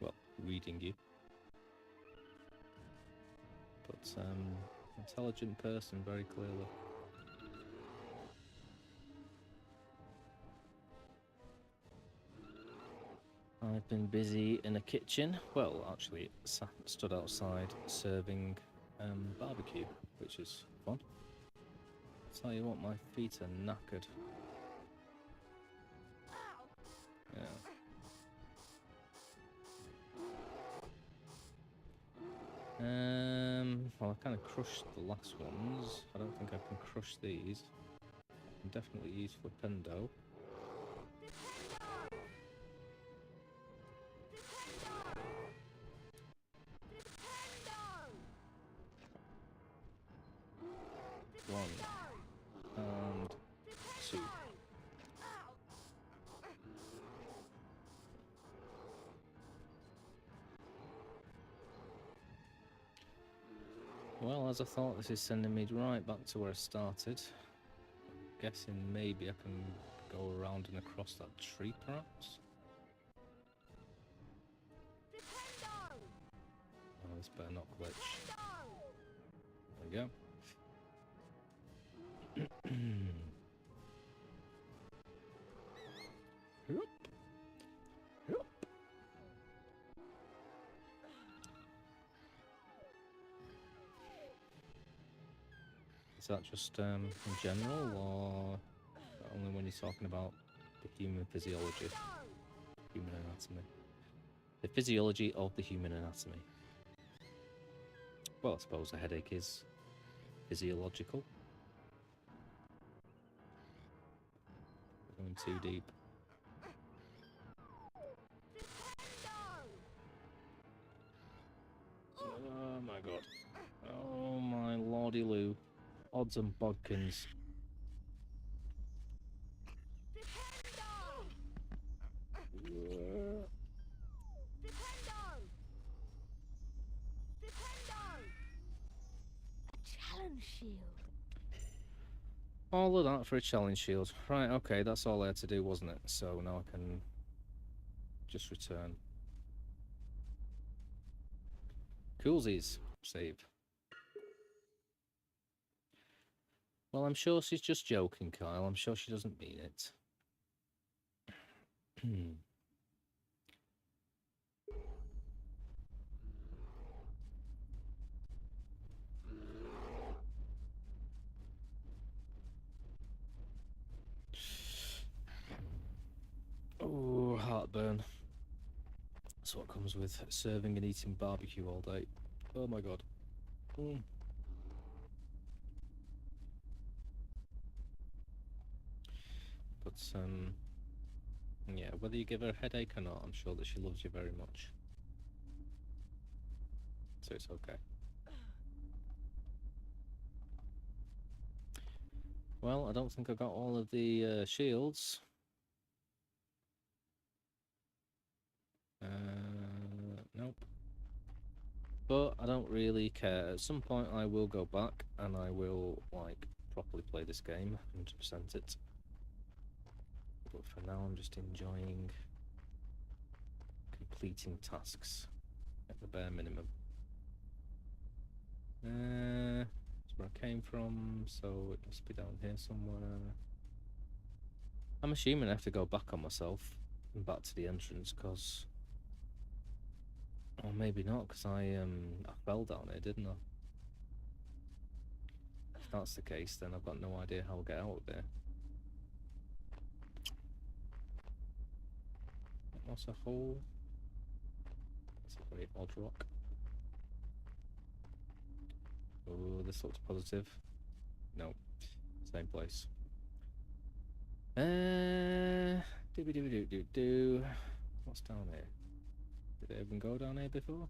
[SPEAKER 2] Well, reading you. But, intelligent person, very clearly. I've been busy in a kitchen. Well, actually, stood outside serving barbecue, which is fun. Tell you what, my feet are knackered. Yeah. Well, I kind of crushed the last ones. I don't think I can crush these. I can definitely use Flipendo. One and two. Well, as I thought, this is sending me right back to where I started. Guessing maybe I can go around and across that tree, perhaps? Oh, this better not glitch. There we go. Is that just in general, or only when you're talking about the human physiology, human anatomy? The physiology of the human anatomy. Well, I suppose a headache is physiological. Going too deep. Oh my god. Oh my lordy loo. Odds and bodkins.
[SPEAKER 4] Challenge shield.
[SPEAKER 2] All of that for a challenge shield. Right, okay, that's all I had to do, wasn't it? So now I can just return. Coolsies. Save. Well, I'm sure she's just joking, Kyle. I'm sure she doesn't mean it. Oh, heartburn. That's what comes with serving and eating barbecue all day. Oh my god. But, yeah, whether you give her a headache or not, I'm sure that she loves you very much. So it's okay. Well, I don't think I got all of the shields. Nope. But I don't really care. At some point I will go back and I will, like, properly play this game, 100% it. But for now I'm just enjoying completing tasks at the bare minimum. That's where I came from, so it must be down here somewhere. I'm assuming I have to go back on myself and back to the entrance, because... Or maybe not, because I fell down here, didn't I? If that's the case, then I've got no idea how I'll get out of there. What's a hole? That's a very odd rock. Oh, this looks positive. No, same place. Do. What's down here? Did it even go down here before?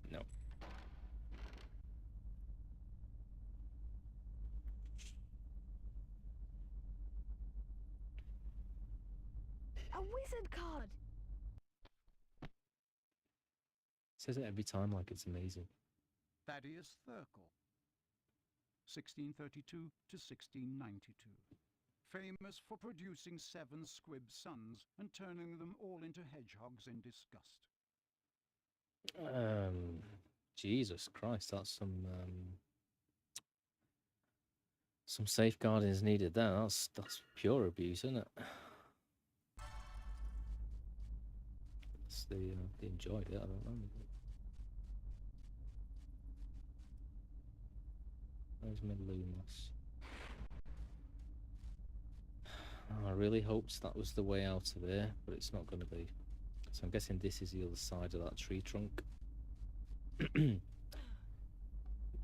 [SPEAKER 2] No.
[SPEAKER 5] A wizard card!
[SPEAKER 2] Says it every time like it's amazing.
[SPEAKER 1] Thaddeus Thurkel, 1632 to 1692. Famous for producing 7 squib sons and turning them all into hedgehogs in disgust.
[SPEAKER 2] Jesus Christ, that's some safeguarding is needed there. That's pure abuse, isn't it? They enjoyed it, I don't know. Where's my Lumos? I really hoped that was the way out of here, but it's not going to be. So I'm guessing this is the other side of that tree trunk.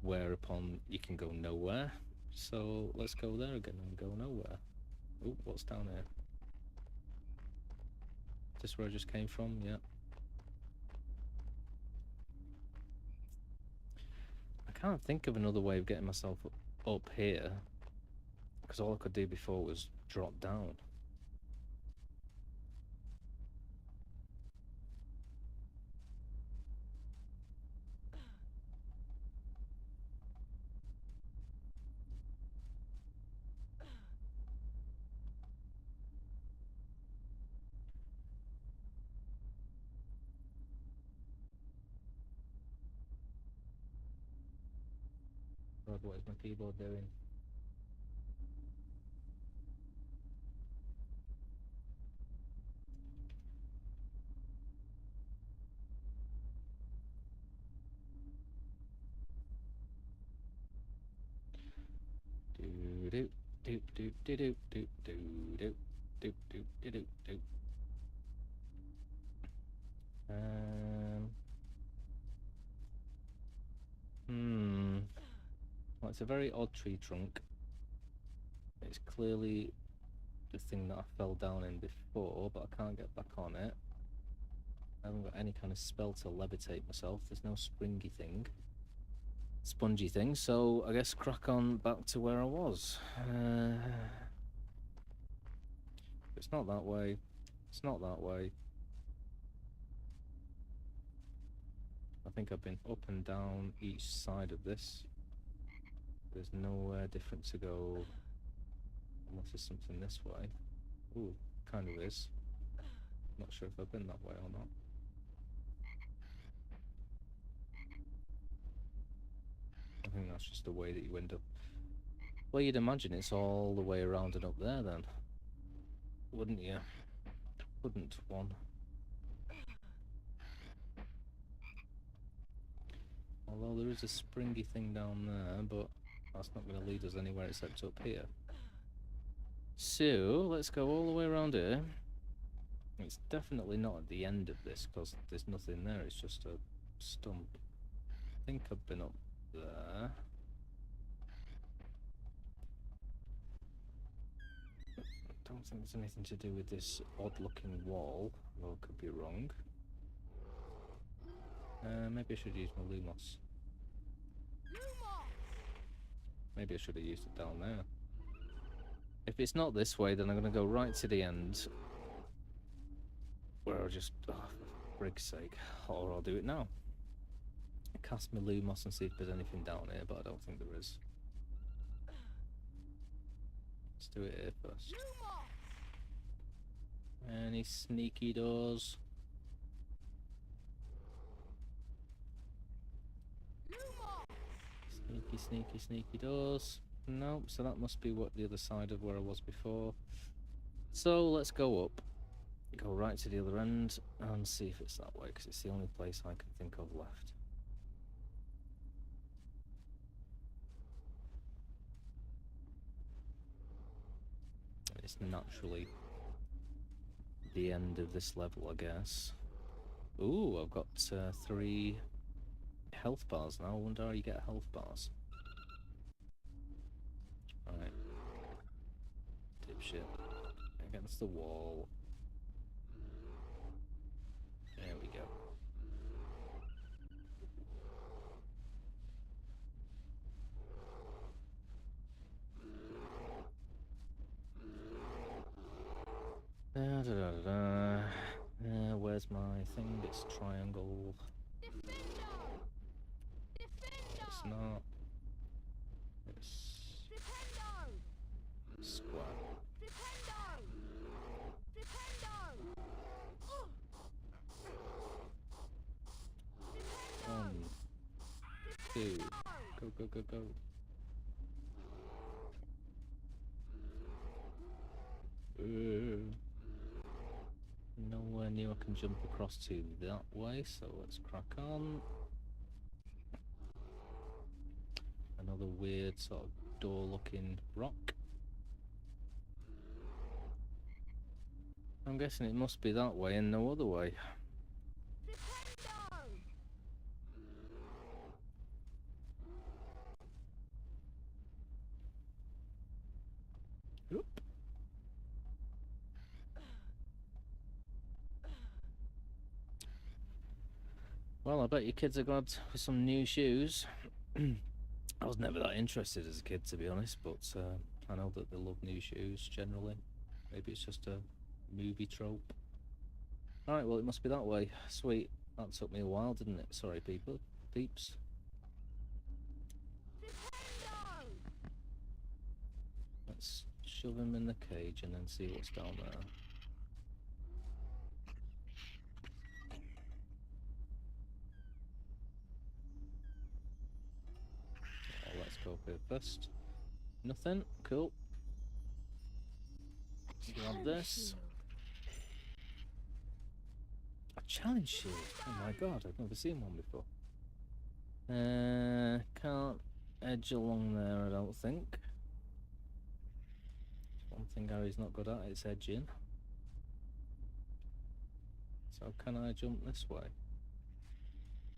[SPEAKER 2] Whereupon you can go nowhere. So let's go there again and go nowhere. Oh, what's down here? Is this where I just came from? Yeah. I can't think of another way of getting myself up here, because all I could do before was drop down. God, what is my keyboard doing? Do do do do do do do do do do do do do. Well, it's a very odd tree trunk. It's clearly the thing that I fell down in before, but I can't get back on it. I haven't got any kind of spell to levitate myself. There's no springy thing. Spongy thing, so I guess crack on back to where I was. It's not that way. It's not that way. I think I've been up and down each side of this. There's nowhere different to go unless there's something this way. Ooh, kind of is. Not sure if I've been that way or not. I think that's just the way that you end up. Well, you'd imagine it's all the way around and up there then. Wouldn't you? Wouldn't one? Although there is a springy thing down there, but that's not going to lead us anywhere except up here. So, let's go all the way around here. It's definitely not at the end of this, because there's nothing there, it's just a stump. I think I've been up there. I don't think there's anything to do with this odd-looking wall, though I could be wrong. Maybe I should use my Lumos. Maybe I should have used it down there. If it's not this way, then I'm going to go right to the end. Where I'll just... oh, for frig's sake. Or I'll do it now. Cast my Lumos and see if there's anything down here, but I don't think there is. Let's do it here first. Any sneaky doors? Sneaky, sneaky, sneaky doors. No, so that must be what the other side of where I was before. So let's go up, go right to the other end, and see if it's that way, because it's the only place I can think of left. It's naturally the end of this level, I guess. Ooh, I've got 3 health bars now. I wonder how you get health bars. Alright. Dipshit. Against the wall. There we go. Where's my thing? It's triangle. It's not. It's square. One, two, go, go, go, go. Nowhere near I can jump across to that way, so let's crack on. Another weird sort of door-looking rock. I'm guessing it must be that way and no other way. Oop. Well, I bet your kids are glad with some new shoes. I was never that interested as a kid, to be honest, but I know that they love new shoes generally. Maybe it's just a movie trope. Alright, well, it must be that way. Sweet. That took me a while, didn't it? Sorry, people. Peeps. Let's shove him in the cage and then see what's down there. Oh, let's go here first. Nothing. Cool. Grab this. A challenge shield. Oh my god, I've never seen one before. Can't edge along there, I don't think. One thing Harry's not good at, it's edging. So can I jump this way?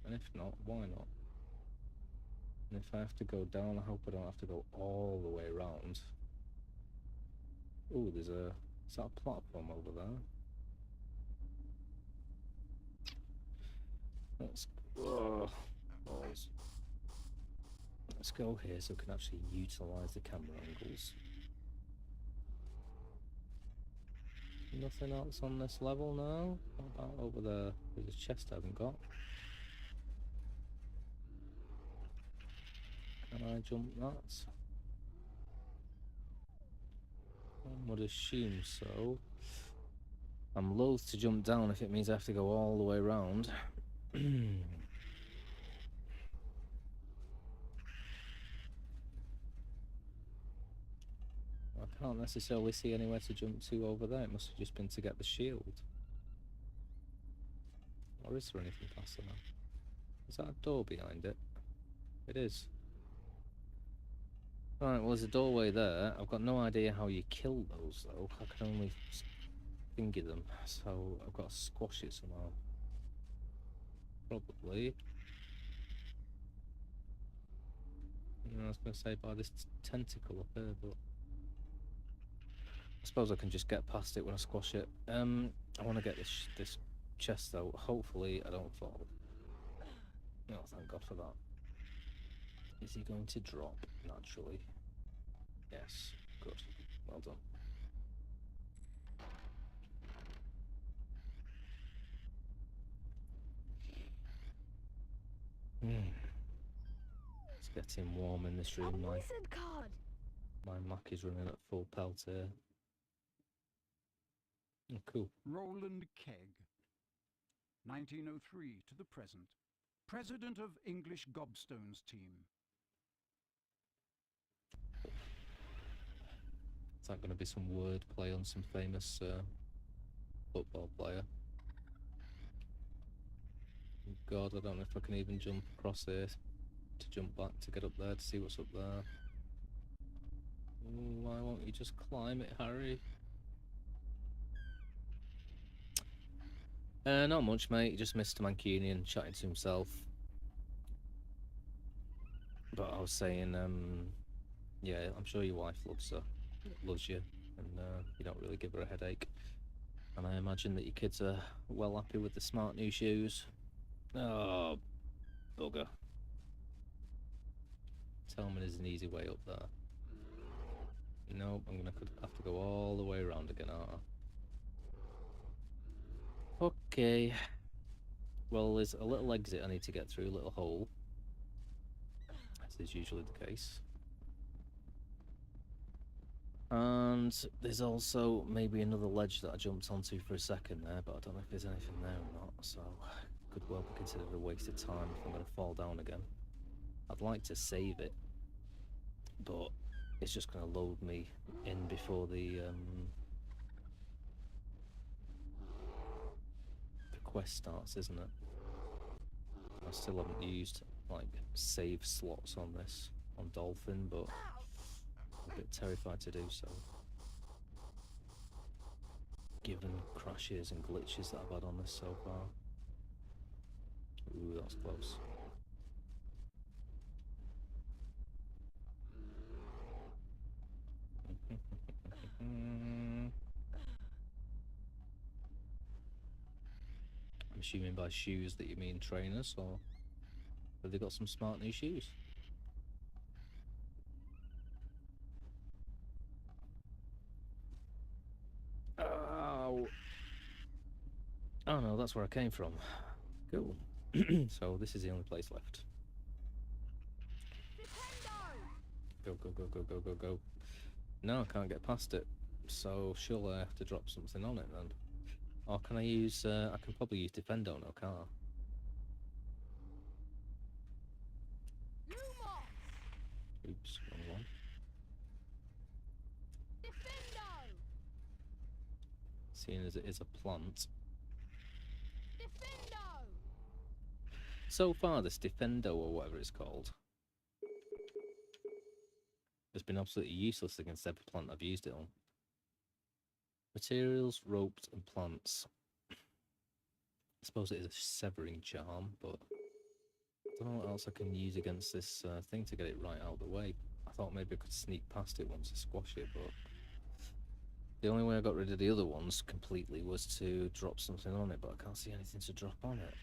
[SPEAKER 2] And if not, why not? And if I have to go down, I hope I don't have to go all the way around. Oh, is that a platform over there? Let's go here so we can actually utilise the camera angles. Nothing else on this level now? What about over there? There's a chest I haven't got. Can I jump that? I would assume so. I'm loath to jump down if it means I have to go all the way around. I can't necessarily see anywhere to jump to over there. It must have just been to get the shield. Or is there anything past there? Is that a door behind it? It is. Right, well there's a doorway there. I've got no idea how you kill those though. I can only finger them, so I've got to squash it somehow. Probably. I was going to say by this tentacle up here, but I suppose I can just get past it when I squash it. I want to get this chest though. Hopefully I don't fall. Oh, thank God for that. Is he going to drop naturally? Yes. Good. Well done. It's getting warm in this room. My Mac is running at full pelt here. Oh, cool.
[SPEAKER 1] Roland Kegg, 1903 to the present. President of English Gobstones team.
[SPEAKER 2] Is that going to be some word play on some famous football player? God, I don't know if I can even jump across here to jump back to get up there to see what's up there. Ooh, why won't you just climb it, Harry? Not much, mate. Just Mr. Mancunian chatting to himself. But I was saying, yeah, I'm sure your wife loves you, and you don't really give her a headache. And I imagine that your kids are well happy with the smart new shoes. Oh, bugger. Tell me there's an easy way up there. Nope, I'm gonna have to go all the way around again, aren't I? Okay. Well, there's a little exit I need to get through, a little hole. As is usually the case. And there's also maybe another ledge that I jumped onto for a second there, but I don't know if there's anything there or not, so could well be considered a waste of time if I'm going to fall down again. I'd like to save it, but it's just going to load me in before the quest starts, isn't it? I still haven't used like save slots on this, on Dolphin, but I'm a bit terrified to do so, given crashes and glitches that I've had on this so far. Ooh, that was close. I'm assuming by shoes that you mean trainers, or have they got some smart new shoes? Oh, oh no, that's where I came from. Cool. So this is the only place left. Go, go, go, go, go, go, go. No, I can't get past it. So surely I have to drop something on it then. Or can I use, I can probably use Defendo now, can't I? Oops, wrong one. Seeing as it is a plant. So far, this Defendo, or whatever it's called, has been absolutely useless against every plant I've used it on. Materials, ropes, and plants. I suppose it is a severing charm, but I don't know what else I can use against this thing to get it right out of the way. I thought maybe I could sneak past it once I squash it, but the only way I got rid of the other ones completely was to drop something on it, but I can't see anything to drop on it.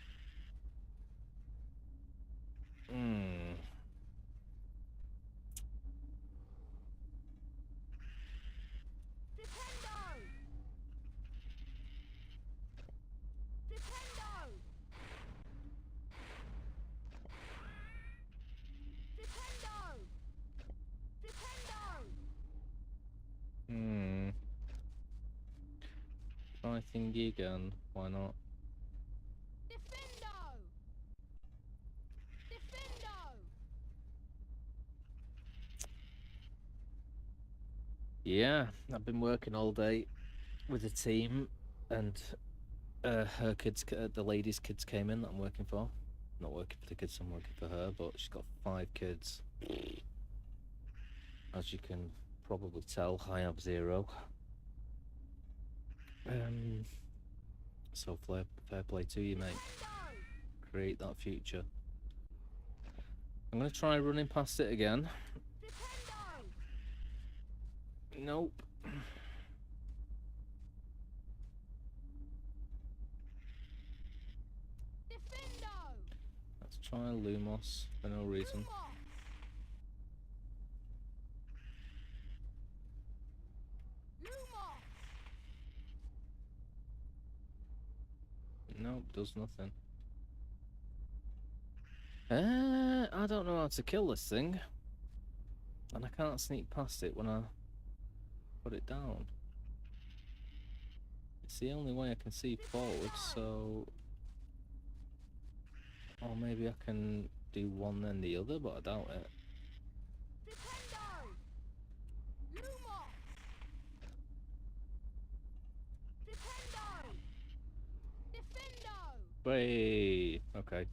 [SPEAKER 2] Try thingy again, why not? Yeah, I've been working all day with a team, and her kids, the lady's kids came in that I'm working for. Not working for the kids, I'm working for her, but she's got 5 kids. As you can probably tell, I have 0. So fair play to you, mate. Create that future. I'm gonna try running past it again. Nope. Let's try Lumos for no reason. Nope, does nothing. I don't know how to kill this thing. And I can't sneak past it when I put it down. It's the only way I can see forward, so... Or maybe I can do one then the other, but I doubt it. Way. Okay,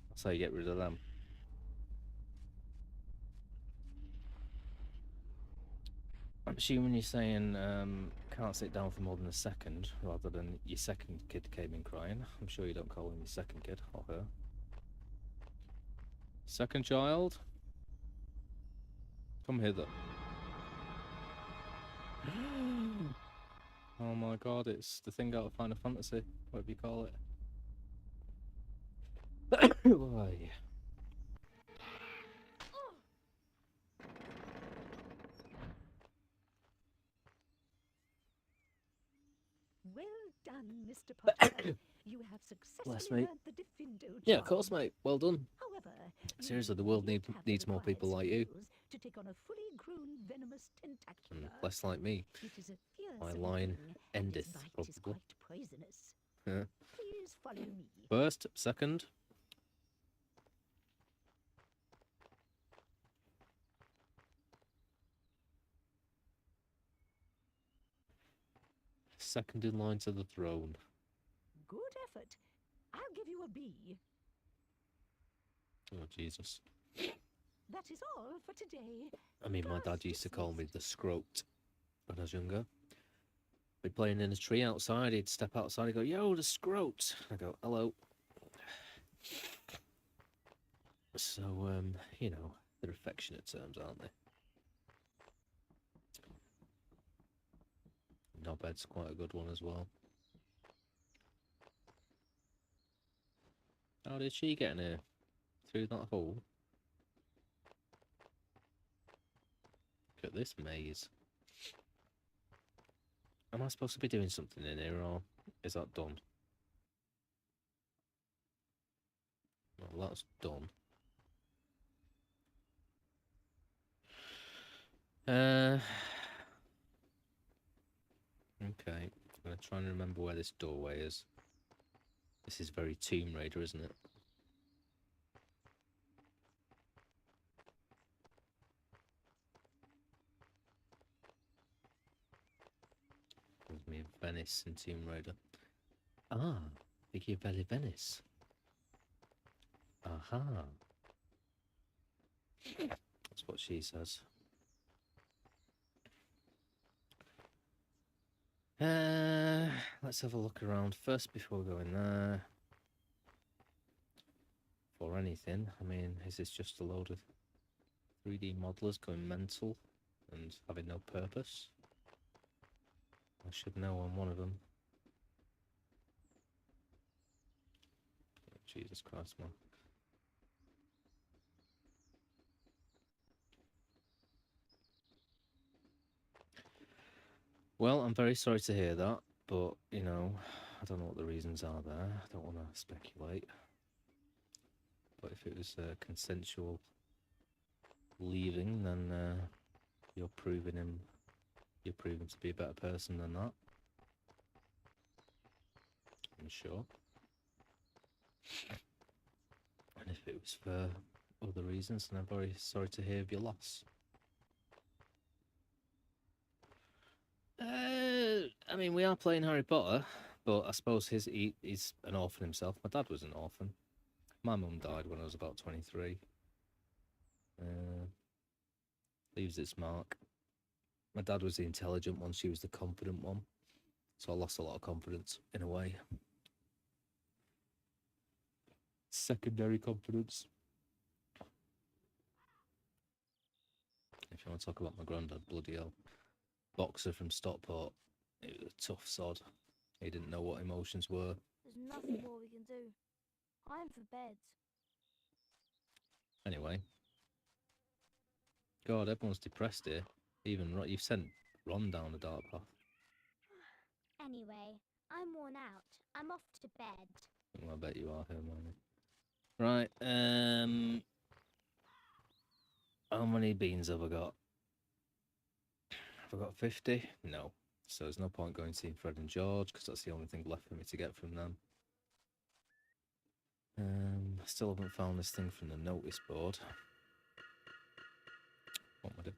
[SPEAKER 2] that's how you get rid of them. I'm assuming you're saying, can't sit down for more than a second, rather than your second kid came in crying. I'm sure you don't call him your second kid, or her. Second child? Come hither. Oh my god, it's the thing out of Final Fantasy, whatever you call it. Why?
[SPEAKER 12] Well done, Mr. Potter. You have successfully learned the Diffindo charm.
[SPEAKER 2] Yeah, of course, mate. Well done.
[SPEAKER 12] However,
[SPEAKER 2] Seriously, the world needs more people like you.
[SPEAKER 12] To take on a fully grown venomous tentacular.
[SPEAKER 2] Less like me.
[SPEAKER 12] It is a
[SPEAKER 2] My
[SPEAKER 12] fearsome
[SPEAKER 2] line
[SPEAKER 12] thing, and its
[SPEAKER 2] endeth,
[SPEAKER 12] bite is
[SPEAKER 2] probably.
[SPEAKER 12] quite poisonous.
[SPEAKER 2] Yeah.
[SPEAKER 12] Please follow me.
[SPEAKER 2] First, second. Second in line to the throne.
[SPEAKER 12] Good effort. I'll give you a B.
[SPEAKER 2] Oh, Jesus.
[SPEAKER 12] That is all for today.
[SPEAKER 2] I mean, my dad used to call me the scrote when I was younger. We'd be playing in a tree outside, he'd step outside, he'd go, yo, the scrote. I go, hello. So, you know, they're affectionate terms, aren't they? Knobhead's quite a good one as well. How did she get in here? Through that hole? Look at this maze. Am I supposed to be doing something in here, or is that done? Well, that's done. Okay, I'm going to try and remember where this doorway is. This is very Tomb Raider, isn't it? Reminds me of Venice in Tomb Raider. Ah, Vicky Valley Venice. Aha. That's what she says. Let's have a look around first before we go in there. For anything, I mean, is this just a load of 3D modelers going mental and having no purpose? I should know on one of them. Oh, Jesus Christ, man. Well, I'm very sorry to hear that, but, you know, I don't know what the reasons are there. I don't want to speculate. But if it was consensual leaving, then you're proving to be a better person than that. I'm sure. And if it was for other reasons, then I'm very sorry to hear of your loss. I mean, we are playing Harry Potter, but I suppose he's an orphan himself. My dad was an orphan. My mum died when I was about 23. Leaves its mark. My dad was the intelligent one, she was the confident one. So I lost a lot of confidence, in a way. Secondary confidence. If you want to talk about my granddad, bloody hell. Boxer from Stockport. He was a tough sod. He didn't know what emotions were.
[SPEAKER 3] There's nothing more we can do. I'm for bed.
[SPEAKER 2] Anyway. God, everyone's depressed here. Even you've sent Ron down a dark path.
[SPEAKER 4] Anyway, I'm worn out. I'm off to bed.
[SPEAKER 2] Well, I bet you are, Hermione. Right, how many beans have I got? Have I got 50? No. So there's no point going to see Fred and George, because that's the only thing left for me to get from them. I still haven't found this thing from the notice board. What am I doing?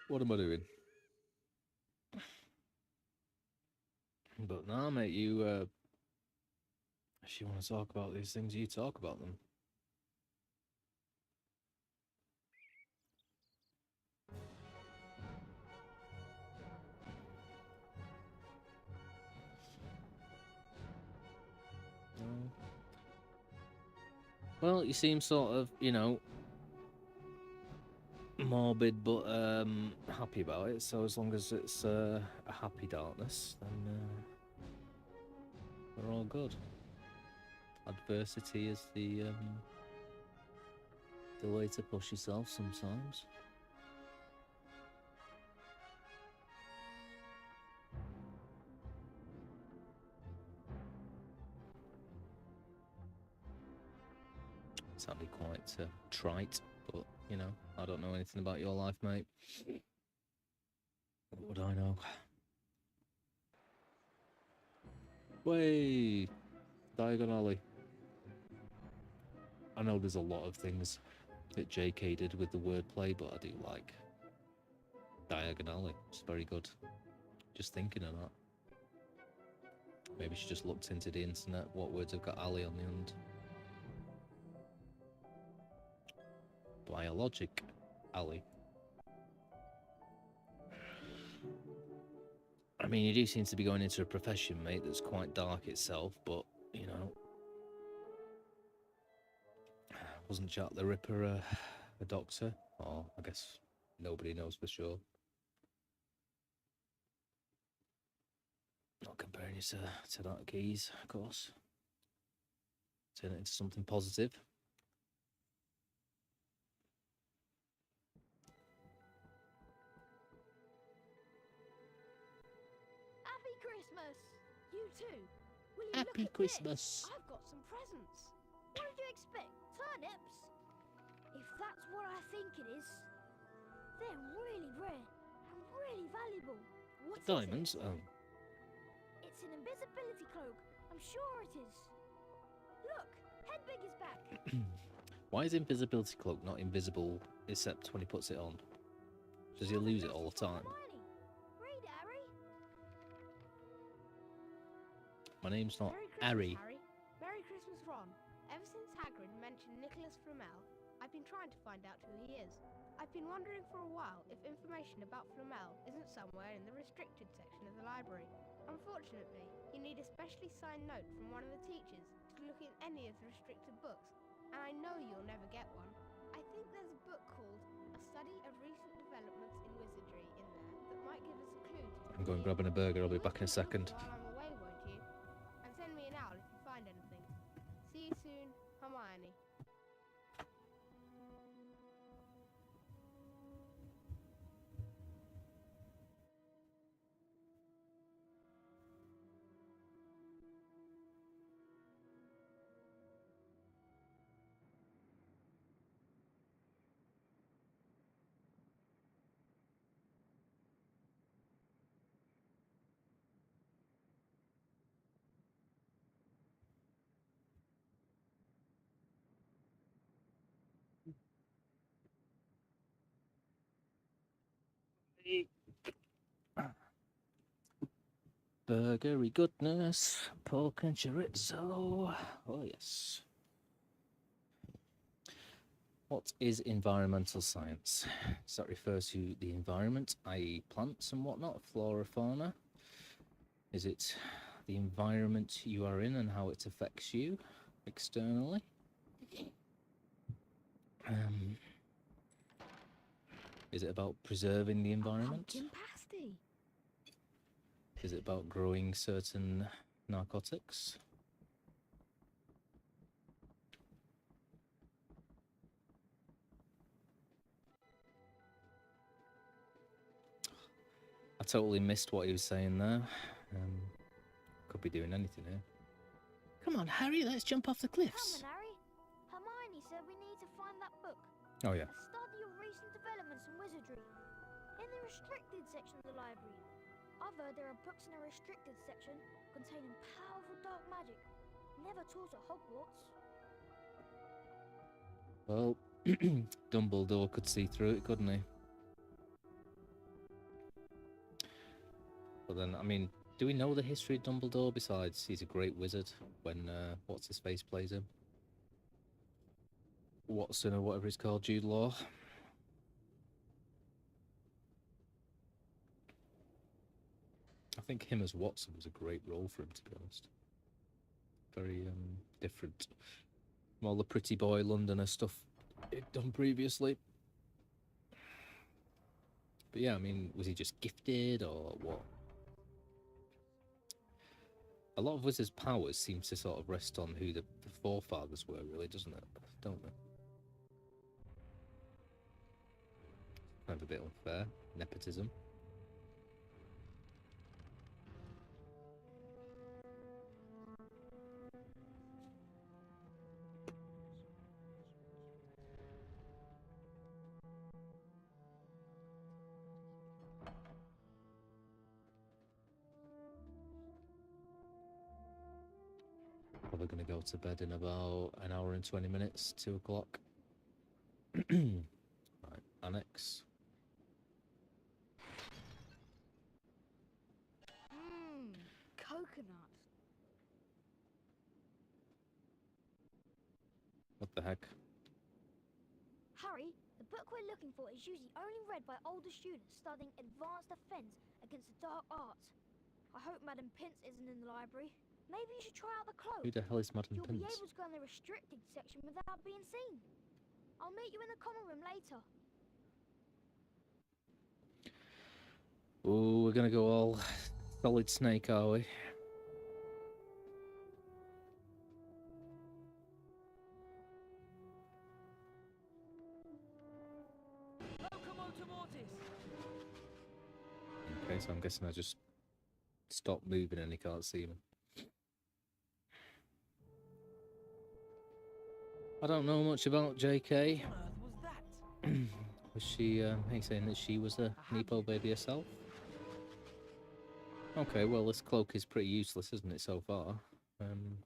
[SPEAKER 2] What am I doing? But nah, mate, if you want to talk about these things, you talk about them. Well, you seem sort of, you know, morbid but happy about it. So as long as it's a happy darkness, then we're all good. Adversity is the way to push yourself sometimes. Sounded quite trite, but you know, I don't know anything about your life, mate. What would I know? Way, Diagon Alley. I know there's a lot of things that JK did with the wordplay, but I do like Diagon Alley. It's very good. Just thinking of that. Maybe she just looked into the internet. What words have got alley on the end? Biologic alley. I mean, you do seem to be going into a profession, mate, that's quite dark itself, but, you know, wasn't Jack the Ripper a doctor? Or, I guess, nobody knows for sure. Not comparing you to that, Keys, of course. Turn it into something positive.
[SPEAKER 5] Happy Christmas! You too. Will you
[SPEAKER 2] Happy
[SPEAKER 5] look at
[SPEAKER 2] Christmas.
[SPEAKER 5] This? I've got some presents. What did you expect? Turnips? If that's what I think it is, they're really rare and really valuable. What is
[SPEAKER 2] Diamonds?
[SPEAKER 5] it?
[SPEAKER 2] Oh.
[SPEAKER 5] It's an invisibility cloak. I'm sure it is. Look, Hedwig is back.
[SPEAKER 2] Why is invisibility cloak not invisible except when he puts it on? Does he lose it all the time?
[SPEAKER 5] Read, Harry.
[SPEAKER 2] My name's not
[SPEAKER 13] Merry Christmas,
[SPEAKER 2] Harry.
[SPEAKER 13] Merry Christmas, Ron. Ever since Hagrid mentioned Nicholas Flamel, I've been trying to find out who he is. I've been wondering for a while if information about Flamel isn't somewhere in the restricted section of the library. Unfortunately, you need a specially signed note from one of the teachers to look in any of the restricted books, and I know you'll never get one. I think there's a book called A Study of Recent Developments in Wizardry in there that might give us a clue to
[SPEAKER 2] I'm going grabbing a burger. I'll be back in a second.
[SPEAKER 13] while I'm away, won't you? And send me an owl if you find anything. See you soon, Hermione.
[SPEAKER 2] Burgery goodness, pork and chorizo. Oh yes. What is environmental science? Does that refer to the environment, i.e. plants and whatnot, flora, fauna? Is it the environment you are in and how it affects you externally? Is it about preserving the environment?
[SPEAKER 5] Pumpkin pasty.
[SPEAKER 2] Is it about growing certain narcotics? I totally missed what he was saying there. Could be doing anything here. Come on, Harry, let's jump off the cliffs.
[SPEAKER 5] Come on, Harry. Hermione said we need to find that book.
[SPEAKER 2] Oh, yeah.
[SPEAKER 5] A study of recent developments in wizardry. In the restricted section of the library. I've heard there are books in the restricted section containing powerful dark magic. Never taught at Hogwarts.
[SPEAKER 2] Well, Dumbledore could see through it, couldn't he? But then, I mean, do we know the history of Dumbledore besides he's a great wizard when, what's-his-face plays him? Watson or whatever he's called, Jude Law. I think him as Watson was a great role for him, to be honest. Very, different. All the pretty boy Londoner stuff he'd done previously. But yeah, I mean, was he just gifted or what? A lot of wizards' powers seem to sort of rest on who the forefathers were, really, doesn't it? Don't they? Kind of a bit unfair. Nepotism. Probably going to go to bed in about an hour and 20 minutes, 2 o'clock. Right, annex.
[SPEAKER 5] Coconut.
[SPEAKER 2] What the heck?
[SPEAKER 5] Harry, the book we're looking for is usually only read by older students studying advanced defense against the dark arts. I hope Madam Pince isn't in the library. Maybe you should try out the cloak.
[SPEAKER 2] Who the hell is Madam
[SPEAKER 5] You'll be
[SPEAKER 2] Pince?
[SPEAKER 5] able to go in the restricted section without being seen. I'll meet you in the common room later.
[SPEAKER 2] Oh, we're gonna go all Solid Snake, are we? Okay, so I'm guessing I just stop moving and he can't see me. I don't know much about JK. Was she, are you saying that she was a Nepo baby herself? Okay, well, this cloak is pretty useless, isn't it, so far? I'm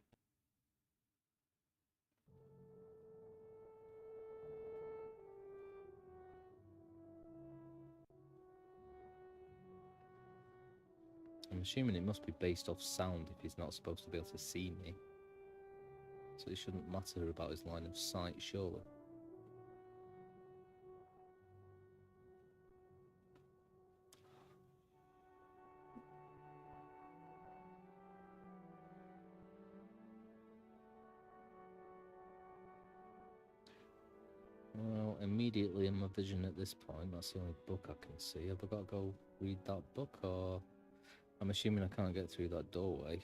[SPEAKER 2] assuming it must be based off sound if he's not supposed to be able to see me. So it shouldn't matter about his line of sight, surely. Well, immediately in my vision at this point, that's the only book I can see. Have I got to go read that book, or... I'm assuming I can't get through that doorway.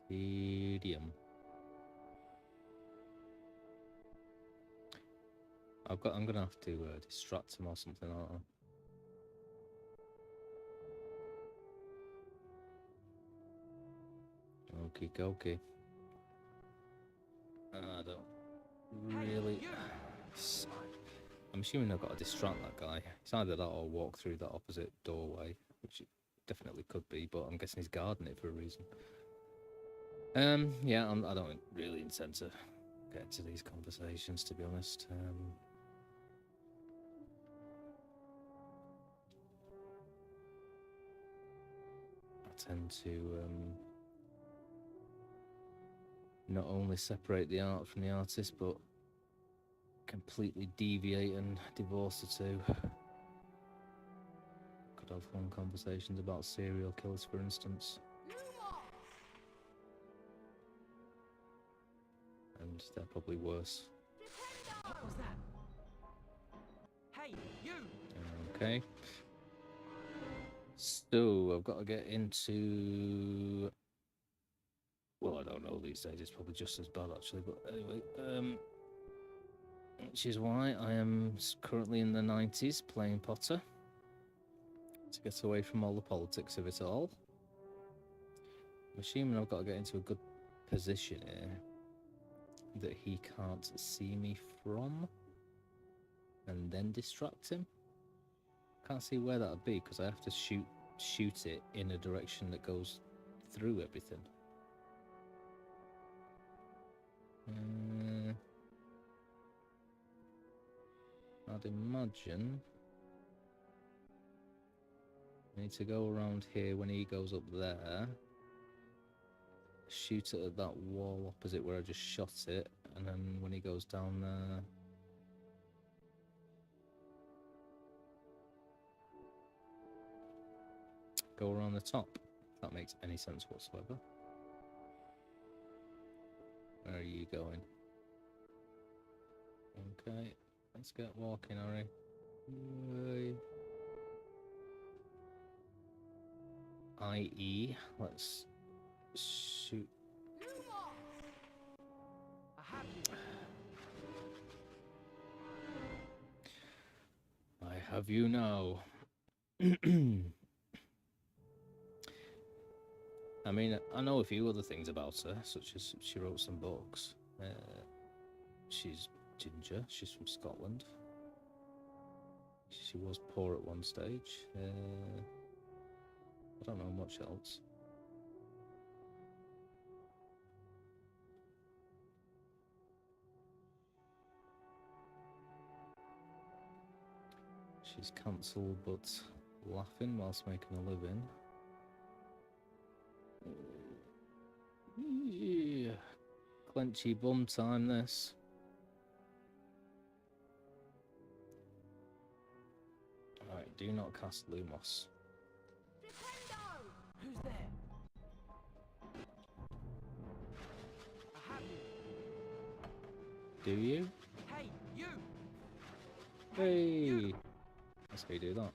[SPEAKER 2] Tedium. I'm gonna have to distract him or something, aren't I? Okie dokie. I don't really... I'm assuming I've got to distract that guy. It's either that or walk through that opposite doorway, which it definitely could be, but I'm guessing he's guarding it for a reason. Yeah, I don't really intend to get into these conversations, to be honest. I tend to not only separate the art from the artist, but completely deviate and divorce the two. Could have fun conversations about serial killers, for instance. And they're probably worse.
[SPEAKER 10] What was that? Hey, you!
[SPEAKER 2] Okay. So, I've got to get into... Well, I don't know these days. It's probably just as bad, actually. But anyway, which is why I am currently in the 90s playing Potter. To get away from all the politics of it all. I'm assuming I've got to get into a good position here that he can't see me from. And then distract him. Can't see where that would be because I have to shoot it in a direction that goes through everything. I'd imagine I need to go around here when he goes up there, shoot it at that wall opposite where I just shot it, and then when he goes down there... go around the top, if that makes any sense whatsoever. Where are you going? Okay, let's get walking, Harry. Yay. I.e., let's shoot. I have you now. I mean, I know a few other things about her, such as she wrote some books. She's ginger, she's from Scotland. She was poor at one stage. I don't know much else. She's cancelled but laughing whilst making a living. Yeah. Clenchy bum time, this. Alright, do not cast Lumos.
[SPEAKER 10] Who's there? I have you.
[SPEAKER 2] Do you?
[SPEAKER 10] Hey, you!
[SPEAKER 2] Hey! That's how you do that.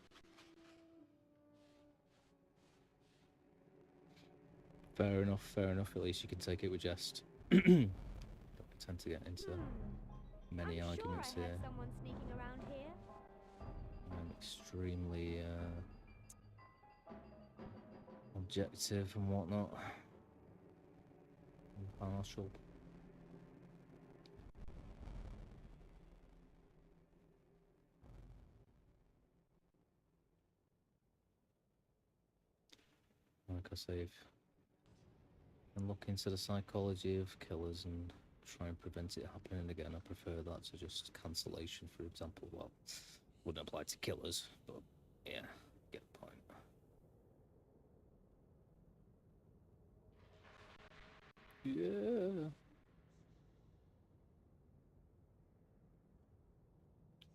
[SPEAKER 2] Fair enough, fair enough. At least you can take it with jest. Don't tend to get into many arguments
[SPEAKER 4] sure I
[SPEAKER 2] here.
[SPEAKER 4] heard someone sneaking around here.
[SPEAKER 2] I'm extremely objective and whatnot. Impartial. Like I say, and look into the psychology of killers and try and prevent it happening again. I prefer that to just cancellation, for example. Well, wouldn't apply to killers, but yeah, get the point. Yeah.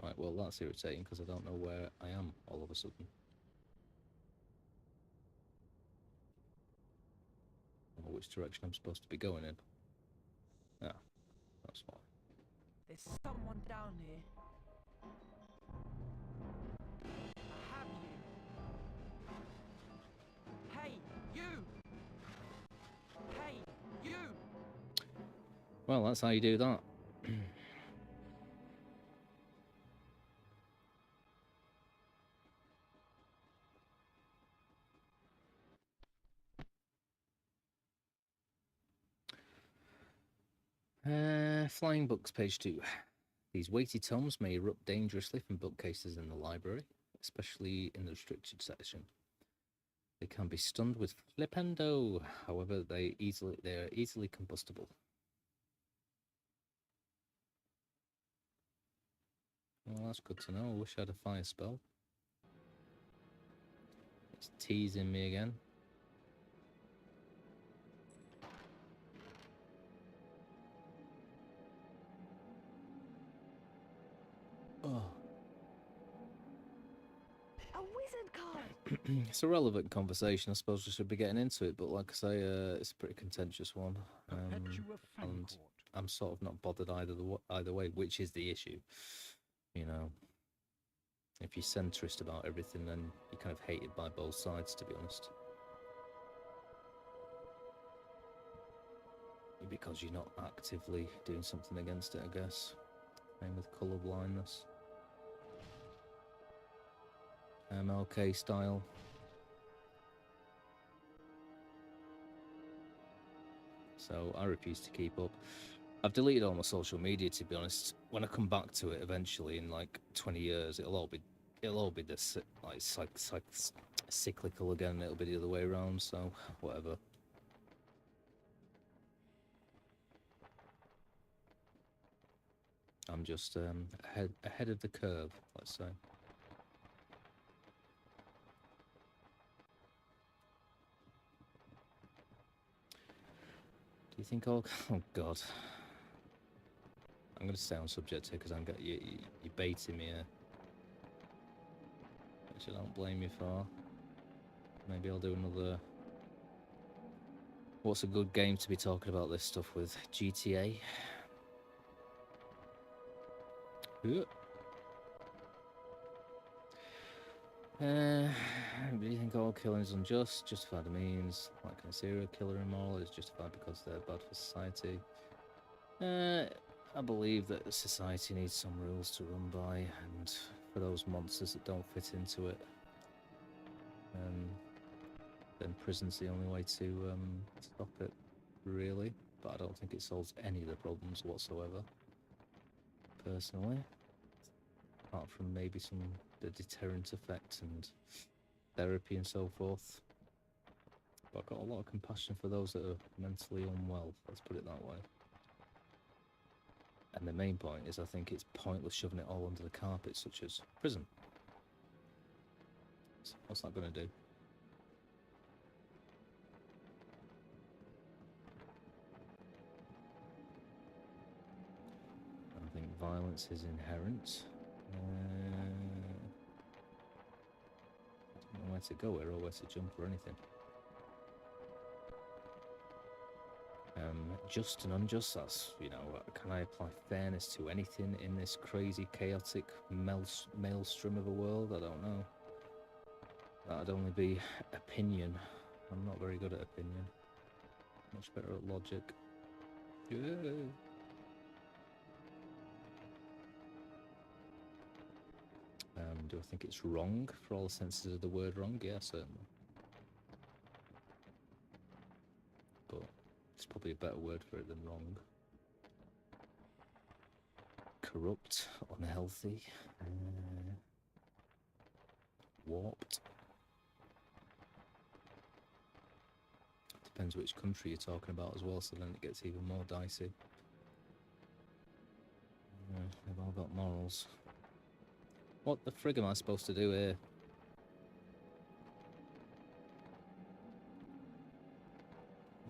[SPEAKER 2] Right, well, that's irritating because I don't know where I am all of a sudden. Or which direction I'm supposed to be going in. Yeah, that's fine.
[SPEAKER 10] There's someone down here. I have you. Hey, you! Hey, you!
[SPEAKER 2] Well, that's how you do that. Flying books, page 2. These weighty tomes may erupt dangerously from bookcases in the library, especially in the restricted section. They can be stunned with flipendo, however, they are easily combustible. Well, that's good to know. I wish I had a fire spell. It's teasing me again. Oh.
[SPEAKER 5] A wizard card!
[SPEAKER 2] It's a relevant conversation. I suppose we should be getting into it, but like I say, it's a pretty contentious one. And I'm sort of not bothered either way, which is the issue. You know, if you're centrist about everything, then you're kind of hated by both sides, to be honest. Because you're not actively doing something against it, I guess. Same with colour blindness. MLK style. So I refuse to keep up. I've deleted all my social media, to be honest. When I come back to it eventually in like 20 years, it'll all be this like cyclical again. It'll be the other way around. So whatever. I'm just ahead of the curve, let's say. Do you think I'll... Oh, God. I'm going to stay on subject here because you're baiting me here. Which I don't blame you for. Maybe I'll do another... What's a good game to be talking about this stuff with? GTA? Yeah. Do you think all killing is unjust? Justified means, like a serial killer immoral, is justified because they're bad for society. I believe that society needs some rules to run by, and for those monsters that don't fit into it, then prison's the only way to stop it, really. But I don't think it solves any of the problems whatsoever, personally. Apart from maybe the deterrent effect and therapy and so forth. But I've got a lot of compassion for those that are mentally unwell, let's put it that way. And the main point is I think it's pointless shoving it all under the carpet, such as prison. So what's that going to do? I think violence is inherent. I don't know where to go here or where to jump or anything. Just and unjust, that's, you know, can I apply fairness to anything in this crazy, chaotic maelstrom of a world? I don't know. That'd only be opinion. I'm not very good at opinion. Much better at logic. Yeah. Do I think it's wrong for all the senses of the word wrong? Yeah, certainly. But there's probably a better word for it than wrong. Corrupt, unhealthy, warped. Depends which country you're talking about as well, so then it gets even more dicey. They've all got morals. What the frig am I supposed to do here?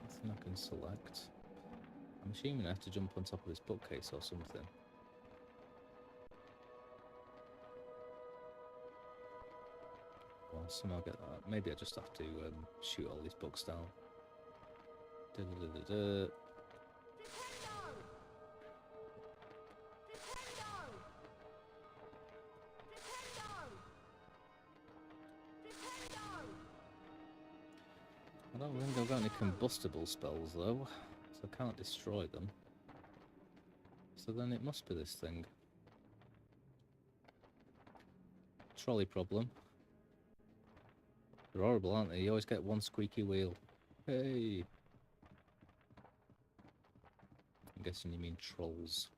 [SPEAKER 2] Nothing I can select. I'm assuming I have to jump on top of this bookcase or something. Well, somehow get that. Maybe I just have to shoot all these books down. Da-da-da-da-da. I don't think I've got any combustible spells though, so I can't destroy them. So then it must be this thing. Trolley problem. They're horrible, aren't they? You always get one squeaky wheel. Hey! I'm guessing you mean trolls.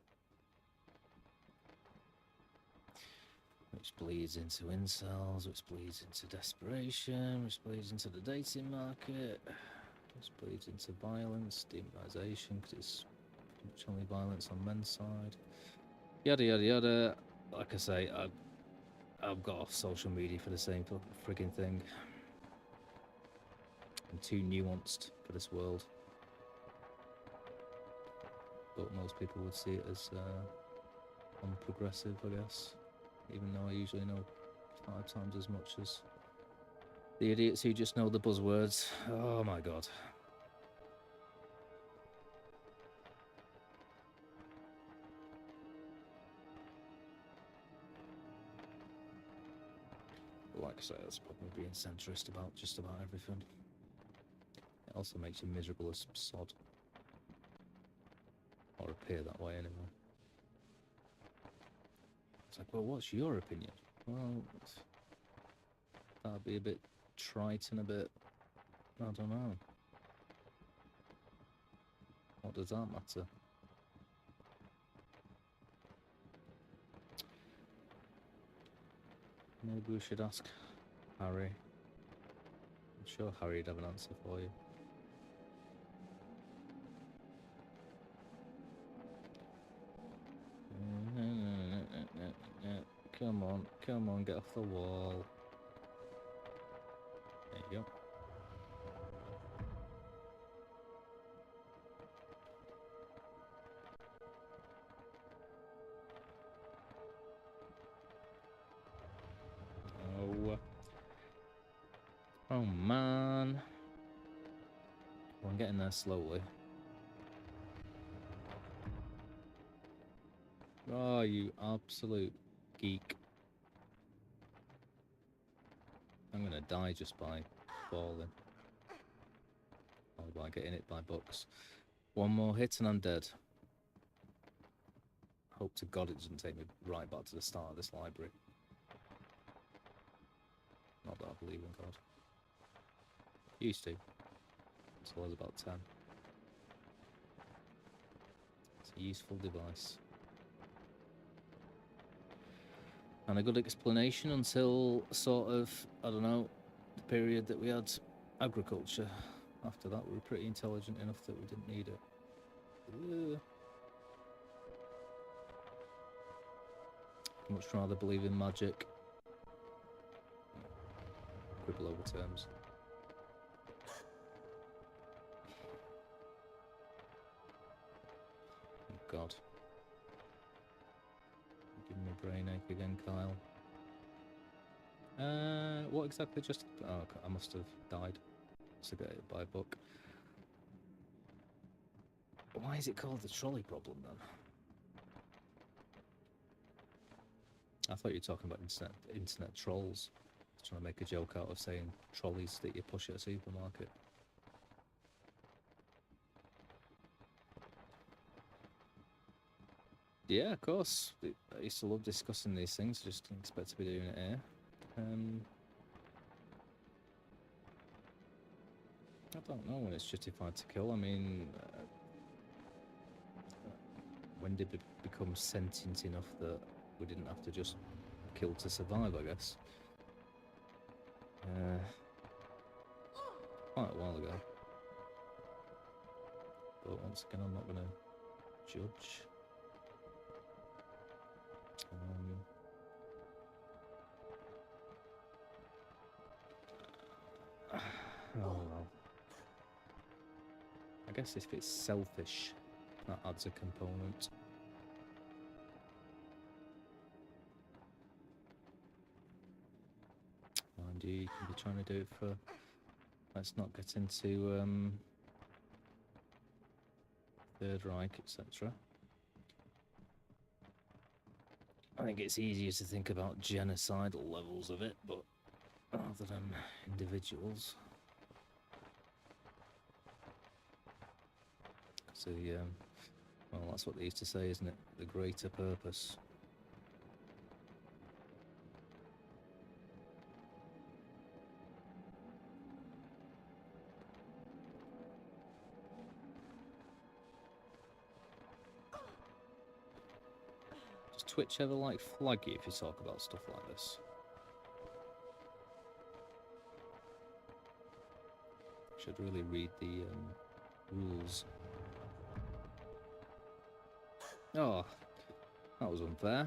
[SPEAKER 2] Which bleeds into incels, which bleeds into desperation, which bleeds into the dating market, which bleeds into violence, demonisation, because it's only violence on men's side. Yada yada yada. Like I say, I've got off social media for the same frigging thing. I'm too nuanced for this world. But most people would see it as unprogressive, I guess. Even though I usually know 5 times as much as the idiots who just know the buzzwords. Oh my god. Like I say, that's probably being centrist about just about everything. It also makes you miserable as sod. Or appear that way anyway. It's like, well, what's your opinion? Well, that'd be a bit trite and a bit... I don't know. What does that matter? Maybe we should ask Harry. I'm sure Harry'd have an answer for you. Come on, get off the wall. There you go. Oh man. Well, I'm getting there slowly. Oh, you absolute geek. I'm gonna die just by falling. Or by getting hit by books. One more hit and I'm dead. Hope to God it doesn't take me right back to the start of this library. Not that I believe in God. Used to. Until I was about 10. It's a useful device. And a good explanation until sort of, I don't know, the period that we had agriculture. After that we were pretty intelligent enough that we didn't need it. Much rather believe in magic. Quibble over terms. Oh God. Give me a brain ache again, Kyle. What exactly just... Oh, okay, I must have died to get hit by a book. Why is it called the trolley problem, then? I thought you were talking about internet trolls. I was trying to make a joke out of saying trolleys that you push at a supermarket. Yeah, of course. I used to love discussing these things. Just didn't expect to be doing it here. I don't know when it's justified to kill. I mean, when did it become sentient enough that we didn't have to just kill to survive, I guess? Quite a while ago. But once again, I'm not going to judge. Oh well. I guess if it's selfish, that adds a component. Mind you, you can be trying to do it for... Let's not get into Third Reich, etc. I think it's easier to think about genocidal levels of it, but rather than individuals. So well, that's what they used to say, isn't it? The greater purpose. Does Twitch ever like flag you if you talk about stuff like this? Should really read the rules. Oh, that was unfair.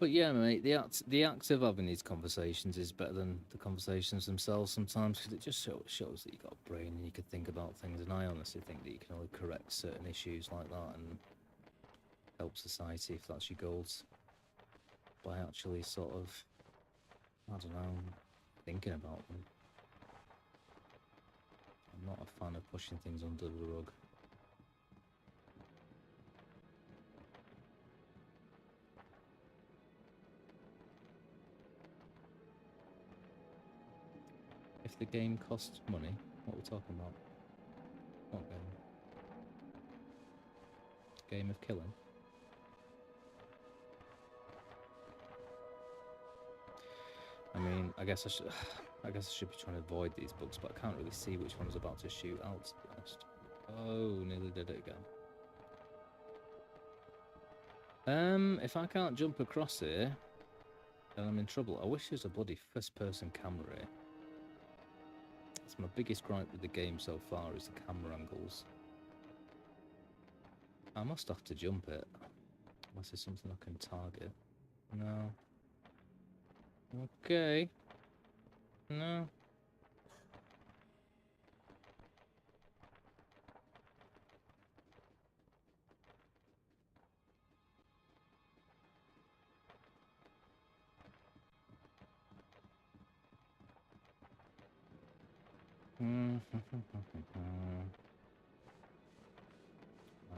[SPEAKER 2] But yeah, mate, the act of having these conversations is better than the conversations themselves sometimes, because it just shows that you've got a brain and you can think about things. And I honestly think that you can only correct certain issues like that and help society, if that's your goals, by actually sort of, I don't know, thinking about them. I'm not a fan of pushing things under the rug. If the game costs money, what are we talking about? What game? Game of killing? I mean, I guess I should be trying to avoid these bugs, but I can't really see which one's about to shoot out, to be honest. Oh, nearly did it again. If I can't jump across here, then I'm in trouble. I wish there was a bloody first-person camera here. That's my biggest gripe with the game so far, is the camera angles. I must have to jump it, unless there's something I can target. No. Okay. No. Right,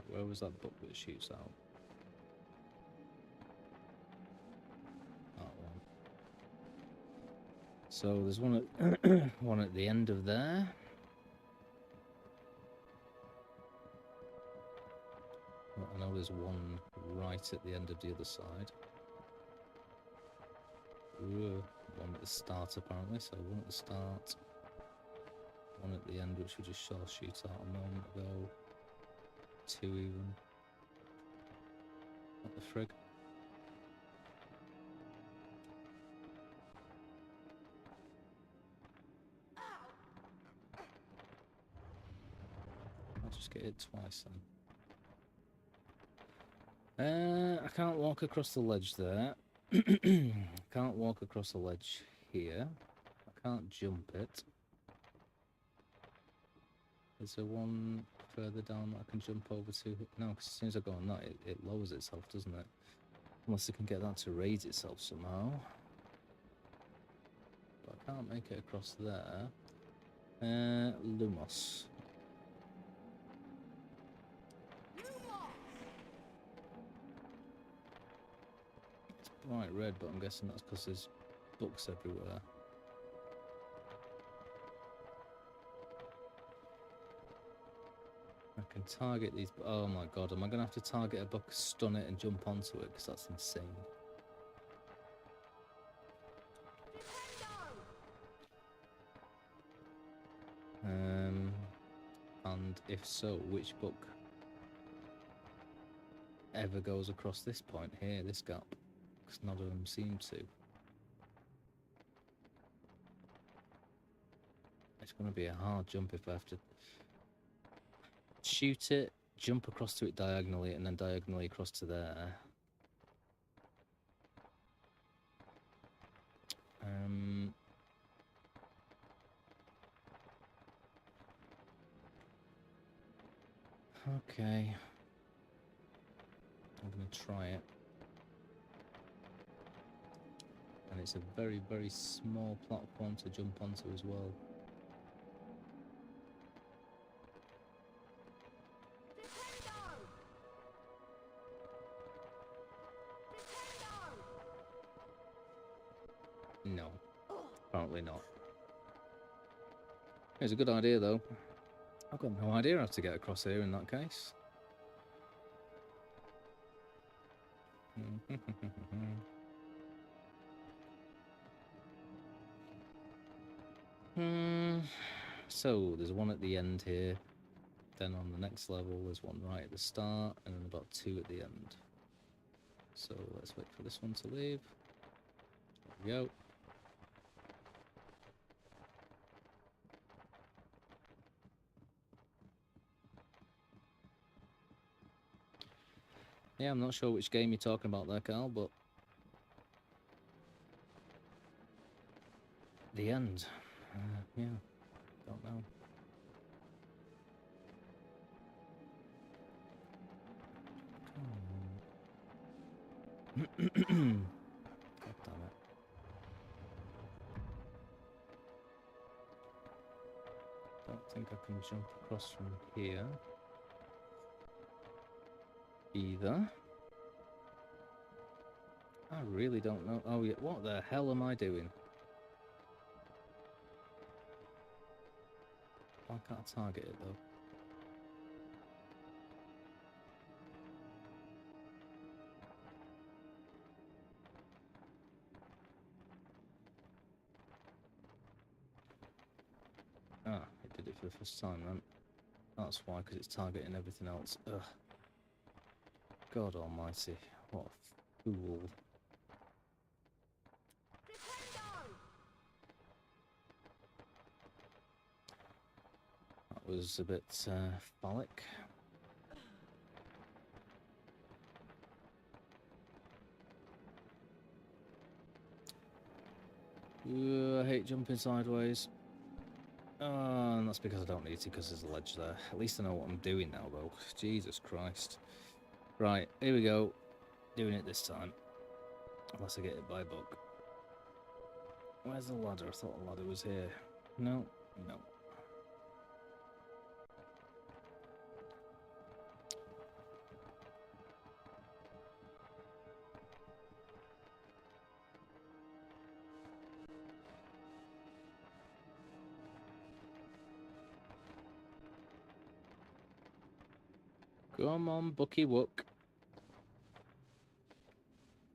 [SPEAKER 2] where was that book that shoots out? That one. So there's one at one at the end of there. Well, I know there's one right at the end of the other side. Ooh, one at the start apparently, so one at the start. One at the end which we just saw shoot out a moment ago. Two even. What the frig? I'll just get it twice then. I can't walk across the ledge there. Can't walk across the ledge here. I can't jump it. Is there one further down that I can jump over to? No, because as soon as I go on that, it lowers itself, doesn't it? Unless I can get that to raise itself somehow. But I can't make it across there. Lumos. It's bright red, but I'm guessing that's because there's books everywhere. I can target these. Oh my god, am I going to have to target a book, stun it, and jump onto it? Because that's insane. And if so, which book ever goes across this point here, this gap? Because none of them seem to. It's going to be a hard jump if I have to shoot it, jump across to it diagonally, and then diagonally across to there. Okay. I'm going to try it. And it's a very, very small platform to jump onto as well. No, apparently not. It's a good idea though. I've got no idea how to get across here in that case. So there's one at the end here. Then on the next level there's one right at the start, and then about two at the end. So let's wait for this one to leave. There we go. Yeah, I'm not sure which game you're talking about there, Carl, but the end. Yeah, don't know. God damn it. Don't think I can jump across from here either. I really don't know. Oh yeah, what the hell am I doing? Why can't I target it though? Ah, it did it for the first time then. That's why, because it's targeting everything else. Ugh. God almighty, what a fool. That was a bit phallic. I hate jumping sideways. And that's because I don't need to, because there's a ledge there. At least I know what I'm doing now, though. Jesus Christ. Right, here we go. Doing it this time. Unless I get it by a bug. Where's the ladder? I thought the ladder was here. No, no. Come on, Bucky Wook.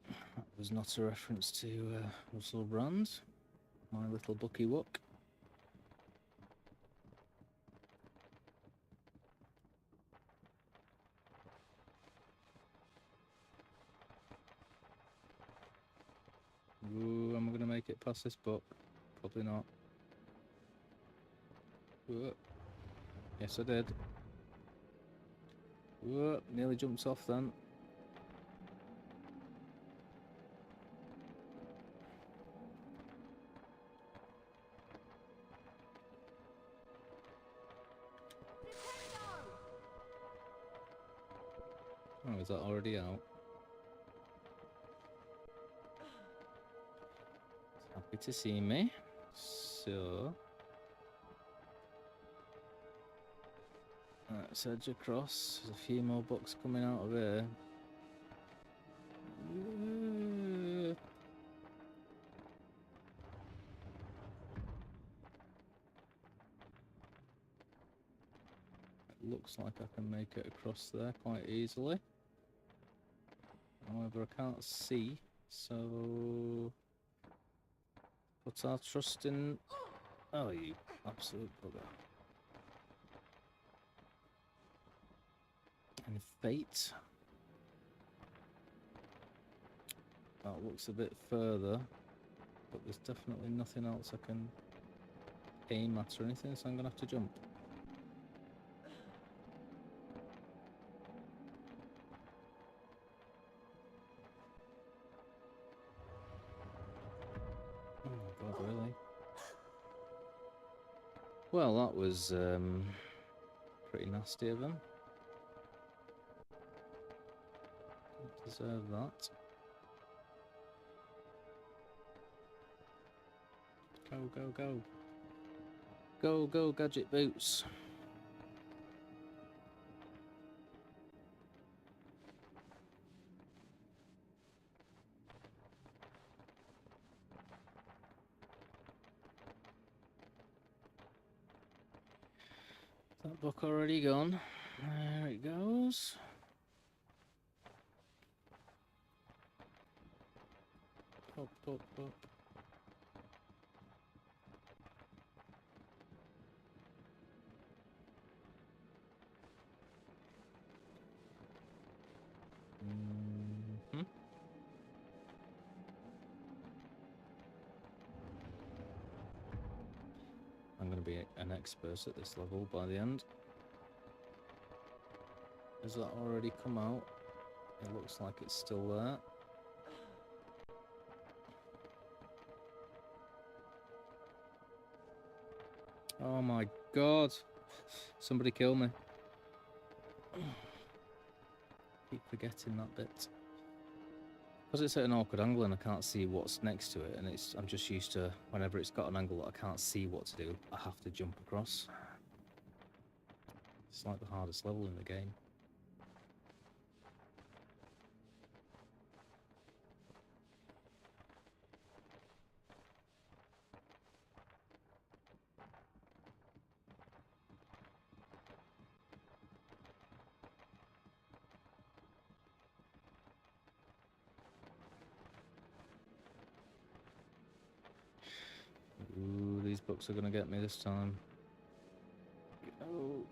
[SPEAKER 2] That was not a reference to Russell Brand. My little Bucky Wook. Ooh, am I going to make it past this book? Probably not. Ooh. Yes, I did. Ooh, nearly jumped off then. Oh, is that already out? Happy to see me. So let's edge across. There's a few more books coming out of here. It looks like I can make it across there quite easily. However, I can't see, so put our trust in... Oh, you absolute bugger. And fate. That looks a bit further, but there's definitely nothing else I can aim at or anything, so I'm going to have to jump. Oh my god, really? Well, that was pretty nasty of him. Didn't deserve that. Go, go, go. Go, go, gadget boots. That book already gone. There it goes. Up, up, up. Mm-hmm. I'm going to be an expert at this level by the end. Has that already come out? It looks like it's still there. Oh my god! Somebody kill me. Keep forgetting that bit. Because it's at an awkward angle and I can't see what's next to it, and I'm just used to whenever it's got an angle that I can't see what to do, I have to jump across. It's like the hardest level in the game. Ooh, these books are going to get me this time. Go.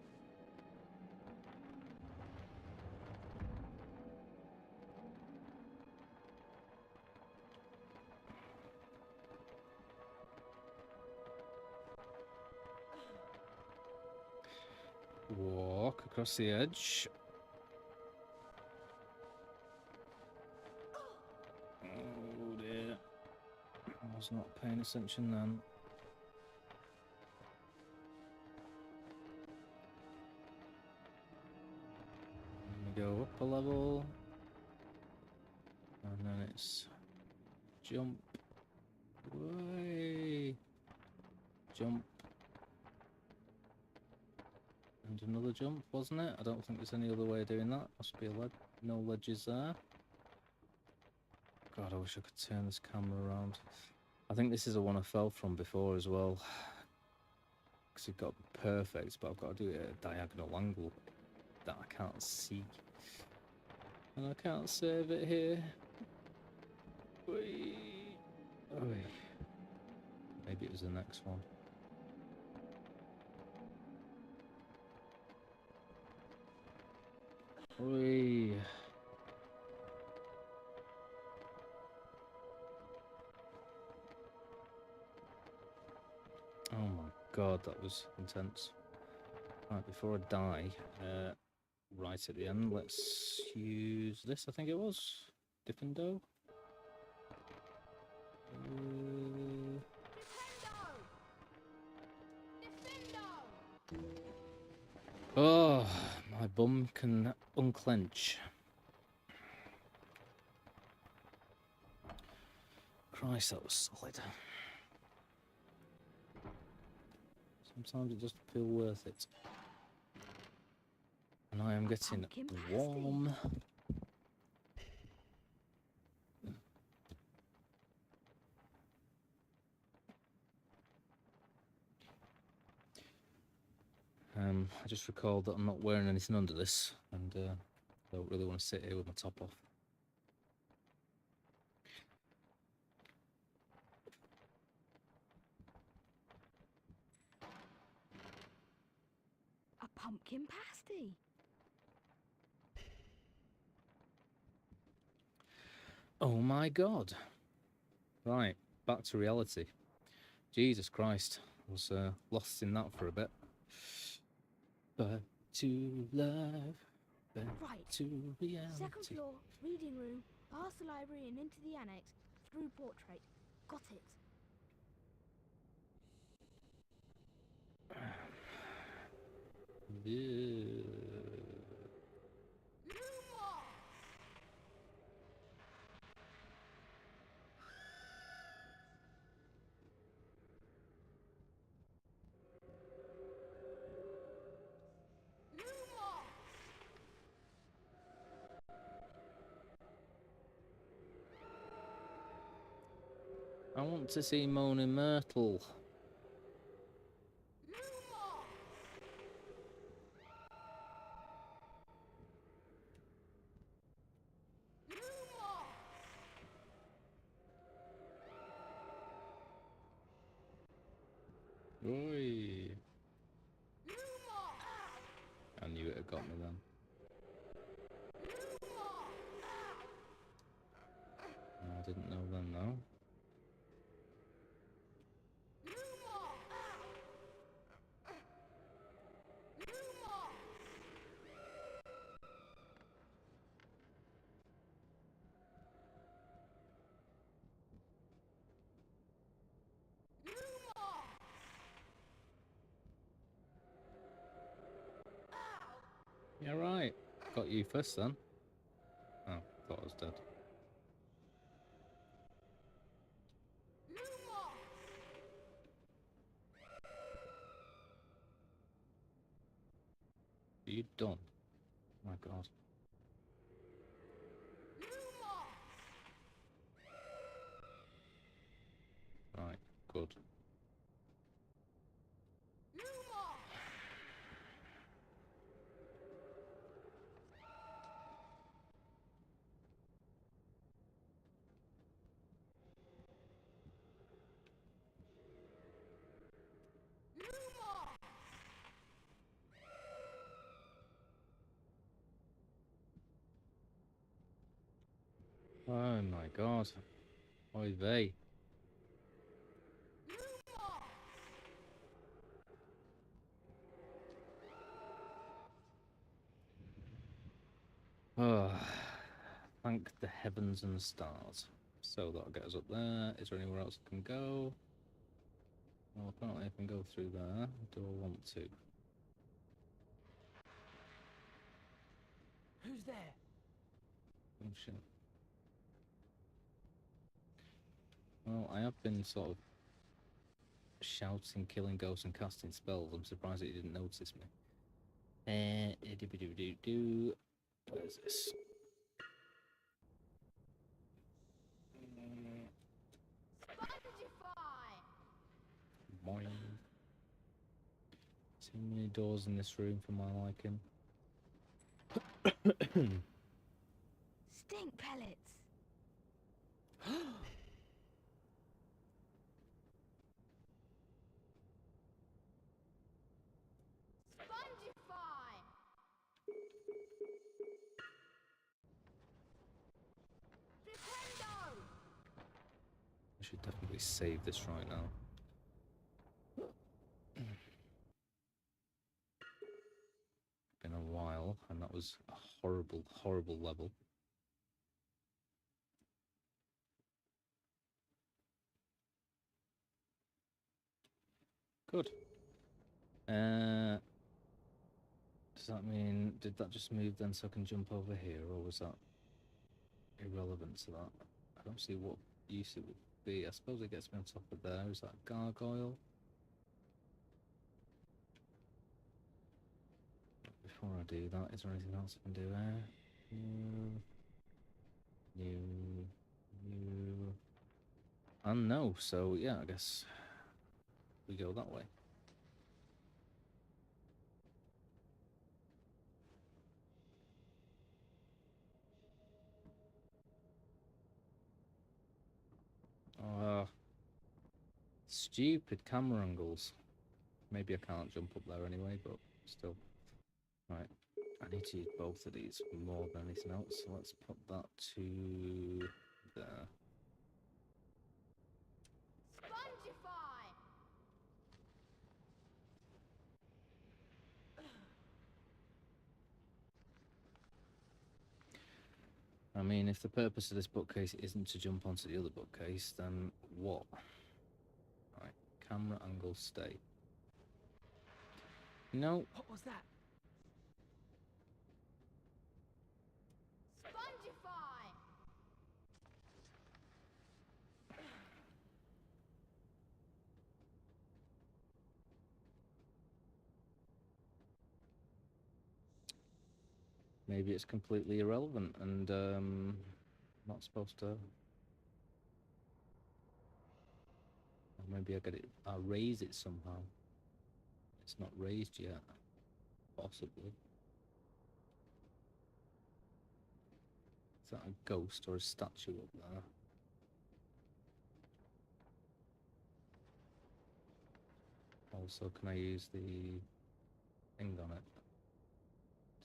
[SPEAKER 2] Walk across the edge. Oh dear. I was not paying attention then. We go up a level. And then it's jump. Way. Jump. And another jump, wasn't it? I don't think there's any other way of doing that. Must be a no ledges there. God, I wish I could turn this camera around. I think this is the one I fell from before as well. Because it got perfect, but I've got to do it at a diagonal angle. that I can't see. And I can't save it here. Whee! Oi. Maybe it was the next one. Oi. Oh my god, that was intense. Right, before I die, right at the end, let's use this, I think it was. Diffindo. Oh, my bum can unclench. Christ, that was solid. Sometimes it doesn't feel worth it. And I am getting warm. I just recalled that I'm not wearing anything under this, and I don't really want to sit here with my top off.
[SPEAKER 3] A pumpkin pasty.
[SPEAKER 2] Oh my god. Right, back to reality. Jesus Christ, I was lost in that for a bit. Back to life, back to reality.
[SPEAKER 5] Second floor, reading room, past the library and into the annex, through portrait. Got it.
[SPEAKER 2] I want to see Moaning Myrtle. Oi. I knew it had got me then. I didn't know then though. Yeah, right. Got you first then. Oh, thought I was dead. Are you done? Oh my god. Right, good. Oh my god. Oy vey. Oh, thank the heavens and stars. So that'll get us up there. Is there anywhere else I can go? Well, apparently I can go through there. Do I want to?
[SPEAKER 10] Who's there?
[SPEAKER 2] Oh shit. Well, I have been sort of shouting, killing ghosts and casting spells. I'm surprised that you didn't notice me. Where's this? Boing. Too many doors in this room for my liking.
[SPEAKER 3] Stink pellets.
[SPEAKER 5] Spongify! Flipendo!
[SPEAKER 2] I should definitely save this right now. Been a while, and that was a horrible, horrible level. Good. Does that mean, did that just move then so I can jump over here, or was that irrelevant to that? I don't see what use it would be. I suppose it gets me on top of there. Is that gargoyle? Before I do that, is there anything else I can do there? New. And no, so yeah, I guess we go that way. Stupid camera angles. Maybe I can't jump up there anyway, but still. Right, I need to use both of these more than anything else, so let's put that to there.
[SPEAKER 5] Spongify!
[SPEAKER 2] I mean, if the purpose of this bookcase isn't to jump onto the other bookcase, then what? Right, camera angle stay. No.
[SPEAKER 10] What was that?
[SPEAKER 5] Spongify!
[SPEAKER 2] Maybe it's completely irrelevant and not supposed to. Or maybe I'll raise it somehow. It's not raised yet. Possibly. Is that a ghost or a statue up there? Also, can I use the thing on it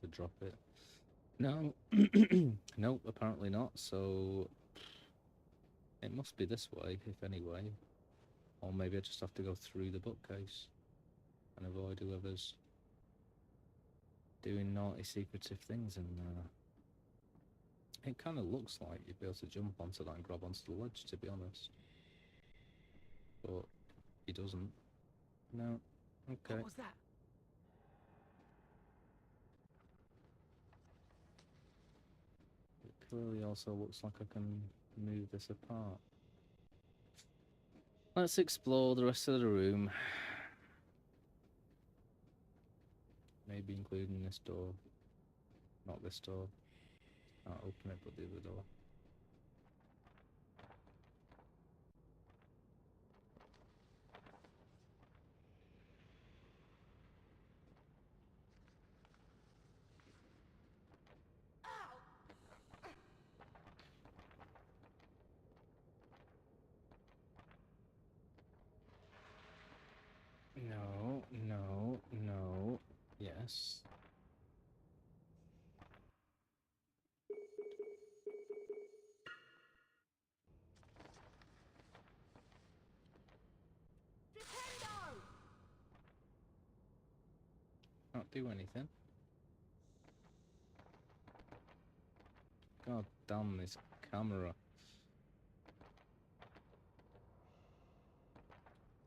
[SPEAKER 2] to drop it? No. Nope, apparently not. So it must be this way, if any way. Or maybe I just have to go through the bookcase and avoid whoever's doing naughty secretive things in there. It kind of looks like you'd be able to jump onto that and grab onto the ledge, to be honest. But he doesn't. No. Okay.
[SPEAKER 10] What was that?
[SPEAKER 2] It clearly also looks like I can move this apart. Let's explore the rest of the room. Maybe including this door. Not this door. Can't open it, but the other door. No, no, no. Yes.
[SPEAKER 5] Flipendo!
[SPEAKER 2] Can't do anything. God damn this camera.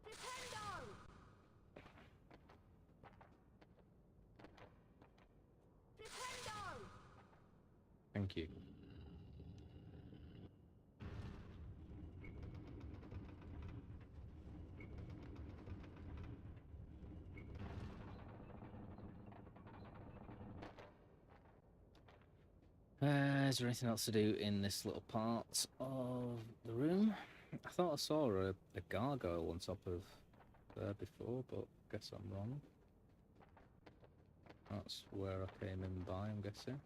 [SPEAKER 5] Flipendo! Flipendo!
[SPEAKER 2] Thank you. Is there anything else to do in this little part of the room? I thought I saw a gargoyle on top of there before, but I guess I'm wrong. That's where I came in by, I'm guessing.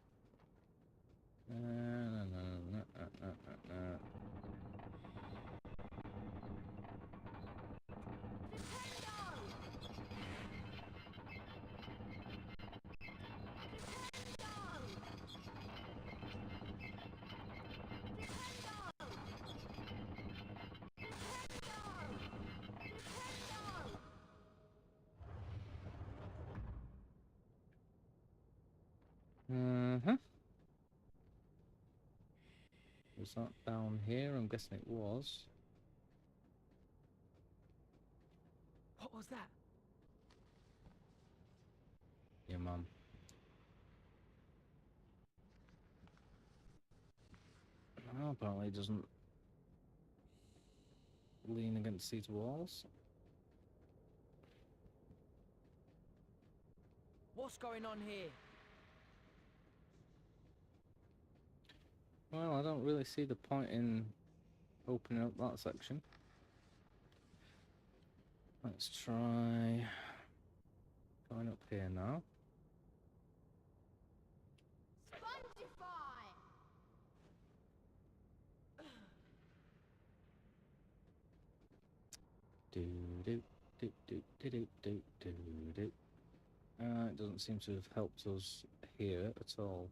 [SPEAKER 2] Was that down here? I'm guessing it was.
[SPEAKER 10] What was that?
[SPEAKER 2] Your mum. Well, apparently it doesn't lean against these walls.
[SPEAKER 10] What's going on here?
[SPEAKER 2] Well, I don't really see the point in opening up that section. Let's try going up here now. Do do do do do do do do do. It doesn't seem to have helped us here at all.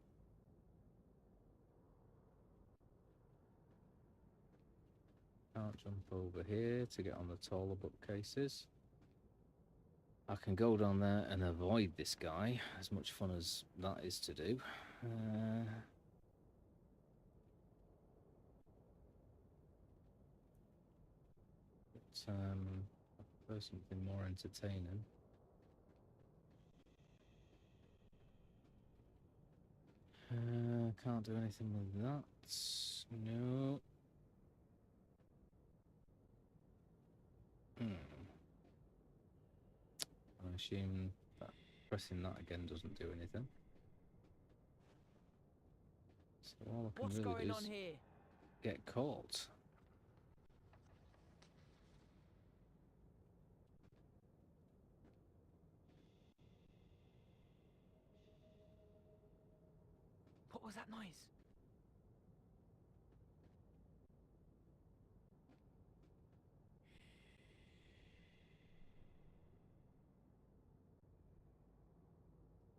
[SPEAKER 2] Can't jump over here to get on the taller bookcases. I can go down there and avoid this guy, as much fun as that is to do. But I prefer something more entertaining. Can't do anything with that. No. I assume that pressing that again doesn't do anything. So all I can really do is get caught.
[SPEAKER 10] What was that noise?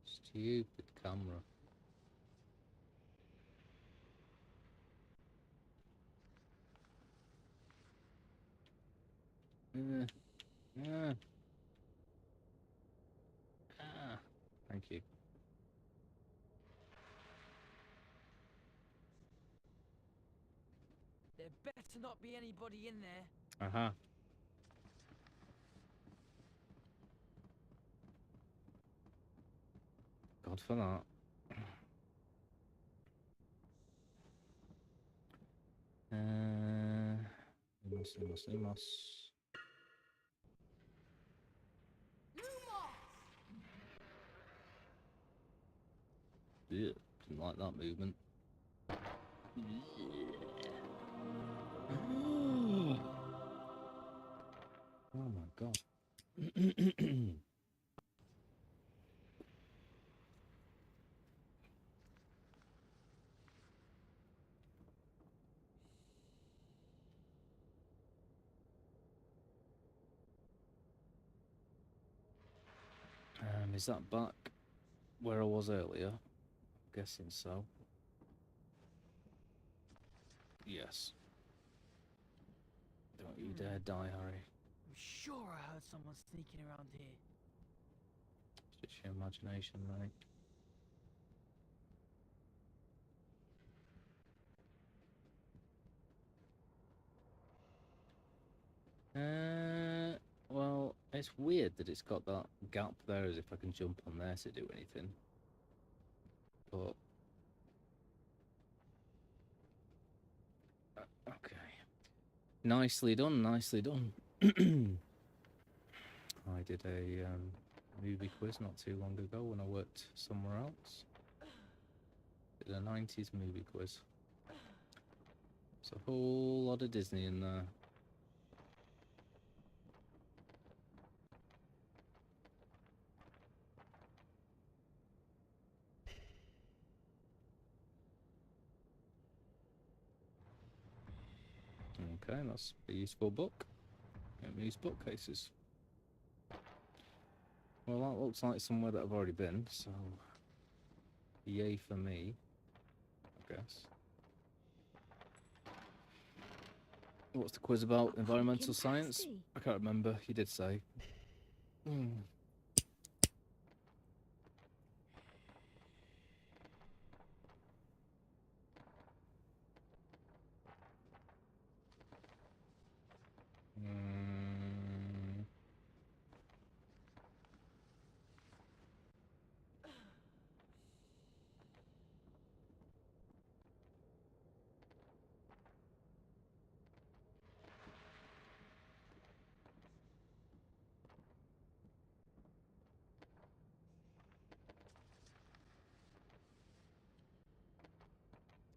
[SPEAKER 2] Stupid camera. Thank you.
[SPEAKER 10] There better not be anybody in there.
[SPEAKER 2] Uh-huh. God for that. Lumos. Yeah, didn't like that movement. Oh my god. Is that back where I was earlier? I'm guessing so. Yes. Don't you dare die, Harry.
[SPEAKER 10] I'm sure I heard someone sneaking around here.
[SPEAKER 2] It's just your imagination, mate. Well, it's weird that it's got that gap there as if I can jump on there to do anything. But... okay. Nicely done, nicely done. I did a movie quiz not too long ago when I worked somewhere else. Did a 90s movie quiz. There's a whole lot of Disney in there. Okay, that's a useful book. Get me these bookcases. Well, that looks like somewhere that I've already been, so yay for me, I guess. What's the quiz about? Environmental science?
[SPEAKER 3] pasty.
[SPEAKER 2] I can't remember. You did say.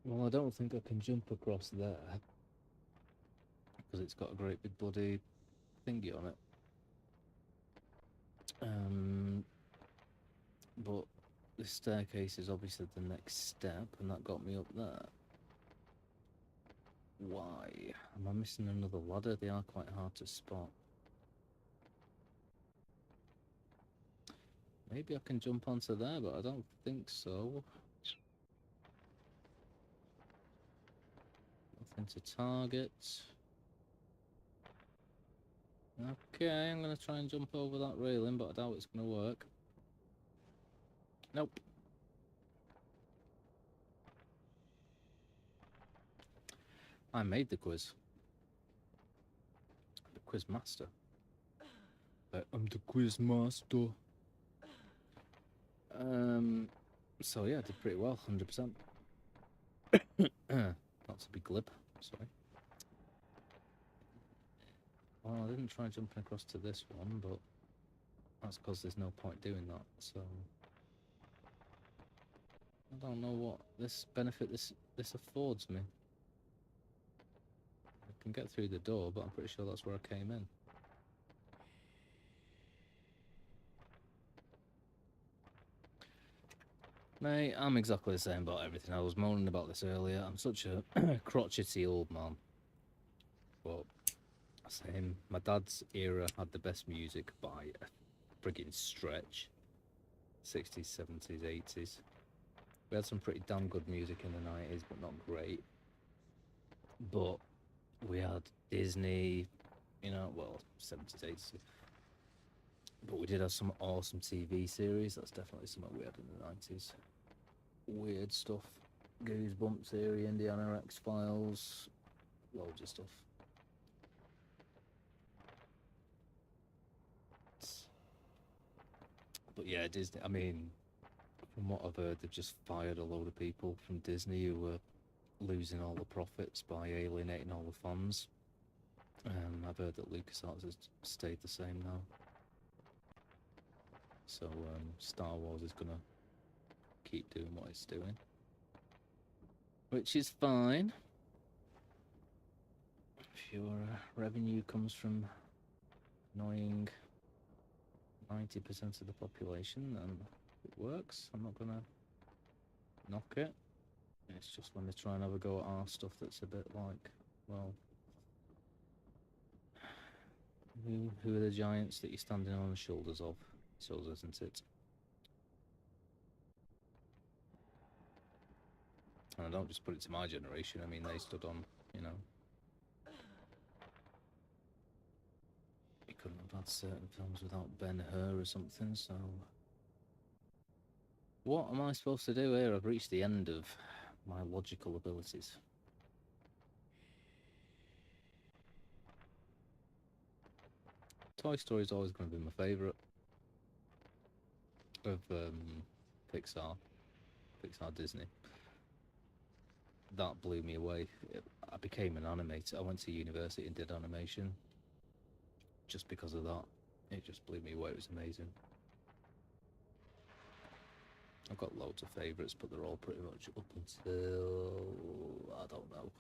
[SPEAKER 2] Well, I don't think I can jump across there because it's got a great big bloody thingy on it. But this staircase is obviously the next step, and that got me up there. Why? Am I missing another ladder? They are quite hard to spot. Maybe I can jump onto there, but I don't think so. Nothing to target. Okay, I'm going to try and jump over that railing, but I doubt it's going to work. Nope. I made the quiz. The quiz master. I'm the quiz master. So yeah, I did pretty well, 100%. Not to be glib, sorry. Well, I didn't try jumping across to this one, but that's because there's no point doing that, so... I don't know what this benefit this affords me. I can get through the door, but I'm pretty sure that's where I came in. Mate, I'm exactly the same about everything. I was moaning about this earlier. I'm such a crotchety old man. But, same. My dad's era had the best music by a friggin' stretch. 60s, 70s, 80s. We had some pretty damn good music in the 90s, but not great. But we had Disney, you know, well, 70s, 80s. But we did have some awesome TV series. That's definitely something we had in the 90s. Weird stuff. Goosebumps series, Indiana X-Files, loads of stuff. But yeah, Disney, I mean, from what I've heard, they've just fired a load of people from Disney who were losing all the profits by alienating all the fans. I've heard that LucasArts has stayed the same now. So Star Wars is gonna keep doing what it's doing, which is fine. If your revenue comes from annoying 90% of the population, then it works. I'm not gonna knock it. It's just when they try and have a go at our stuff that's a bit like, well, who are the giants that you're standing on the shoulders of? It's us, isn't it? And I don't just put it to my generation. I mean, they stood on, you know. You couldn't have had certain films without Ben-Hur or something, so... What am I supposed to do here? I've reached the end of my logical abilities. Toy Story is always going to be my favourite of Pixar Disney. That blew me away. I became an animator. I went to university and did animation just because of that. It just blew me away. It was amazing. I've got loads of favourites, but they're all pretty much up until, I don't know,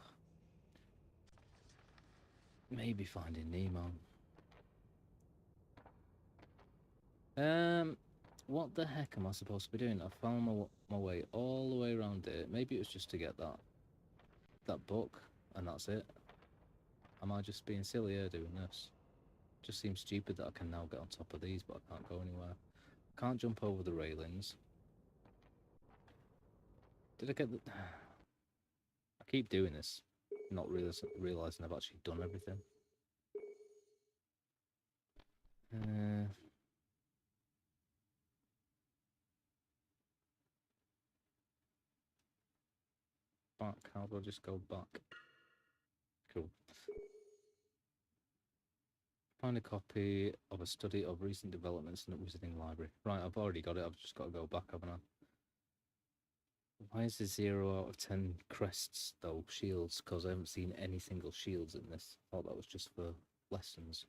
[SPEAKER 2] maybe Finding Nemo. What the heck am I supposed to be doing? I found my way all the way around it. Maybe it was just to get that book, and that's it. Am I just being silly here doing this? Just seems stupid that I can now get on top of these, but I can't go anywhere. I can't jump over the railings. Did I get the... I keep doing this, not realising I've actually done everything. Back, how do I just go back? Cool. Find a copy of a study of recent developments in the Wizarding Library. Right, I've already got it, I've just got to go back, haven't I? Why is there 0 out of 10 crests, though? Shields, because I haven't seen any single shields in this. I thought that was just for lessons.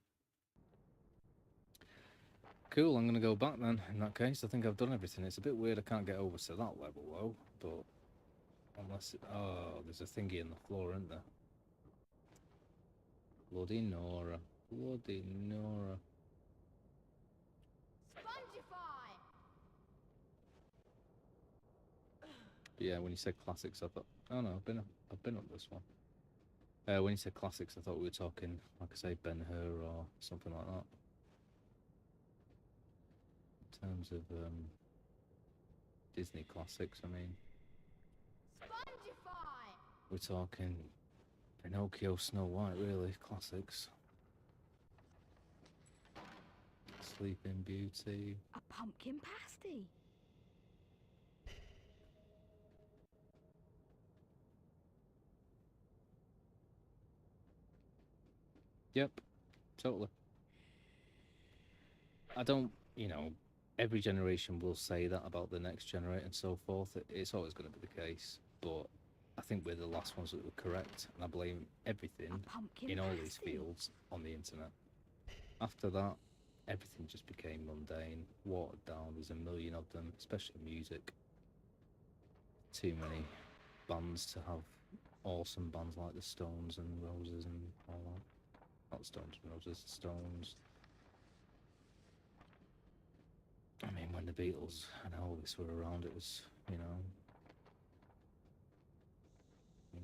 [SPEAKER 2] Cool, I'm going to go back then, in that case. I think I've done everything. It's a bit weird I can't get over to that level, though, but... Unless it... Oh, there's a thingy in the floor, isn't there? Bloody Nora. Bloody Nora.
[SPEAKER 3] Spongify!
[SPEAKER 2] Yeah, when you said classics, I thought... Oh no, I've been up this one. When you said classics, I thought we were talking, like I say, Ben-Hur or something like that. In terms of Disney classics, I mean.
[SPEAKER 3] Spongify!
[SPEAKER 2] We're talking Pinocchio, Snow White, really, classics. Sleeping Beauty.
[SPEAKER 3] A pumpkin pasty.
[SPEAKER 2] Yep, totally. I don't, you know, every generation will say that about the next generation and so forth. It's always going to be the case, but I think we're the last ones that were correct, and I blame everything in all these fields on the internet. After that, everything just became mundane, watered down. There's a million of them, especially music. Too many bands to have awesome bands like the Stones and Roses and all that. Not Stones and Roses, Stones. I mean, when the Beatles and Elvis were around, it was, you know,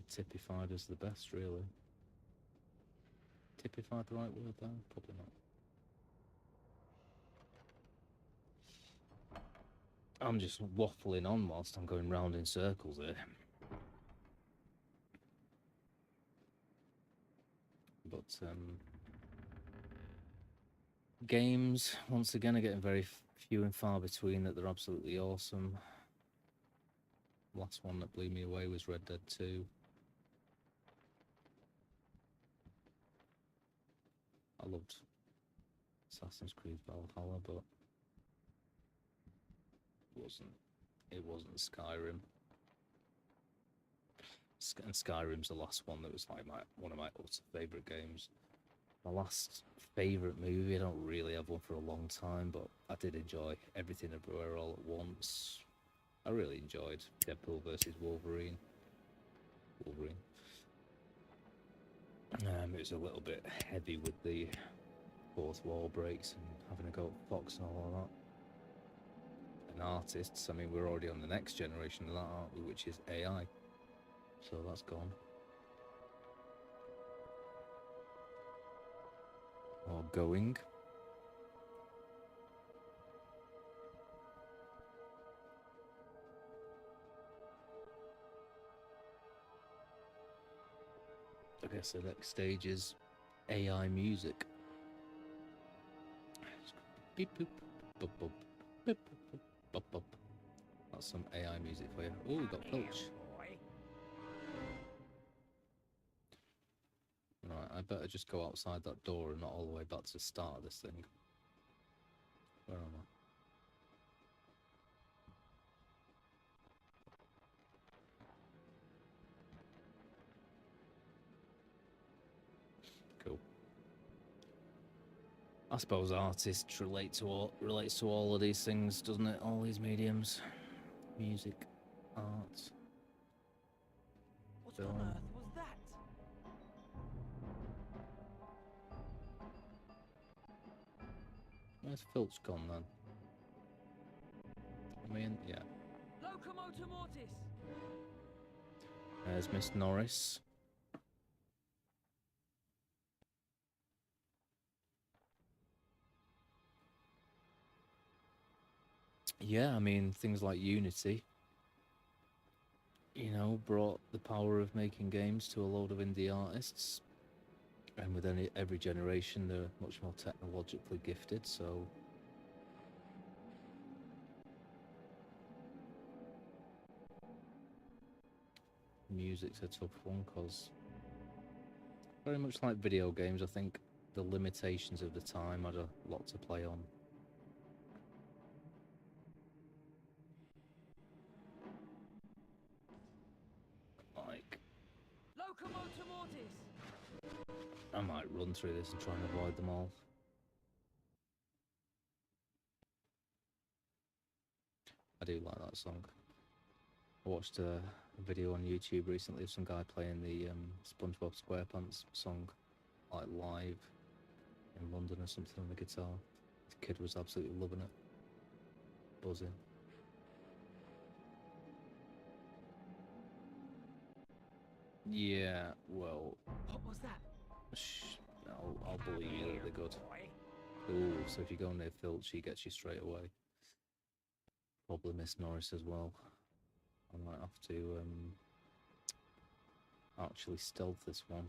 [SPEAKER 2] typified as the best, really. Typified the right word there? Probably not. I'm just waffling on whilst I'm going round in circles here. But, games, once again, are getting very few and far between that they're absolutely awesome. Last one that blew me away was Red Dead 2. I loved Assassin's Creed Valhalla, but it wasn't Skyrim. And Skyrim's the last one that was like one of my utter favourite games. My last favourite movie, I don't really have one for a long time, but I did enjoy Everything Everywhere All at Once. I really enjoyed Deadpool versus Wolverine. It was a little bit heavy with the fourth wall breaks and having to go at Fox and all of that. And artists, I mean, we're already on the next generation of that, aren't we, which is AI. So that's gone. Or going. I guess the next stage is AI music. Beep boop, boop boop, beep boop, boop boop. That's some AI music for you. Oh, we got Pilch. Right, I better just go outside that door and not all the way back to the start of this thing. Where am I? Cool. I suppose artists relates to all of these things, doesn't it? All these mediums, music, art.
[SPEAKER 10] What on earth was that?
[SPEAKER 2] Where's Filch gone then? I mean, yeah.
[SPEAKER 10] Locomotor Mortis!
[SPEAKER 2] There's Miss Norris. Yeah, I mean, things like Unity, you know, brought the power of making games to a load of indie artists. And with every generation, they're much more technologically gifted, so... Music's a tough one, because... very much like video games, I think the limitations of the time had a lot to play on. Like...
[SPEAKER 10] Locomotor Mortis!
[SPEAKER 2] I might run through this and try and avoid them all. I do like that song. I watched a video on YouTube recently of some guy playing the SpongeBob SquarePants song, like live in London or something on the guitar. The kid was absolutely loving it. Buzzing. Yeah, well...
[SPEAKER 10] What was that?
[SPEAKER 2] Shh, I'll believe you that they're good. Ooh, so if you go near Filch, he gets you straight away. Probably Miss Norris as well. I might have to actually stealth this one.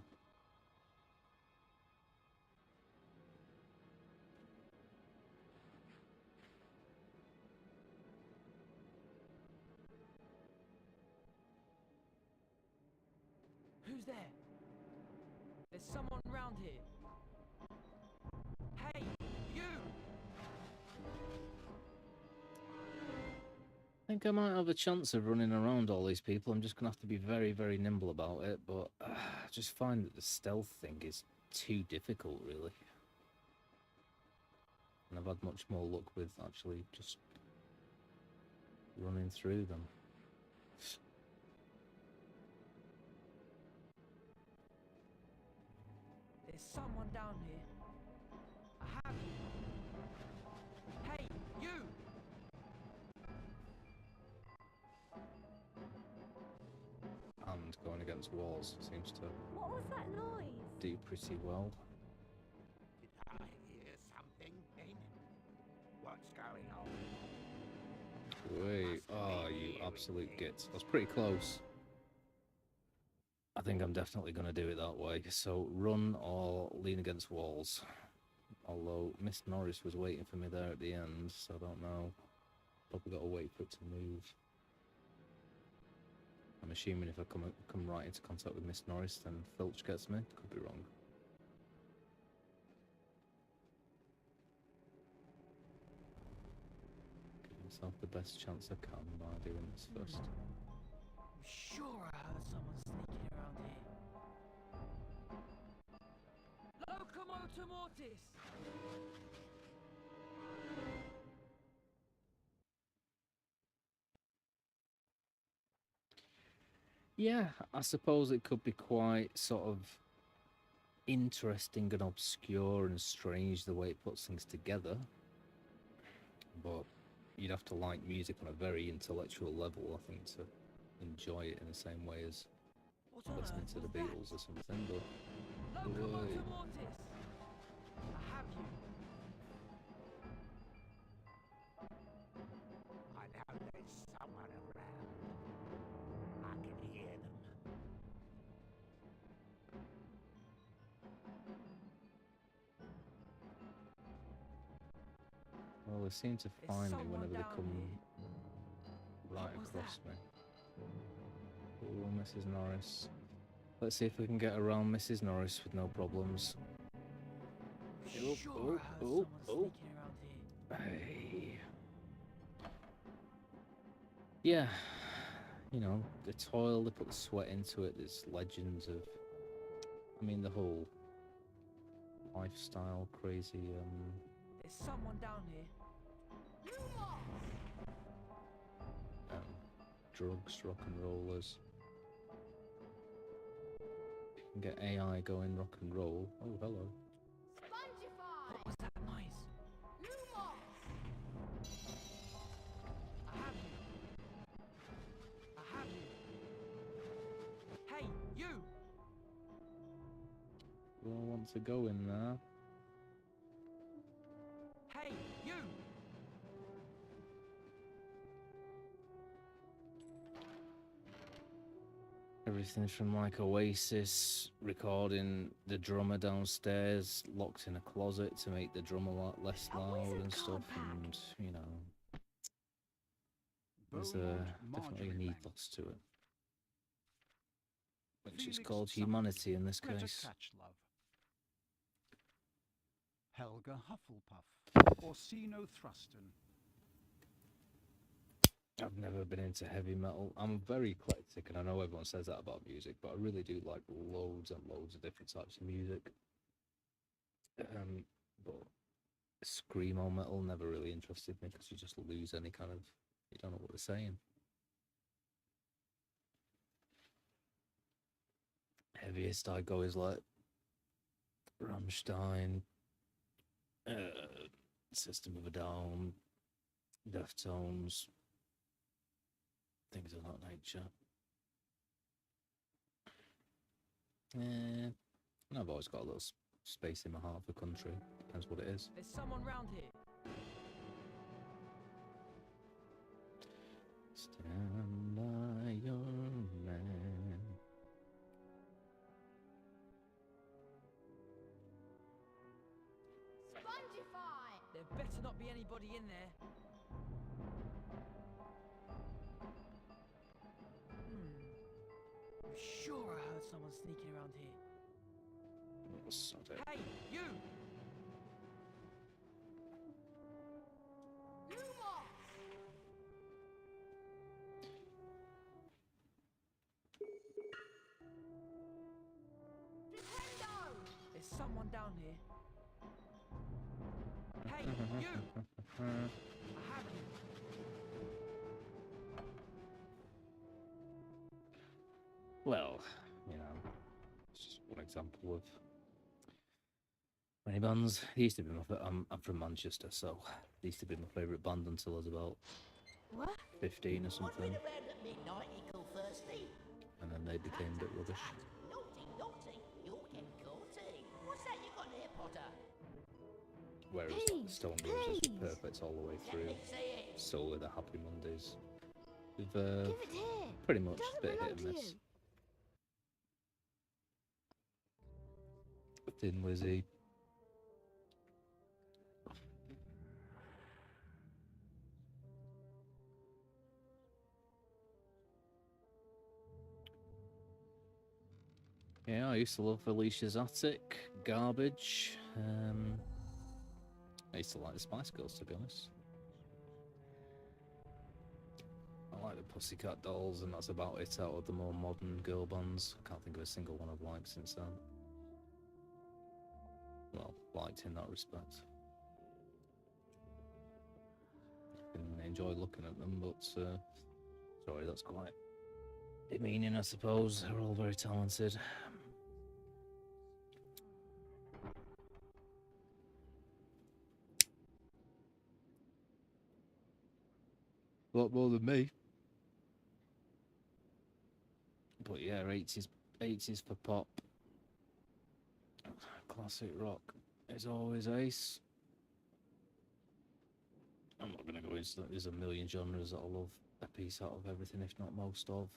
[SPEAKER 10] Who's there? There's someone round here. Hey, you!
[SPEAKER 2] I think I might have a chance of running around all these people. I'm just going to have to be very, very nimble about it, but I just find that the stealth thing is too difficult, really. And I've had much more luck with actually just running through them.
[SPEAKER 10] There's someone down here. I have you. Hey, you!
[SPEAKER 2] And going against walls seems to
[SPEAKER 4] What was that noise?
[SPEAKER 2] do pretty well.
[SPEAKER 7] Did I hear something, Damon? What's going on?
[SPEAKER 2] Wait, oh, you absolute gits. That's pretty close. I think I'm definitely going to do it that way. So run or lean against walls. Although Miss Norris was waiting for me there at the end, so I don't know. Probably got to wait for it to move. I'm assuming if I come right into contact with Miss Norris, then Filch gets me. Could be wrong. Give myself the best chance I can by doing this first.
[SPEAKER 10] I'm sure I heard someone sneaking around here. Locomotor Mortis!
[SPEAKER 2] Yeah, I suppose it could be quite sort of interesting and obscure and strange the way it puts things together. But you'd have to like music on a very intellectual level, I think, to enjoy it in the same way as listening to the Beatles or something. But
[SPEAKER 10] Locomotor Mortis! I have you.
[SPEAKER 7] I know there's someone around. I can hear them.
[SPEAKER 2] well, they seem to find me whenever they come right across me. Oh, Mrs. Norris. Let's see if we can get around Mrs. Norris with no problems.
[SPEAKER 10] I'm sure I heard someone sneaking around here.
[SPEAKER 2] Hey. Yeah, you know, the toil, they put the sweat into it. There's legends of, I mean, the whole lifestyle, crazy,
[SPEAKER 10] There's someone down here.
[SPEAKER 2] drugs, rock and rollers. You can get AI going rock and roll. Oh, hello.
[SPEAKER 10] What was that noise? I have you. I have you. Hey, you!
[SPEAKER 2] Do I want to go in there?
[SPEAKER 10] Hey, you!
[SPEAKER 2] Everything from like Oasis recording the drummer downstairs, locked in a closet to make the drum a lot less loud and stuff, and you know, there's definitely an ethos to it, which is called humanity in this case.
[SPEAKER 1] Helga Hufflepuff, Orsino Thruston.
[SPEAKER 2] I've never been into heavy metal. I'm very eclectic, and I know everyone says that about music, but I really do like loads and loads of different types of music. But screamo metal never really interested me because you just lose any kind of, you don't know what they're saying. Heaviest I go is like Rammstein, System of a Down, Deftones, things of that nature. And I've always got a little space in my heart for country. Depends what it is.
[SPEAKER 10] There's someone round here.
[SPEAKER 2] Stand by your man.
[SPEAKER 3] Spongify!
[SPEAKER 10] There better not be anybody in there. I'm sure I heard someone sneaking around here. Hey, you! There's someone down here. Hey, you! I have you.
[SPEAKER 2] Well, you know, it's just one example of many bands. They used to be I'm from Manchester, so they used to be my favourite band until I was about 15 or something. And then they became a bit rubbish.
[SPEAKER 6] Naughty, you'll get naughty. What's that you got there, Potter?
[SPEAKER 2] Whereas like, Stone Roses was perfect all the way through. Solely the Happy Mondays. With pretty much a bit hit and miss. Thin Lizzy. Yeah, I used to love Alicia's Attic, Garbage. I used to like the Spice Girls, to be honest. I like the Pussycat Dolls, and that's about it out of the more modern girl bands. I can't think of a single one I've liked since then. Well, liked in that respect. I can enjoy looking at them, but sorry, that's quite demeaning, I suppose. They're all very talented. A lot more than me. But yeah, 80s for pop. Classic rock is always ace. I'm not going to go into that. There's a million genres that I love a piece out of everything, if not most of.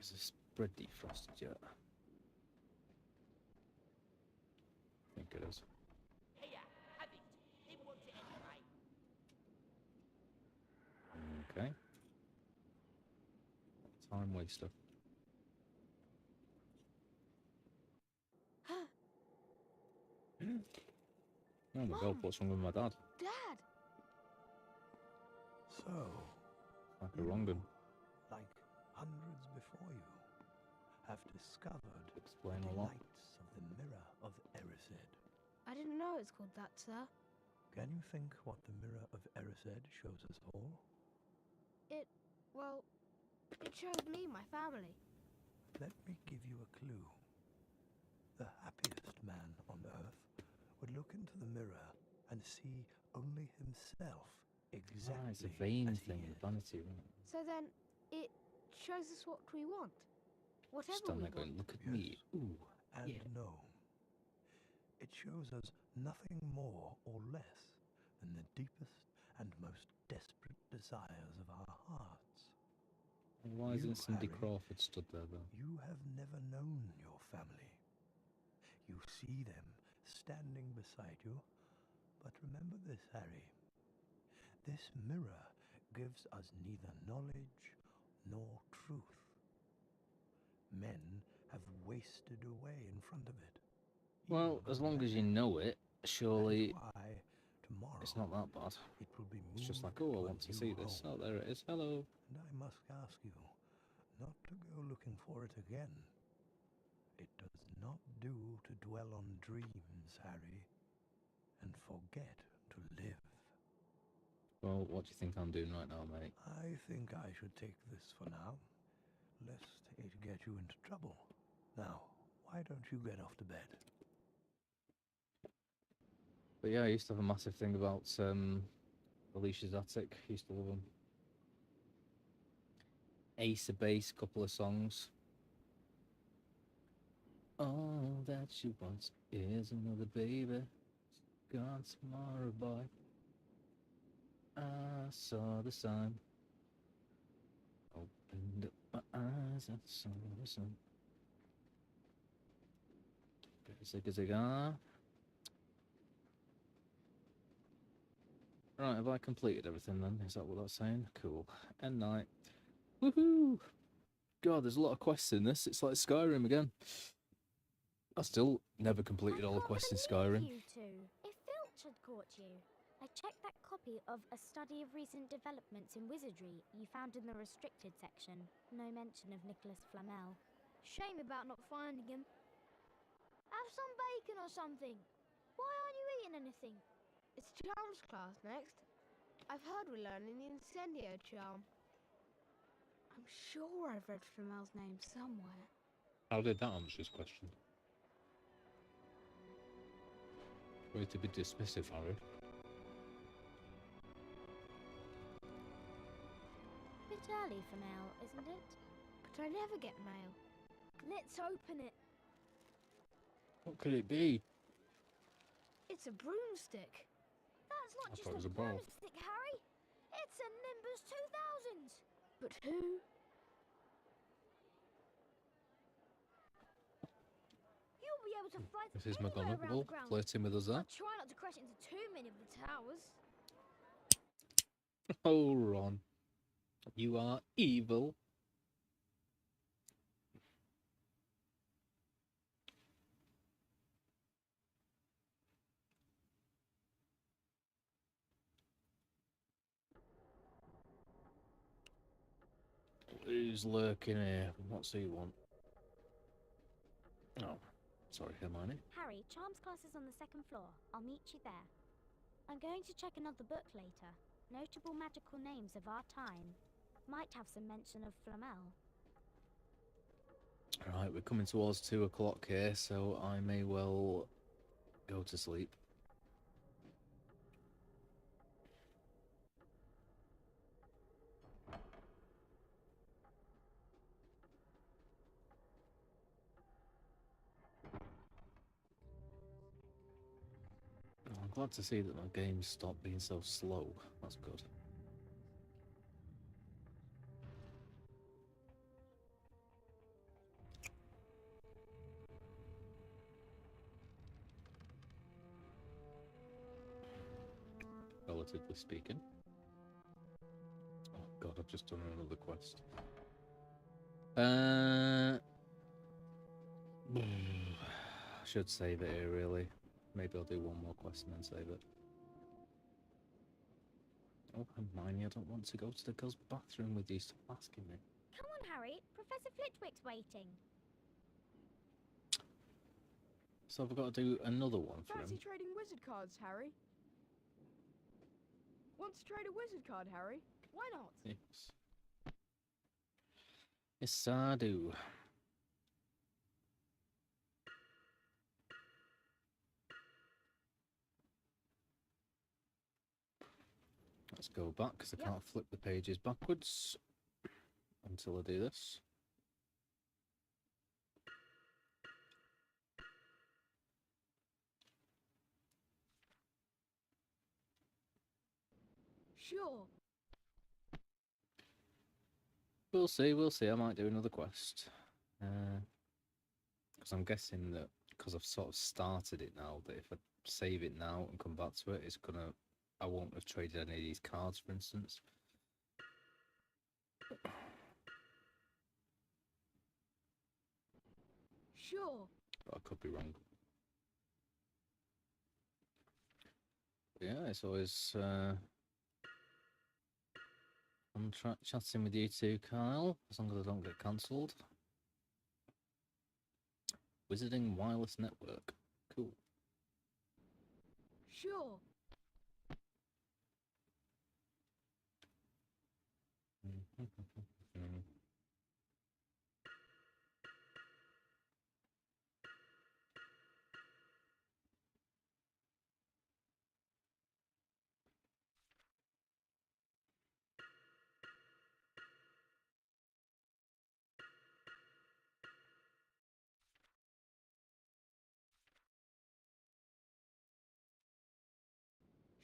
[SPEAKER 2] Is this bread defrosted yet? I think it is.
[SPEAKER 6] Here, have it. Didn't want it anyway.
[SPEAKER 2] Okay. Time waster. Oh my god, what's wrong with my dad?
[SPEAKER 3] Dad!
[SPEAKER 8] So,
[SPEAKER 2] Like a wrong un.
[SPEAKER 8] like hundreds before you, have discovered
[SPEAKER 2] Explain
[SPEAKER 8] the
[SPEAKER 2] a lot.
[SPEAKER 8] delights of the Mirror of Erised.
[SPEAKER 13] I didn't know it's called that, sir.
[SPEAKER 8] Can you think what the Mirror of Erised shows us all?
[SPEAKER 13] Well, it shows me my family.
[SPEAKER 8] Let me give you a clue. The happiest man on earth would look into the mirror and see only himself exactly
[SPEAKER 2] It's a vain
[SPEAKER 8] as
[SPEAKER 2] thing,
[SPEAKER 8] he
[SPEAKER 2] the
[SPEAKER 8] is.
[SPEAKER 2] vanity, right?
[SPEAKER 13] So then, it shows us what we want. Whatever
[SPEAKER 2] Stand
[SPEAKER 13] we
[SPEAKER 2] there going,
[SPEAKER 13] want.
[SPEAKER 2] look at me. Ooh.
[SPEAKER 8] And
[SPEAKER 2] yeah.
[SPEAKER 8] no, it shows us nothing more or less than the deepest and most desperate desires of our hearts.
[SPEAKER 2] Why
[SPEAKER 8] You,
[SPEAKER 2] isn't Cindy
[SPEAKER 8] Harry,
[SPEAKER 2] Crawford stood there, though?
[SPEAKER 8] You have never known your family. You see them standing beside you, but remember this, Harry. This mirror gives us neither knowledge nor truth. Men have wasted away in front of it.
[SPEAKER 2] Well, as long as you know it, surely
[SPEAKER 8] tomorrow
[SPEAKER 2] it's not that bad.
[SPEAKER 8] It will be
[SPEAKER 2] It's just like,
[SPEAKER 8] moved
[SPEAKER 2] oh, I
[SPEAKER 8] to a
[SPEAKER 2] want to
[SPEAKER 8] new
[SPEAKER 2] see this.
[SPEAKER 8] home.
[SPEAKER 2] Oh, there it is. Hello.
[SPEAKER 8] And I must ask you not to go looking for it again. It does not do to dwell on dreams, Harry, and forget to live.
[SPEAKER 2] Well, what do you think I'm doing right now, mate?
[SPEAKER 8] I think I should take this for now, lest it get you into trouble. Now, why don't you get off to bed?
[SPEAKER 2] But yeah, I used to have a massive thing about Alicia's Attic. Used to love them. Ace of Base, couple of songs. All that she wants is another baby. Gone tomorrow, boy. I saw the sign. Opened up my eyes and saw the sun. Zigga zigga. Right, have I completed everything then? Is that what that's saying? Cool. End night. Woohoo! God, there's a lot of quests in this. It's like Skyrim again. I still never completed all the quests in Skyrim.
[SPEAKER 4] You two. If Filch had caught you, I checked that copy of A Study of Recent Developments in Wizardry you found in the restricted section. No mention of Nicholas Flamel.
[SPEAKER 5] Shame about not finding him. Have some bacon or something. Why aren't you eating anything?
[SPEAKER 13] It's Charles' class next. I've heard we're learning the Incendio charm.
[SPEAKER 11] I'm sure I've read Flamel's name somewhere.
[SPEAKER 2] How did that answer his question? Way to be dismissive, Harry.
[SPEAKER 4] Bit early for mail, isn't it?
[SPEAKER 13] But I never get mail.
[SPEAKER 5] Let's open it.
[SPEAKER 2] What could it be?
[SPEAKER 13] It's a broomstick.
[SPEAKER 5] That's not
[SPEAKER 2] I
[SPEAKER 5] just
[SPEAKER 2] thought it was
[SPEAKER 5] a
[SPEAKER 2] a bowl.
[SPEAKER 5] broomstick, Harry. It's a Nimbus 2000.
[SPEAKER 13] But who?
[SPEAKER 5] You'll be able to fly
[SPEAKER 2] Mrs.
[SPEAKER 5] anywhere around
[SPEAKER 2] McGonagall
[SPEAKER 5] the ground.
[SPEAKER 2] flirting with us there.
[SPEAKER 5] I'll try not to crash into too many of the towers.
[SPEAKER 2] Oh, Ron. You are evil. Who's lurking here? What's he want? Oh, sorry, Hermione.
[SPEAKER 4] Harry, Charms class is on the second floor. I'll meet you there. I'm going to check another book later. Notable magical names of our time. Might have some mention of Flamel.
[SPEAKER 2] Right, we're coming towards 2 o'clock here, so I may well go to sleep. I'm glad to see that my games stopped being so slow. That's good. Relatively speaking. Oh god, I've just done another quest. I should save it here, really. Maybe I'll do one more quest and then save it. Oh, Hermione, I don't want to go to the girls' bathroom with you. Stop asking me.
[SPEAKER 4] Come on, Harry. Professor Flitwick's waiting.
[SPEAKER 2] So I've got to do another one for
[SPEAKER 11] Fancy
[SPEAKER 2] him.
[SPEAKER 11] trading wizard cards, Harry? Want to trade a wizard card, Harry? Why not?
[SPEAKER 2] Yes. Yes, I do. Let's go back, because I can't flip the pages backwards until I do this.
[SPEAKER 5] Sure.
[SPEAKER 2] We'll see, we'll see. I might do another quest. Because I'm guessing that because I've sort of started it now, that if I save it now and come back to it, it's gonna... I won't have traded any of these cards, for instance.
[SPEAKER 3] Sure.
[SPEAKER 2] But I could be wrong. But yeah, it's always fun chatting with you too, Kyle, as long as I don't get cancelled. Wizarding Wireless Network. Cool.
[SPEAKER 3] Sure.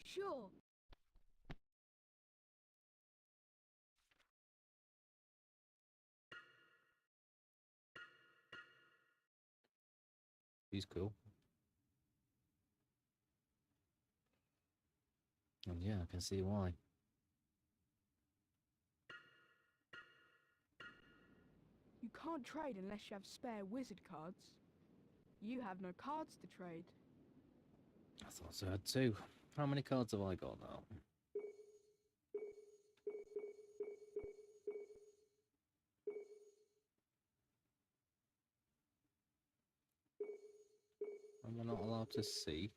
[SPEAKER 3] Sure.
[SPEAKER 2] He's cool. And yeah, I can see why.
[SPEAKER 11] You can't trade unless you have spare wizard cards. You have no cards to trade.
[SPEAKER 2] I thought so I had two. How many cards have I got now? Am I not allowed to see?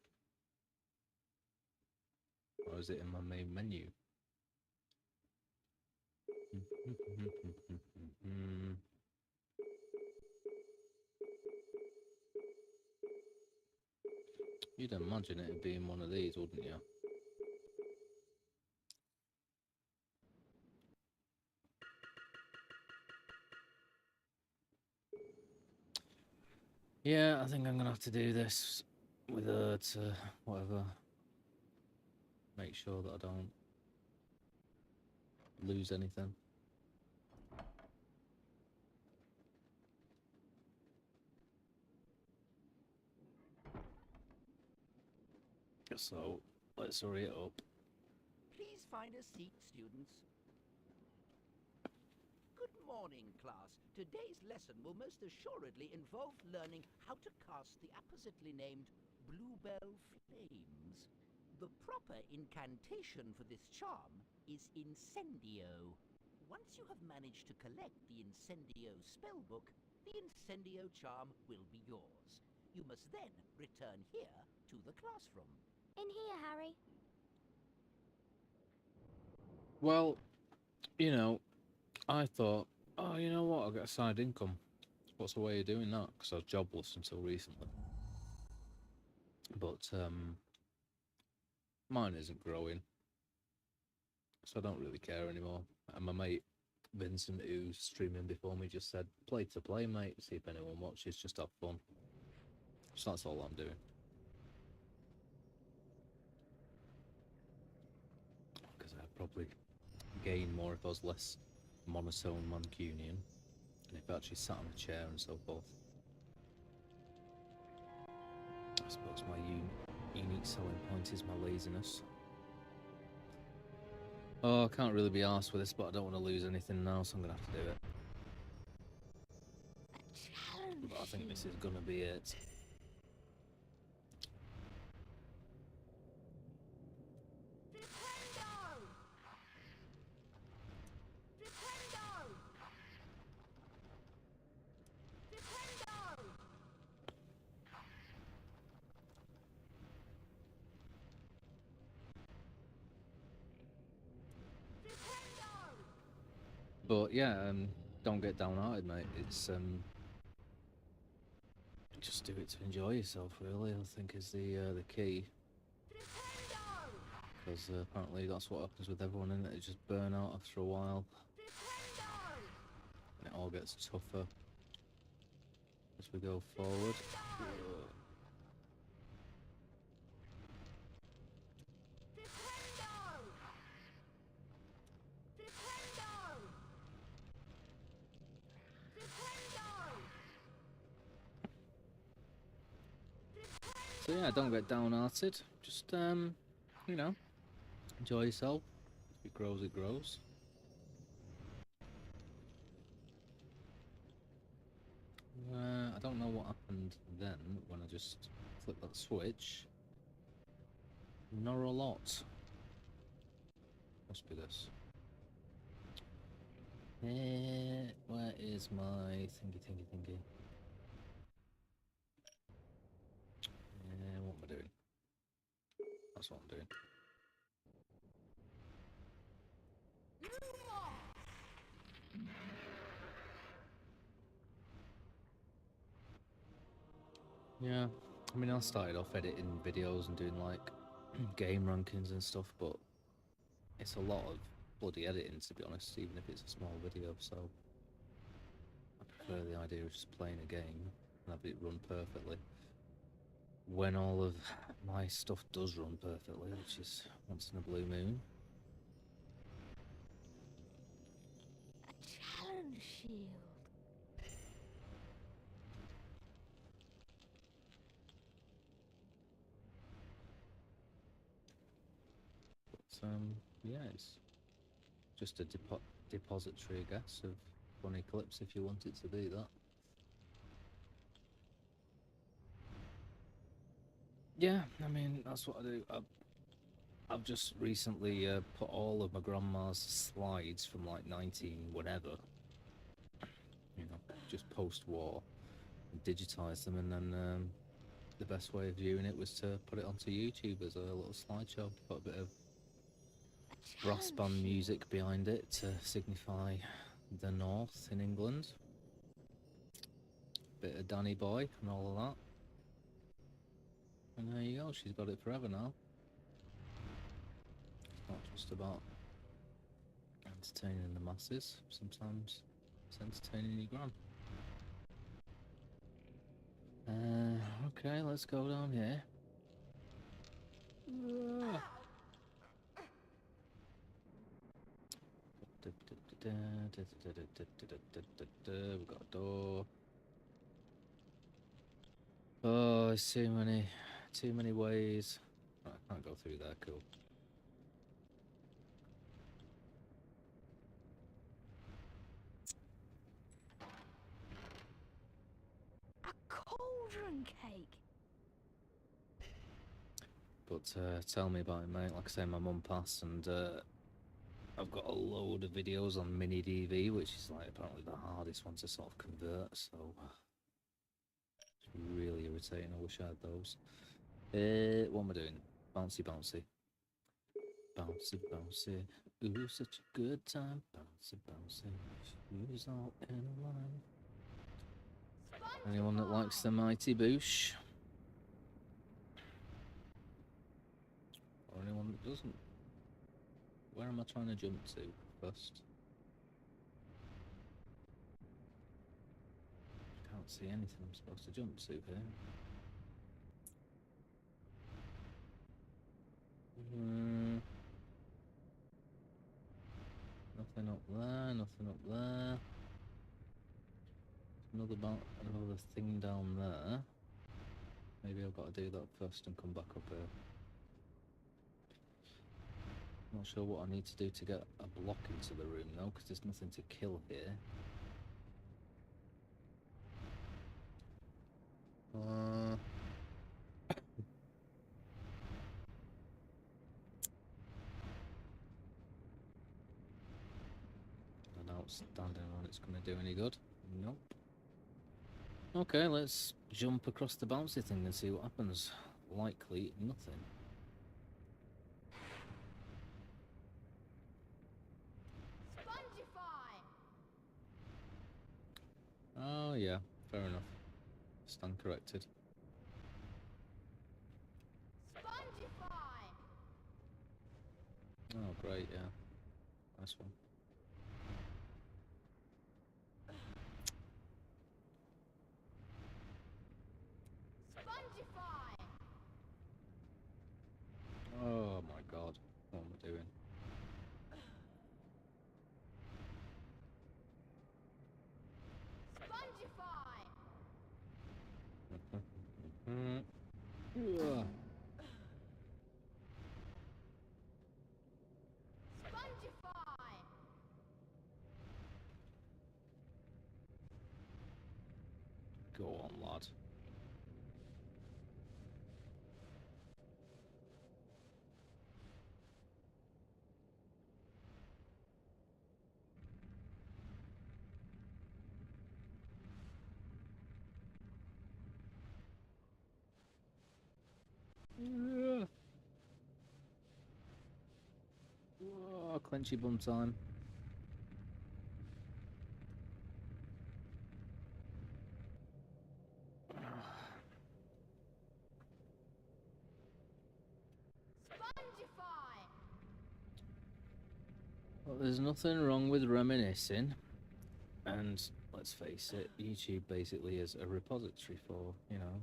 [SPEAKER 2] Or is it in my main menu? You'd imagine it being one of these, wouldn't you? Yeah, I think I'm gonna have to do this with her to whatever. Make sure that I don't lose anything. So, let's hurry it up.
[SPEAKER 6] Please find a seat, students. Good morning, class. Today's lesson will most assuredly involve learning how to cast the appositely named Bluebell Flames. The proper incantation for this charm is Incendio. Once you have managed to collect the Incendio spellbook, the Incendio charm will be yours. You must then return here to the classroom.
[SPEAKER 5] In here, Harry.
[SPEAKER 2] Well, you know, I thought, oh, you know what, I'll get a side income. What's the way of doing that? Because I was jobless until recently. But, mine isn't growing. So I don't really care anymore. And my mate, Vincent, who's streaming before me, just said, play to play, mate. See if anyone watches, just have fun. So that's all I'm doing. Because I'd probably gain more if I was less monotone Mancunian. And if I actually sat on a chair and so forth. I suppose my unique selling point is my laziness. Oh, I can't really be arsed with this, but I don't want to lose anything now, so I'm going to have to do it. But I think this is going to be it. But yeah, don't get downhearted, mate. It's just do it to enjoy yourself, really. I think is the key. Because apparently that's what happens with everyone, isn't it? They just burn out after a while, and it all gets tougher as we go forward. So yeah, don't get downhearted. Just you know, enjoy yourself. If it grows, it grows. I don't know what happened then when I just flipped that switch. Not a lot. Must be this. Where is my thingy? What am I doing? That's what I'm doing. Yeah, I mean, I started off editing videos and doing like game rankings and stuff, but it's a lot of bloody editing, to be honest, even if it's a small video, so I prefer the idea of just playing a game and have it run perfectly. When all of my stuff does run perfectly, which is once in a blue moon.
[SPEAKER 3] A challenge shield.
[SPEAKER 2] But yeah, it's just a depository, I guess, of funny clips if you want it to be that. Yeah, I mean, that's what I do. I've just recently put all of my grandma's slides from like 19 whatever, you know, just post-war, digitize them, and then the best way of viewing it was to put it onto YouTube as a little slideshow. Put a bit of brass band music behind it to signify the north in England. Bit of Danny Boy and all of that. And there you go, she's got it forever now. It's not just about entertaining the masses, sometimes it's entertaining your gran. Okay, let's go down here. We've got a door. Oh, there's too many ways. Oh, I can't go through there, cool.
[SPEAKER 3] A cauldron cake.
[SPEAKER 2] But tell me about it, mate. Like I say, my mum passed, and I've got a load of videos on mini DV, which is like apparently the hardest one to sort of convert. So it's really irritating. I wish I had those. What am I doing? Bouncy, bouncy. Bouncy, bouncy. Ooh, such a good time. Bouncy, bouncy. Who's all in a line? Anyone that likes the mighty boosh? Or anyone that doesn't? Where am I trying to jump to first? Can't see anything I'm supposed to jump to here. Nothing up there, nothing up there. Another thing down there. Maybe I've got to do that first and come back up here. Not sure what I need to do to get a block into the room though, because there's nothing to kill here. I doubt standing on it's going to do any good. Nope. Okay, let's jump across the bouncy thing and see what happens. Likely nothing. Oh yeah, fair enough. Stand corrected. Oh great, yeah. Nice one. Oh my god, what am I doing? Go on, lad. Oh, clenchy bum time. Well, there's nothing wrong with reminiscing, and let's face it, YouTube basically is a repository for, you know,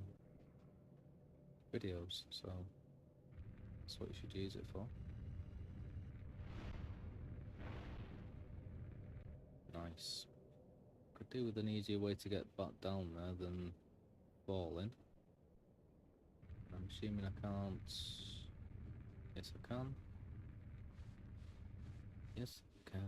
[SPEAKER 2] videos, so that's what you should use it for. Nice. Could do with an easier way to get back down there than falling. I'm assuming I can't. Yes, I can. Yes, I can.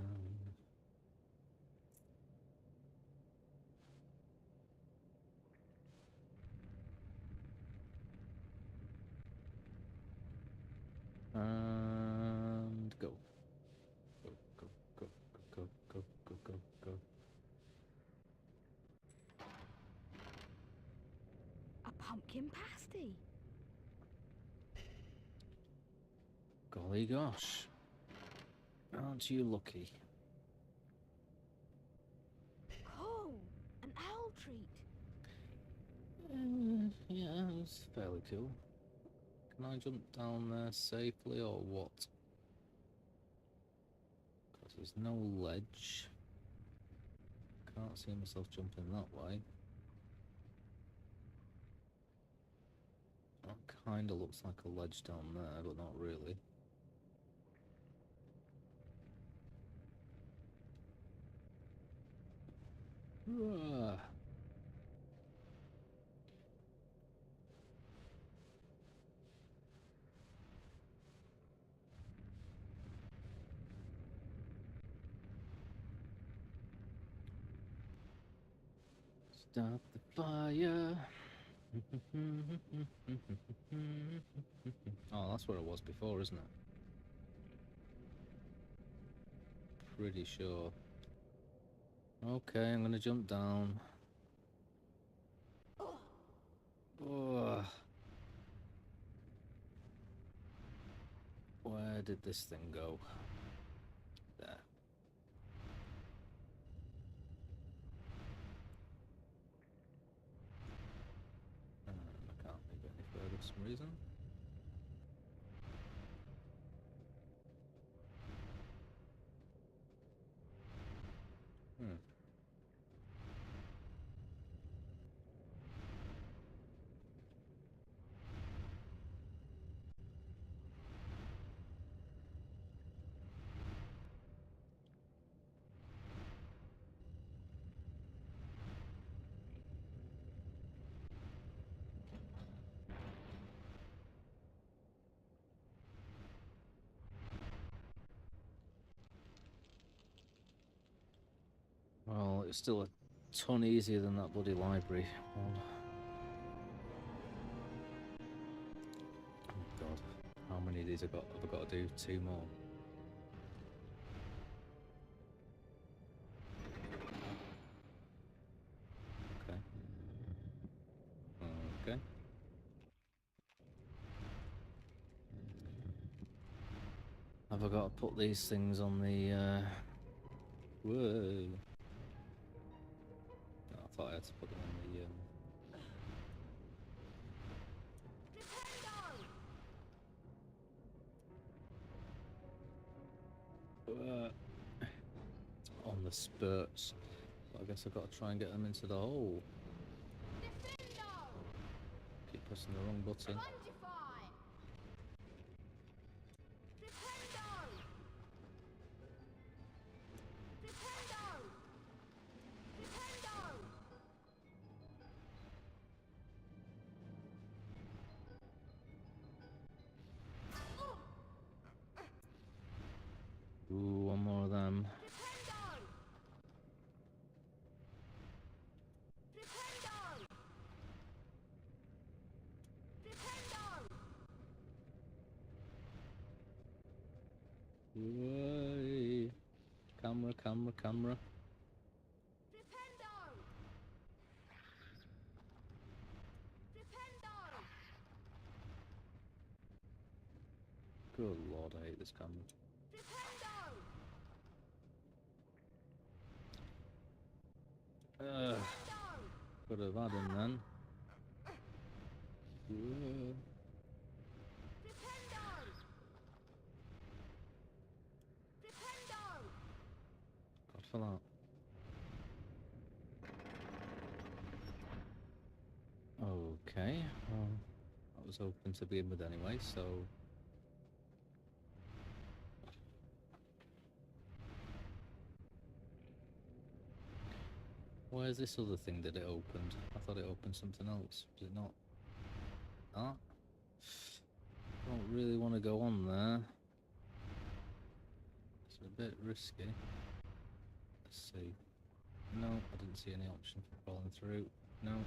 [SPEAKER 2] And go. Go, go, go, go, go, go, go, go.
[SPEAKER 3] A pumpkin pasty.
[SPEAKER 2] Golly gosh. Aren't you lucky?
[SPEAKER 3] Cool. An owl treat.
[SPEAKER 2] Yeah, it's fairly cool. Can I jump down there safely or what? Because there's no ledge. Can't see myself jumping that way. That kind of looks like a ledge down there, but not really. Stop the fire. Oh, that's where it was before, isn't it? Pretty sure. Okay, I'm gonna jump down. Oh. Where did this thing go? There. I can't move any further for some reason. Well, it's still a ton easier than that bloody library one. Oh god, how many of these have I got to do? 2 more. Okay. Okay. Have I got to put these things on the, whoa. No, I thought I had to put them on the, on the spurts. But I guess I've got to try and get them into the hole. Keep pressing the wrong button. Ooh, one more of them. camera.
[SPEAKER 3] Flipendo! Flipendo!
[SPEAKER 2] Good lord, I hate this camera.
[SPEAKER 3] Flipendo!
[SPEAKER 2] Could have had him then.
[SPEAKER 3] Flipendo! Flipendo!
[SPEAKER 2] God for that. Okay, well, that was open to begin with anyway, so... Where's this other thing that it opened? I thought it opened something else. Did it not? That? Don't really want to go on there. It's a bit risky. Let's see. No, I didn't see any option for falling through. No.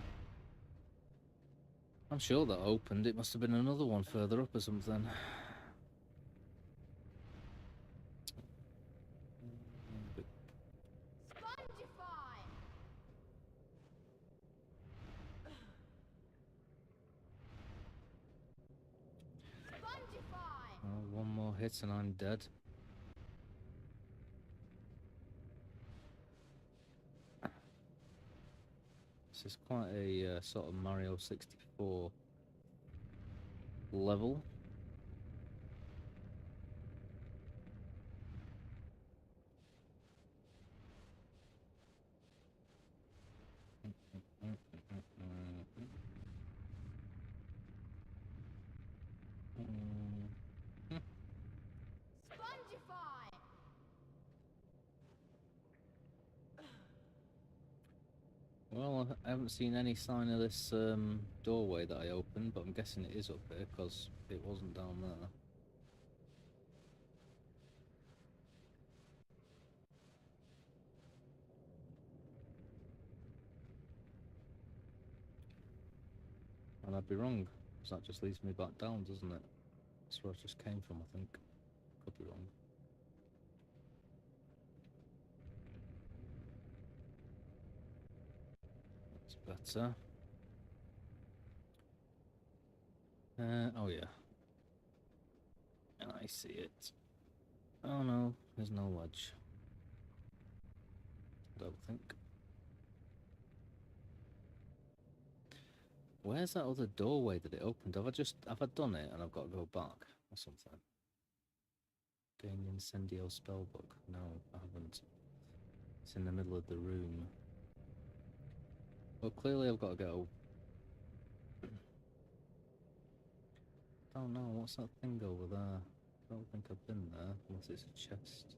[SPEAKER 2] I'm sure that opened. It must have been another one further up or something.
[SPEAKER 3] Spongify! Spongify!
[SPEAKER 2] Oh, one more hit and I'm dead. This is quite a sort of Mario 64 level.
[SPEAKER 3] Spongify!
[SPEAKER 2] Well, I haven't seen any sign of this doorway that I opened, but I'm guessing it is up here because it wasn't down there. And I'd be wrong, because that just leads me back down, doesn't it? That's where I just came from, I think. Could be wrong. That's better. Oh yeah. I see it. Oh no, there's no ledge. I don't think. Where's that other doorway that it opened? Have I done it and I've got to go back or something? Gain Incendio spellbook. No, I haven't. It's in the middle of the room. Well, clearly I've got to go. Oh no, what's that thing over there? I don't think I've been there, unless it's a chest.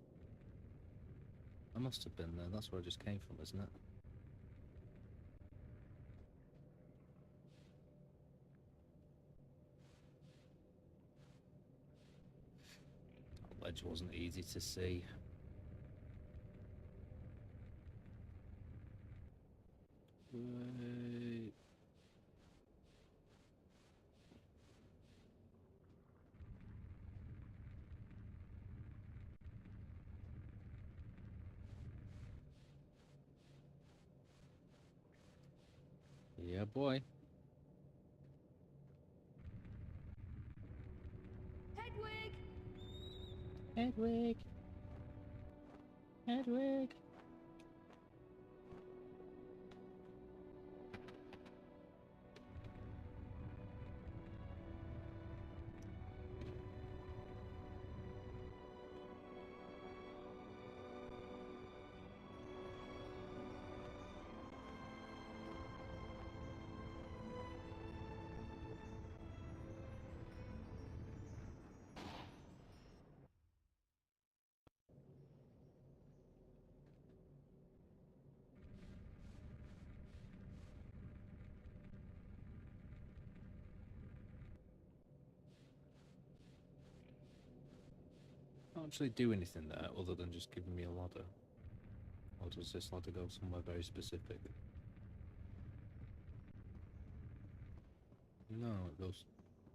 [SPEAKER 2] I must have been there, that's where I just came from, isn't it? That ledge wasn't easy to see. Wait. Yeah, boy.
[SPEAKER 3] Hedwig!
[SPEAKER 2] Hedwig! Hedwig! Not actually do anything there other than just giving me a ladder. Or does this ladder go somewhere very specific? No, it goes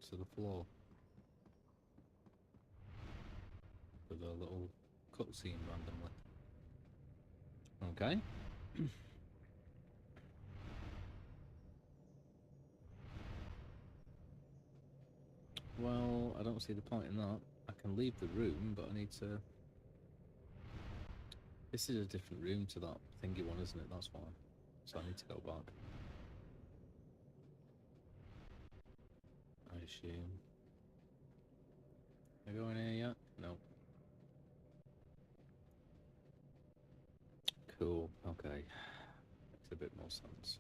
[SPEAKER 2] to the floor. With a little cutscene randomly. Okay. Well, I don't see the point in that. I can leave the room, but I need to... This is a different room to that thingy one, isn't it? That's why. So I need to go back. I assume. Am I going here yet? No. Cool. Okay. Makes a bit more sense.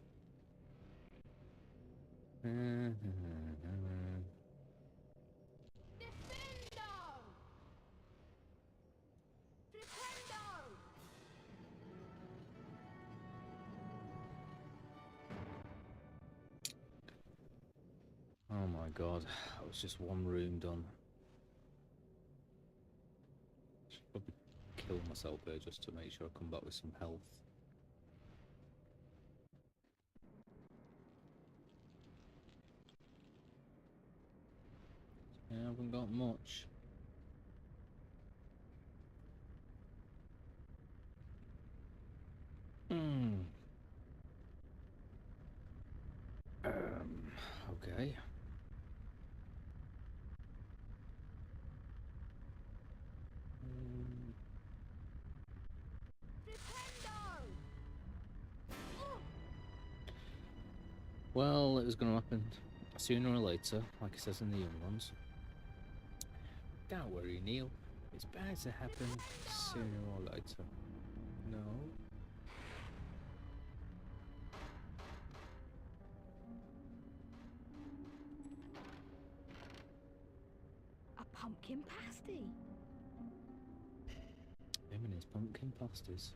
[SPEAKER 2] Oh my god, that was just one room done. Should probably kill myself here just to make sure I come back with some health. Yeah, I haven't got much. Okay. Well, it was going to happen sooner or later, like it says in the Young Ones. Don't worry, Neil. It's bound to happen sooner or later. No.
[SPEAKER 12] A pumpkin pasty.
[SPEAKER 2] Him and his pumpkin pasties.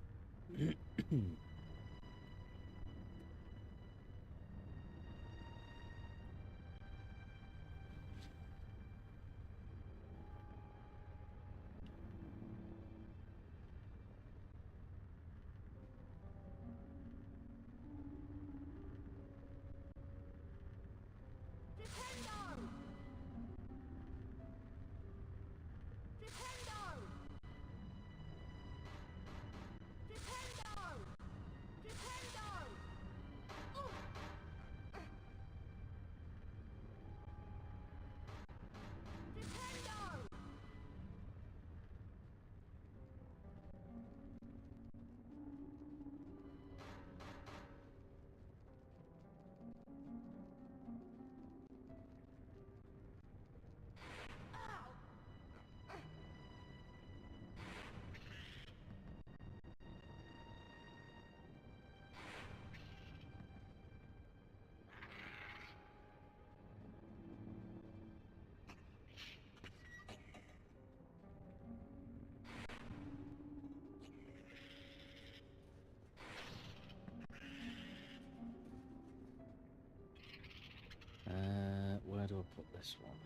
[SPEAKER 2] Where do I put this one?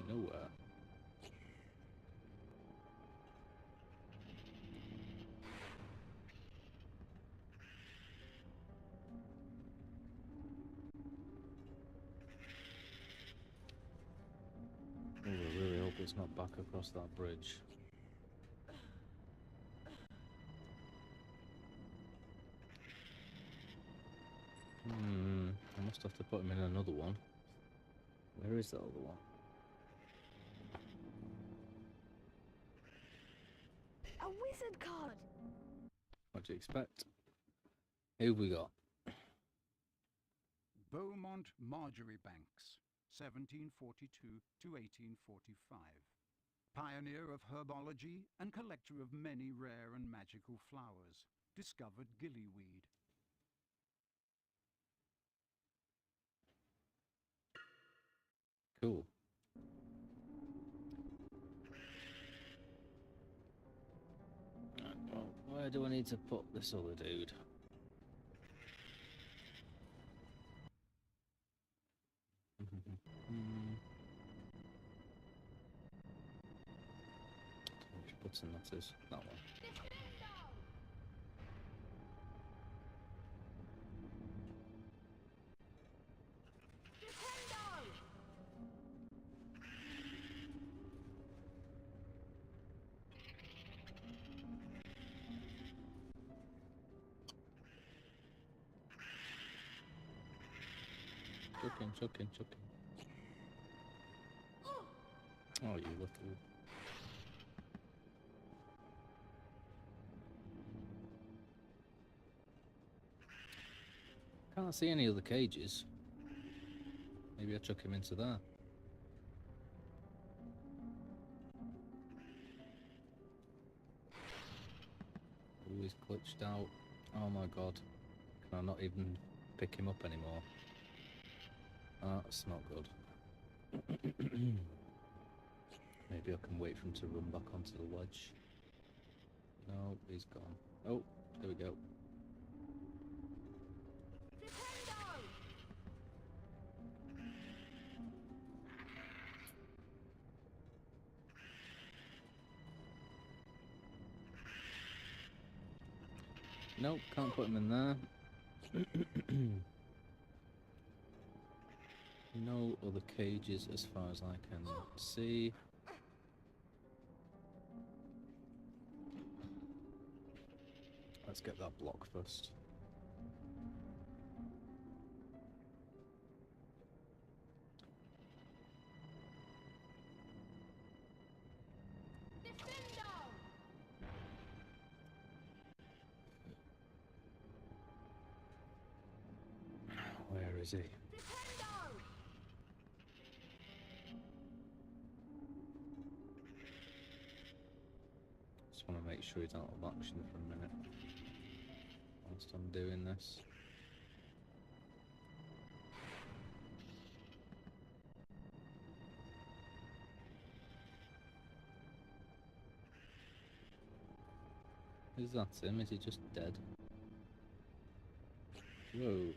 [SPEAKER 2] Nowhere. Oh, I really hope it's not back across that bridge. I must have to put him in another one. Where is that other one?
[SPEAKER 3] A wizard card!
[SPEAKER 2] What do you expect? Who have we got?
[SPEAKER 1] Beaumont Marjoribanks, 1742 to 1845. Pioneer of herbology and collector of many rare and magical flowers. Discovered gillyweed.
[SPEAKER 2] Cool. Right, well, where do I need to put this other dude? Which button that is? That one. chucking. Oh, you little... Can't see any other cages. Maybe I chuck him into there. Oh, he's glitched out. Oh my god. Can I not even pick him up anymore? That's not good. Maybe I can wait for him to run back onto the ledge. No, he's gone. Oh, there we go. Nope, can't put him in there. No other cages as far as I can see. Let's get that block first. Where is he? Just want to make sure he's out of action for a minute whilst I'm doing this. Is that him? Is he just dead? Whoa.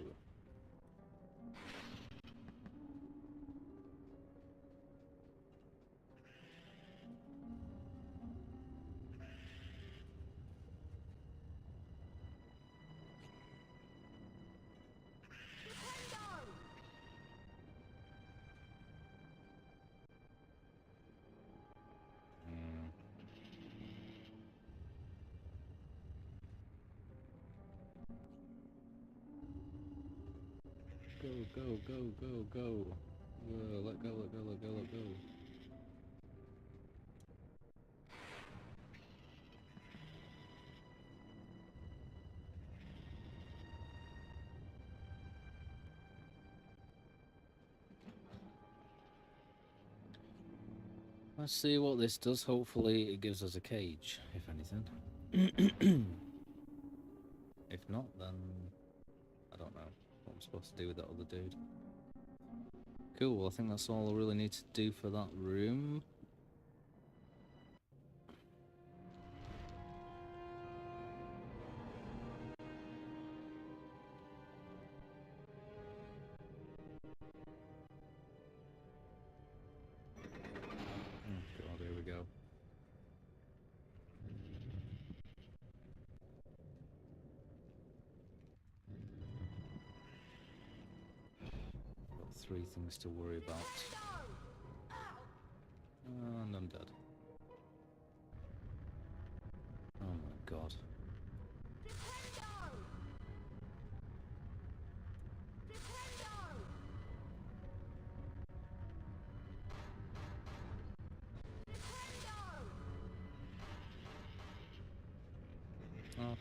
[SPEAKER 2] Go. Let go. Let's see what this does. Hopefully it gives us a cage, if anything. If not, then I don't know what I'm supposed to do with that other dude. Cool, well, I think that's all I really need to do for that room. Oh god, here we go. Got 3 things to worry about. And I'm dead. Oh my god.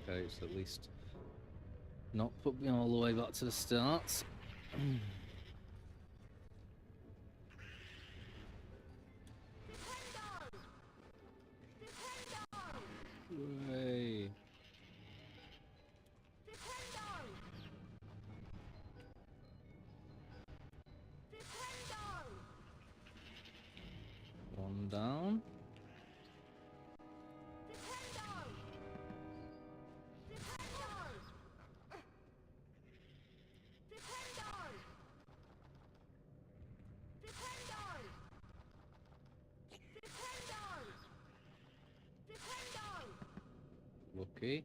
[SPEAKER 2] Okay, so at least not put me all the way back to the start. Hooray. One down. Okay.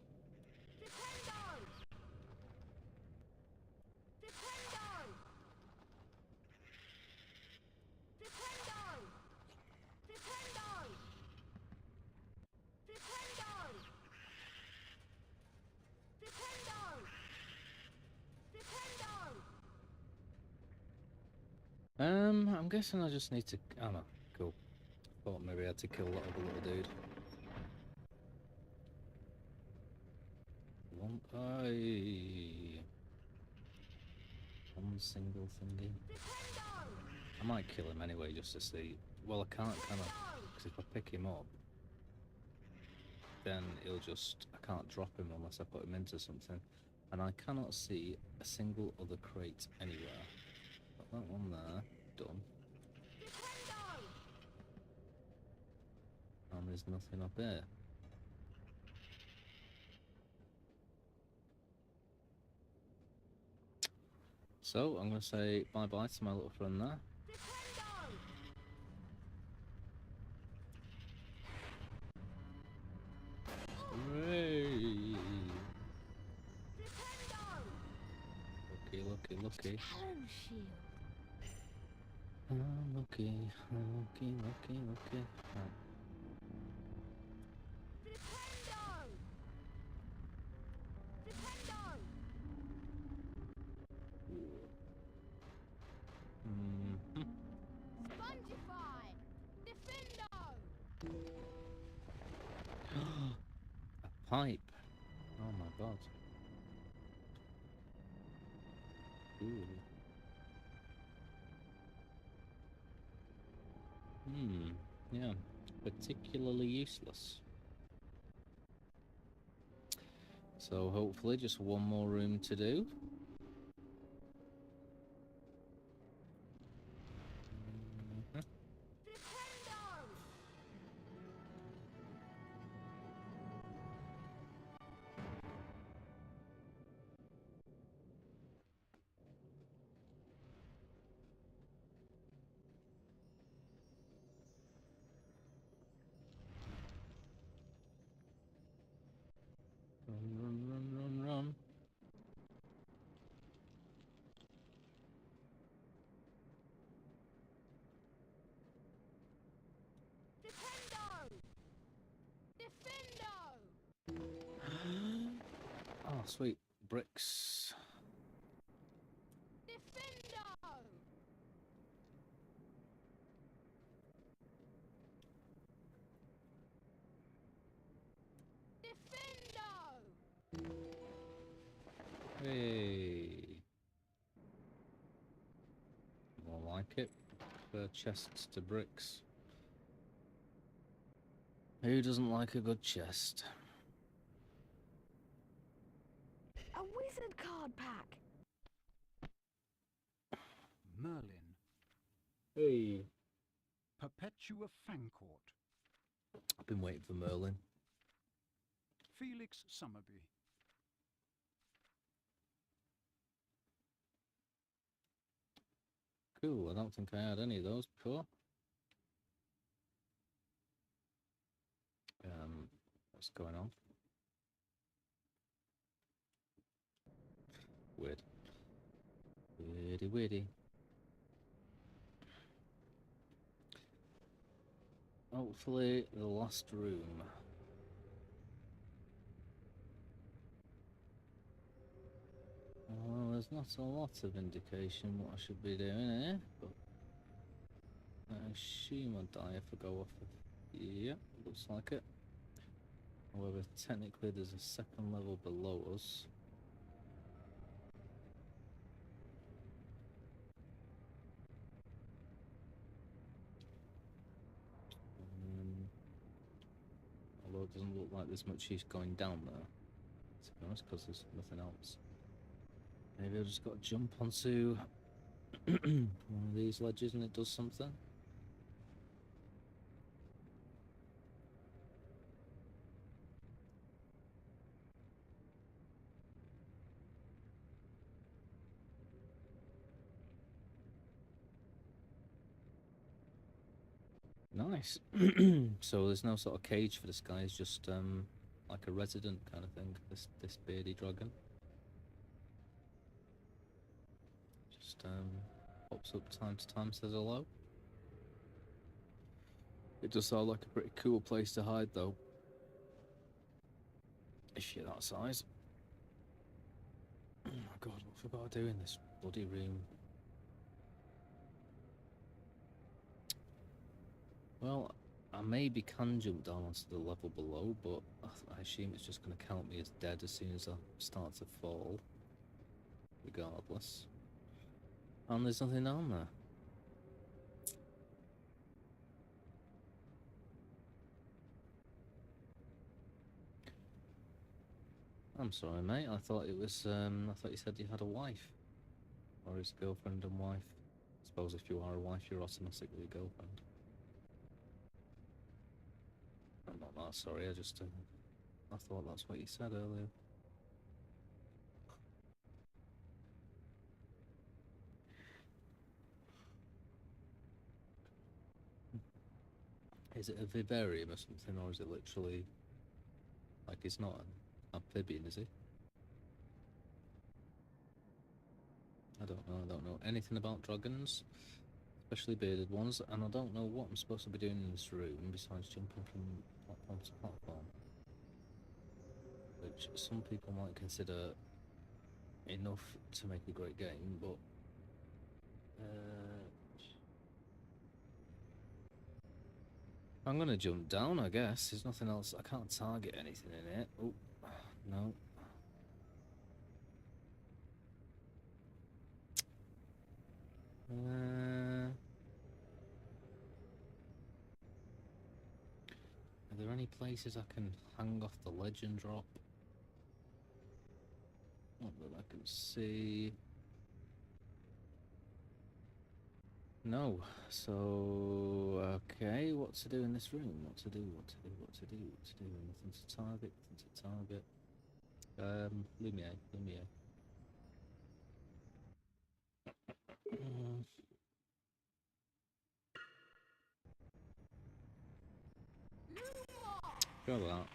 [SPEAKER 2] I'm guessing I just need to... Oh no, cool. Thought maybe I had to kill that other little dude. One single thingy. I might kill him anyway just to see. Well, I can't, can I? Because if I pick him up, then he'll just... I can't drop him unless I put him into something. And I cannot see a single other crate anywhere. Got that one there. Done. And there's nothing up there. So, I'm going to say bye-bye to my little friend there. Hooray! Lucky.
[SPEAKER 3] Talon shield.
[SPEAKER 2] Lucky. Right.
[SPEAKER 5] Spongify! Defendo!
[SPEAKER 2] A pipe. Oh my god. Ooh. Yeah. Particularly useless. So hopefully just one more room to do. Run. Oh, sweet. Bricks. Hey. More like it. Prefer chests to bricks. Who doesn't like a good chest?
[SPEAKER 3] A wizard card pack.
[SPEAKER 1] Merlin.
[SPEAKER 2] Hey.
[SPEAKER 1] Perpetua Fancourt.
[SPEAKER 2] I've been waiting for Merlin.
[SPEAKER 1] Felix Summerby.
[SPEAKER 2] Cool, I don't think I had any of those before. What's going on? Weird. Weirdy. Hopefully the last room. Well, there's not a lot of indication what I should be doing here, but I assume I'll die if I go off of... Yeah, looks like it. However, technically there's a second level below us. Although it doesn't look like there's much use going down there, to be honest, because there's nothing else. Maybe I've just got to jump onto one of these ledges and it does something. Nice. So there's no sort of cage for this guy, it's just like a resident kind of thing, this beardy dragon. Just pops up time to time, says hello. It does sound like a pretty cool place to hide though, if you're that size. Oh my god, what have I got to do in this bloody room? Well, I maybe can jump down onto the level below, but I assume it's just going to count me as dead as soon as I start to fall, regardless. And there's nothing down there. I'm sorry, mate. I thought it was. I thought you said you had a wife, or his girlfriend and wife. I suppose if you are a wife, you're automatically a girlfriend. I'm not that sorry. I just. I thought that's what you said earlier. Is it a vivarium or something, or is it literally like it's not an amphibian, is it? I don't know. I don't know anything about dragons, especially bearded ones, and I don't know what I'm supposed to be doing in this room besides jumping from platform to platform, which some people might consider enough to make a great game, but I'm gonna jump down, I guess. There's nothing else. I can't target anything in it. Oh, no. Are there any places I can hang off the ledge and drop? Not that I can see. No. So, okay, what to do in this room? What to do, what to do, what to do, what to do? Nothing to target, nothing to target. Lumiere, Lumiere. Go with that.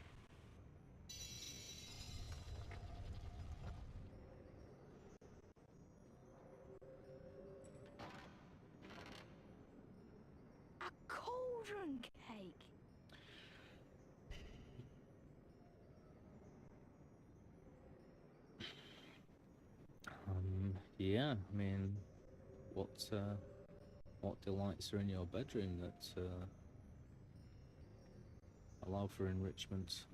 [SPEAKER 3] A cauldron cake.
[SPEAKER 2] Yeah, I mean, what delights are in your bedroom that allow for enrichment?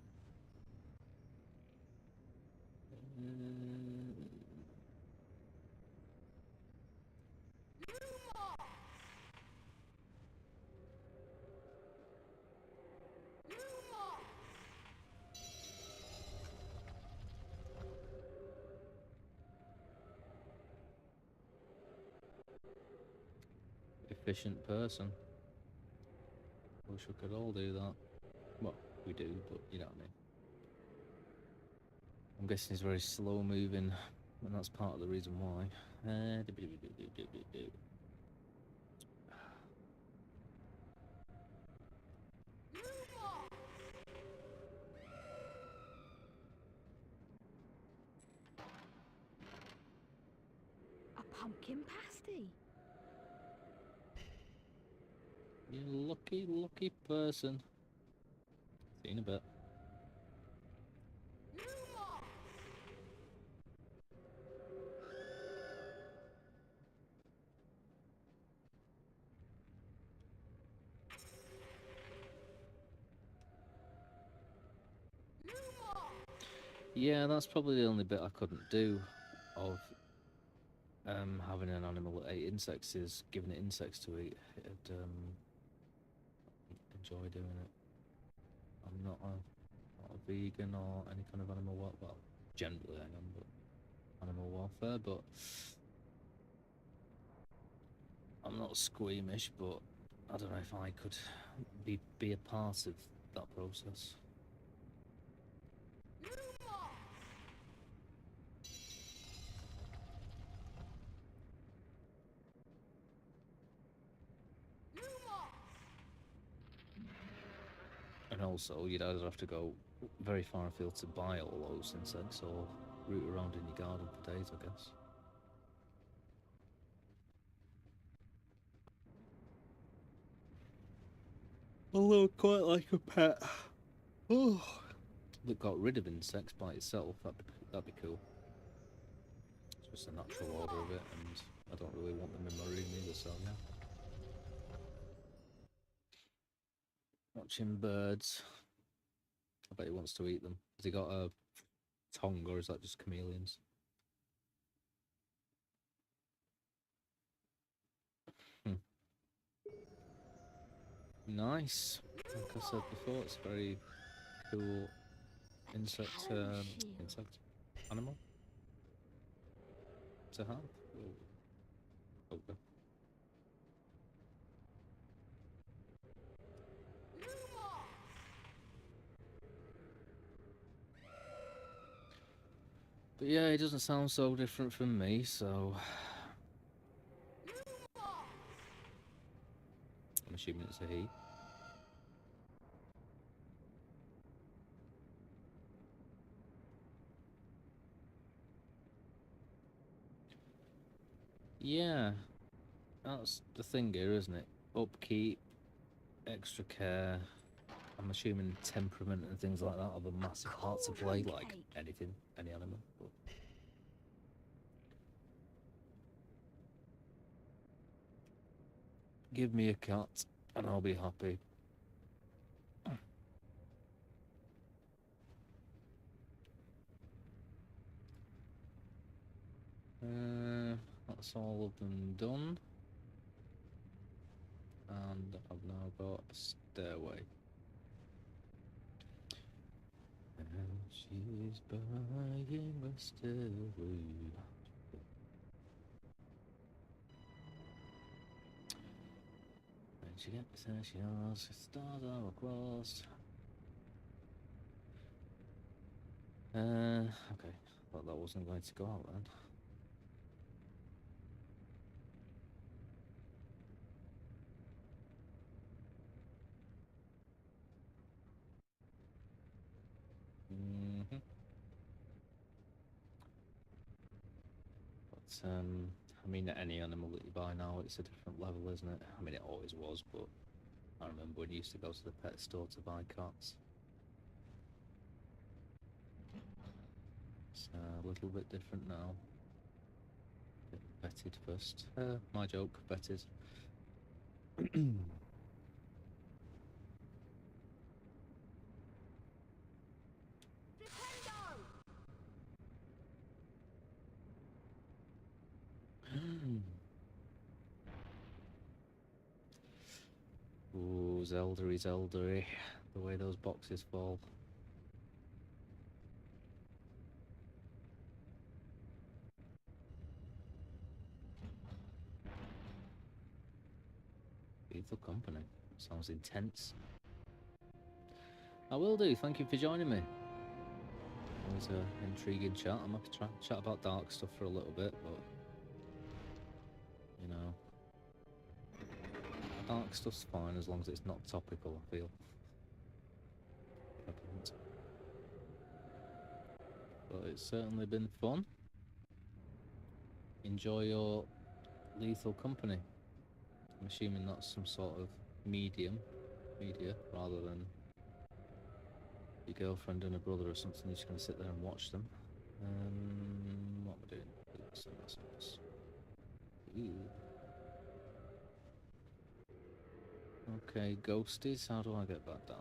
[SPEAKER 2] Efficient person. Wish we could all do that. Well, we do, but you know what I mean. I'm guessing he's very slow moving, and that's part of the reason why.
[SPEAKER 3] A pumpkin pasty.
[SPEAKER 2] You lucky, lucky person. See you in a bit. Yeah, that's probably the only bit I couldn't do of having an animal that ate insects is giving it insects to eat. It'd enjoy doing it. I'm not a vegan or any kind of animal welfare. Well, generally I am, but animal welfare. But I'm not squeamish. But I don't know if I could be a part of that process. And also, you'd either have to go very far afield to buy all those insects or root around in your garden for days, I guess. Although quite like a pet. Oh, that got rid of insects by itself, that'd be cool. It's just a natural order of it, and I don't really want them in my room either, so yeah. Watching birds. I bet he wants to eat them. Has he got a tongue, or is that just chameleons? Nice. Like I said before, it's a very cool insect animal to have. Okay. But yeah, it doesn't sound so different from me, so I'm assuming it's a he. Yeah, that's the thing here, isn't it? Upkeep, extra care. I'm assuming temperament and things like that are the massive parts to play, like anything, any animal. But give me a cat and I'll be happy. That's all of them done. And I've now got a stairway. And she's buying a stairway. When she gets there, she asks if stars are across. Okay. Thought that wasn't going to go out then. But I mean, any animal that you buy now, it's a different level, isn't it? I mean, it always was, but I remember when you used to go to the pet store to buy cats. It's a little bit different now. Get petted first. My joke, petted. Ooh, Zeldery, Zeldery. The way those boxes fall. Lethal company. Sounds intense. I will do. Thank you for joining me. Always an intriguing chat. I'm happy to try and chat about dark stuff for a little bit, but you know, dark stuff's fine as long as it's not topical, I feel. But it's certainly been fun. Enjoy your lethal company. I'm assuming that's some sort of media rather than your girlfriend and a brother or something. You're just going to sit there and watch them. What am I doing? Ooh. Okay, ghosties. How do I get back down?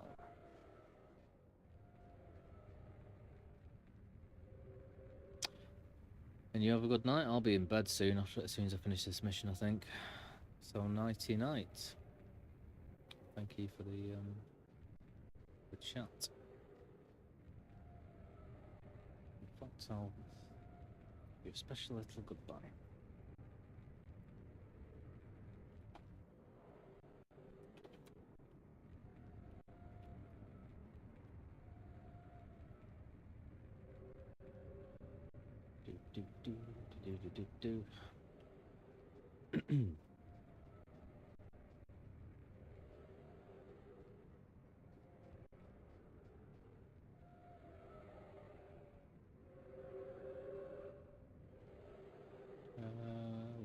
[SPEAKER 2] And you have a good night. I'll be in bed soon as soon as I finish this mission, I think. So nighty night. Thank you for the chat. In fact, I'll give a special little goodbye. Do.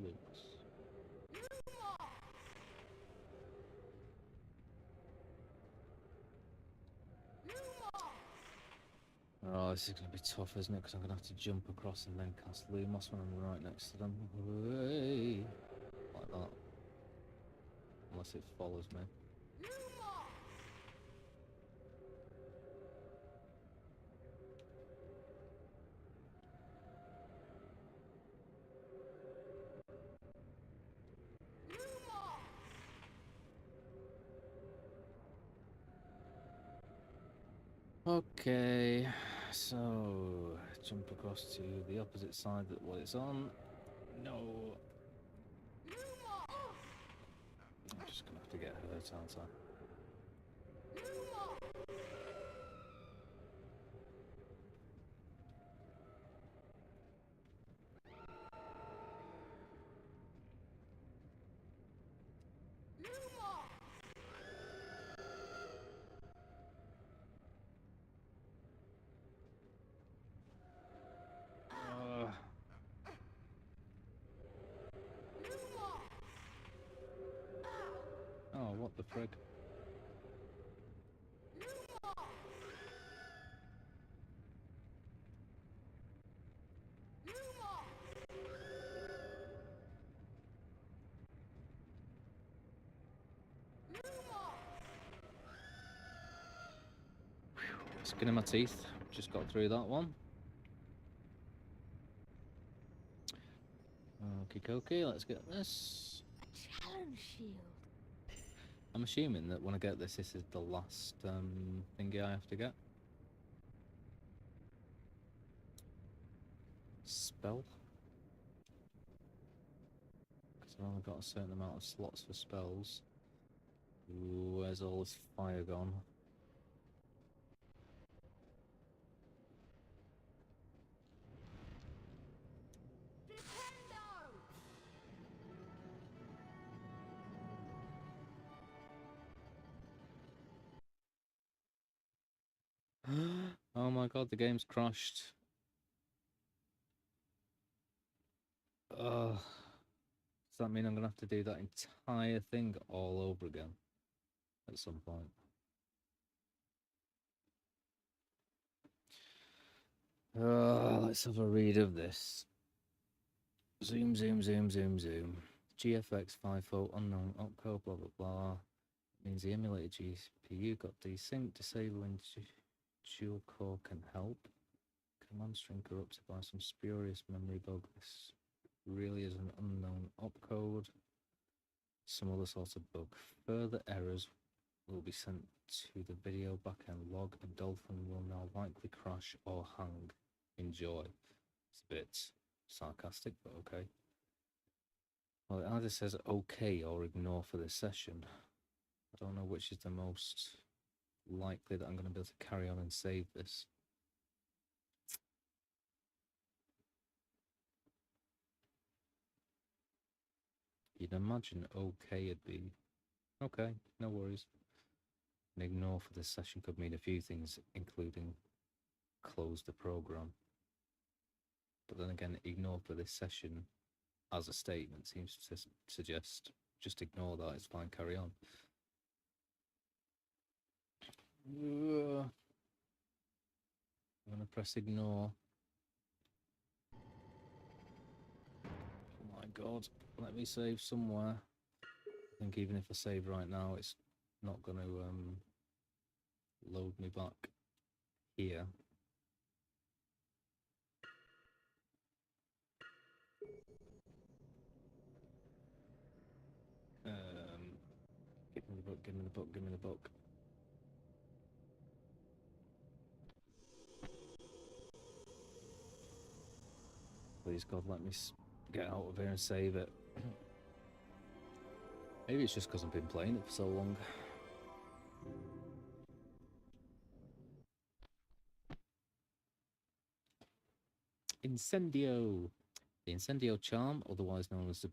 [SPEAKER 2] Lucas. Oh, this is going to be tough, isn't it? Because I'm going to have to jump across and then cast Lumos when I'm right next to them. Hey. Like that. Unless it follows me. Okay, so jump across to the opposite side that what it's on. No. I'm just gonna have to get hurt, aren't I? Oh, what the frig? Skin in my teeth. Just got through that one. Okie dokie, let's get this.
[SPEAKER 3] A challenge shield.
[SPEAKER 2] I'm assuming that when I get this, this is the last thingy I have to get. Spell? Because I've only got a certain amount of slots for spells. Ooh, where's all this fire gone? Oh my god, the game's crashed. Does that mean I'm gonna have to do that entire thing all over again at some point? Let's have a read of this. Zoom, zoom, zoom, zoom, zoom. GFX 5.0 unknown opcode, blah blah blah. Means the emulated GPU got desynced. Disabling dual core can help. Command string corrupted by some spurious memory bug. This really is an unknown opcode. Some other sort of bug. Further errors will be sent to the video backend log, and Dolphin will now likely crash or hang. Enjoy. It's a bit sarcastic, but okay. Well, it either says okay or ignore for this session. I don't know which is the most likely that I'm going to be able to carry on and save this. You'd imagine okay would be okay, no worries. And ignore for this session could mean a few things, including close the program. But then again, ignore for this session as a statement seems to suggest just ignore that, it's fine, carry on. I'm going to press ignore. Oh my god, let me save somewhere. I think even if I save right now, it's not going to load me back here. Give me the book, give me the book, give me the book. Please God, let me get out of here and save it. Maybe it's just because I've been playing it for so long. Incendio. The Incendio charm, otherwise known as the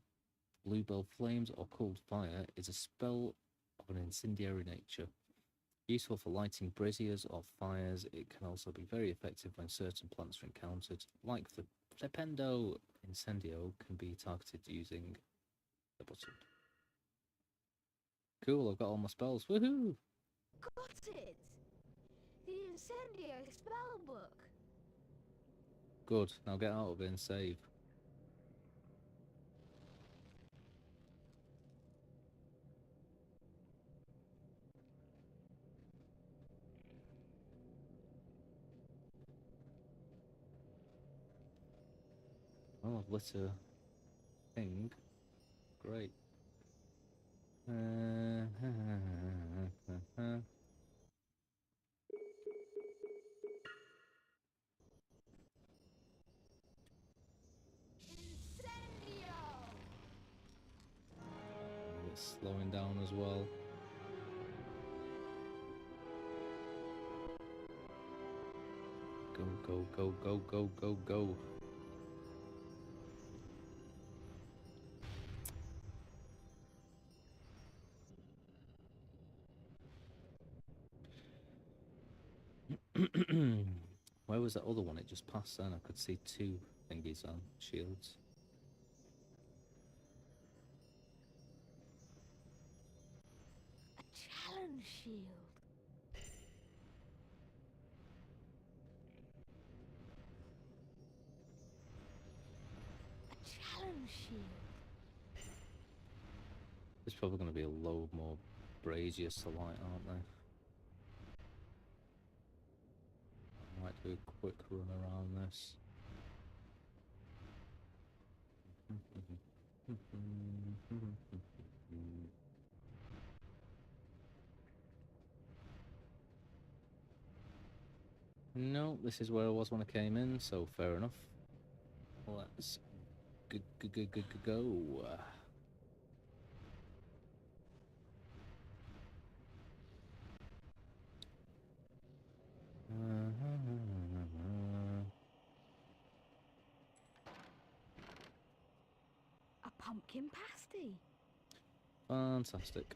[SPEAKER 2] Bluebell Flames or Cold Fire, is a spell of an incendiary nature. Useful for lighting braziers or fires, it can also be very effective when certain plants are encountered. Like the Flipendo, Incendio can be targeted using the button. Cool, I've got all my spells. Woohoo!
[SPEAKER 13] Got it! The Incendio spellbook.
[SPEAKER 2] Good, now get out of it and save. Oh, I've lit a thing. Great. Go, go, go, go, go, go, go. Where was that other one? It just passed then. I could see two thingies on shields.
[SPEAKER 3] A challenge shield. A challenge shield.
[SPEAKER 2] There's probably going to be a load more braziers to light, aren't there? I might do a quick run around this. No, this is where I was when I came in, so fair enough. Let's go.
[SPEAKER 3] A pumpkin pasty.
[SPEAKER 2] Fantastic.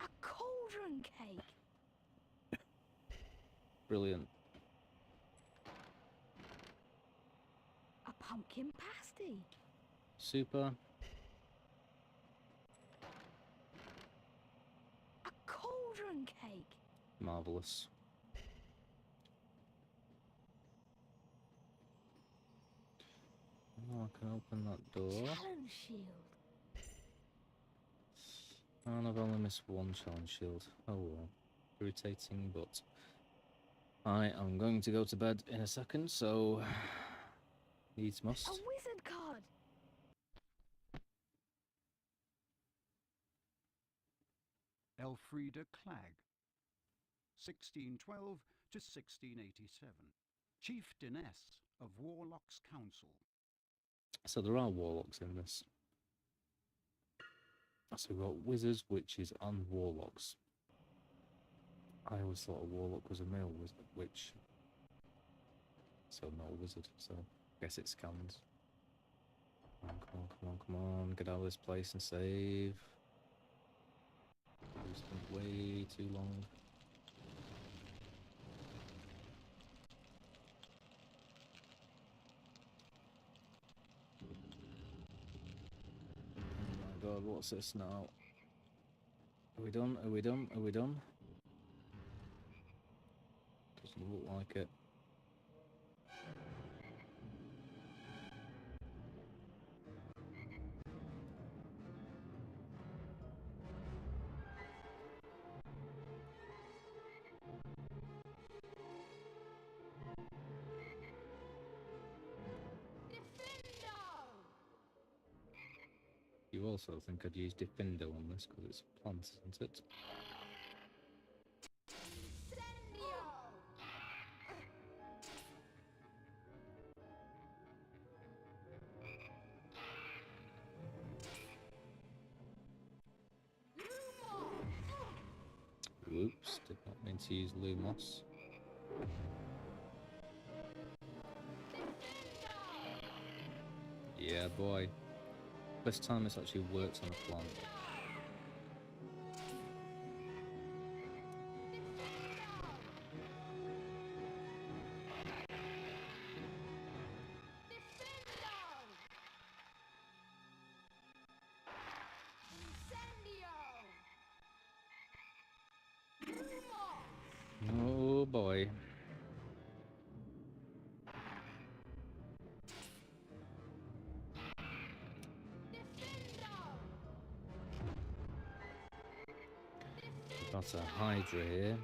[SPEAKER 3] A cauldron cake.
[SPEAKER 2] Brilliant.
[SPEAKER 3] A pumpkin pasty.
[SPEAKER 2] Super.
[SPEAKER 3] A cauldron cake.
[SPEAKER 2] Marvellous. Oh, I can open that door.
[SPEAKER 3] Challenge shield.
[SPEAKER 2] And I've only missed one challenge shield. Oh well. Irritating, but I am going to go to bed in a second, so needs must.
[SPEAKER 3] A wizard card.
[SPEAKER 1] Elfrida Clegg, 1612 to 1687, Chieftainess of Warlock's Council.
[SPEAKER 2] So there are warlocks in this. So we've got wizards, witches, and warlocks. I always thought a warlock was a male witch. So not a wizard, so I guess it scans. Come on, come on, come on, come on. Get out of this place and save. We spent way too long. Oh my god, what's this now? Are we done? Are we done? Are we done? Doesn't look like it. You also think I'd use Defendo on this because it's a plant, isn't it? Whoops, did not mean to use Lumos. Yeah, boy. First time it's actually worked on a plant. Oh boy. Got a Hydra here.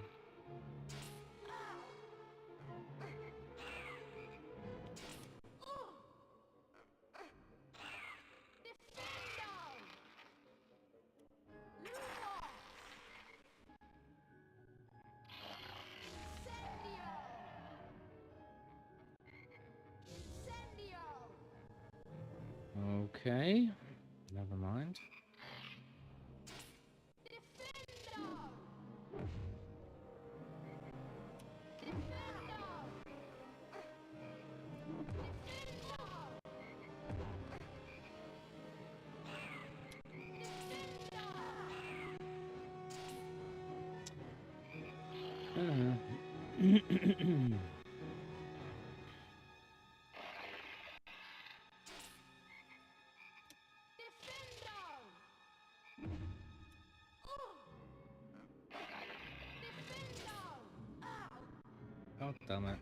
[SPEAKER 2] Okay, never mind. Oh, damn it.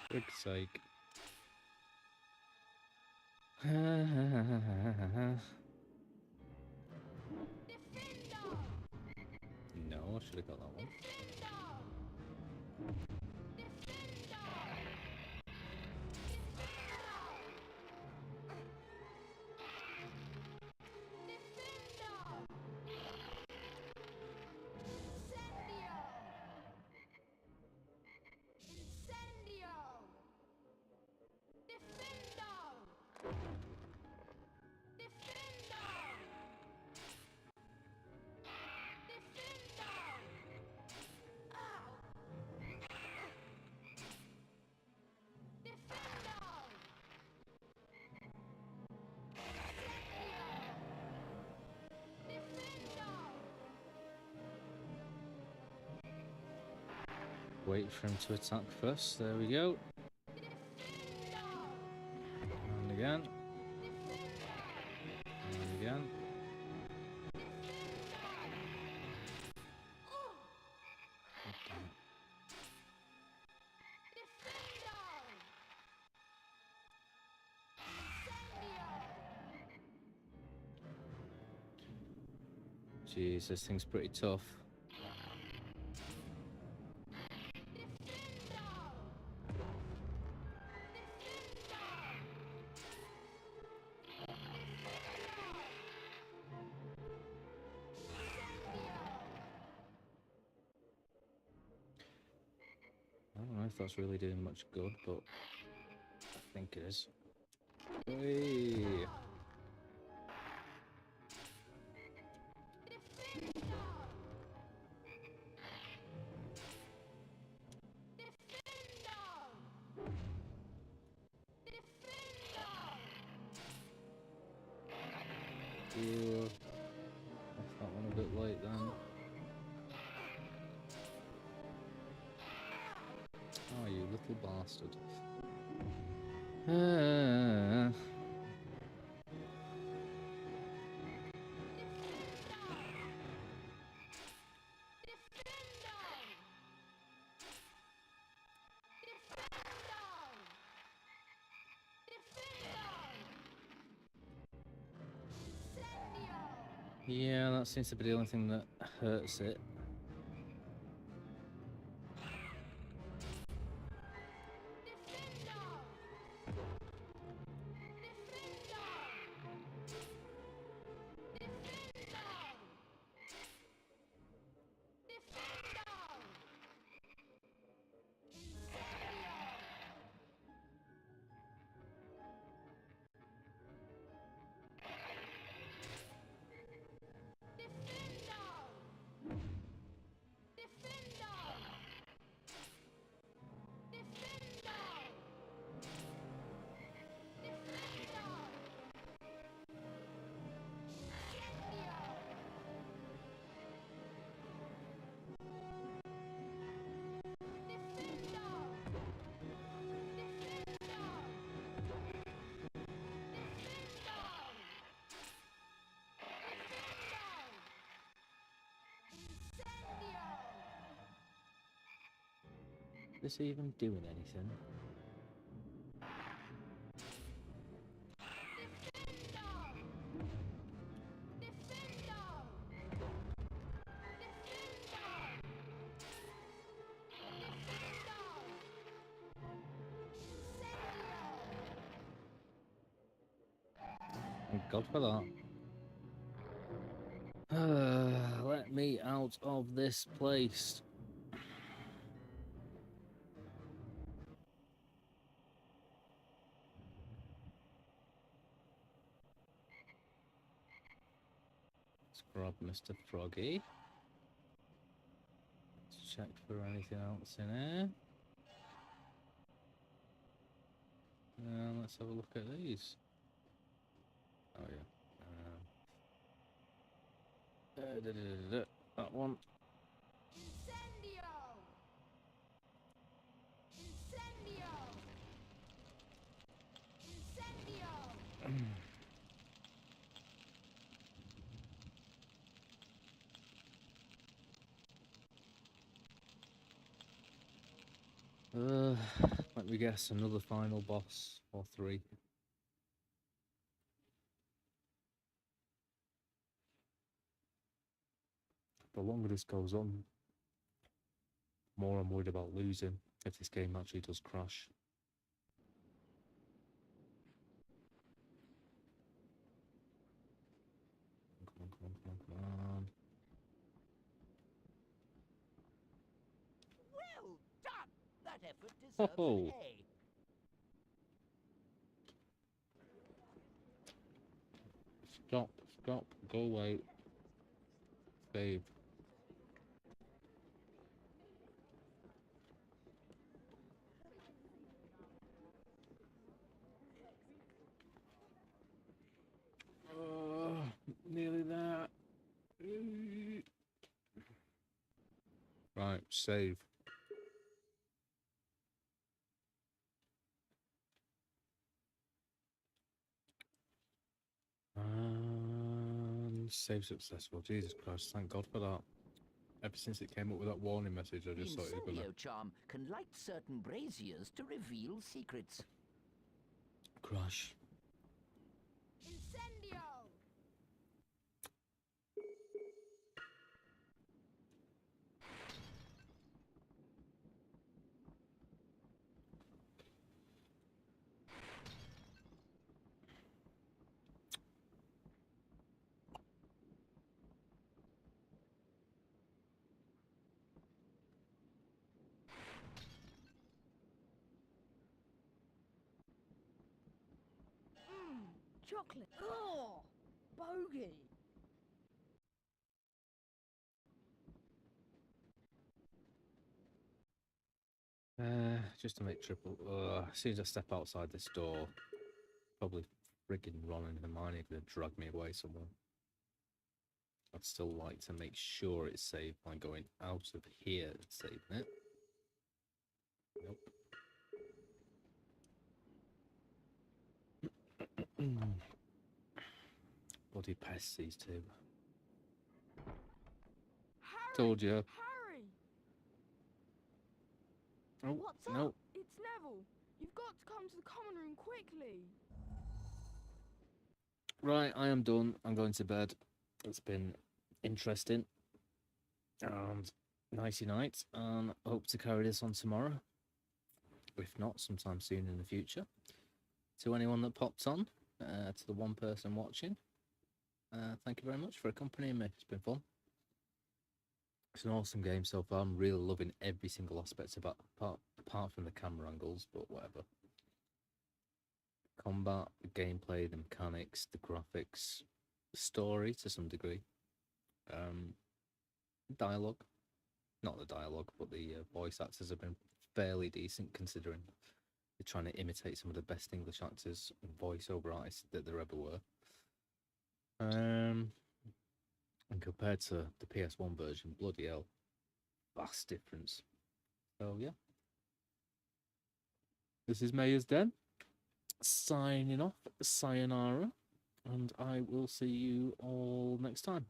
[SPEAKER 2] Frig's sake. No, I should have got that one. Wait for him to attack first. There we go. And again. And again. Jeez, this thing's pretty tough. I don't know if that's really doing much good, but I think it is. Hey. Ooh, left that one a bit late then. Oh, you little bastard. Yeah, that seems to be the only thing that hurts it. this even doing anything? Thank God for that. Let me out of this place. Let's grab Mr. Froggy. Let's check for anything else in here. Let's have a look at these. Oh yeah. That one.
[SPEAKER 3] Incendio! Incendio! Incendio!
[SPEAKER 2] Let me guess, another final boss or 3. The longer this goes on, the more I'm worried about losing if this game actually does crash. Come on, come on, come on, come on.
[SPEAKER 6] Well done! That effort deserves
[SPEAKER 2] Oh.
[SPEAKER 6] an A.
[SPEAKER 2] Stop, stop, go away. Save. Nearly there. Right, save. And save successful. Jesus Christ, thank God for that. Ever since it came up with that warning message, I
[SPEAKER 6] The
[SPEAKER 2] just thought it was gonna
[SPEAKER 6] incendio charm can light certain braziers to reveal secrets.
[SPEAKER 2] crash.
[SPEAKER 3] Incendio!
[SPEAKER 13] Chocolate. Oh, bogey.
[SPEAKER 2] Just to make triple. As soon as I step outside this door, probably friggin' Ron and Hermione are gonna drag me away somewhere. I'd still like to make sure it's safe by going out of here and saving it. Nope. Bloody pests, these two.
[SPEAKER 11] Harry!
[SPEAKER 2] Told you.
[SPEAKER 11] Harry!
[SPEAKER 2] Oh,
[SPEAKER 11] What's
[SPEAKER 2] no.
[SPEAKER 11] up? It's Neville. You've got to come to the common room quickly.
[SPEAKER 2] Right, I am done. I'm going to bed. It's been interesting and nicey night, and I hope to carry this on tomorrow. If not, sometime soon in the future. To anyone that popped on, to the one person watching, thank you very much for accompanying me. It's been fun. It's an awesome game so far. I'm really loving every single aspect about apart from the camera angles, but whatever. Combat, the gameplay, the mechanics, the graphics, the story to some degree. Dialogue. Not the dialogue, but the voice actors have been fairly decent considering they're trying to imitate some of the best English actors and voiceover artists that there ever were. And compared to the PS1 version, bloody hell, vast difference. So yeah. This is Mayor's Den, signing off, sayonara, and I will see you all next time.